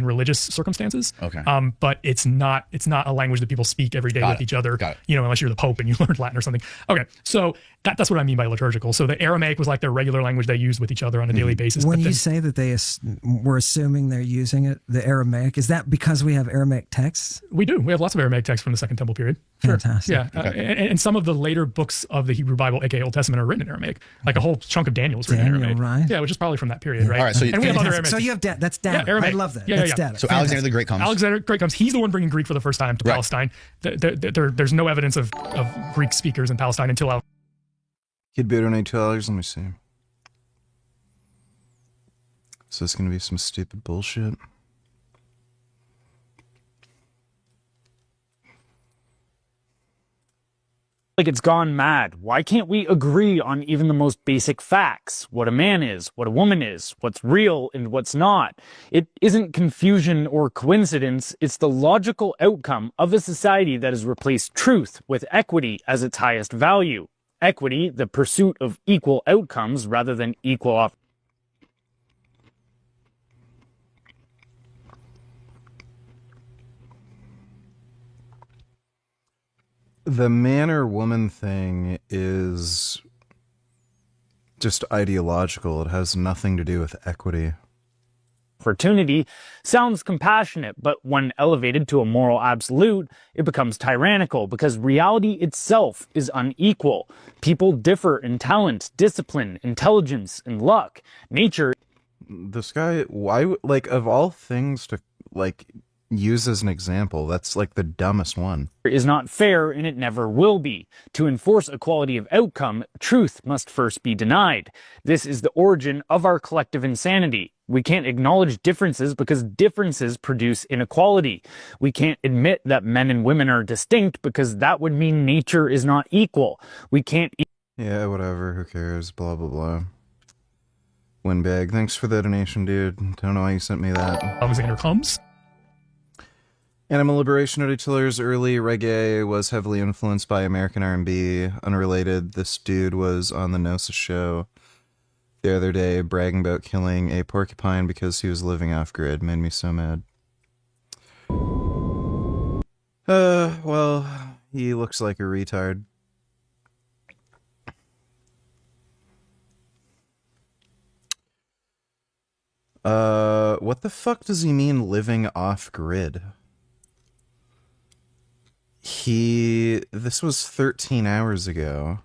religious circumstances. Okay. But it's not a language that people speak every day with each other. Unless you're the Pope and you learned Latin or something. Okay. So that's what I mean by liturgical. So the Aramaic was like their regular language they used with each other on a daily basis. When you say that we're assuming they're using it, the Aramaic, is that because we have Aramaic texts? We do. We have lots of Aramaic texts from the Second Temple period. Fantastic. Yeah. And some of the later books of the Hebrew Bible, aka Old Testament, are written in Aramaic. Like a whole chunk of Daniel is written in Aramaic. Right. Yeah, which is probably from that period, right? All right. So and we have other Aramaic. So you have that's data. Yeah, Aramaic. I love that. Yeah, that's yeah. data. So Alexander the Great comes. Alexander the Great comes. He's the one bringing Greek for the first time to Palestine. There's no evidence of Greek speakers in Palestine until Kid Bear donate $2. Let me see. So it's gonna be some stupid bullshit. Like it's gone mad. Why can't we agree on even the most basic facts? What a man is, what a woman is, what's real and what's not. It isn't confusion or coincidence. It's the logical outcome of a society that has replaced truth with equity as its highest value. Equity, the pursuit of equal outcomes rather than equal opportunity. The man or woman thing is just ideological. It has nothing to do with equity. opportunity sounds compassionate, but when elevated to a moral absolute, it becomes tyrannical because reality itself is unequal. People differ in talent, discipline, intelligence, and luck. Nature. This guy, why, like, of all things to, like, use as an example, that's like the dumbest one. Is not fair, and it never will be. To enforce equality of outcome, truth must first be denied. This is the origin of our collective insanity. We can't acknowledge differences because differences produce inequality. We can't admit that men and women are distinct because that would mean nature is not equal. We can't... Yeah, whatever, who cares, blah, blah, blah. Windbag, thanks for the donation, dude. Don't know why you sent me that. Alexander comes. Animal Liberation Artillery's early reggae was heavily influenced by American R&B. Unrelated, this dude was on the Gnosis show the other day bragging about killing a porcupine because he was living off-grid. Made me so mad. Well, he looks like a retard. What the fuck does he mean living off-grid? This was 13 hours ago.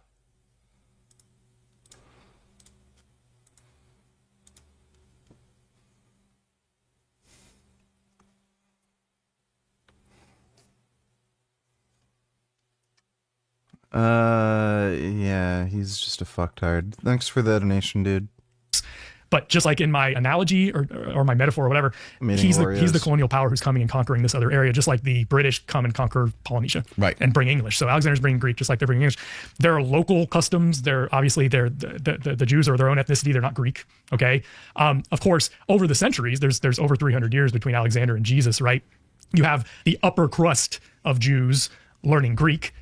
Yeah, he's just a fucktard. Thanks for the donation, dude. But just like in my analogy or my metaphor or whatever, he's the colonial power who's coming and conquering this other area, just like the British come and conquer Polynesia, right, and bring English. So Alexander's bringing Greek, just like they're bringing English. There are local customs. The Jews are their own ethnicity. They're not Greek. Okay. Of course, over the centuries, there's over 300 years between Alexander and Jesus, right? You have the upper crust of Jews learning Greek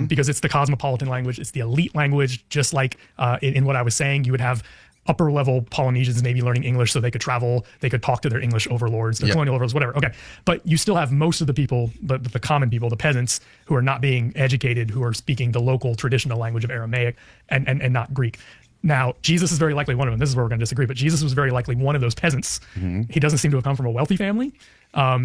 because it's the cosmopolitan language. It's the elite language. Just like in what I was saying, you would have upper level Polynesians maybe learning English so they could travel, they could talk to their English overlords, their colonial overlords, whatever. Okay. But you still have most of the people, the common people, the peasants, who are not being educated, who are speaking the local traditional language of Aramaic and not Greek. Now, Jesus is very likely one of them. This is where we're going to disagree, but Jesus was very likely one of those peasants. He doesn't seem to have come from a wealthy family.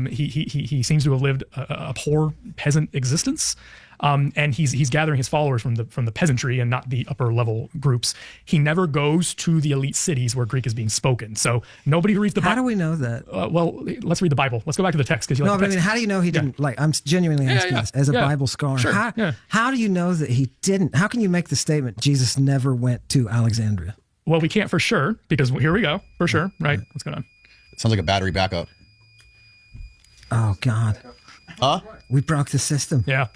He seems to have lived a poor peasant existence. And he's gathering his followers from the peasantry and not the upper level groups. He never goes to the elite cities where Greek is being spoken. So nobody who reads the Bible. How do we know that? Well, let's read the Bible. Let's go back to the text. No, but I mean, how do you know he didn't? Like, I'm genuinely asking this as a Bible scholar. Sure. How do you know that he didn't? How can you make the statement Jesus never went to Alexandria? Well, we can't for sure because here we go. For sure, right? What's going on? It sounds like a battery backup. Oh God. Huh? We broke the system. Yeah.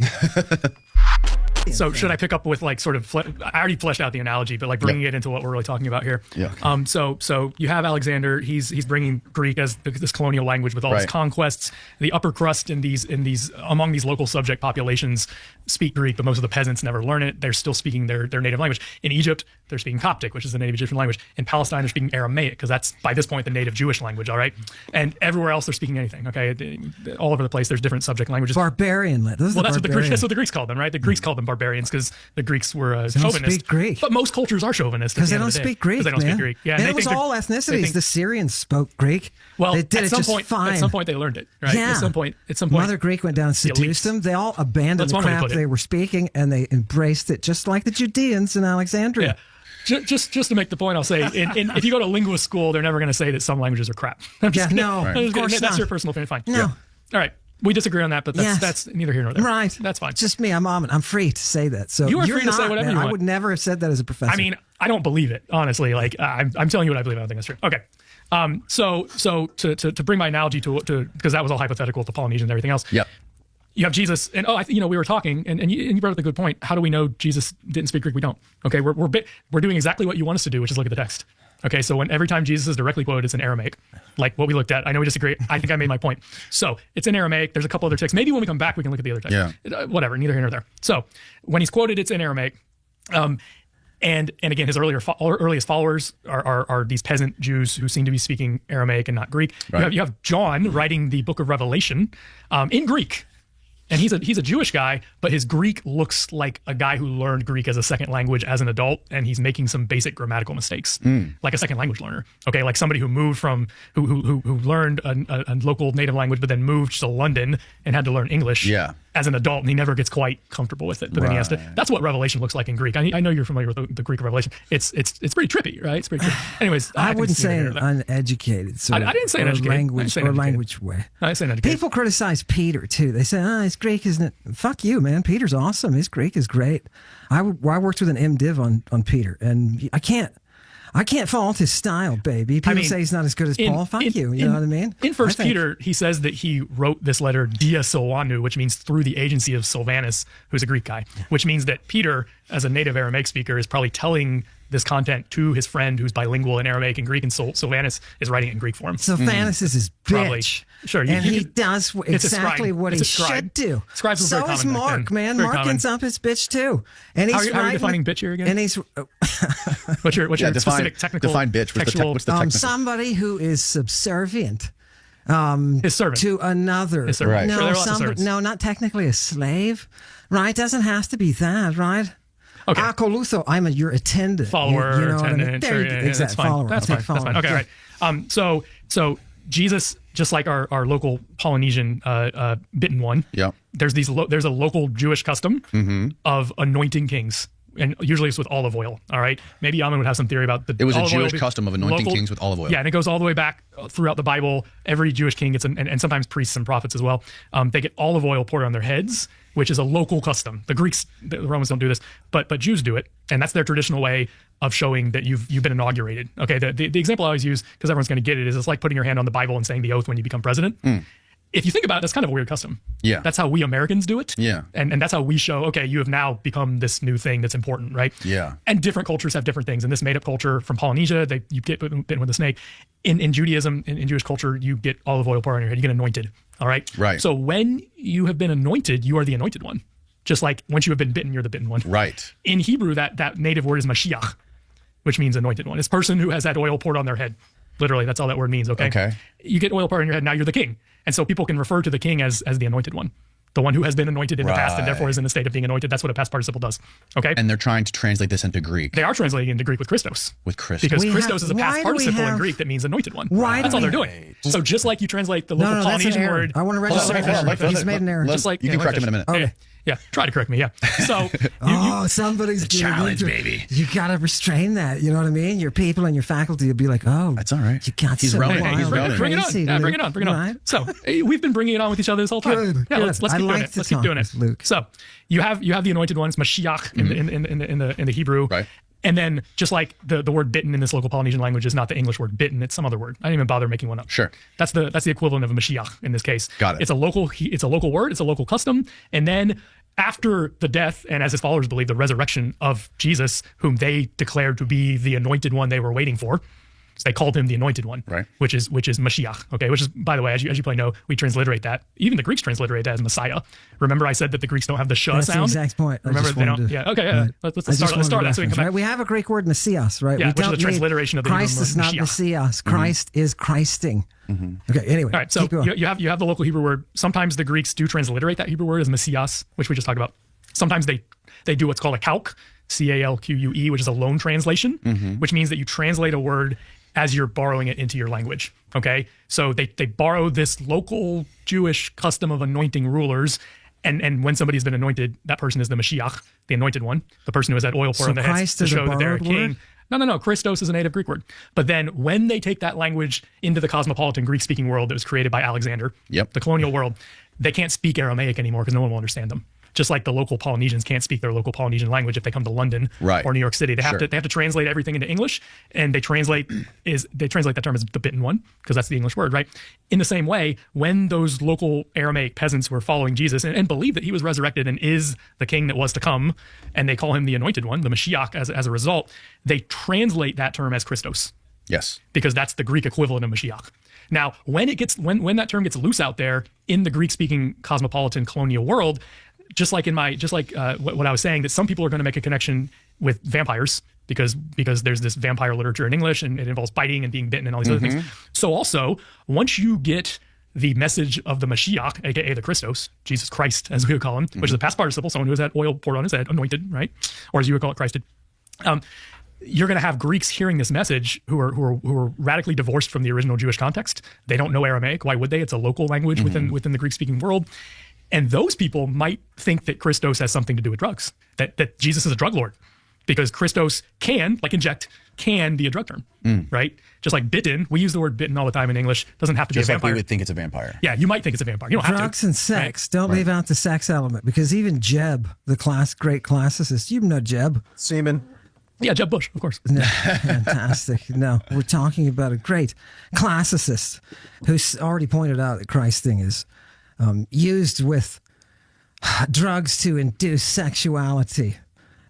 So should I pick up with like sort of, I already fleshed out the analogy, but like bringing it into what we're really talking about here. Yeah. So you have Alexander, he's bringing Greek as this colonial language with all his conquests. The upper crust in these among these local subject populations speak Greek, but most of the peasants never learn it. They're still speaking their native language. In Egypt, they're speaking Coptic, which is the native Egyptian language. In Palestine, they're speaking Aramaic, because that's by this point the native Jewish language, all right? And everywhere else they're speaking anything, okay? All over the place, there's different subject languages. Barbarian. That's what the Greeks called them, right? The Greeks called them barbarians because the Greeks were they don't chauvinist. Speak Greek. But most cultures are chauvinist because they don't speak Greek. They don't speak Greek. Yeah, and it was all ethnicities. The Syrians spoke Greek. Well, they did at some point, fine. At some point, they learned it, right? Yeah. At some point, Mother Greek went down and seduced them. They all abandoned the crap they were speaking, and they embraced it, just like the Judeans in Alexandria. Yeah. Just to make the point, I'll say, if you go to linguist school, they're never going to say that some languages are crap. I'm just of course that's not. your personal opinion. Fine. No. Yeah. All right. We disagree on that, but that's neither here nor there. Right. That's fine. Just me. I'm free to say that. So you are free to say whatever you want. I would never have said that as a professor. I mean, I don't believe it, honestly. Like, I'm telling you what I believe. I don't think that's true. Okay. So to bring my analogy to because that was all hypothetical with the Polynesians and everything else. Yep. You have Jesus, and we were talking, and you brought up a good point. How do we know Jesus didn't speak Greek? We don't. Okay, we're doing exactly what you want us to do, which is look at the text. Okay, so every time Jesus is directly quoted, it's in Aramaic, like what we looked at. I know we disagree. I think I made my point. So it's in Aramaic. There's a couple other texts. Maybe when we come back, we can look at the other text. Yeah. Whatever, neither here nor there. So when he's quoted, it's in Aramaic. And again, his earliest followers are these peasant Jews who seem to be speaking Aramaic and not Greek. Right. You have John writing the book of Revelation in Greek. And he's a Jewish guy, but his Greek looks like a guy who learned Greek as a second language as an adult, and he's making some basic grammatical mistakes, like a second language learner. Okay, like somebody who moved from who learned a local native language, but then moved to London and had to learn English as an adult, and he never gets quite comfortable with it. But then he has to. That's what Revelation looks like in Greek. I know you're familiar with the Greek Revelation. It's pretty trippy, right? It's pretty trippy. Anyways, I wouldn't say an uneducated sort I didn't say an of educated. language way. I didn't say uneducated. People criticize Peter too. They say, "Oh, his Greek isn't." Fuck you, man. Peter's awesome. His Greek is great. I worked with an MDiv on Peter, and I can't fault his style, baby. People say he's not as good as Paul. Fuck you. You know what I mean? In First Peter, he says that he wrote this letter dia Silvanu, which means through the agency of Silvanus, who's a Greek guy, which means that Peter, as a native Aramaic speaker, is probably telling this content to his friend who's bilingual in Aramaic and Greek, and Silvanus is writing it in Greek form. Silvanus is his bitch. Probably. Sure. And he does exactly what he should do. Scribes so is Mark, man. Mark ends up his bitch too. And he's how are you defining bitch here again? And he's what's your specific technical define bitch? What's the technical? Somebody who is subservient. His servant to another. His servant. Right. No, Sure, no, not technically a slave. Right? Doesn't have to be that. Right? Okay. Akoluso, your attendant. Follower, you know attendant. What I mean? Exactly. That's fine. Follower. That's fine. Okay, all right. So Jesus, just like our local Polynesian bitten one, there's a local Jewish custom of anointing kings. And usually it's with olive oil. All right. Maybe Amin would have some theory about the. It was a Jewish custom of anointing kings with olive oil. Yeah, and it goes all the way back throughout the Bible. Every Jewish king gets, and sometimes priests and prophets as well. They get olive oil poured on their heads, which is a local custom. The Greeks, the Romans don't do this, but Jews do it, and that's their traditional way of showing that you've been inaugurated. Okay. The example I always use, because everyone's going to get it, is it's like putting your hand on the Bible and saying the oath when you become president. If you think about it, that's kind of a weird custom. Yeah. That's how we Americans do it. Yeah. And that's how we show, okay, you have now become this new thing that's important, right? Yeah. And different cultures have different things. In this made-up culture from Polynesia, you get bitten with a snake. In Judaism, in Jewish culture, you get olive oil poured on your head. You get anointed, all right? Right. So when you have been anointed, you are the anointed one. Just like once you have been bitten, you're the bitten one. Right. In Hebrew, that native word is Mashiach, which means anointed one. It's person who has had oil poured on their head. Literally, that's all that word means, okay? Okay. You get oil poured on your head, now you're the king. And so people can refer to the king as the anointed one, the one who has been anointed in the past and therefore is in the state of being anointed. That's what a past participle does, okay? And they're trying to translate this into Greek. They are translating into Greek with Christos. Because Christos is a past participle in Greek that means anointed one. That's all they're doing. So just like you translate the local Polynesian word. I want to register. He's made an error. Just like you can correct him in a minute. Okay. Yeah, try to correct me. Yeah. So somebody's challenge, baby. You gotta restrain that. You know what I mean? Your people and your faculty will be like, "Oh, that's all right. You got He's running. Bring it on. Yeah, bring it on. Bring it on. So we've been bringing it on with each other this whole time. Good, yeah, good. let's keep doing it. Let's keep doing it. Luke. So you have the anointed ones, Mashiach in the Hebrew, right? And then just like the word bitten in this local Polynesian language is not the English word bitten, it's some other word. I didn't even bother making one up. Sure. That's the equivalent of a Mashiach in this case. Got it. It's a local word, it's a local custom. And then after the death, and as his followers believe, the resurrection of Jesus, whom they declared to be the anointed one they were waiting for. So they called him the anointed one, right? Which is Mashiach, okay? Which is, by the way, as you probably know, we transliterate that. Even the Greeks transliterate that as Messiah. Remember, I said that the Greeks don't have the sh sound. That's the exact point. Remember, they don't. Yeah, okay, yeah. Right. Let's start that so we can come back. Right? We have a Greek word, Messias, right? Yeah, we which is a transliteration of the Christ Hebrew word is not Mashiach. Messias. Christ is Christing. Okay. Anyway, all right. So you have the local Hebrew word. Sometimes the Greeks do transliterate that Hebrew word as Messias, which we just talked about. Sometimes they do what's called a calque, calque, which is a loan translation, which means that you translate a word as you're borrowing it into your language, okay? So they borrow this local Jewish custom of anointing rulers, and when somebody's been anointed, that person is the Mashiach, the anointed one, the person who has that oil poured on their heads to show that they're a king. No. Christos is a native Greek word. But then when they take that language into the cosmopolitan Greek-speaking world that was created by Alexander, the colonial world, they can't speak Aramaic anymore because no one will understand them. Just like the local Polynesians can't speak their local Polynesian language if they come to London or New York City. They have to translate everything into English, and they translate that term as the bitten one, because that's the English word, right? In the same way, when those local Aramaic peasants were following Jesus and believe that he was resurrected and is the king that was to come, and they call him the anointed one, the Mashiach, as a result, they translate that term as Christos. Yes. Because that's the Greek equivalent of Mashiach. Now, when that term gets loose out there in the Greek-speaking cosmopolitan colonial world, just like what I was saying, that some people are going to make a connection with vampires because there's this vampire literature in English and it involves biting and being bitten and all these other things. So also, once you get the message of the Mashiach, aka the Christos, Jesus Christ, as we would call him, which is a past participle, someone who has had oil poured on his head, anointed, right? Or as you would call it, Christed. You're going to have Greeks hearing this message who are radically divorced from the original Jewish context. They don't know Aramaic. Why would they? It's a local language within the Greek-speaking world. And those people might think that Christos has something to do with drugs, that Jesus is a drug lord, because Christos can, like inject, can be a drug term, right? Just like bitten, we use the word bitten all the time in English. Doesn't have to be a vampire. Like we would think it's a vampire. Yeah, you might think it's a vampire. You don't have to. Drugs and sex. Don't leave out the sex element, because even Jeb, the great classicist, you know Jeb. Seaman. Yeah, Jeb Bush, of course. No, fantastic. No, we're talking about a great classicist who's already pointed out that Christing is used with drugs to induce sexuality.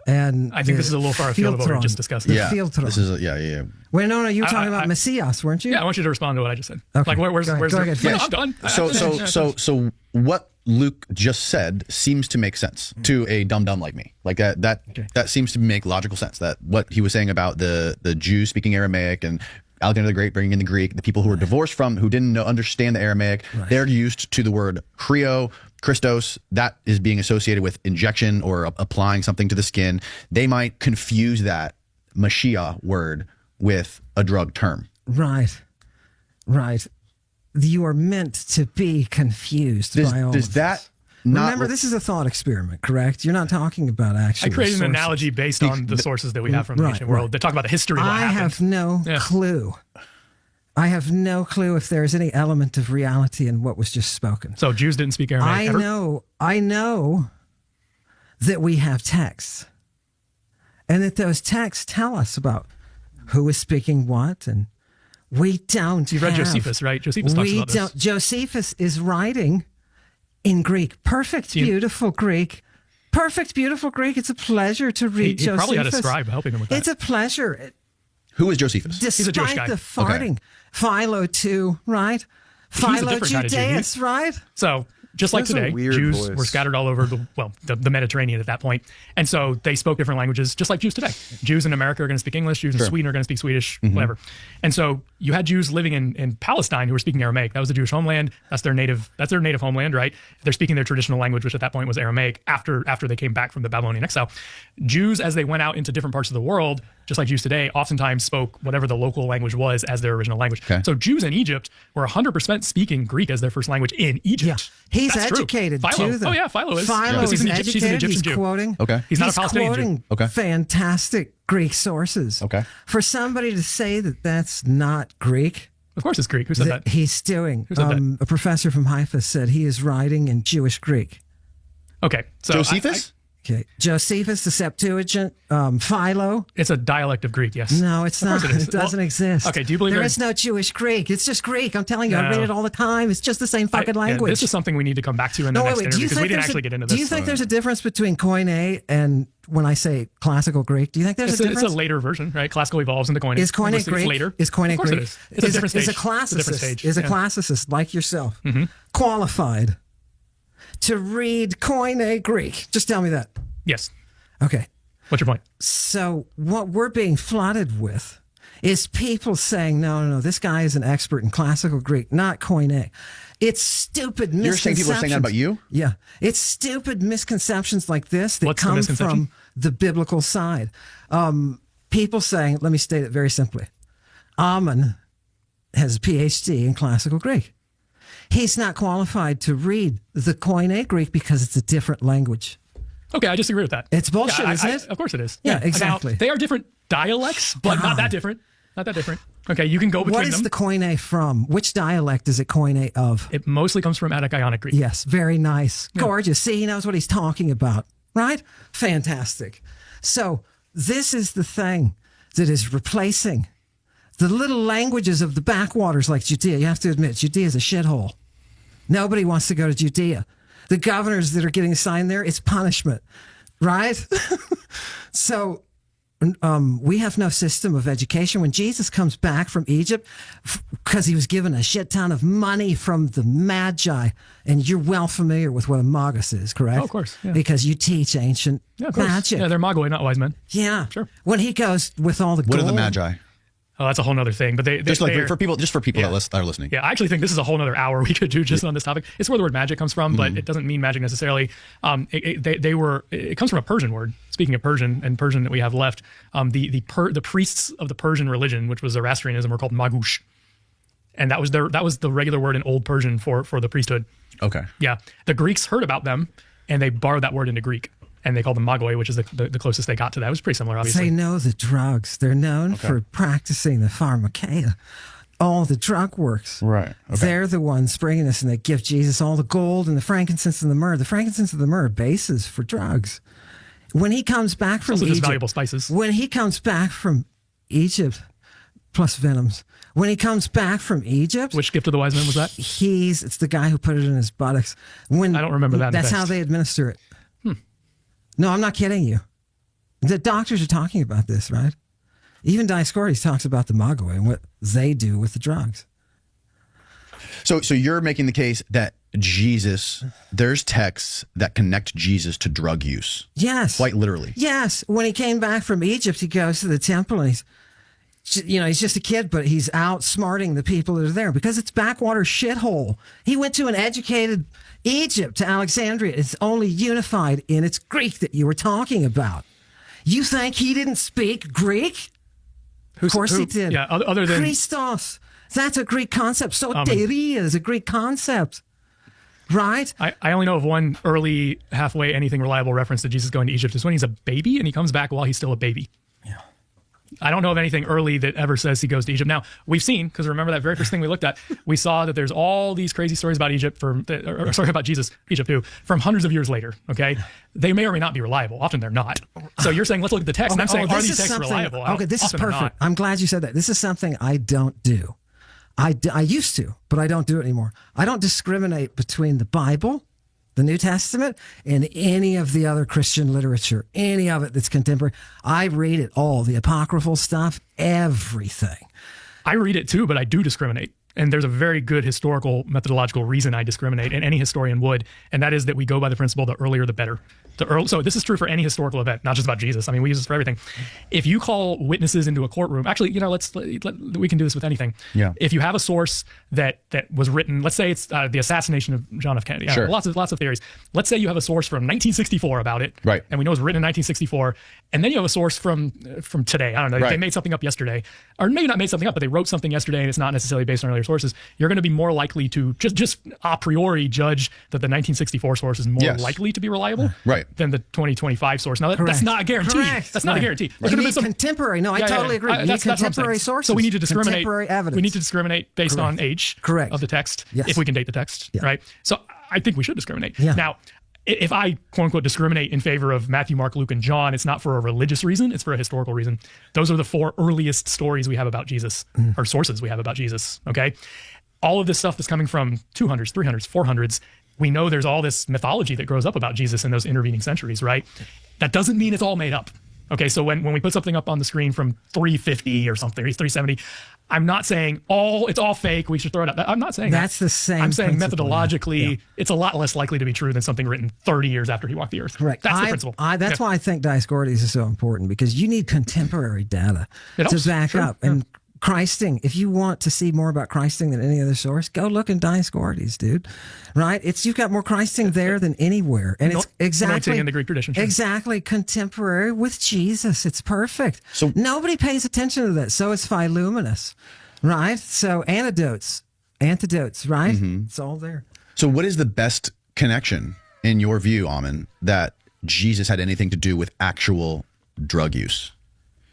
And I think this is a little far afield of what we just discussed. Yeah, this is yeah. Well, no, you were talking about Messias, weren't you? Yeah, I want you to respond to what I just said. Okay. Like, where's go ahead. No, I'm done. So what Luke just said seems to make sense to a dum-dum like me. Like that seems to make logical sense. That what he was saying about the Jews speaking Aramaic and Alexander the Great bringing in the Greek, the people who were divorced from, who didn't understand the Aramaic, they're used to the word chrio, Christos, that is being associated with injection or applying something to the skin. They might confuse that Mashiach word with a drug term. Right. You are meant to be confused by all does of that this. not Remember, this is a thought experiment, correct? You're not talking about actual I created sources. an analogy based on the sources that we have from the ancient world that talk about the history of what happened. I have no clue. I have no clue if there's any element of reality in what was just spoken. So Jews didn't speak Aramaic ever? I know that we have texts, and that those texts tell us about who is speaking what, and we don't. You read Josephus, right? Josephus talks about this. Josephus is writing in Greek, perfect, beautiful Greek. Perfect, beautiful Greek. It's a pleasure to read Josephus. He probably had a scribe helping him with that. It's a pleasure. Who is Josephus? Despite He's a Jewish guy. the farting. Okay. Philo too, right? Philo Judaeus, right? So just like today, Jews were scattered all over the Mediterranean at that point. And so they spoke different languages, just like Jews today. Jews in America are going to speak English, Jews in Sweden are going to speak Swedish, whatever. And so you had Jews living in Palestine who were speaking Aramaic. That was the Jewish homeland. That's their native homeland, right? They're speaking their traditional language, which at that point was Aramaic, after they came back from the Babylonian exile. Jews, as they went out into different parts of the world, just like Jews today, oftentimes spoke whatever the local language was as their original language. Okay. So Jews in Egypt were 100% speaking Greek as their first language in Egypt. Yeah. He's That's educated Philo. too. Oh yeah, Philo is. Philo is educated. He's an Egyptian he's Jew. Quoting. Okay. He's not a Palestinian quoting Jew. fantastic Greek sources. Okay. For somebody to say that that's not Greek. Of course it's Greek. Who said that? He's doing. Who said that? A professor from Haifa said he is writing in Jewish Greek. Okay. So Josephus? Okay. Josephus, the Septuagint, Philo. It's a dialect of Greek, yes. No, it's not. It doesn't exist. Okay, do you believe there is no Jewish Greek? It's just Greek. I'm telling you, I read it all the time. It's just the same fucking language. Yeah, this is something we need to come back to in the next interview, because we didn't actually get into this. Do you think there's a difference between Koine and when I say classical Greek? Do you think there's a difference? It's a later version, right? Classical evolves into Koine. Is Koine Greek? Later. Is Koine Greek? Greek? It is. It's a different stage. Is a classicist, is a classicist like yourself qualified to read Koine Greek? Just tell me that. Yes. Okay. What's your point? So what we're being flooded with is people saying, no, this guy is an expert in classical Greek, not Koine. It's stupid misconceptions. You're saying people are saying that about you? Yeah. It's stupid misconceptions like this that come from the biblical side. People saying, let me state it very simply. Ammon has a PhD in classical Greek. He's not qualified to read the Koine Greek because it's a different language. Okay, I disagree with that. It's bullshit, isn't it? Of course it is. Yeah, exactly. Now, they are different dialects, but not that different. Not that different. Okay, you can go between them. What is the Koine from? Which dialect is it Koine of? It mostly comes from Attic Ionic Greek. Yes, very nice. Yeah. Gorgeous. See, he knows what he's talking about, right? Fantastic. So this is the thing that is replacing the little languages of the backwaters like Judea. You have to admit, Judea is a shithole. Nobody wants to go to Judea. The governors that are getting assigned there, it's punishment, right? So we have no system of education. When Jesus comes back from Egypt, because he was given a shit ton of money from the Magi, and you're well familiar with what a magus is, correct? Oh, of course. Yeah. Because you teach ancient magic. Yeah, they're Magoi, not wise men. Yeah. Sure. When he goes with all the gold. What are the Magi? Oh, that's a whole nother thing. But they just are, for people that are listening. Yeah, I actually think this is a whole nother hour we could do just on this topic. It's where the word magic comes from, but it doesn't mean magic necessarily. It comes from a Persian word. Speaking of Persian and Persian that we have left, the priests of the Persian religion, which was Zoroastrianism, were called magush, and that was the regular word in Old Persian for the priesthood. Okay. Yeah, the Greeks heard about them and they borrowed that word into Greek. And they called them magoi, which is the closest they got to that. It was pretty similar, obviously. They know the drugs. They're known for practicing the pharmakeia, all the drug works. Right. Okay. They're the ones bringing us, and they give Jesus all the gold and the frankincense and the myrrh. The frankincense and the myrrh are bases for drugs. When he comes back from also Egypt, just valuable spices. When he comes back from Egypt, plus venoms. When he comes back from Egypt, which gift of the wise men was that? It's the guy who put it in his buttocks. I don't remember that. That's how they administer it. No, I'm not kidding you. The doctors are talking about this, right? Even Dioscorides talks about the magoi and what they do with the drugs. So you're making the case that Jesus, there's texts that connect Jesus to drug use. Yes. Quite literally. Yes. When he came back from Egypt, he goes to the temple and he's just a kid, but he's outsmarting the people that are there because it's backwater shithole. He went to an educated Egypt, to Alexandria. It's only unified in its Greek that you were talking about. You think he didn't speak Greek? Of course he did. Yeah, other than Christos. That's a Greek concept. Soteria is a Greek concept. Right? I only know of one early halfway anything reliable reference to Jesus going to Egypt is when he's a baby and he comes back while he's still a baby. Yeah. I don't know of anything early that ever says he goes to Egypt. Now, we've seen, because remember that very first thing we looked at, we saw that there's all these crazy stories about Egypt about Jesus, Egypt too, from hundreds of years later, okay? They may or may not be reliable. Often they're not. So you're saying, let's look at the text, and I'm saying, are these texts reliable? Okay, this is perfect. I'm glad you said that. This is something I don't do. I used to, but I don't do it anymore. I don't discriminate between the Bible, the New Testament, and any of the other Christian literature, any of it that's contemporary. I read it all, the apocryphal stuff, everything. I read it too, but I do discriminate. And there's a very good historical methodological reason I discriminate, and any historian would, and that is that we go by the principle, the earlier the better. So this is true for any historical event, not just about Jesus. I mean, we use this for everything. If you call witnesses into a courtroom, actually, we can do this with anything. Yeah. If you have a source that was written, let's say it's the assassination of John F. Kennedy. Sure. Lots of theories. Let's say you have a source from 1964 about it, right? And we know it was written in 1964, and then you have a source from today. I don't know. Right. They made something up yesterday, or maybe not made something up, but they wrote something yesterday, and it's not necessarily based on earlier sources. You're going to be more likely to just a priori judge that the 1964 source is more likely to be reliable, right, than the 2025 source. Now that's not a guarantee. Correct. That's not a guarantee. You need contemporary. No, I totally agree. You need contemporary sources. So we need to discriminate. Contemporary evidence. We need to discriminate based on age of the text, if we can date the text, right? So I think we should discriminate. Yeah. Now, if I quote unquote discriminate in favor of Matthew, Mark, Luke, and John, it's not for a religious reason, it's for a historical reason. Those are the 4 earliest stories we have about Jesus, or sources we have about Jesus, okay? All of this stuff that's coming from 200s, 300s, 400s, we know there's all this mythology that grows up about Jesus in those intervening centuries, right? That doesn't mean it's all made up. Okay, so when we put something up on the screen from 350 or something, 370, I'm not saying it's all fake, we should throw it out. I'm not saying that's the same. I'm saying principle. methodologically, it's a lot less likely to be true than something written 30 years after he walked the earth. Correct. That's the principle. That's why I think Dioscorides is so important, because you need contemporary data to back up. And Christing, if you want to see more about Christing than any other source, go look in Dioscorides, dude. Right? You've got more Christing there than anywhere. And it's exactly in the Greek tradition. Sure. Exactly contemporary with Jesus. It's perfect. So nobody pays attention to that. So it's Philuminus. Right? So antidotes, right? Mm-hmm. It's all there. So what is the best connection, in your view, Amin, that Jesus had anything to do with actual drug use?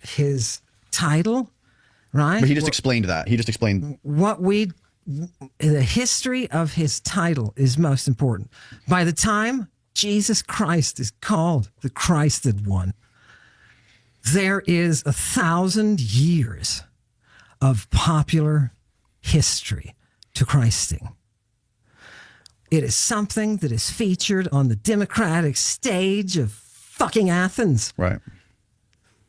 His title, right? But he just explained that. He just explained the history of his title is most important. By the time Jesus Christ is called the Christed One, there is 1,000 years of popular history to Christing. It is something that is featured on the democratic stage of fucking Athens. Right.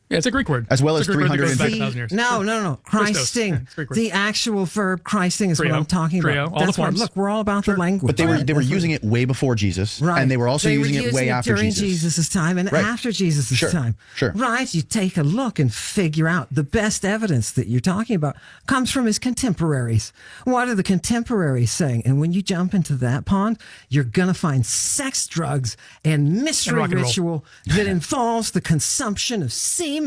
Yeah, it's a Greek word. As well It's as a Greek word that goes 350 back 1,000 years. No. Christos. Yeah, Christing. it's a Greek word. The actual verb Christing is what Creo. I'm talking Creo. about. All the That's why, forms. look, we're all about the language. But they were using it way before Jesus, Right. and they were also They using it way after during Jesus. Jesus' time and Right. after Jesus' Sure. time. Sure. Right. You take a look and figure out the best evidence that you're talking about comes from his contemporaries. What are the contemporaries saying? And when you jump into that pond, you're going to find sex, drugs, and mystery rock and roll. ritual that involves the consumption of semen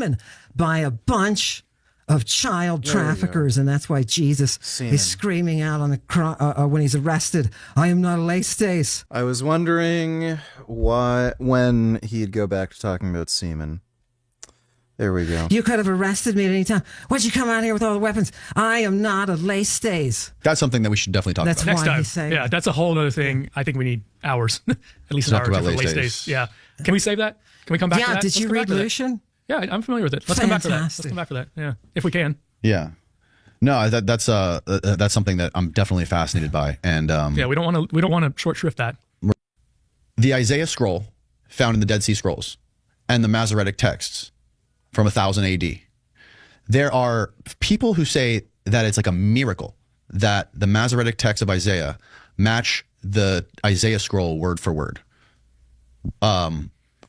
by a bunch of child There you go. traffickers, and that's why Jesus Semen. is screaming out on the when he's arrested, "I am not a lay stays." I was wondering when he'd go back to talking about semen. There we go. You could have arrested me at any time. Why'd you come out here with all the weapons? I am not a lay stays. That's something that we should definitely talk That's about. Next why time. he's saying Yeah, that's a whole other thing. I think we need hours. At least an Talk hour or about two for lay lay stays. stays. Yeah. Can we save that? Can we come back to Yeah, that? did Let's you come back read to that. Lucian? Yeah, I'm familiar with it. Let's come back to that. Let's Fantastic. come back to that. Yeah, if we can. Yeah. No, that's something that I'm definitely fascinated by, and Yeah, we don't want to short shrift that. the Isaiah scroll found in the Dead Sea Scrolls and the Masoretic texts from 1000 AD. There are people who say that it's like a miracle that the Masoretic texts of Isaiah match the Isaiah scroll word for word.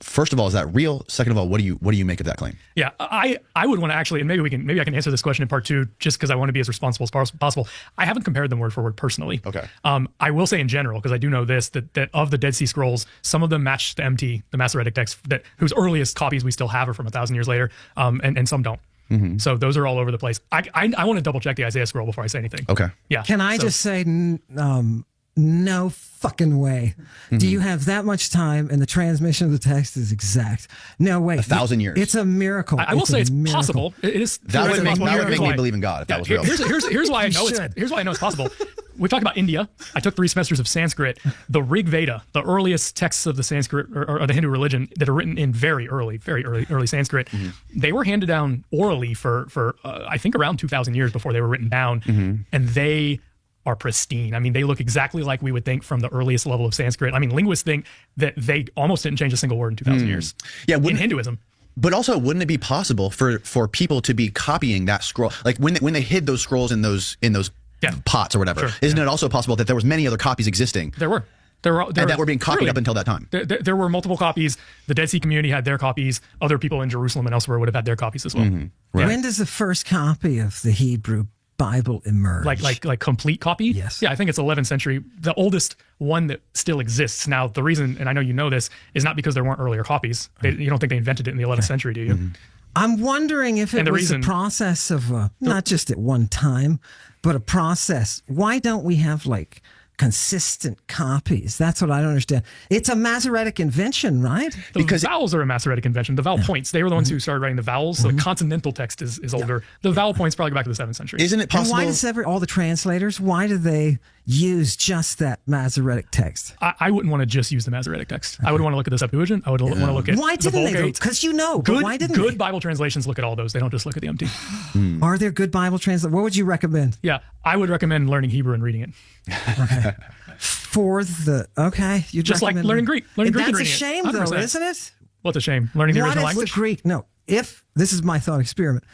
First of all, is that real? Second of all, what do you make of that claim? Yeah, I would want to actually, and maybe I can answer this question in part two, just because I want to be as responsible as possible. I haven't compared them word for word personally. Okay. I will say in general, because I do know this, that of the Dead Sea Scrolls, some of them match the MT, the Masoretic text, whose earliest copies we still have are from 1,000 years later, and some don't. Mm-hmm. So those are all over the place. I want to double check the Isaiah scroll before I say anything. Okay. Yeah. Can I just say, no fucking way. Do you have that much time and the transmission of the text is exact? No way. 1,000 years. It's a miracle. I will say it's miracle. possible. It is. That would make Here's me why. believe in God if that was real. Here's why I know here's why I know it's possible. We've talked about India. I took 3 semesters of Sanskrit. The Rig Veda, the earliest texts of the Sanskrit or the Hindu religion that are written in very early Sanskrit, they were handed down orally for I think around 2,000 years before they were written down, and they are pristine. I mean, they look exactly like we would think from the earliest level of Sanskrit. I mean, linguists think that they almost didn't change a single word in 2,000 years. Yeah, in Hinduism. But also, wouldn't it be possible for people to be copying that scroll, like when they hid those scrolls in those pots or whatever? Sure, Isn't it also possible that there was many other copies existing? There were. And that were being copied up until that time. There were multiple copies. The Dead Sea community had their copies. Other people in Jerusalem and elsewhere would have had their copies as well. Right. When does the first copy of the Hebrew Bible emerge? Like complete copy? Yes. Yeah, I think it's 11th century. The oldest one that still exists. Now, the reason, and I know you know this, is not because there weren't earlier copies. You don't think they invented it in the 11th century, do you? I'm wondering if it was a process of not just at one time, but a process. Why don't we have like consistent copies? That's what I don't understand. It's a Masoretic invention, right? Because vowels are a Masoretic invention. The vowel points, they were the ones who started writing the vowels. So the consonantal text is older. The vowel points probably go back to the 7th century. Isn't it possible? And why does all the translators, why do they use just that Masoretic text? I wouldn't want to just use the Masoretic text. I would want to look at the Septuagint. I would want to look at Why the didn't they? Vulgate. Because why didn't Good Bible translations look at all those. They don't just look at the MT. Are there good Bible translators? What would you recommend? Yeah, I would recommend learning Hebrew and reading it. You just like learning Greek. Learning Greek and that's reading a shame, it. though, 100%. isn't it? What's a shame? Learning the original language? What if the Greek? No, if this is my thought experiment,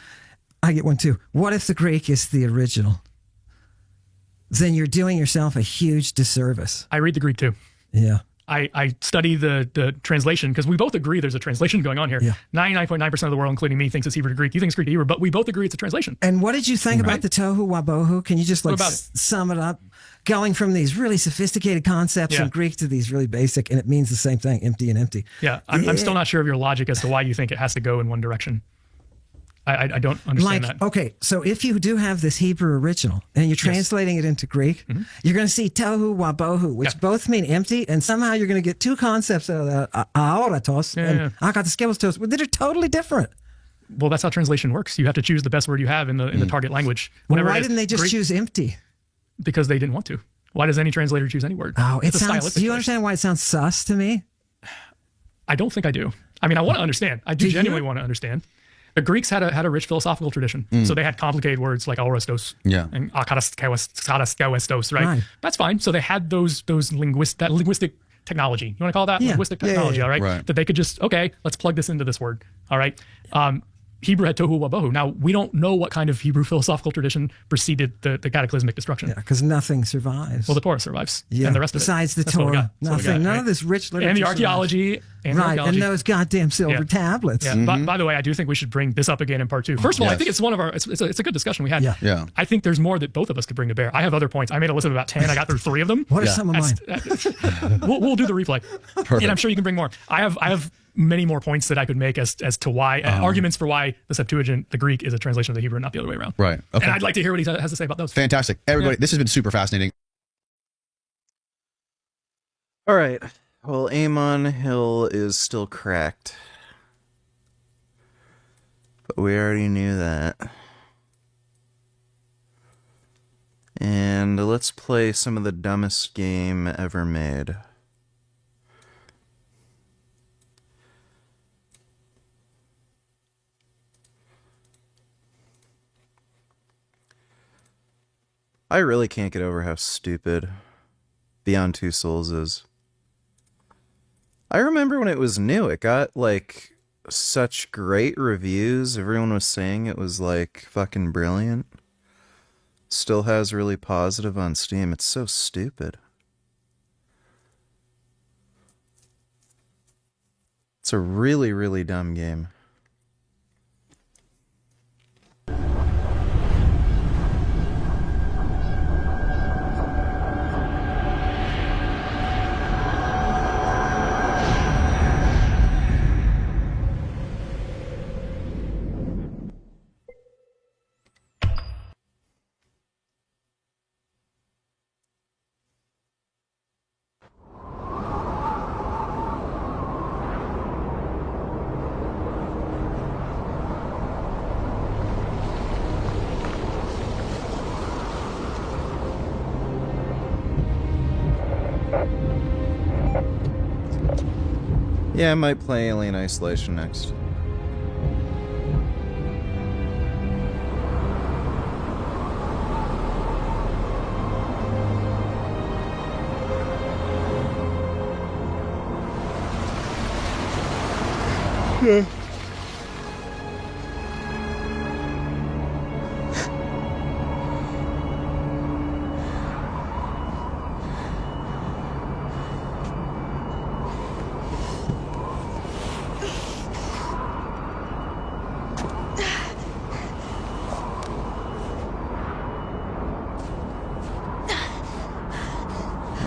I get one too. What if the Greek is the original? Then you're doing yourself a huge disservice. I read the Greek too. Yeah. I study the translation because we both agree there's a translation going on here. Yeah. 99.9% of the world, including me, thinks it's Hebrew to Greek. You think it's Greek to Hebrew, but we both agree it's a translation. And what did you think about the tohu wabohu? Can you just What about it? sum it up? Going from these really sophisticated concepts in Greek to these really basic, and it means the same thing, empty and empty. Yeah, I'm still not sure of your logic as to why you think it has to go in one direction. I don't understand that. Okay, so if you do have this Hebrew original and you're translating it into Greek, you're going to see tohu wabohu, which both mean empty, and somehow you're going to get two concepts out of that, aoratos and akataskelos, that are totally different. Well, that's how translation works. You have to choose the best word you have in the target language. Well, why didn't they just choose empty? Because they didn't want to. Why does any translator choose any word? Oh, It's a stylistic do you choice. understand why it sounds sus to me? I don't think I do. I mean, I want to understand. I do genuinely want to understand. The Greeks had a rich philosophical tradition. So they had complicated words like aorastos and akataskewestos, right? That's fine. So they had that linguistic technology. You want to call that linguistic technology, all right? That they could just, okay, let's plug this into this word, all right? Hebrew had tohu wabohu. Now, we don't know what kind of Hebrew philosophical tradition preceded the cataclysmic destruction. Yeah, because nothing survives. Well, the Torah survives. Yeah, And the rest of it. Besides the That's what we Torah, got. That's what we nothing. got, None right? of this rich literature. And the survives. archaeology. Right, and those goddamn silver tablets. Yeah. By the way, I do think we should bring this up again in part 2. First of all, I think it's one of our. It's a good discussion we had. Yeah. I think there's more that both of us could bring to bear. I have other points. I made a list of about 10. I got through 3 of them. What are some of mine? We'll do the replay. Perfect. And I'm sure you can bring more. I have many more points that I could make as to why arguments for why the Septuagint, the Greek, is a translation of the Hebrew, not the other way around. Right. Okay. And I'd like to hear what he has to say about those. Fantastic. Everybody, this has been super fascinating. All right. Well, Amon Hill is still cracked. But we already knew that. And let's play some of the dumbest game ever made. I really can't get over how stupid Beyond Two Souls is. I remember when it was new, it got, like, such great reviews. Everyone was saying it was, like, fucking brilliant. Still has really positive on Steam. It's so stupid. It's a really, really dumb game. Yeah, I might play Alien Isolation next. Yeah.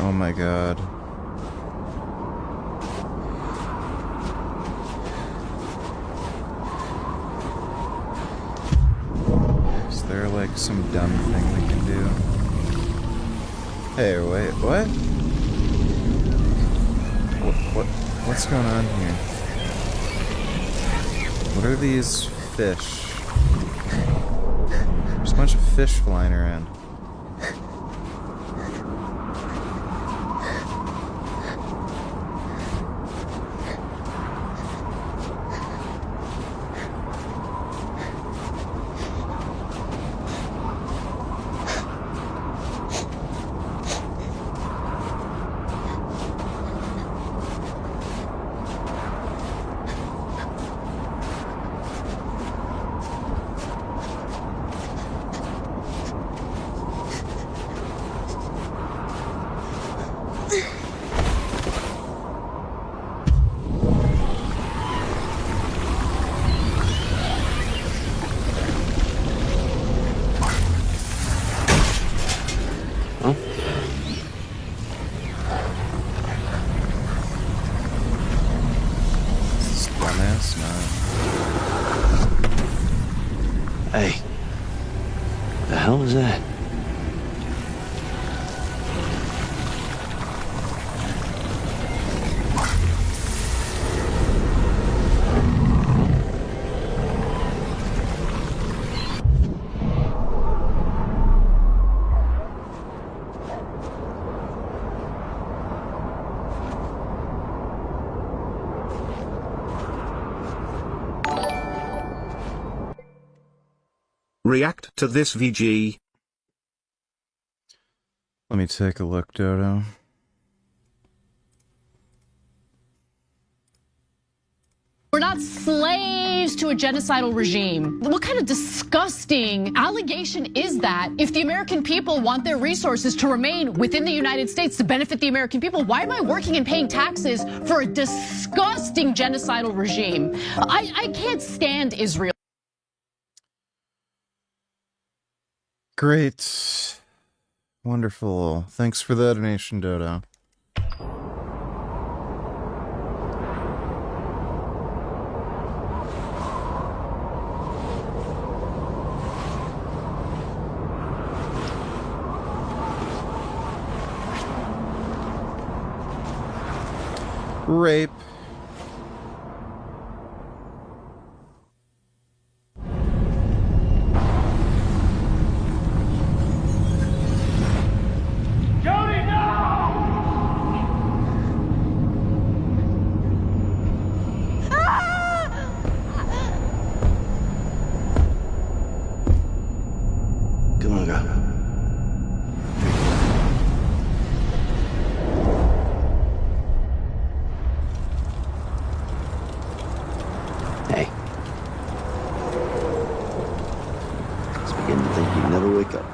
Oh my god. Is there like some dumb thing we can do? Hey, wait, what? What's going on here? What are these fish? There's a bunch of fish flying around. Hey, what the hell was that? React to this VG. Let me take a look, Dodo. We're not slaves resources to a genocidal regime. What kind of disgusting allegation is that? If the American people want their resources to remain within the United States to benefit the American people, why am I working and paying taxes for a disgusting genocidal regime? I can't stand Israel. Great. Wonderful. Thanks for the donation, Dodo. Rape. Jody, no! Come on, girl. Hey. It's beginning to think you never wake up.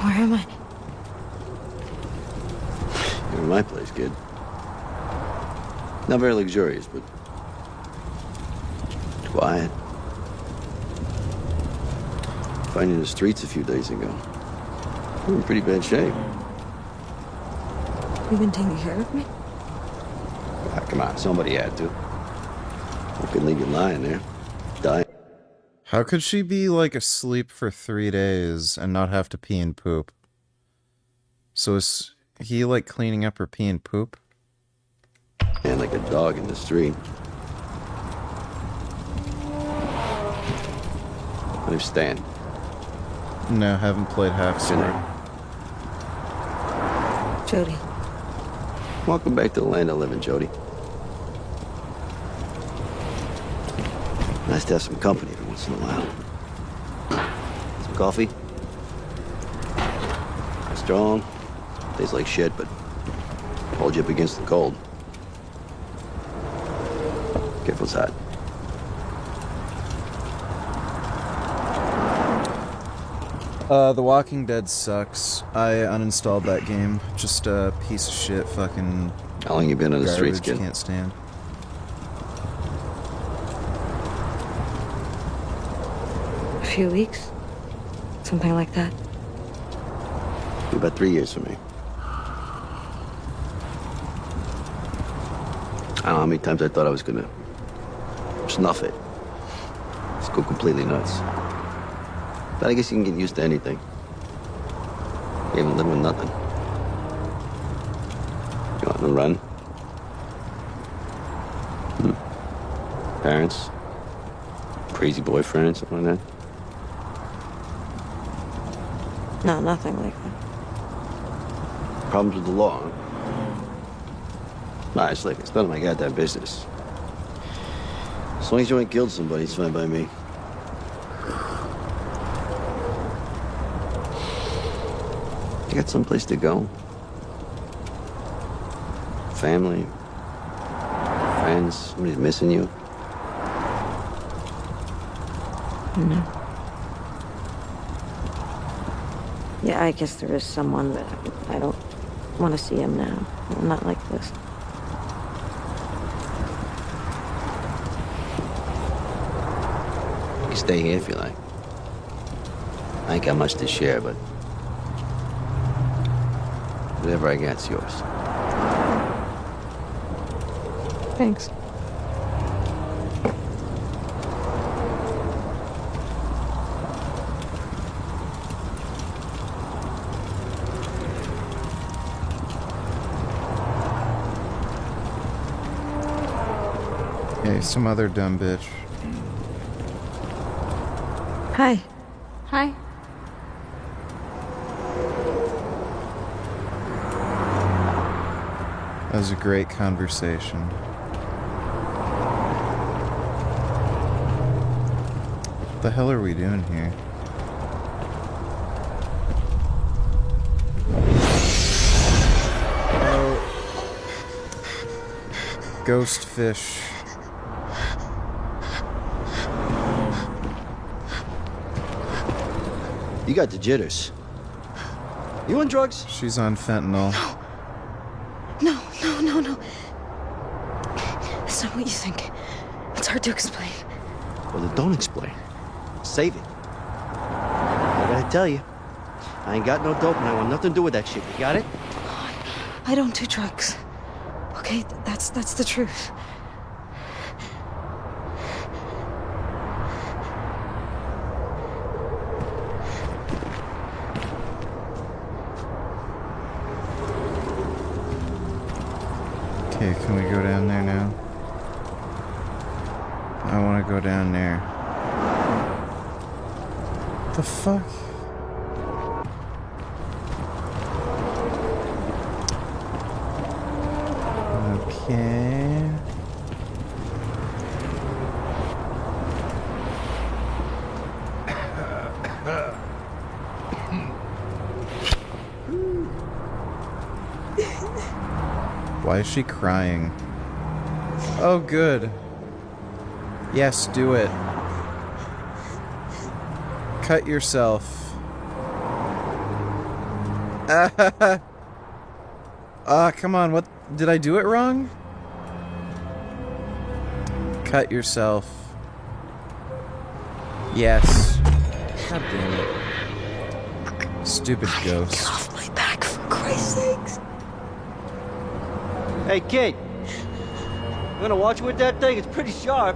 Where am I? You're in my place, kid. Not very luxurious, but quiet. Found you in the streets a few days ago. You're in pretty bad shape. You've been taking care of me? Ah, come on, somebody had to. I couldn't leave you lying there. Dying. How could she be, like, asleep for 3 days and not have to pee and poop? So is he, like, cleaning up her pee and poop? And like a dog in the street. Understand? No, haven't played half sword. Jody. Welcome back to the land I live in, Jody. Nice to have some company every once in a while. Some coffee? Strong. Tastes like shit, but hold you up against the cold. Careful, it's hot. The Walking Dead sucks. I uninstalled that game. Just a piece of shit fucking... How long you been on the streets, kid? Can't stand. A few weeks? Something like that. About 3 years for me. I don't know how many times I thought I was gonna snuff it. Just go completely nuts. But I guess you can get used to anything. You haven't lived with nothing. You want to run? Parents? Crazy boyfriend, something like that? No, nothing like that. Problems with the law, huh? Nah, it's none of my goddamn business. As long as you ain't killed somebody, it's fine by me. You got someplace to go? Family? Friends? Somebody's missing you? No. Yeah, I guess there is someone, but I don't want to see him now. I'm not like this. You stay here if you like. I ain't got much to share, but whatever I got's yours. Thanks. Hey, some other dumb bitch. Hi. Hi. That was a great conversation. What the hell are we doing here? Ghost fish. You got the jitters. You on drugs? She's on fentanyl. No. That's not what you think. It's hard to explain. Well, then don't explain. Save it. I gotta tell you, I ain't got no dope and I want nothing to do with that shit. You got it? I don't do drugs. Okay, that's the truth. Okay, can we go down there now? I want to go down there. The fuck? Okay. Why is she crying? Oh, good. Yes, do it. Cut yourself. Come on, what? Did I do it wrong? Cut yourself. Yes. God damn it. Stupid ghost. Get off my back, for Christ's sakes. Hey, kid. You gonna watch with that thing? It's pretty sharp.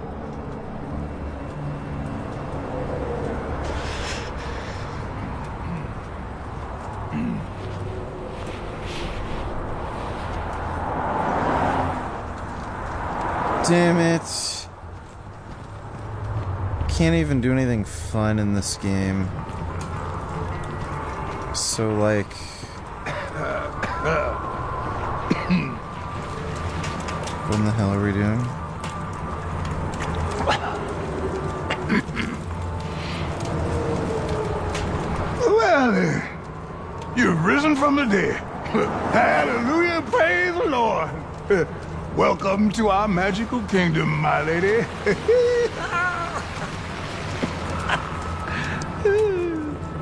Damn it. Can't even do anything fun in this game. So, like... What in the hell are we doing? Well, you've risen from the dead. Hallelujah, praise the Lord. Welcome to our magical kingdom, my lady.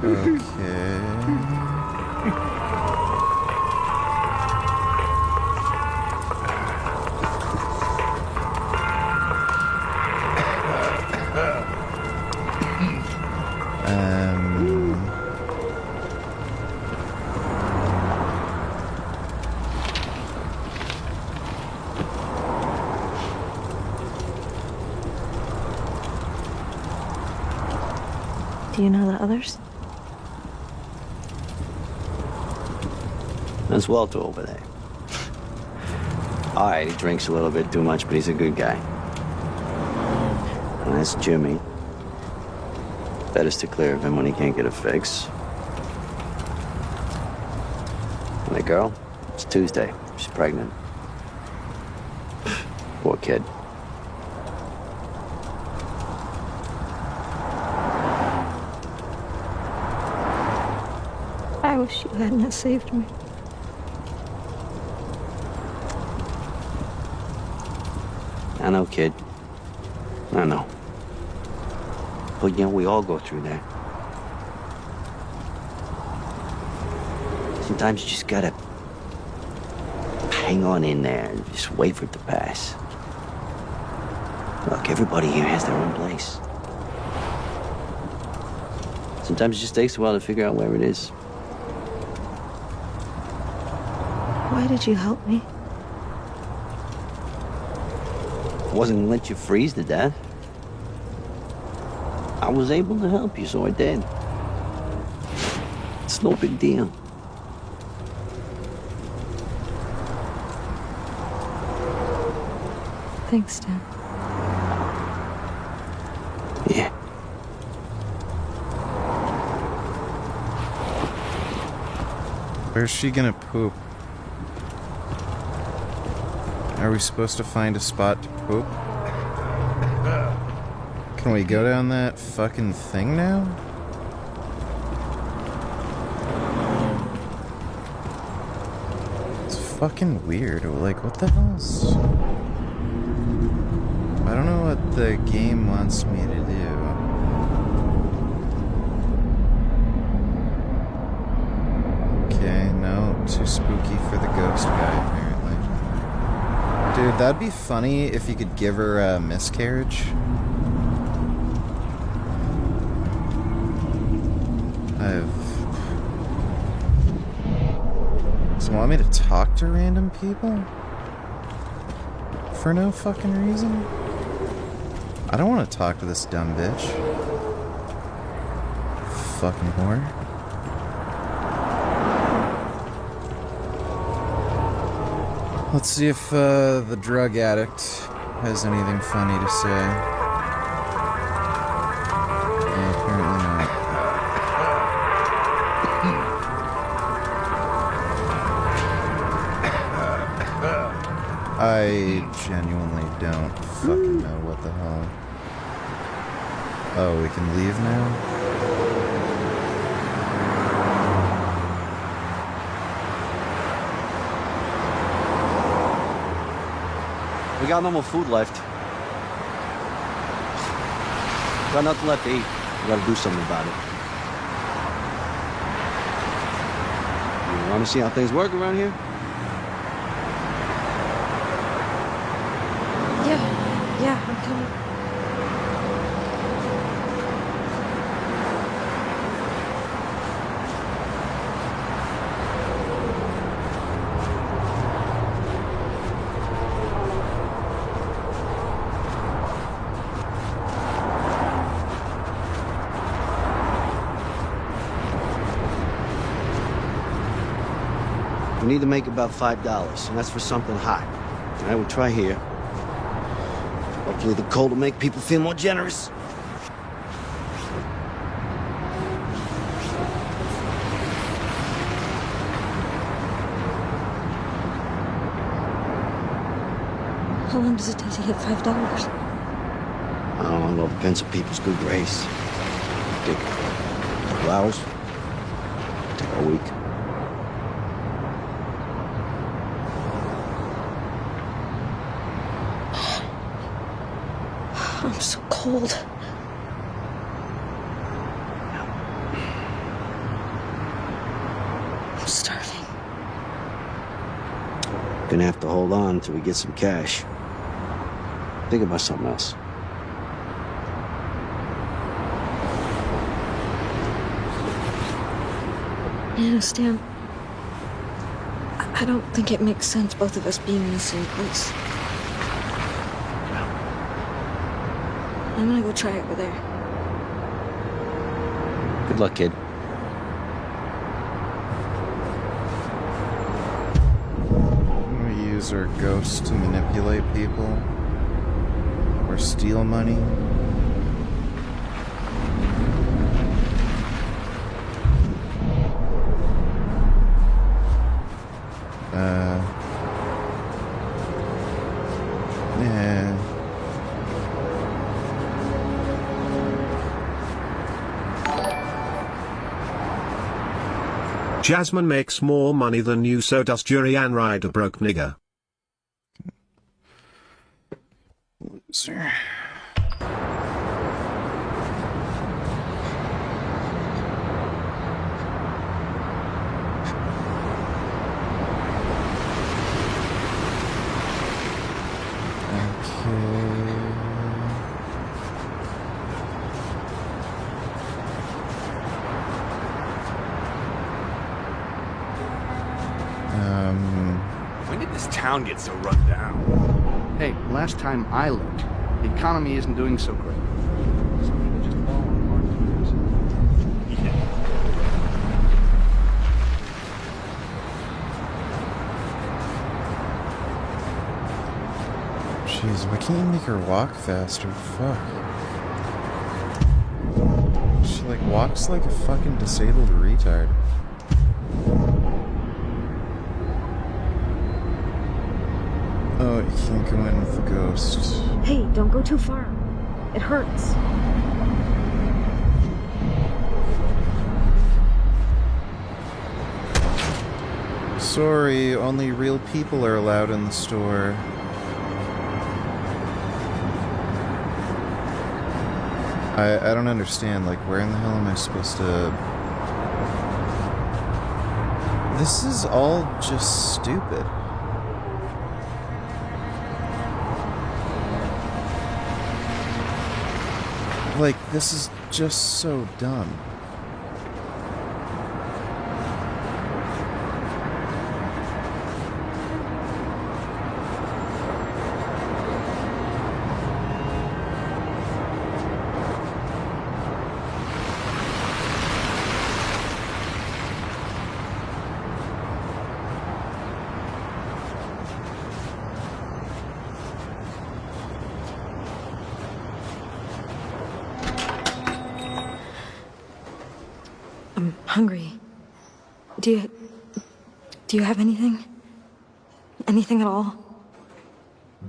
Okay. Do you know the others? That's Walter over there. All right, he drinks a little bit too much, but he's a good guy. And that's Jimmy. Better to clear of him when he can't get a fix. And the girl? It's Tuesday. She's pregnant. Poor kid. I wish you hadn't saved me. I know, kid. I know. But, you know, we all go through that. Sometimes you just gotta hang on in there and just wait for it to pass. Look, everybody here has their own place. Sometimes it just takes a while to figure out where it is. Why did you help me? I wasn't gonna let you freeze to death. I was able to help you, so I did. It's no big deal. Thanks, Dan. Yeah. Where's she gonna poop? Are we supposed to find a spot to poop? Can we go down that fucking thing now? It's fucking weird. Like, what the hell is... I don't know what the game wants me to do. Okay, no, too spooky for the ghost guy, apparently. Dude, that'd be funny if you could give her a miscarriage. Does it want me to talk to random people? For no fucking reason? I don't want to talk to this dumb bitch. Fucking whore. Let's see if the drug addict has anything funny to say. Apparently not. I genuinely don't fucking know what the hell. Oh, we can leave now? We got no more food left. Got nothing left to eat. We gotta do something about it. You wanna see how things work around here? Yeah, I'm coming. We need to make about $5, and that's for something hot. All right, we'll try here. Hopefully the cold will make people feel more generous. How long does it take to hit $5? I don't know, it depends on people's good grace. Take a couple hours, take a week. I'm so cold. I'm starving. Gonna have to hold on until we get some cash. Think about something else. You know, Stan, I don't think it makes sense both of us being in the same place. I'm gonna go try over there. Good luck, kid. We use our ghosts to manipulate people or steal money. Yeah. Jasmine makes more money than you, so does Durian Rider, broke nigger. Loser. When did this town get so run down? Hey, last time I looked, the economy isn't doing so great. So maybe just borrow Martin's. Jeez, why can't you make her walk faster? Fuck. She like walks like a fucking disabled retard. Oh, you can't go in with the ghost. Hey, don't go too far. It hurts. Sorry, only real people are allowed in the store. I don't understand. Like, where in the hell am I supposed to... This is all just stupid. Like, this is just so dumb. I'm hungry. Do you have anything? Anything at all?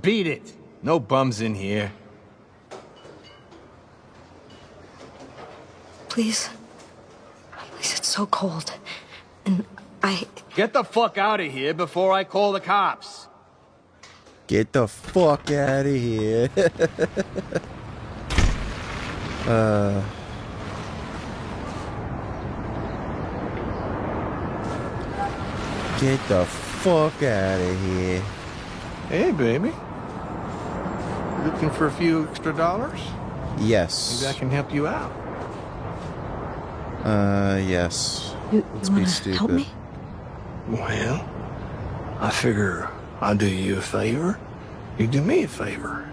Beat it! No bums in here. Please. Please, it's so cold. And Get the fuck out of here before I call the cops. Get the fuck out of here. Get the fuck out of here. Hey, baby. Looking for a few extra dollars? Yes. Maybe I can help you out. Yes. You Let's be wanna stupid. help me? Well, I figure I'll do you a favor. You do me a favor.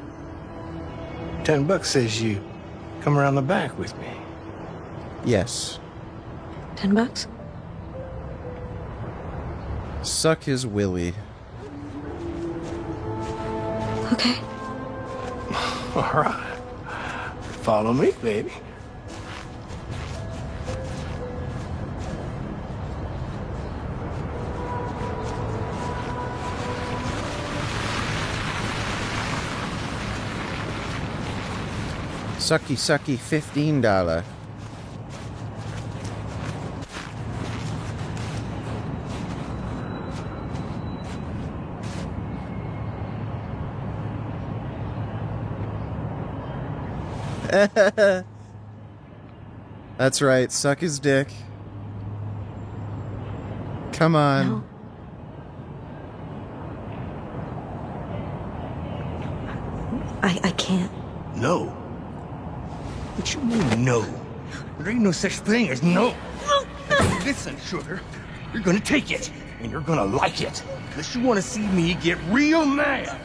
$10 says you come around the back with me. Yes. $10? Suck his willy. Okay. All right. Follow me, baby. Sucky, sucky, $15. That's right, suck his dick. Come on. No. I can't. No. What you mean, no? There ain't no such thing as no. Listen, sugar, you're gonna take it, and you're gonna like it. Unless you wanna see me get real mad.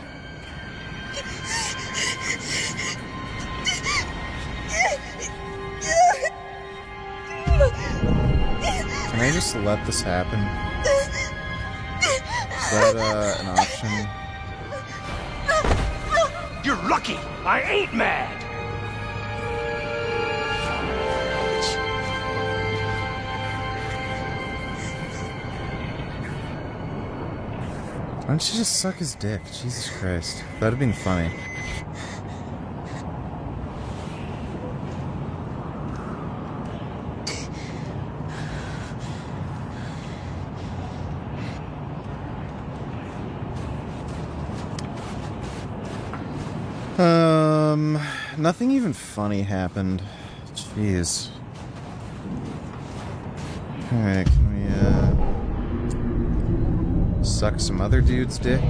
Can I just let this happen? Is that an option? You're lucky I ain't mad. Why don't you just suck his dick? Jesus Christ. That'd have been funny. Nothing even funny happened. Jeez. Alright, can we, suck some other dude's dick?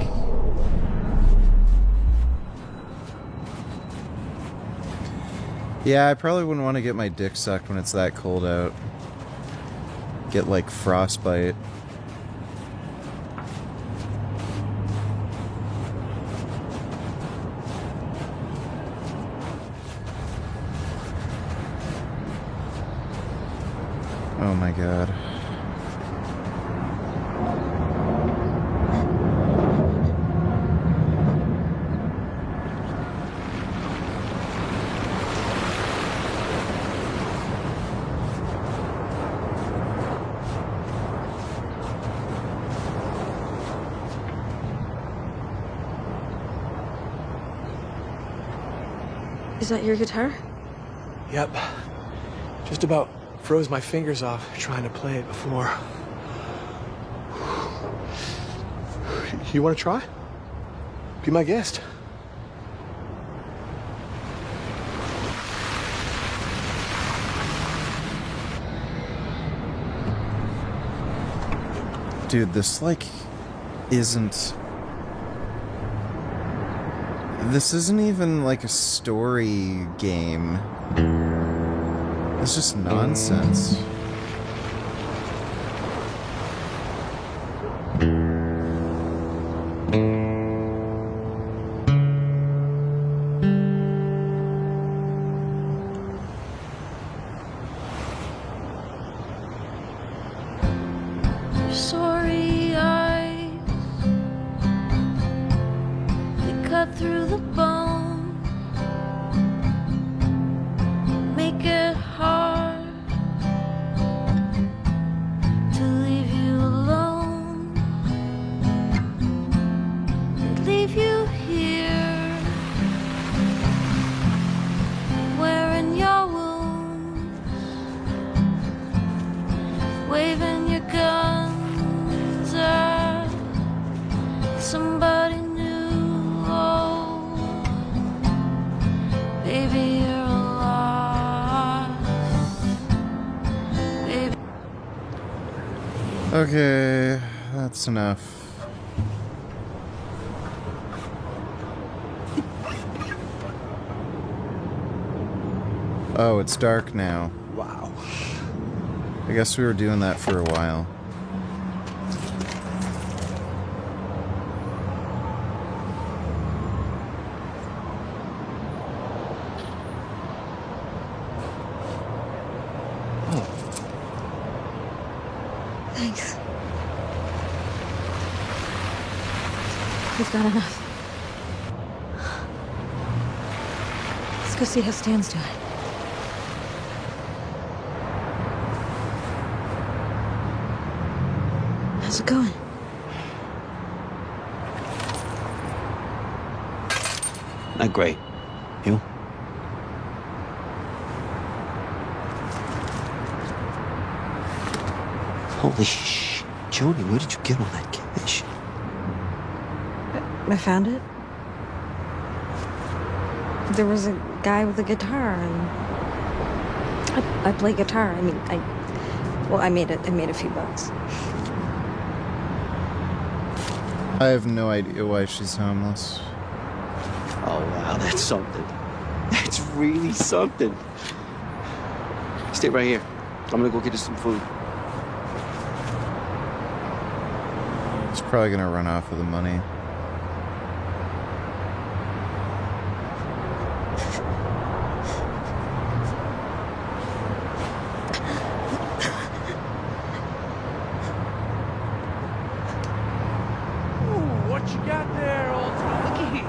Yeah, I probably wouldn't want to get my dick sucked when it's that cold out. Get, like, frostbite. Oh my god. Is that your guitar? Yep. Just about froze my fingers off trying to play it before. You want to try? Be my guest. Dude, this, like, isn't... This isn't even, like, a story game. It's just nonsense. Sorry eyes, they cut through the bone, make it hard to leave you alone. They leave you here, wearing your wounds, waving your gun. Somebody new, oh, baby, you're alive, baby. Okay, that's enough. Oh, it's dark now. Wow. I guess we were doing that for a while. Thanks. We've got enough. Let's go see how Stan's doing. How's it going? Not great. You? Holy shit, Joni, where did you get all that cash? I found it. There was a guy with a guitar, and I play guitar. I mean, I made it. I made a few bucks. I have no idea why she's homeless. Oh, wow, that's something. That's really something. Stay right here. I'm gonna go get us some food. He's probably gonna run off with the money. What you got there, old top? Looky here.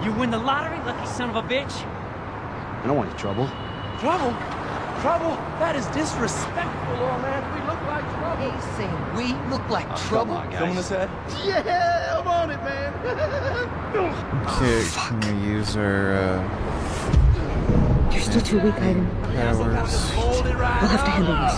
You win the lottery, lucky son of a bitch? I don't want any trouble. Trouble? Trouble? That is disrespectful, old man. We look like trouble. He's saying we look like trouble? trouble. Someone has said? Yeah, I'm on it, man. Okay, can we use our, You're still too weak, Ivan. powers? We'll have to handle this.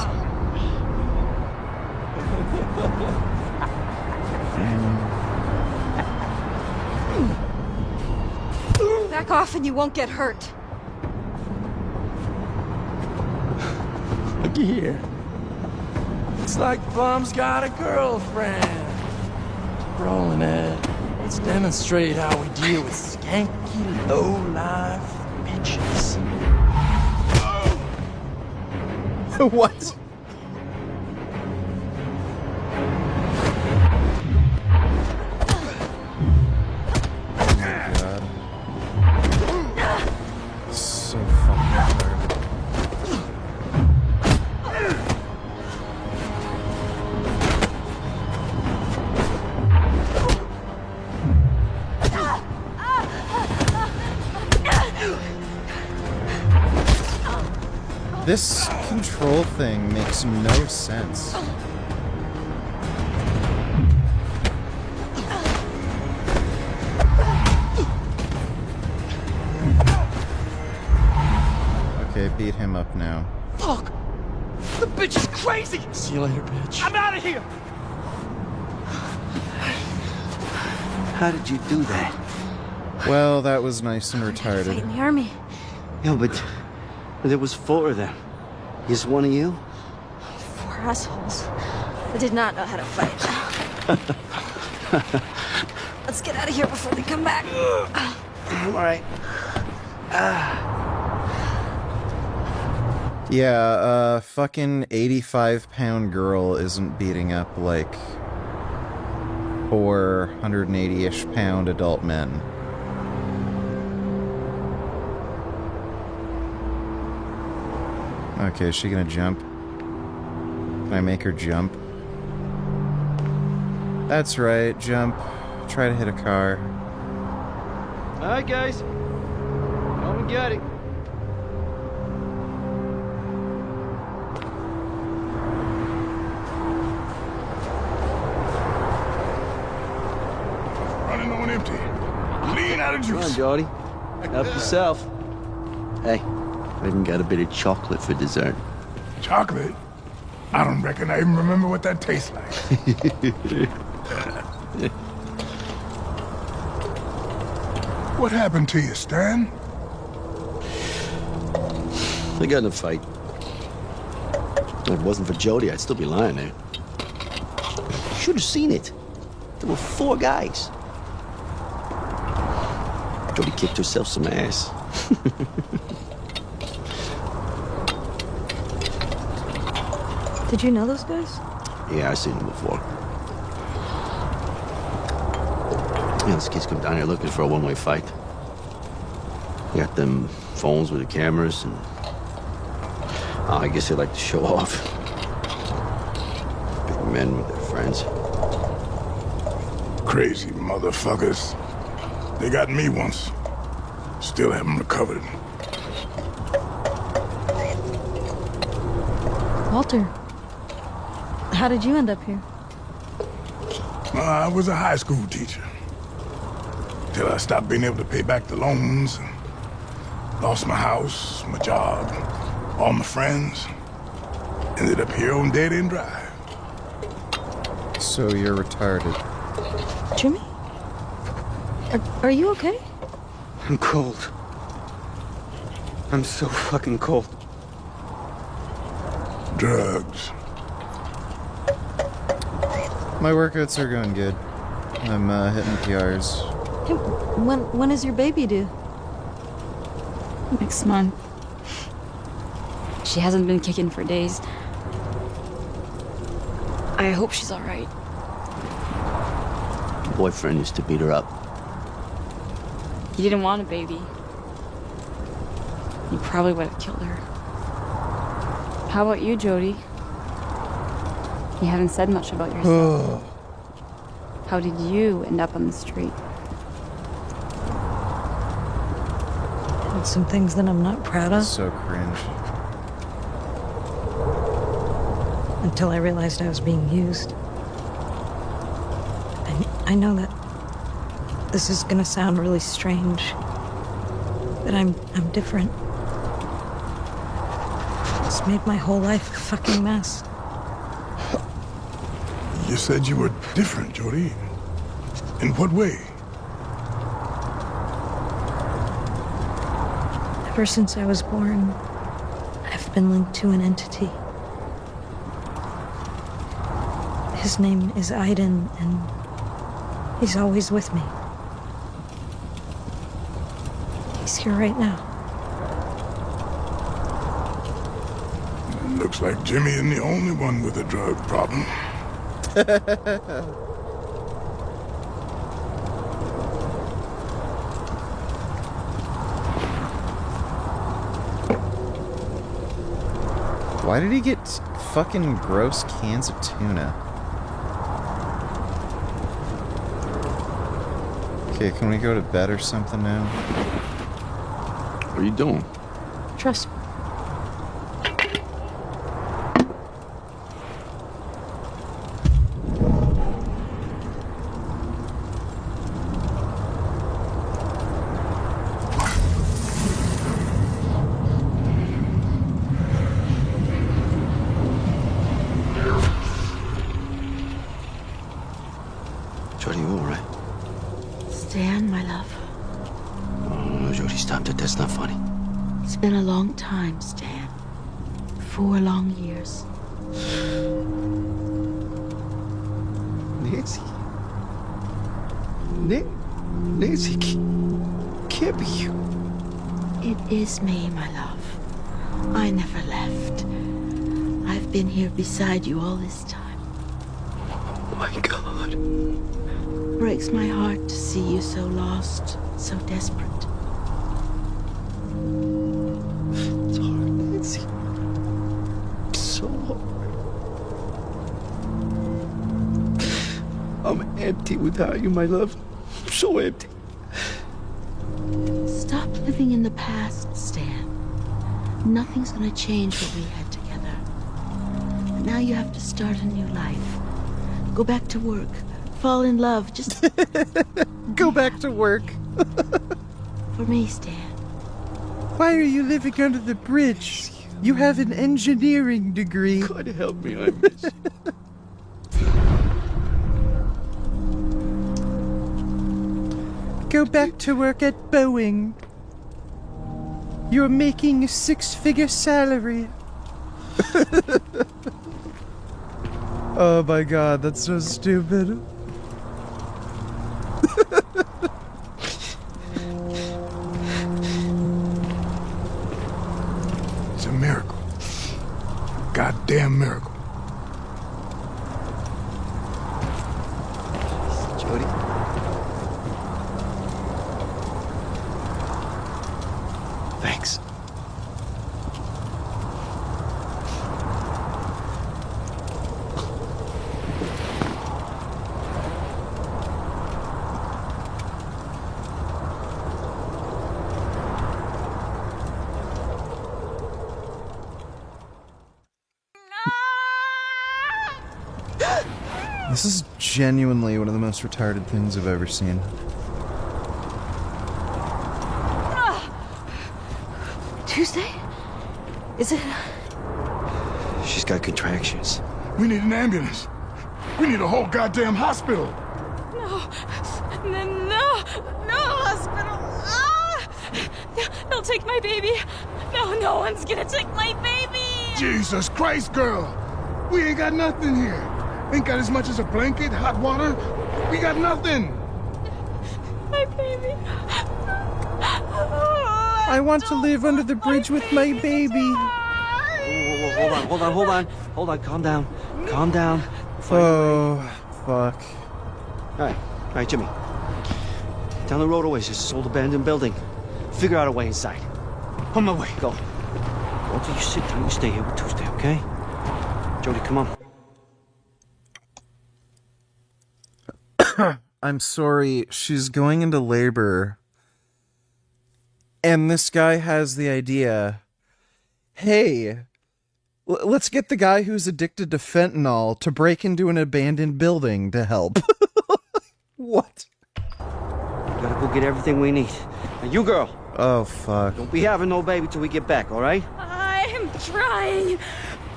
Back off and you won't get hurt. Looky here. Looks like Bum's got a girlfriend. Rolling it. Let's demonstrate how we deal with skanky, low-life bitches. What? So fucking retarded. This control thing makes no sense. Okay, beat him up now. Fuck! The bitch is crazy! See you later, bitch. I'm out of here! How did you do that? Well, that was nice and retarded. In the army. Yeah, but there was 4 of them. Is one of you? 4 assholes. I did not know how to fight. Let's get out of here before they come back. I'm all right. Yeah, a fucking 85-pound girl isn't beating up like 480-ish pound adult men. Okay, is she gonna jump? Can I make her jump? That's right, jump. Try to hit a car. Alright, guys. Come and get it. Running on empty. Lean out of juice. Come on, Jody. Help yourself. Hey, I even got a bit of chocolate for dessert. Chocolate? I don't reckon I even remember what that tastes like. What happened to you, Stan? I got in a fight. If it wasn't for Jody, I'd still be lying there. You should have seen it. There were 4 guys. Jody kicked herself some ass. Did you know those guys? Yeah, I've seen them before. Yeah, those kids come down here looking for a one-way fight. They got them phones with the cameras, and I guess they like to show off. Big men with their friends. Crazy motherfuckers. They got me once. Still haven't recovered. Walter, how did you end up here? I was a high school teacher. Till I stopped being able to pay back the loans. And lost my house, my job, all my friends. Ended up here on Dead End Drive. So you're retarded. Jimmy? Are you okay? I'm cold. I'm so fucking cold. Drugs. My workouts are going good. I'm hitting PRs. Hey, when is your baby due? Next month. She hasn't been kicking for days. I hope she's all right. Her boyfriend used to beat her up. He didn't want a baby. He probably would have killed her. How about you, Jody? You haven't said much about yourself. How did you end up on the street? Did some things that I'm not proud of. So cringe. Until I realized I was being used. I know that this is gonna sound really strange, but I'm different. It's made my whole life a fucking mess. You said you were different, Jody. In what way? Ever since I was born, I've been linked to an entity. His name is Aiden, and he's always with me. He's here right now. Looks like Jimmy isn't the only one with a drug problem. Why did he get fucking gross cans of tuna? Okay, can we go to bed or something now? What are you doing? Trust me. Jody, you all right? Stan, my love. Oh, Jody, stop that. That's not funny. It's been a long time, Stan. 4 long years. Nancy. Nancy, can't be you. It is me, my love. I never left. I've been here beside you all this time. Oh my God. Breaks my heart to see you so lost, so desperate. It's hard, Nancy. So hard. I'm empty without you, my love. I'm so empty. Stop living in the past, Stan. Nothing's gonna change what we had together. But now you have to start a new life. Go back to work. Fall in love. Just go back to work. For me, Stan. Why are you living under the bridge? You have an engineering degree. God help me, I miss you. Go back to work at Boeing. You're making a 6-figure salary. Oh my God, that's so stupid. It's a miracle. Goddamn miracle. Jody. Thanks. This is genuinely one of the most retarded things I've ever seen. Tuesday? Is it? She's got contractions. We need an ambulance. We need a whole goddamn hospital. No, hospital. They'll take my baby. No one's gonna take my baby. Jesus Christ, girl. We ain't got nothing here. Ain't got as much as a blanket, hot water. We got nothing. My baby. I want to live under the bridge with my baby. Whoa, hold on, calm down. Calm down. Oh, fuck. All right, Jimmy. Down the road always is this old abandoned building. Figure out a way inside. On my way, go. Both of you sit down, you stay here with Tuesday, okay? Jody, come on. I'm sorry, she's going into labor. And this guy has the idea, hey, let's get the guy who's addicted to fentanyl to break into an abandoned building to help. What? We gotta go get everything we need. And you, girl. Oh, fuck. Don't be having no baby till we get back, all right? I'm trying,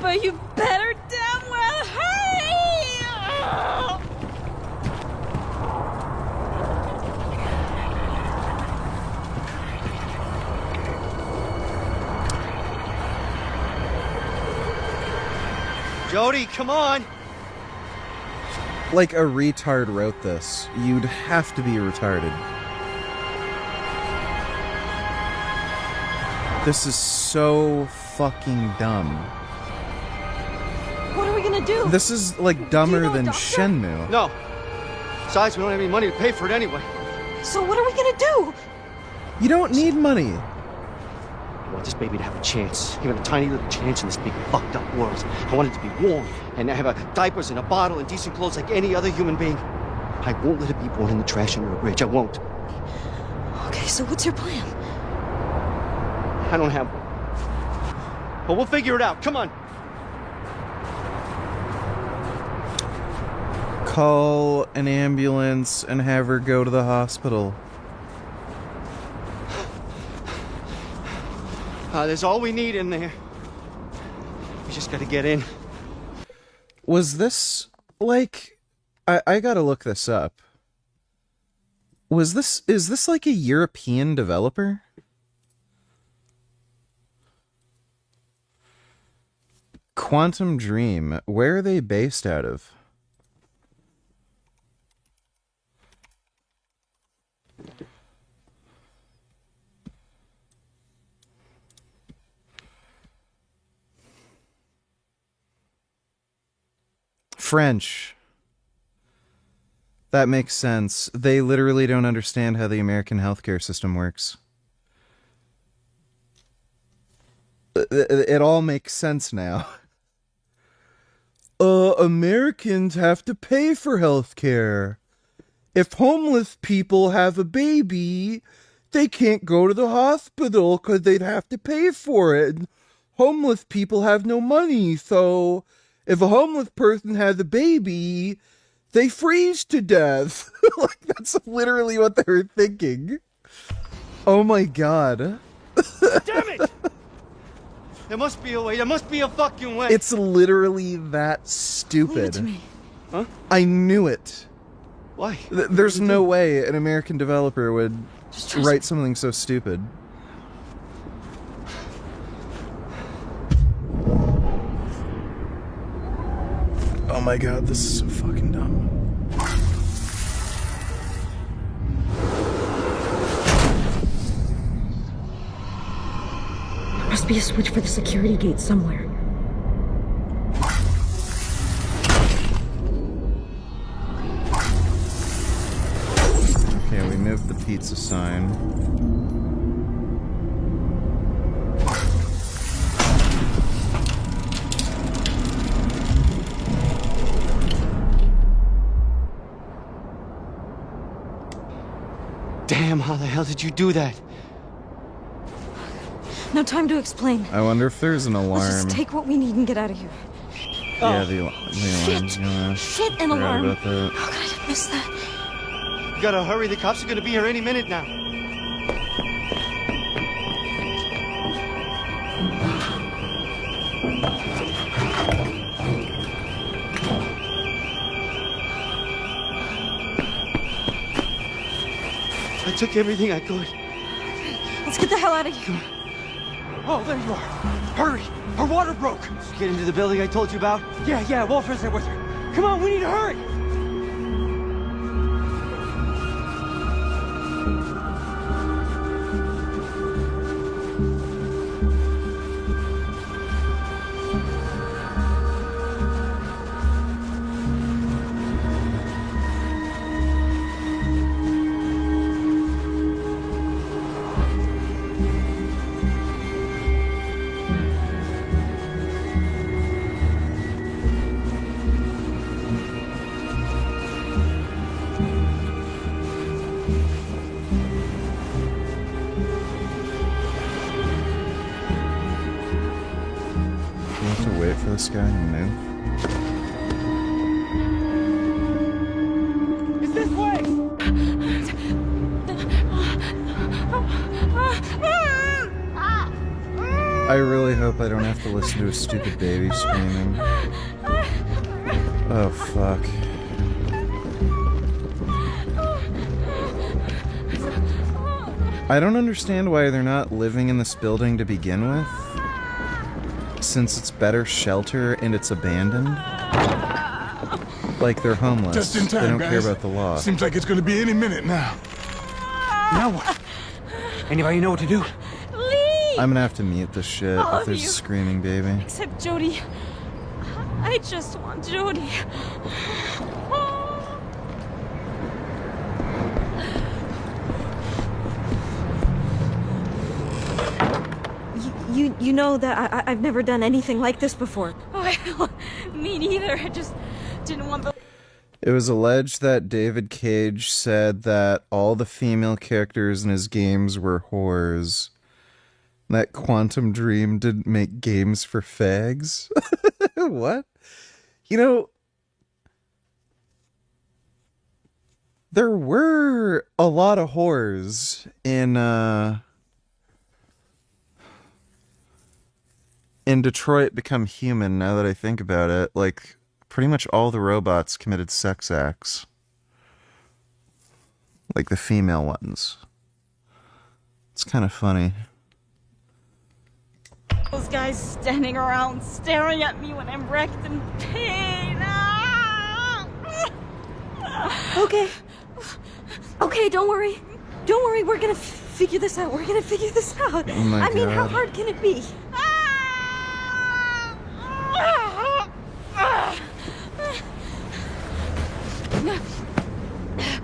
but you better damn well hurry! Jody, come on! Like a retard wrote this. You'd have to be retarded. This is so fucking dumb. What are we gonna do? This is like dumber than Shenmue. No. Besides, we don't have any money to pay for it anyway. So what are we gonna do? You don't need money. I want this baby to have a chance, even a tiny little chance in this big fucked up world. I want it to be warm and have diapers and a bottle and decent clothes like any other human being. I won't let it be born in the trash under a bridge. I won't. Okay, so what's your plan? I don't have one. But we'll figure it out. Come on. Call an ambulance and have her go to the hospital. There's all we need in there. We just gotta get in. Was this, like... I gotta look this up. Is this like a European developer? Quantum Dream, where are they based out of? French. That makes sense. They literally don't understand how the American healthcare system works. It all makes sense now. Americans have to pay for healthcare. If homeless people have a baby, they can't go to the hospital because they'd have to pay for it. Homeless people have no money, so if a homeless person has a baby, they freeze to death. Like, that's literally what they were thinking. Oh my god. Damn it! There must be a way. There must be a fucking way. It's literally that stupid. Leave it to me. Huh? I knew it. Why? There's no way an American developer would write something so stupid. Oh my god, this is so fucking dumb. There must be a switch for the security gate somewhere. Okay, we moved the pizza sign. Damn, how the hell did you do that? No time to explain. I wonder if there's an alarm. Let's just take what we need and get out of here. Yeah, the alarm's gonna... Shit, an forgot alarm. about that. How could I have missed that? You gotta hurry. The cops are gonna be here any minute now. I took everything I could. Let's get the hell out of here. Oh, there you are. Hurry. Her water broke. Just get into the building I told you about? Yeah, Walter's there with her. Come on, we need to hurry. For this guy to move. It's this way! I really hope I don't have to listen to a stupid baby screaming. Oh, fuck. I don't understand why they're not living in this building to begin with. Since it's better shelter and it's abandoned. Like, they're homeless. Just in time, they don't guys. care about the law. Seems like it's gonna be any minute now. Now what? Anybody know what to do? Lee! I'm gonna have to mute this shit All if of there's you. a screaming baby. Except Jody. I just want Jody. You know that I've never done anything like this before. Well, me neither. I just didn't want the... It was alleged that David Cage said that all the female characters in his games were whores. That Quantum Dream didn't make games for fags. What? You know, there were a lot of whores in Detroit Become Human, now that I think about it. Like, pretty much all the robots committed sex acts. Like the female ones. It's kind of funny. Those guys standing around staring at me when I'm wrecked in pain. Okay, don't worry. Don't worry, we're gonna figure this out. We're gonna figure this out. Oh my I mean, how God. hard can it be?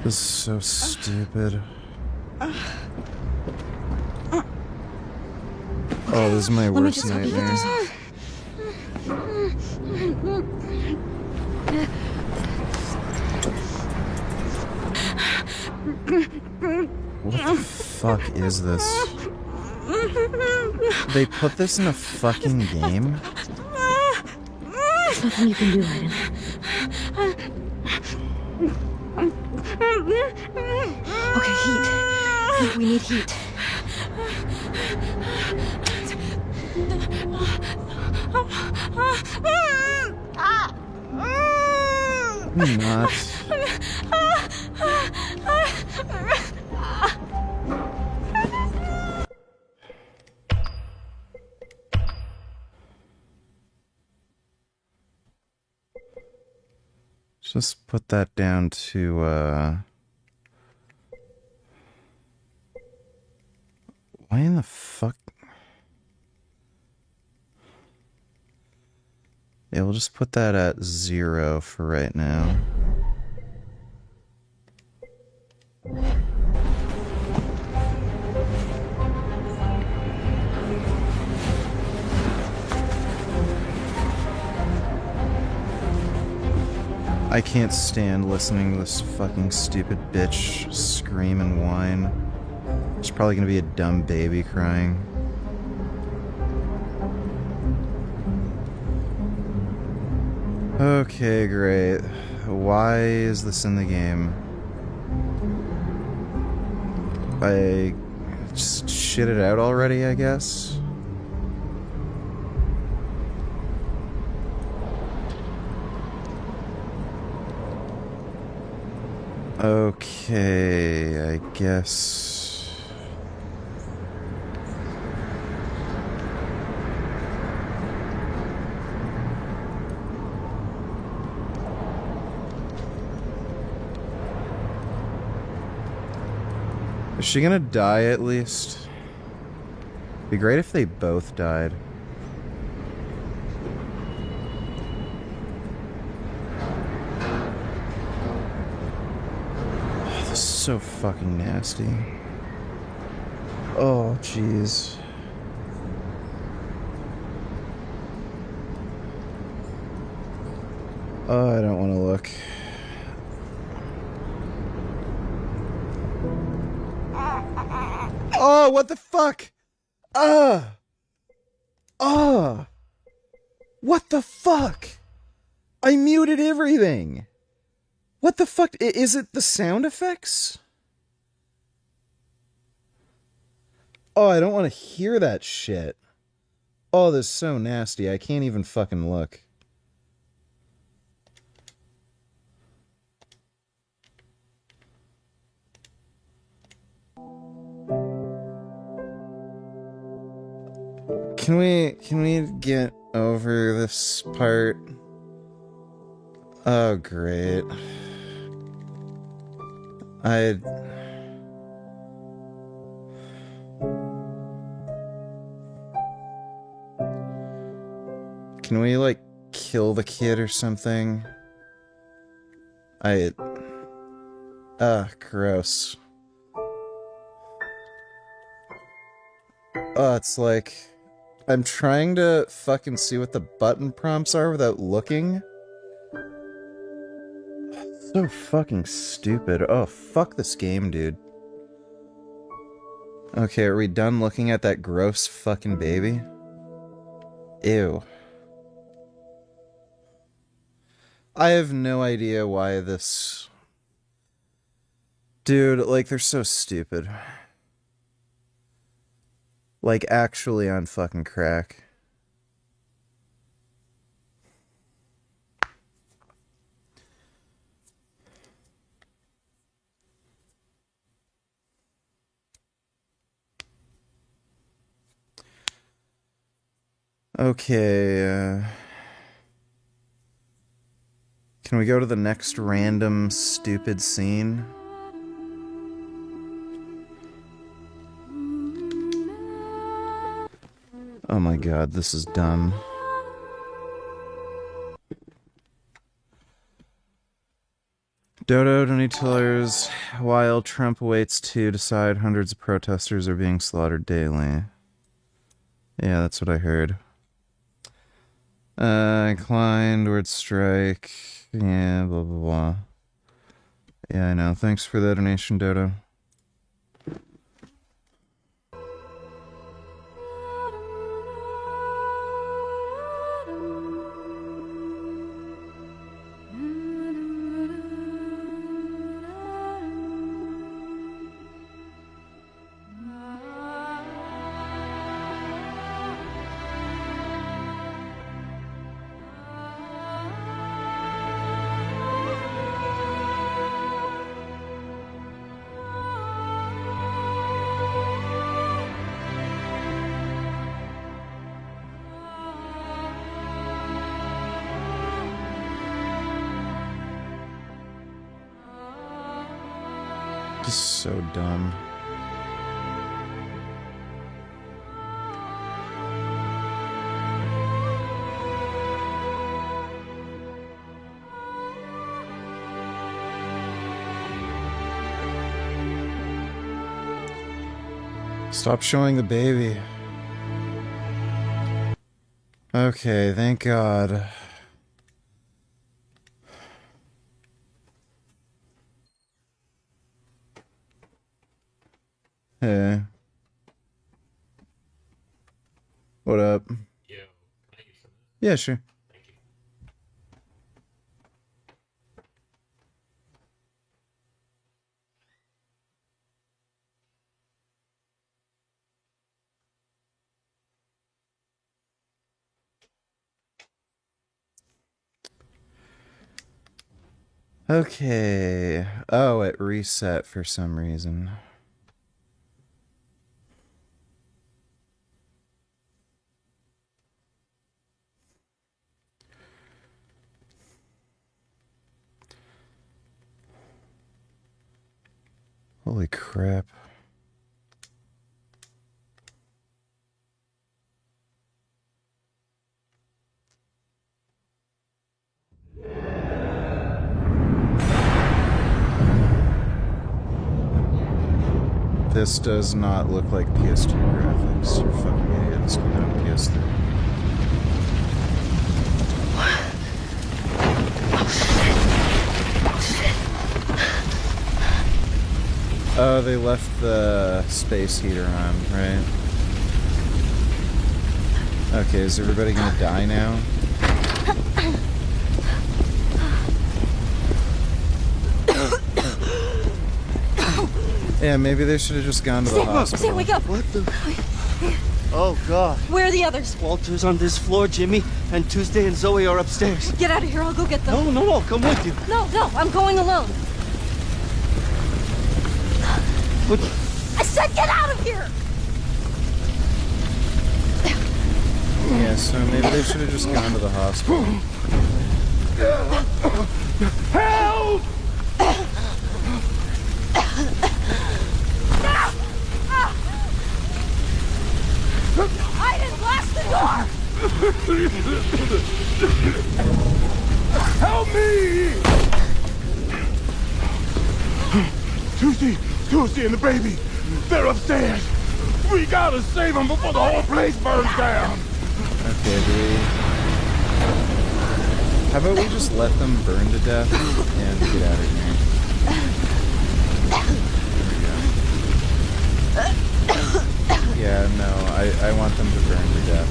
This is so stupid. Oh, this is my worst nightmare. What the fuck is this? They put this in a fucking game? There's nothing you can do, Aiden. Okay, heat. We need heat. Not. Just put that down to, why in the fuck? Yeah, we'll just put that at 0 for right now. I can't stand listening to this fucking stupid bitch scream and whine. There's probably gonna be a dumb baby crying. Okay, great. Why is this in the game? I just shit it out already, I guess? Okay, I guess. Is she gonna die at least? Be great if they both died. This is so fucking nasty. Oh, jeez. Oh, I don't want to look. Oh, what the fuck? What the fuck? I muted everything. What the fuck? Is it the sound effects? Oh, I don't want to hear that shit. Oh, this is so nasty. I can't even fucking look. Can we get over this part? Oh, great. Can we, like, kill the kid or something? Gross. Oh, it's like... I'm trying to fucking see what the button prompts are without looking. So fucking stupid. Oh, fuck this game, dude. Okay, are we done looking at that gross fucking baby? Ew. I have no idea why this... Dude, like, they're so stupid. Like, actually on fucking crack. Okay, can we go to the next random stupid scene? Oh my god, this is dumb. Dodo, Donny Tillers, while Trump waits to decide, hundreds of protesters are being slaughtered daily. Yeah, that's what I heard. Inclined, word strike. Yeah, blah, blah, blah. Yeah, I know. Thanks for the donation, Dodo. So dumb. Stop showing the baby. Okay, thank God. Hey. What up? Yeah, sure. Okay. Oh, it reset for some reason. Holy crap. This does not look like PS2 graphics. You fucking idiot. This came out on PS3. Oh, they left the space heater on, right? Okay, is everybody gonna die now? Yeah, maybe they should have just gone to the hospital. Sam, wake up! What the? Oh, God. Where are the others? Walter's on this floor, Jimmy, and Tuesday and Zoe are upstairs. Get out of here, I'll go get them. No, I'll come with you. No, I'm going alone. What? I said get out of here! Yeah, so maybe they should have just gone to the hospital. Help! I didn't blast the door! Help me! Tuesday and the baby, they're upstairs. We gotta save them before the whole place burns down. Okay, how about we just let them burn to death and get out of here? Yeah, no, I want them to burn to death.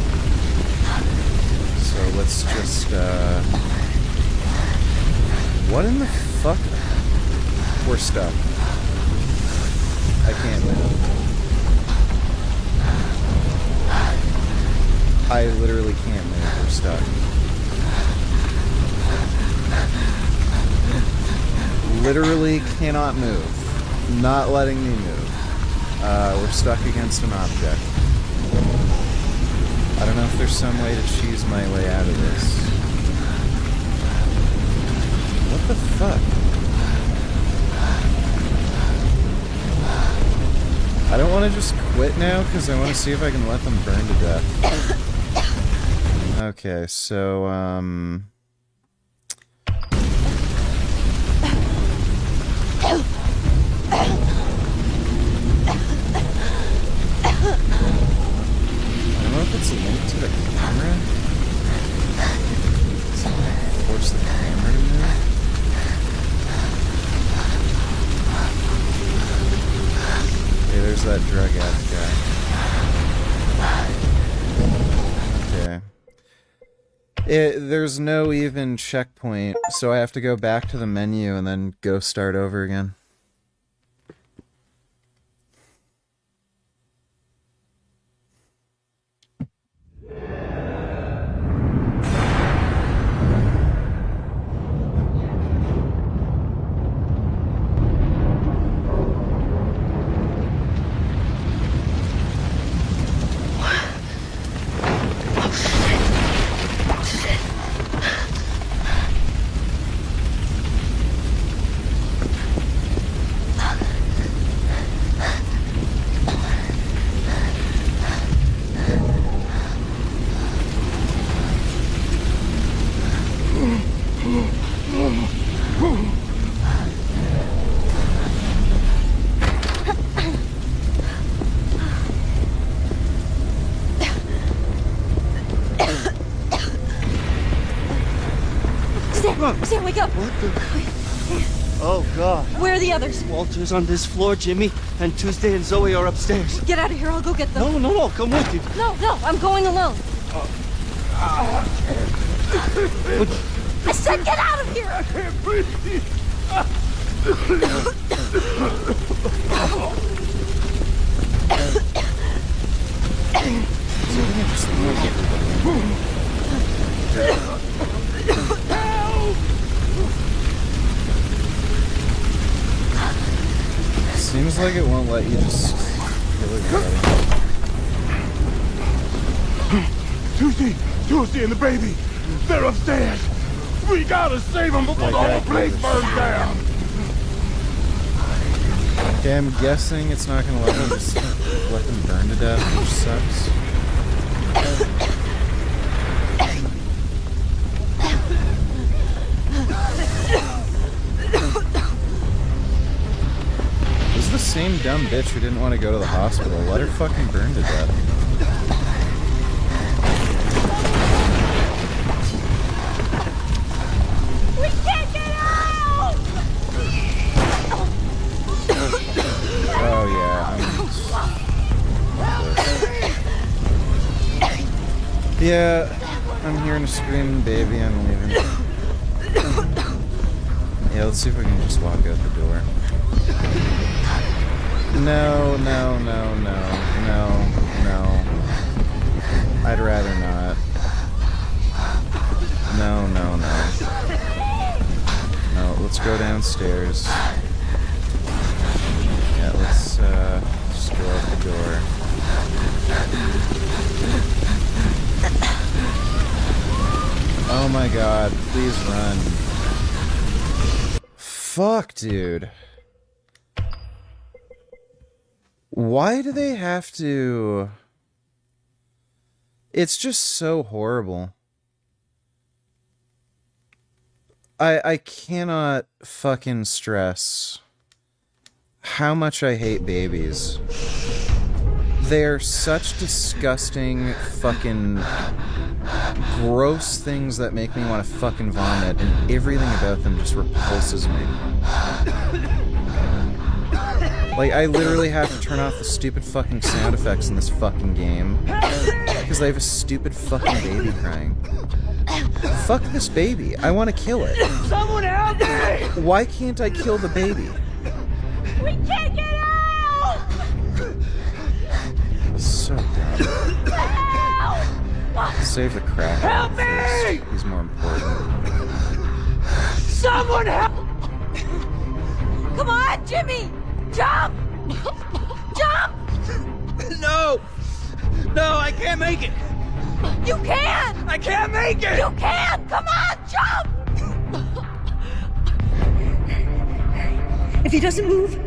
So let's just, what in the fuck? We're stuck. I can't move. I literally can't move. We're stuck. Literally cannot move. Not letting me move. We're stuck against an object. I don't know if there's some way to cheese my way out of this. What the fuck? I don't want to just quit now because I want to see if I can let them burn to death. Okay, so, that drug addict guy? Okay. There's no even checkpoint, so I have to go back to the menu and then go start over again. Sam, wake up. What the? Oh, God. Where are the others? Walter's on this floor, Jimmy, and Tuesday and Zoe are upstairs. Get out of here. I'll go get them. No, come with you. No, I'm going alone. I said get out of here! I can't breathe. Seems like it won't let you just kill everybody. Tuesday and the baby, they're upstairs. We gotta save them before the whole place burns down. Okay, I'm guessing it's not gonna let them just let them burn to death, which sucks. This is the same dumb bitch who didn't want to go to the hospital. Let her fucking burn to death. We can't get out! Oh yeah, I'm hearing a screaming baby. I'm leaving. Yeah, let's see if we can just walk out the door. No. I'd rather not. No. No, let's go downstairs. Yeah, let's just go out the door. Oh my god, please run. Fuck, dude. Why do they have to... It's just so horrible. I cannot fucking stress how much I hate babies. They're such disgusting, fucking gross things that make me want to fucking vomit, and everything about them just repulses me. Like, I literally have to turn off the stupid fucking sound effects in this fucking game because they have a stupid fucking baby crying. Fuck this baby. I want to kill it. Someone help me! Why can't I kill the baby? We can't get out! So dumb. Help! Save the crap. Help me! First. He's more important. Someone help! Come on, Jimmy! Jump! Jump! No, I can't make it. You can! I can't make it! You can! Come on, jump! If he doesn't move,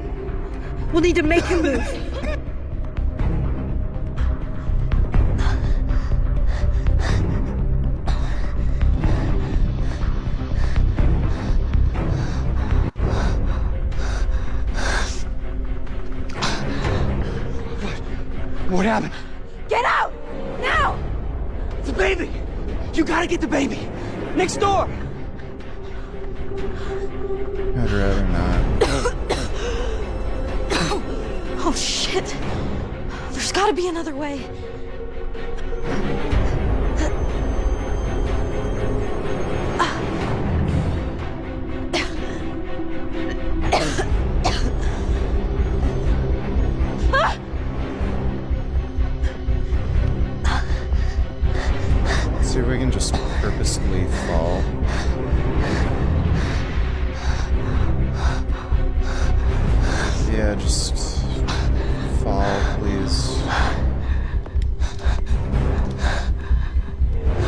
we'll need to make him move. What happened? Get out! Now! The baby! You gotta get the baby! Next door! I'd rather not. Oh, shit. gotta be another way. See if we can just purposely fall. Yeah, just fall, please.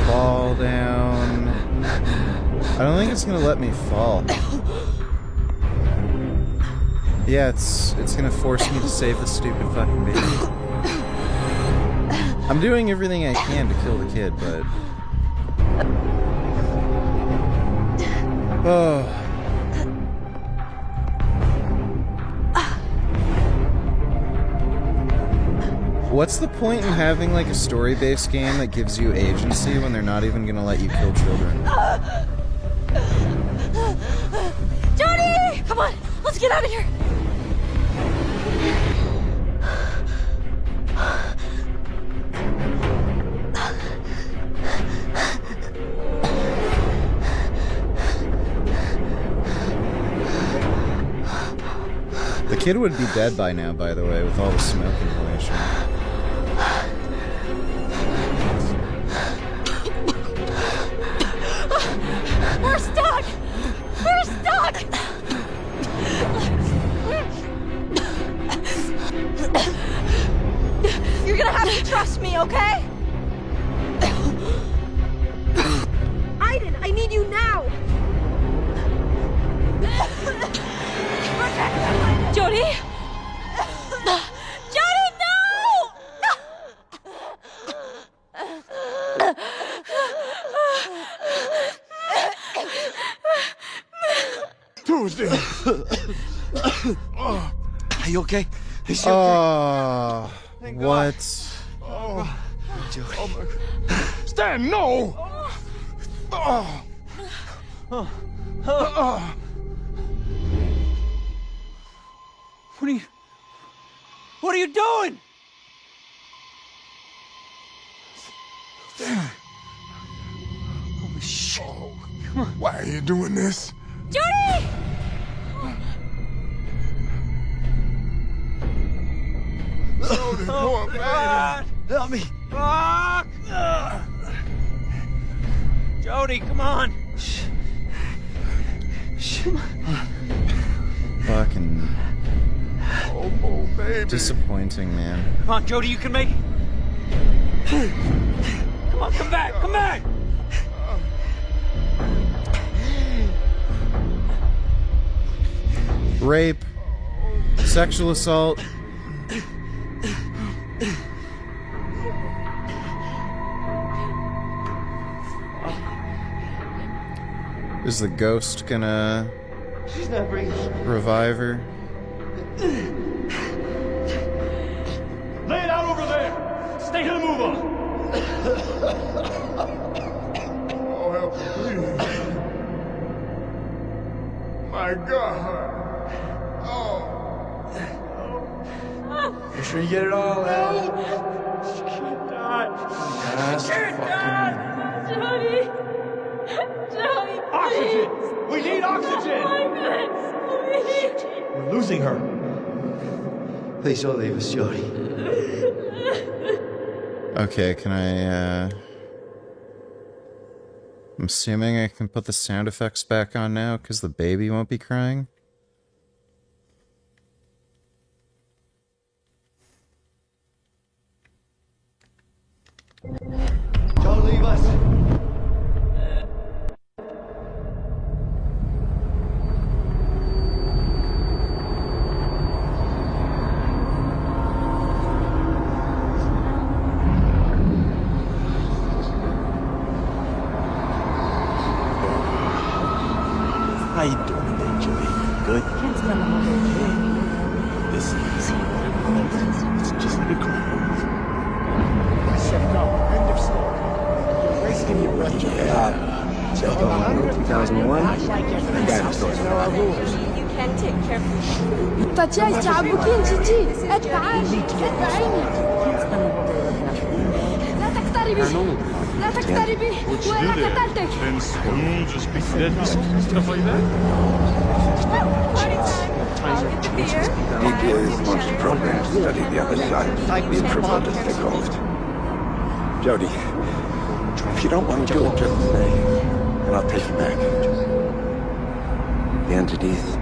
Fall down. I don't think it's gonna let me fall. Yeah, it's gonna force me to save the stupid fucking baby. I'm doing everything I can to kill the kid, but... Oh. What's the point in having like a story-based game that gives you agency when they're not even gonna let you kill children? Jody! Come on, let's get out of here. The kid would be dead by now, by the way, with all the smoke inhalation. We're stuck! We're stuck! You're gonna have to trust me, okay? Aiden, I need you now! Jody? Jody, no! Tuesday. Are you okay? Is she Oh, okay? what? Oh, Jody. oh my God. Stan, no! Oh. What are you doing? Stan. Holy shit. Oh, why are you doing this? Jody! Jody, poor baby. Help me. Fuck! Jody, come on. Fucking Oh, baby. disappointing, man. Come on, Jody, you can make it. Come on, come back, come back. Rape, sexual assault. Is the ghost gonna She's not breathing. revive her? Lay it out over there. Stay here to move on. Oh, help me, please. My God. Oh. You sure you get it all out? She can't die. That's fucking... Jody! Jody, Oxygen! We need oxygen! We're losing her. Please don't leave us, Jody. Okay, can I, I'm assuming I can put the sound effects back on now, because the baby won't be crying. Don't leave us. How you doing today, Jody? Good? Can't spend the whole day. Listen, it's just like a crime. I said no. End of story. You're wasting your breath. Yeah. 2001. I got the story. There are rules. You can take care of تعالي تعبكين جيجي اتبعاني اتبعيني spend the whole day looking up Stuff like that. EPA has launched a program to study the other side. The approval to take hold. Jody, if you don't want to do it, just say, and I'll take you back. The entities.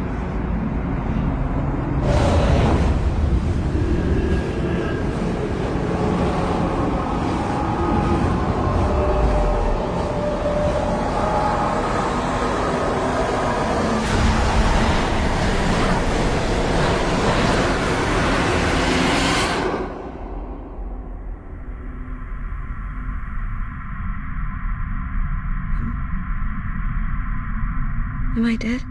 Am I dead?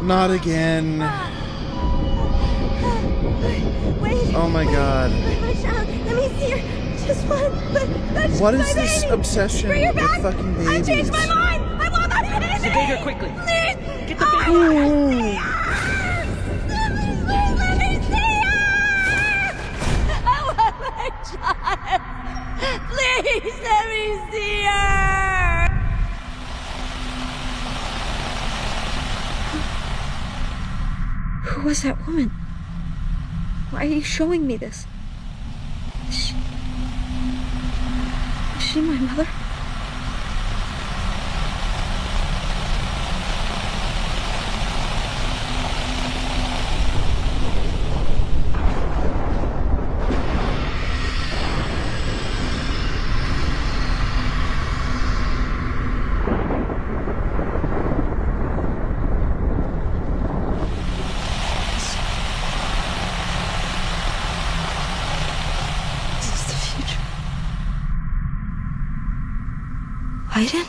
Not again. Wait. Oh my god. My child. Let me see her. Just one. But What is this obsession Bring her with back. fucking I babies? changed my mind. I want that baby. Sedate her quickly. Please. Get the baby. Ooh. Let me see her. I want my child. Please let me see her. Who was that woman? Why are you showing me this? Is she my mother? Aiden?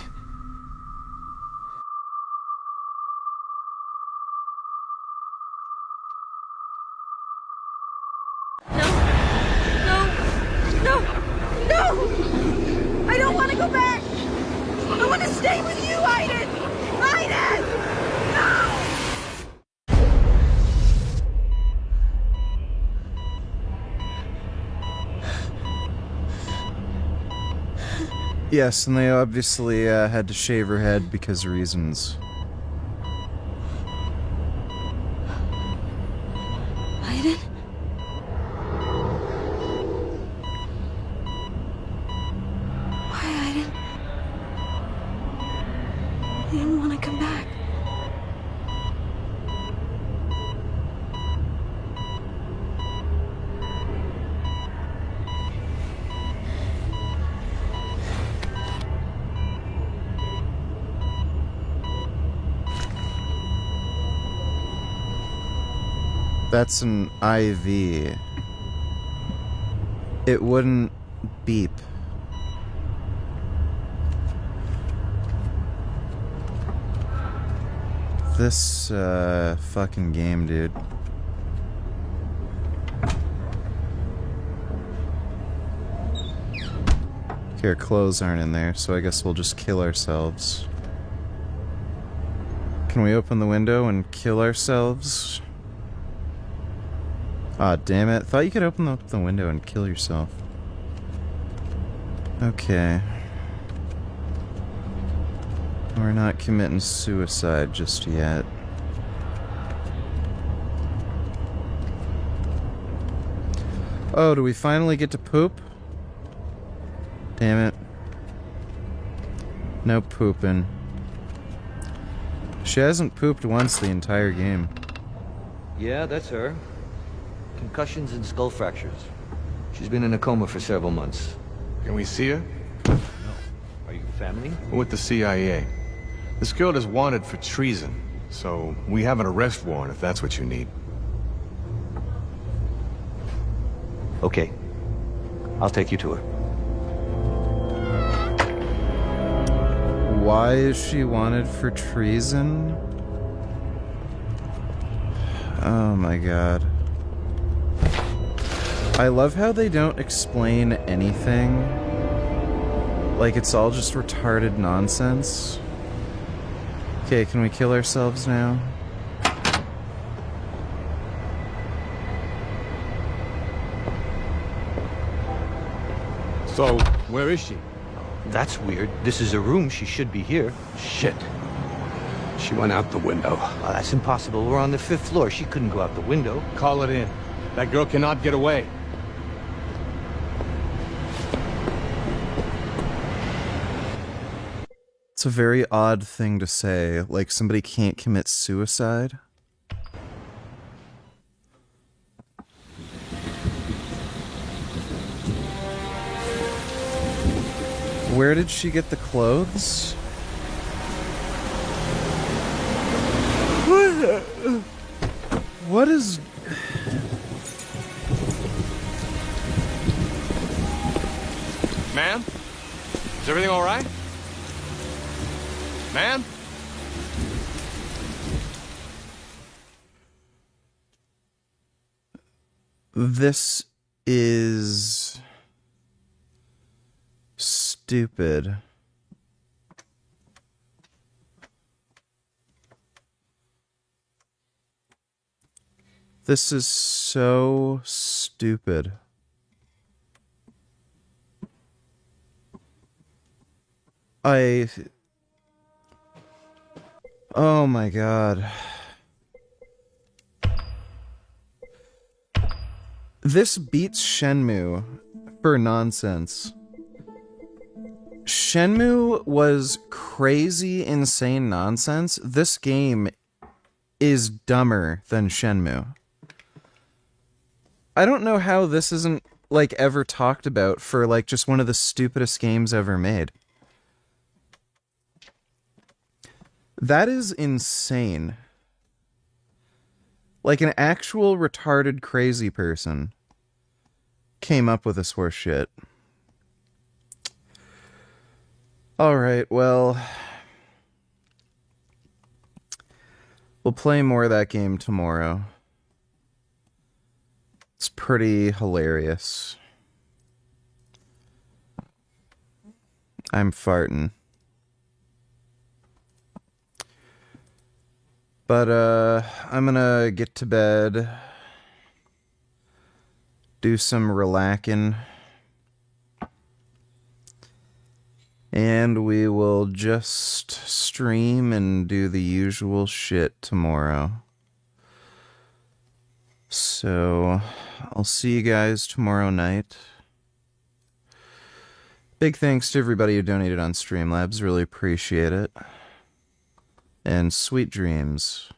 No! I don't want to go back! I want to stay with you, Aiden! Aiden! No! Yes, and they obviously had to shave her head because of reasons. Aiden? Why, Aiden? I didn't want to come back. That's an IV. It wouldn't beep. This, fucking game, dude. Okay, our clothes aren't in there, so I guess we'll just kill ourselves. Can we open the window and kill ourselves? Aw, damn it. Thought you could open up the window and kill yourself. Okay. We're not committing suicide just yet. Oh, do we finally get to poop? Damn it. No pooping. She hasn't pooped once the entire game. Yeah, that's her. Concussions and skull fractures. She's been in a coma for several months. Can we see her? No. Are you family? We're with the CIA. This girl is wanted for treason, so we have an arrest warrant if that's what you need. Okay. I'll take you to her. Why is she wanted for treason? Oh my god. I love how they don't explain anything. Like, it's all just retarded nonsense. Okay, can we kill ourselves now? So, where is she? That's weird. This is a room. She should be here. Shit. She went out the window. Well, that's impossible. We're on the 5th floor. She couldn't go out the window. Call it in. That girl cannot get away. It's a very odd thing to say, like somebody can't commit suicide. Where did she get the clothes? What is... Ma'am? Is everything all right? Ma'am? This is... stupid. This is so stupid. Oh my god. This beats Shenmue for nonsense. Shenmue was crazy, insane nonsense. This game is dumber than Shenmue. I don't know how this isn't, like, ever talked about for, like, just one of the stupidest games ever made. That is insane. Like, an actual retarded crazy person came up with this horse shit. Alright, well... we'll play more of that game tomorrow. It's pretty hilarious. I'm farting. But, I'm gonna get to bed. Do some relaxing. And we will just stream and do the usual shit tomorrow. So, I'll see you guys tomorrow night. Big thanks to everybody who donated on Streamlabs. Really appreciate it. And sweet dreams.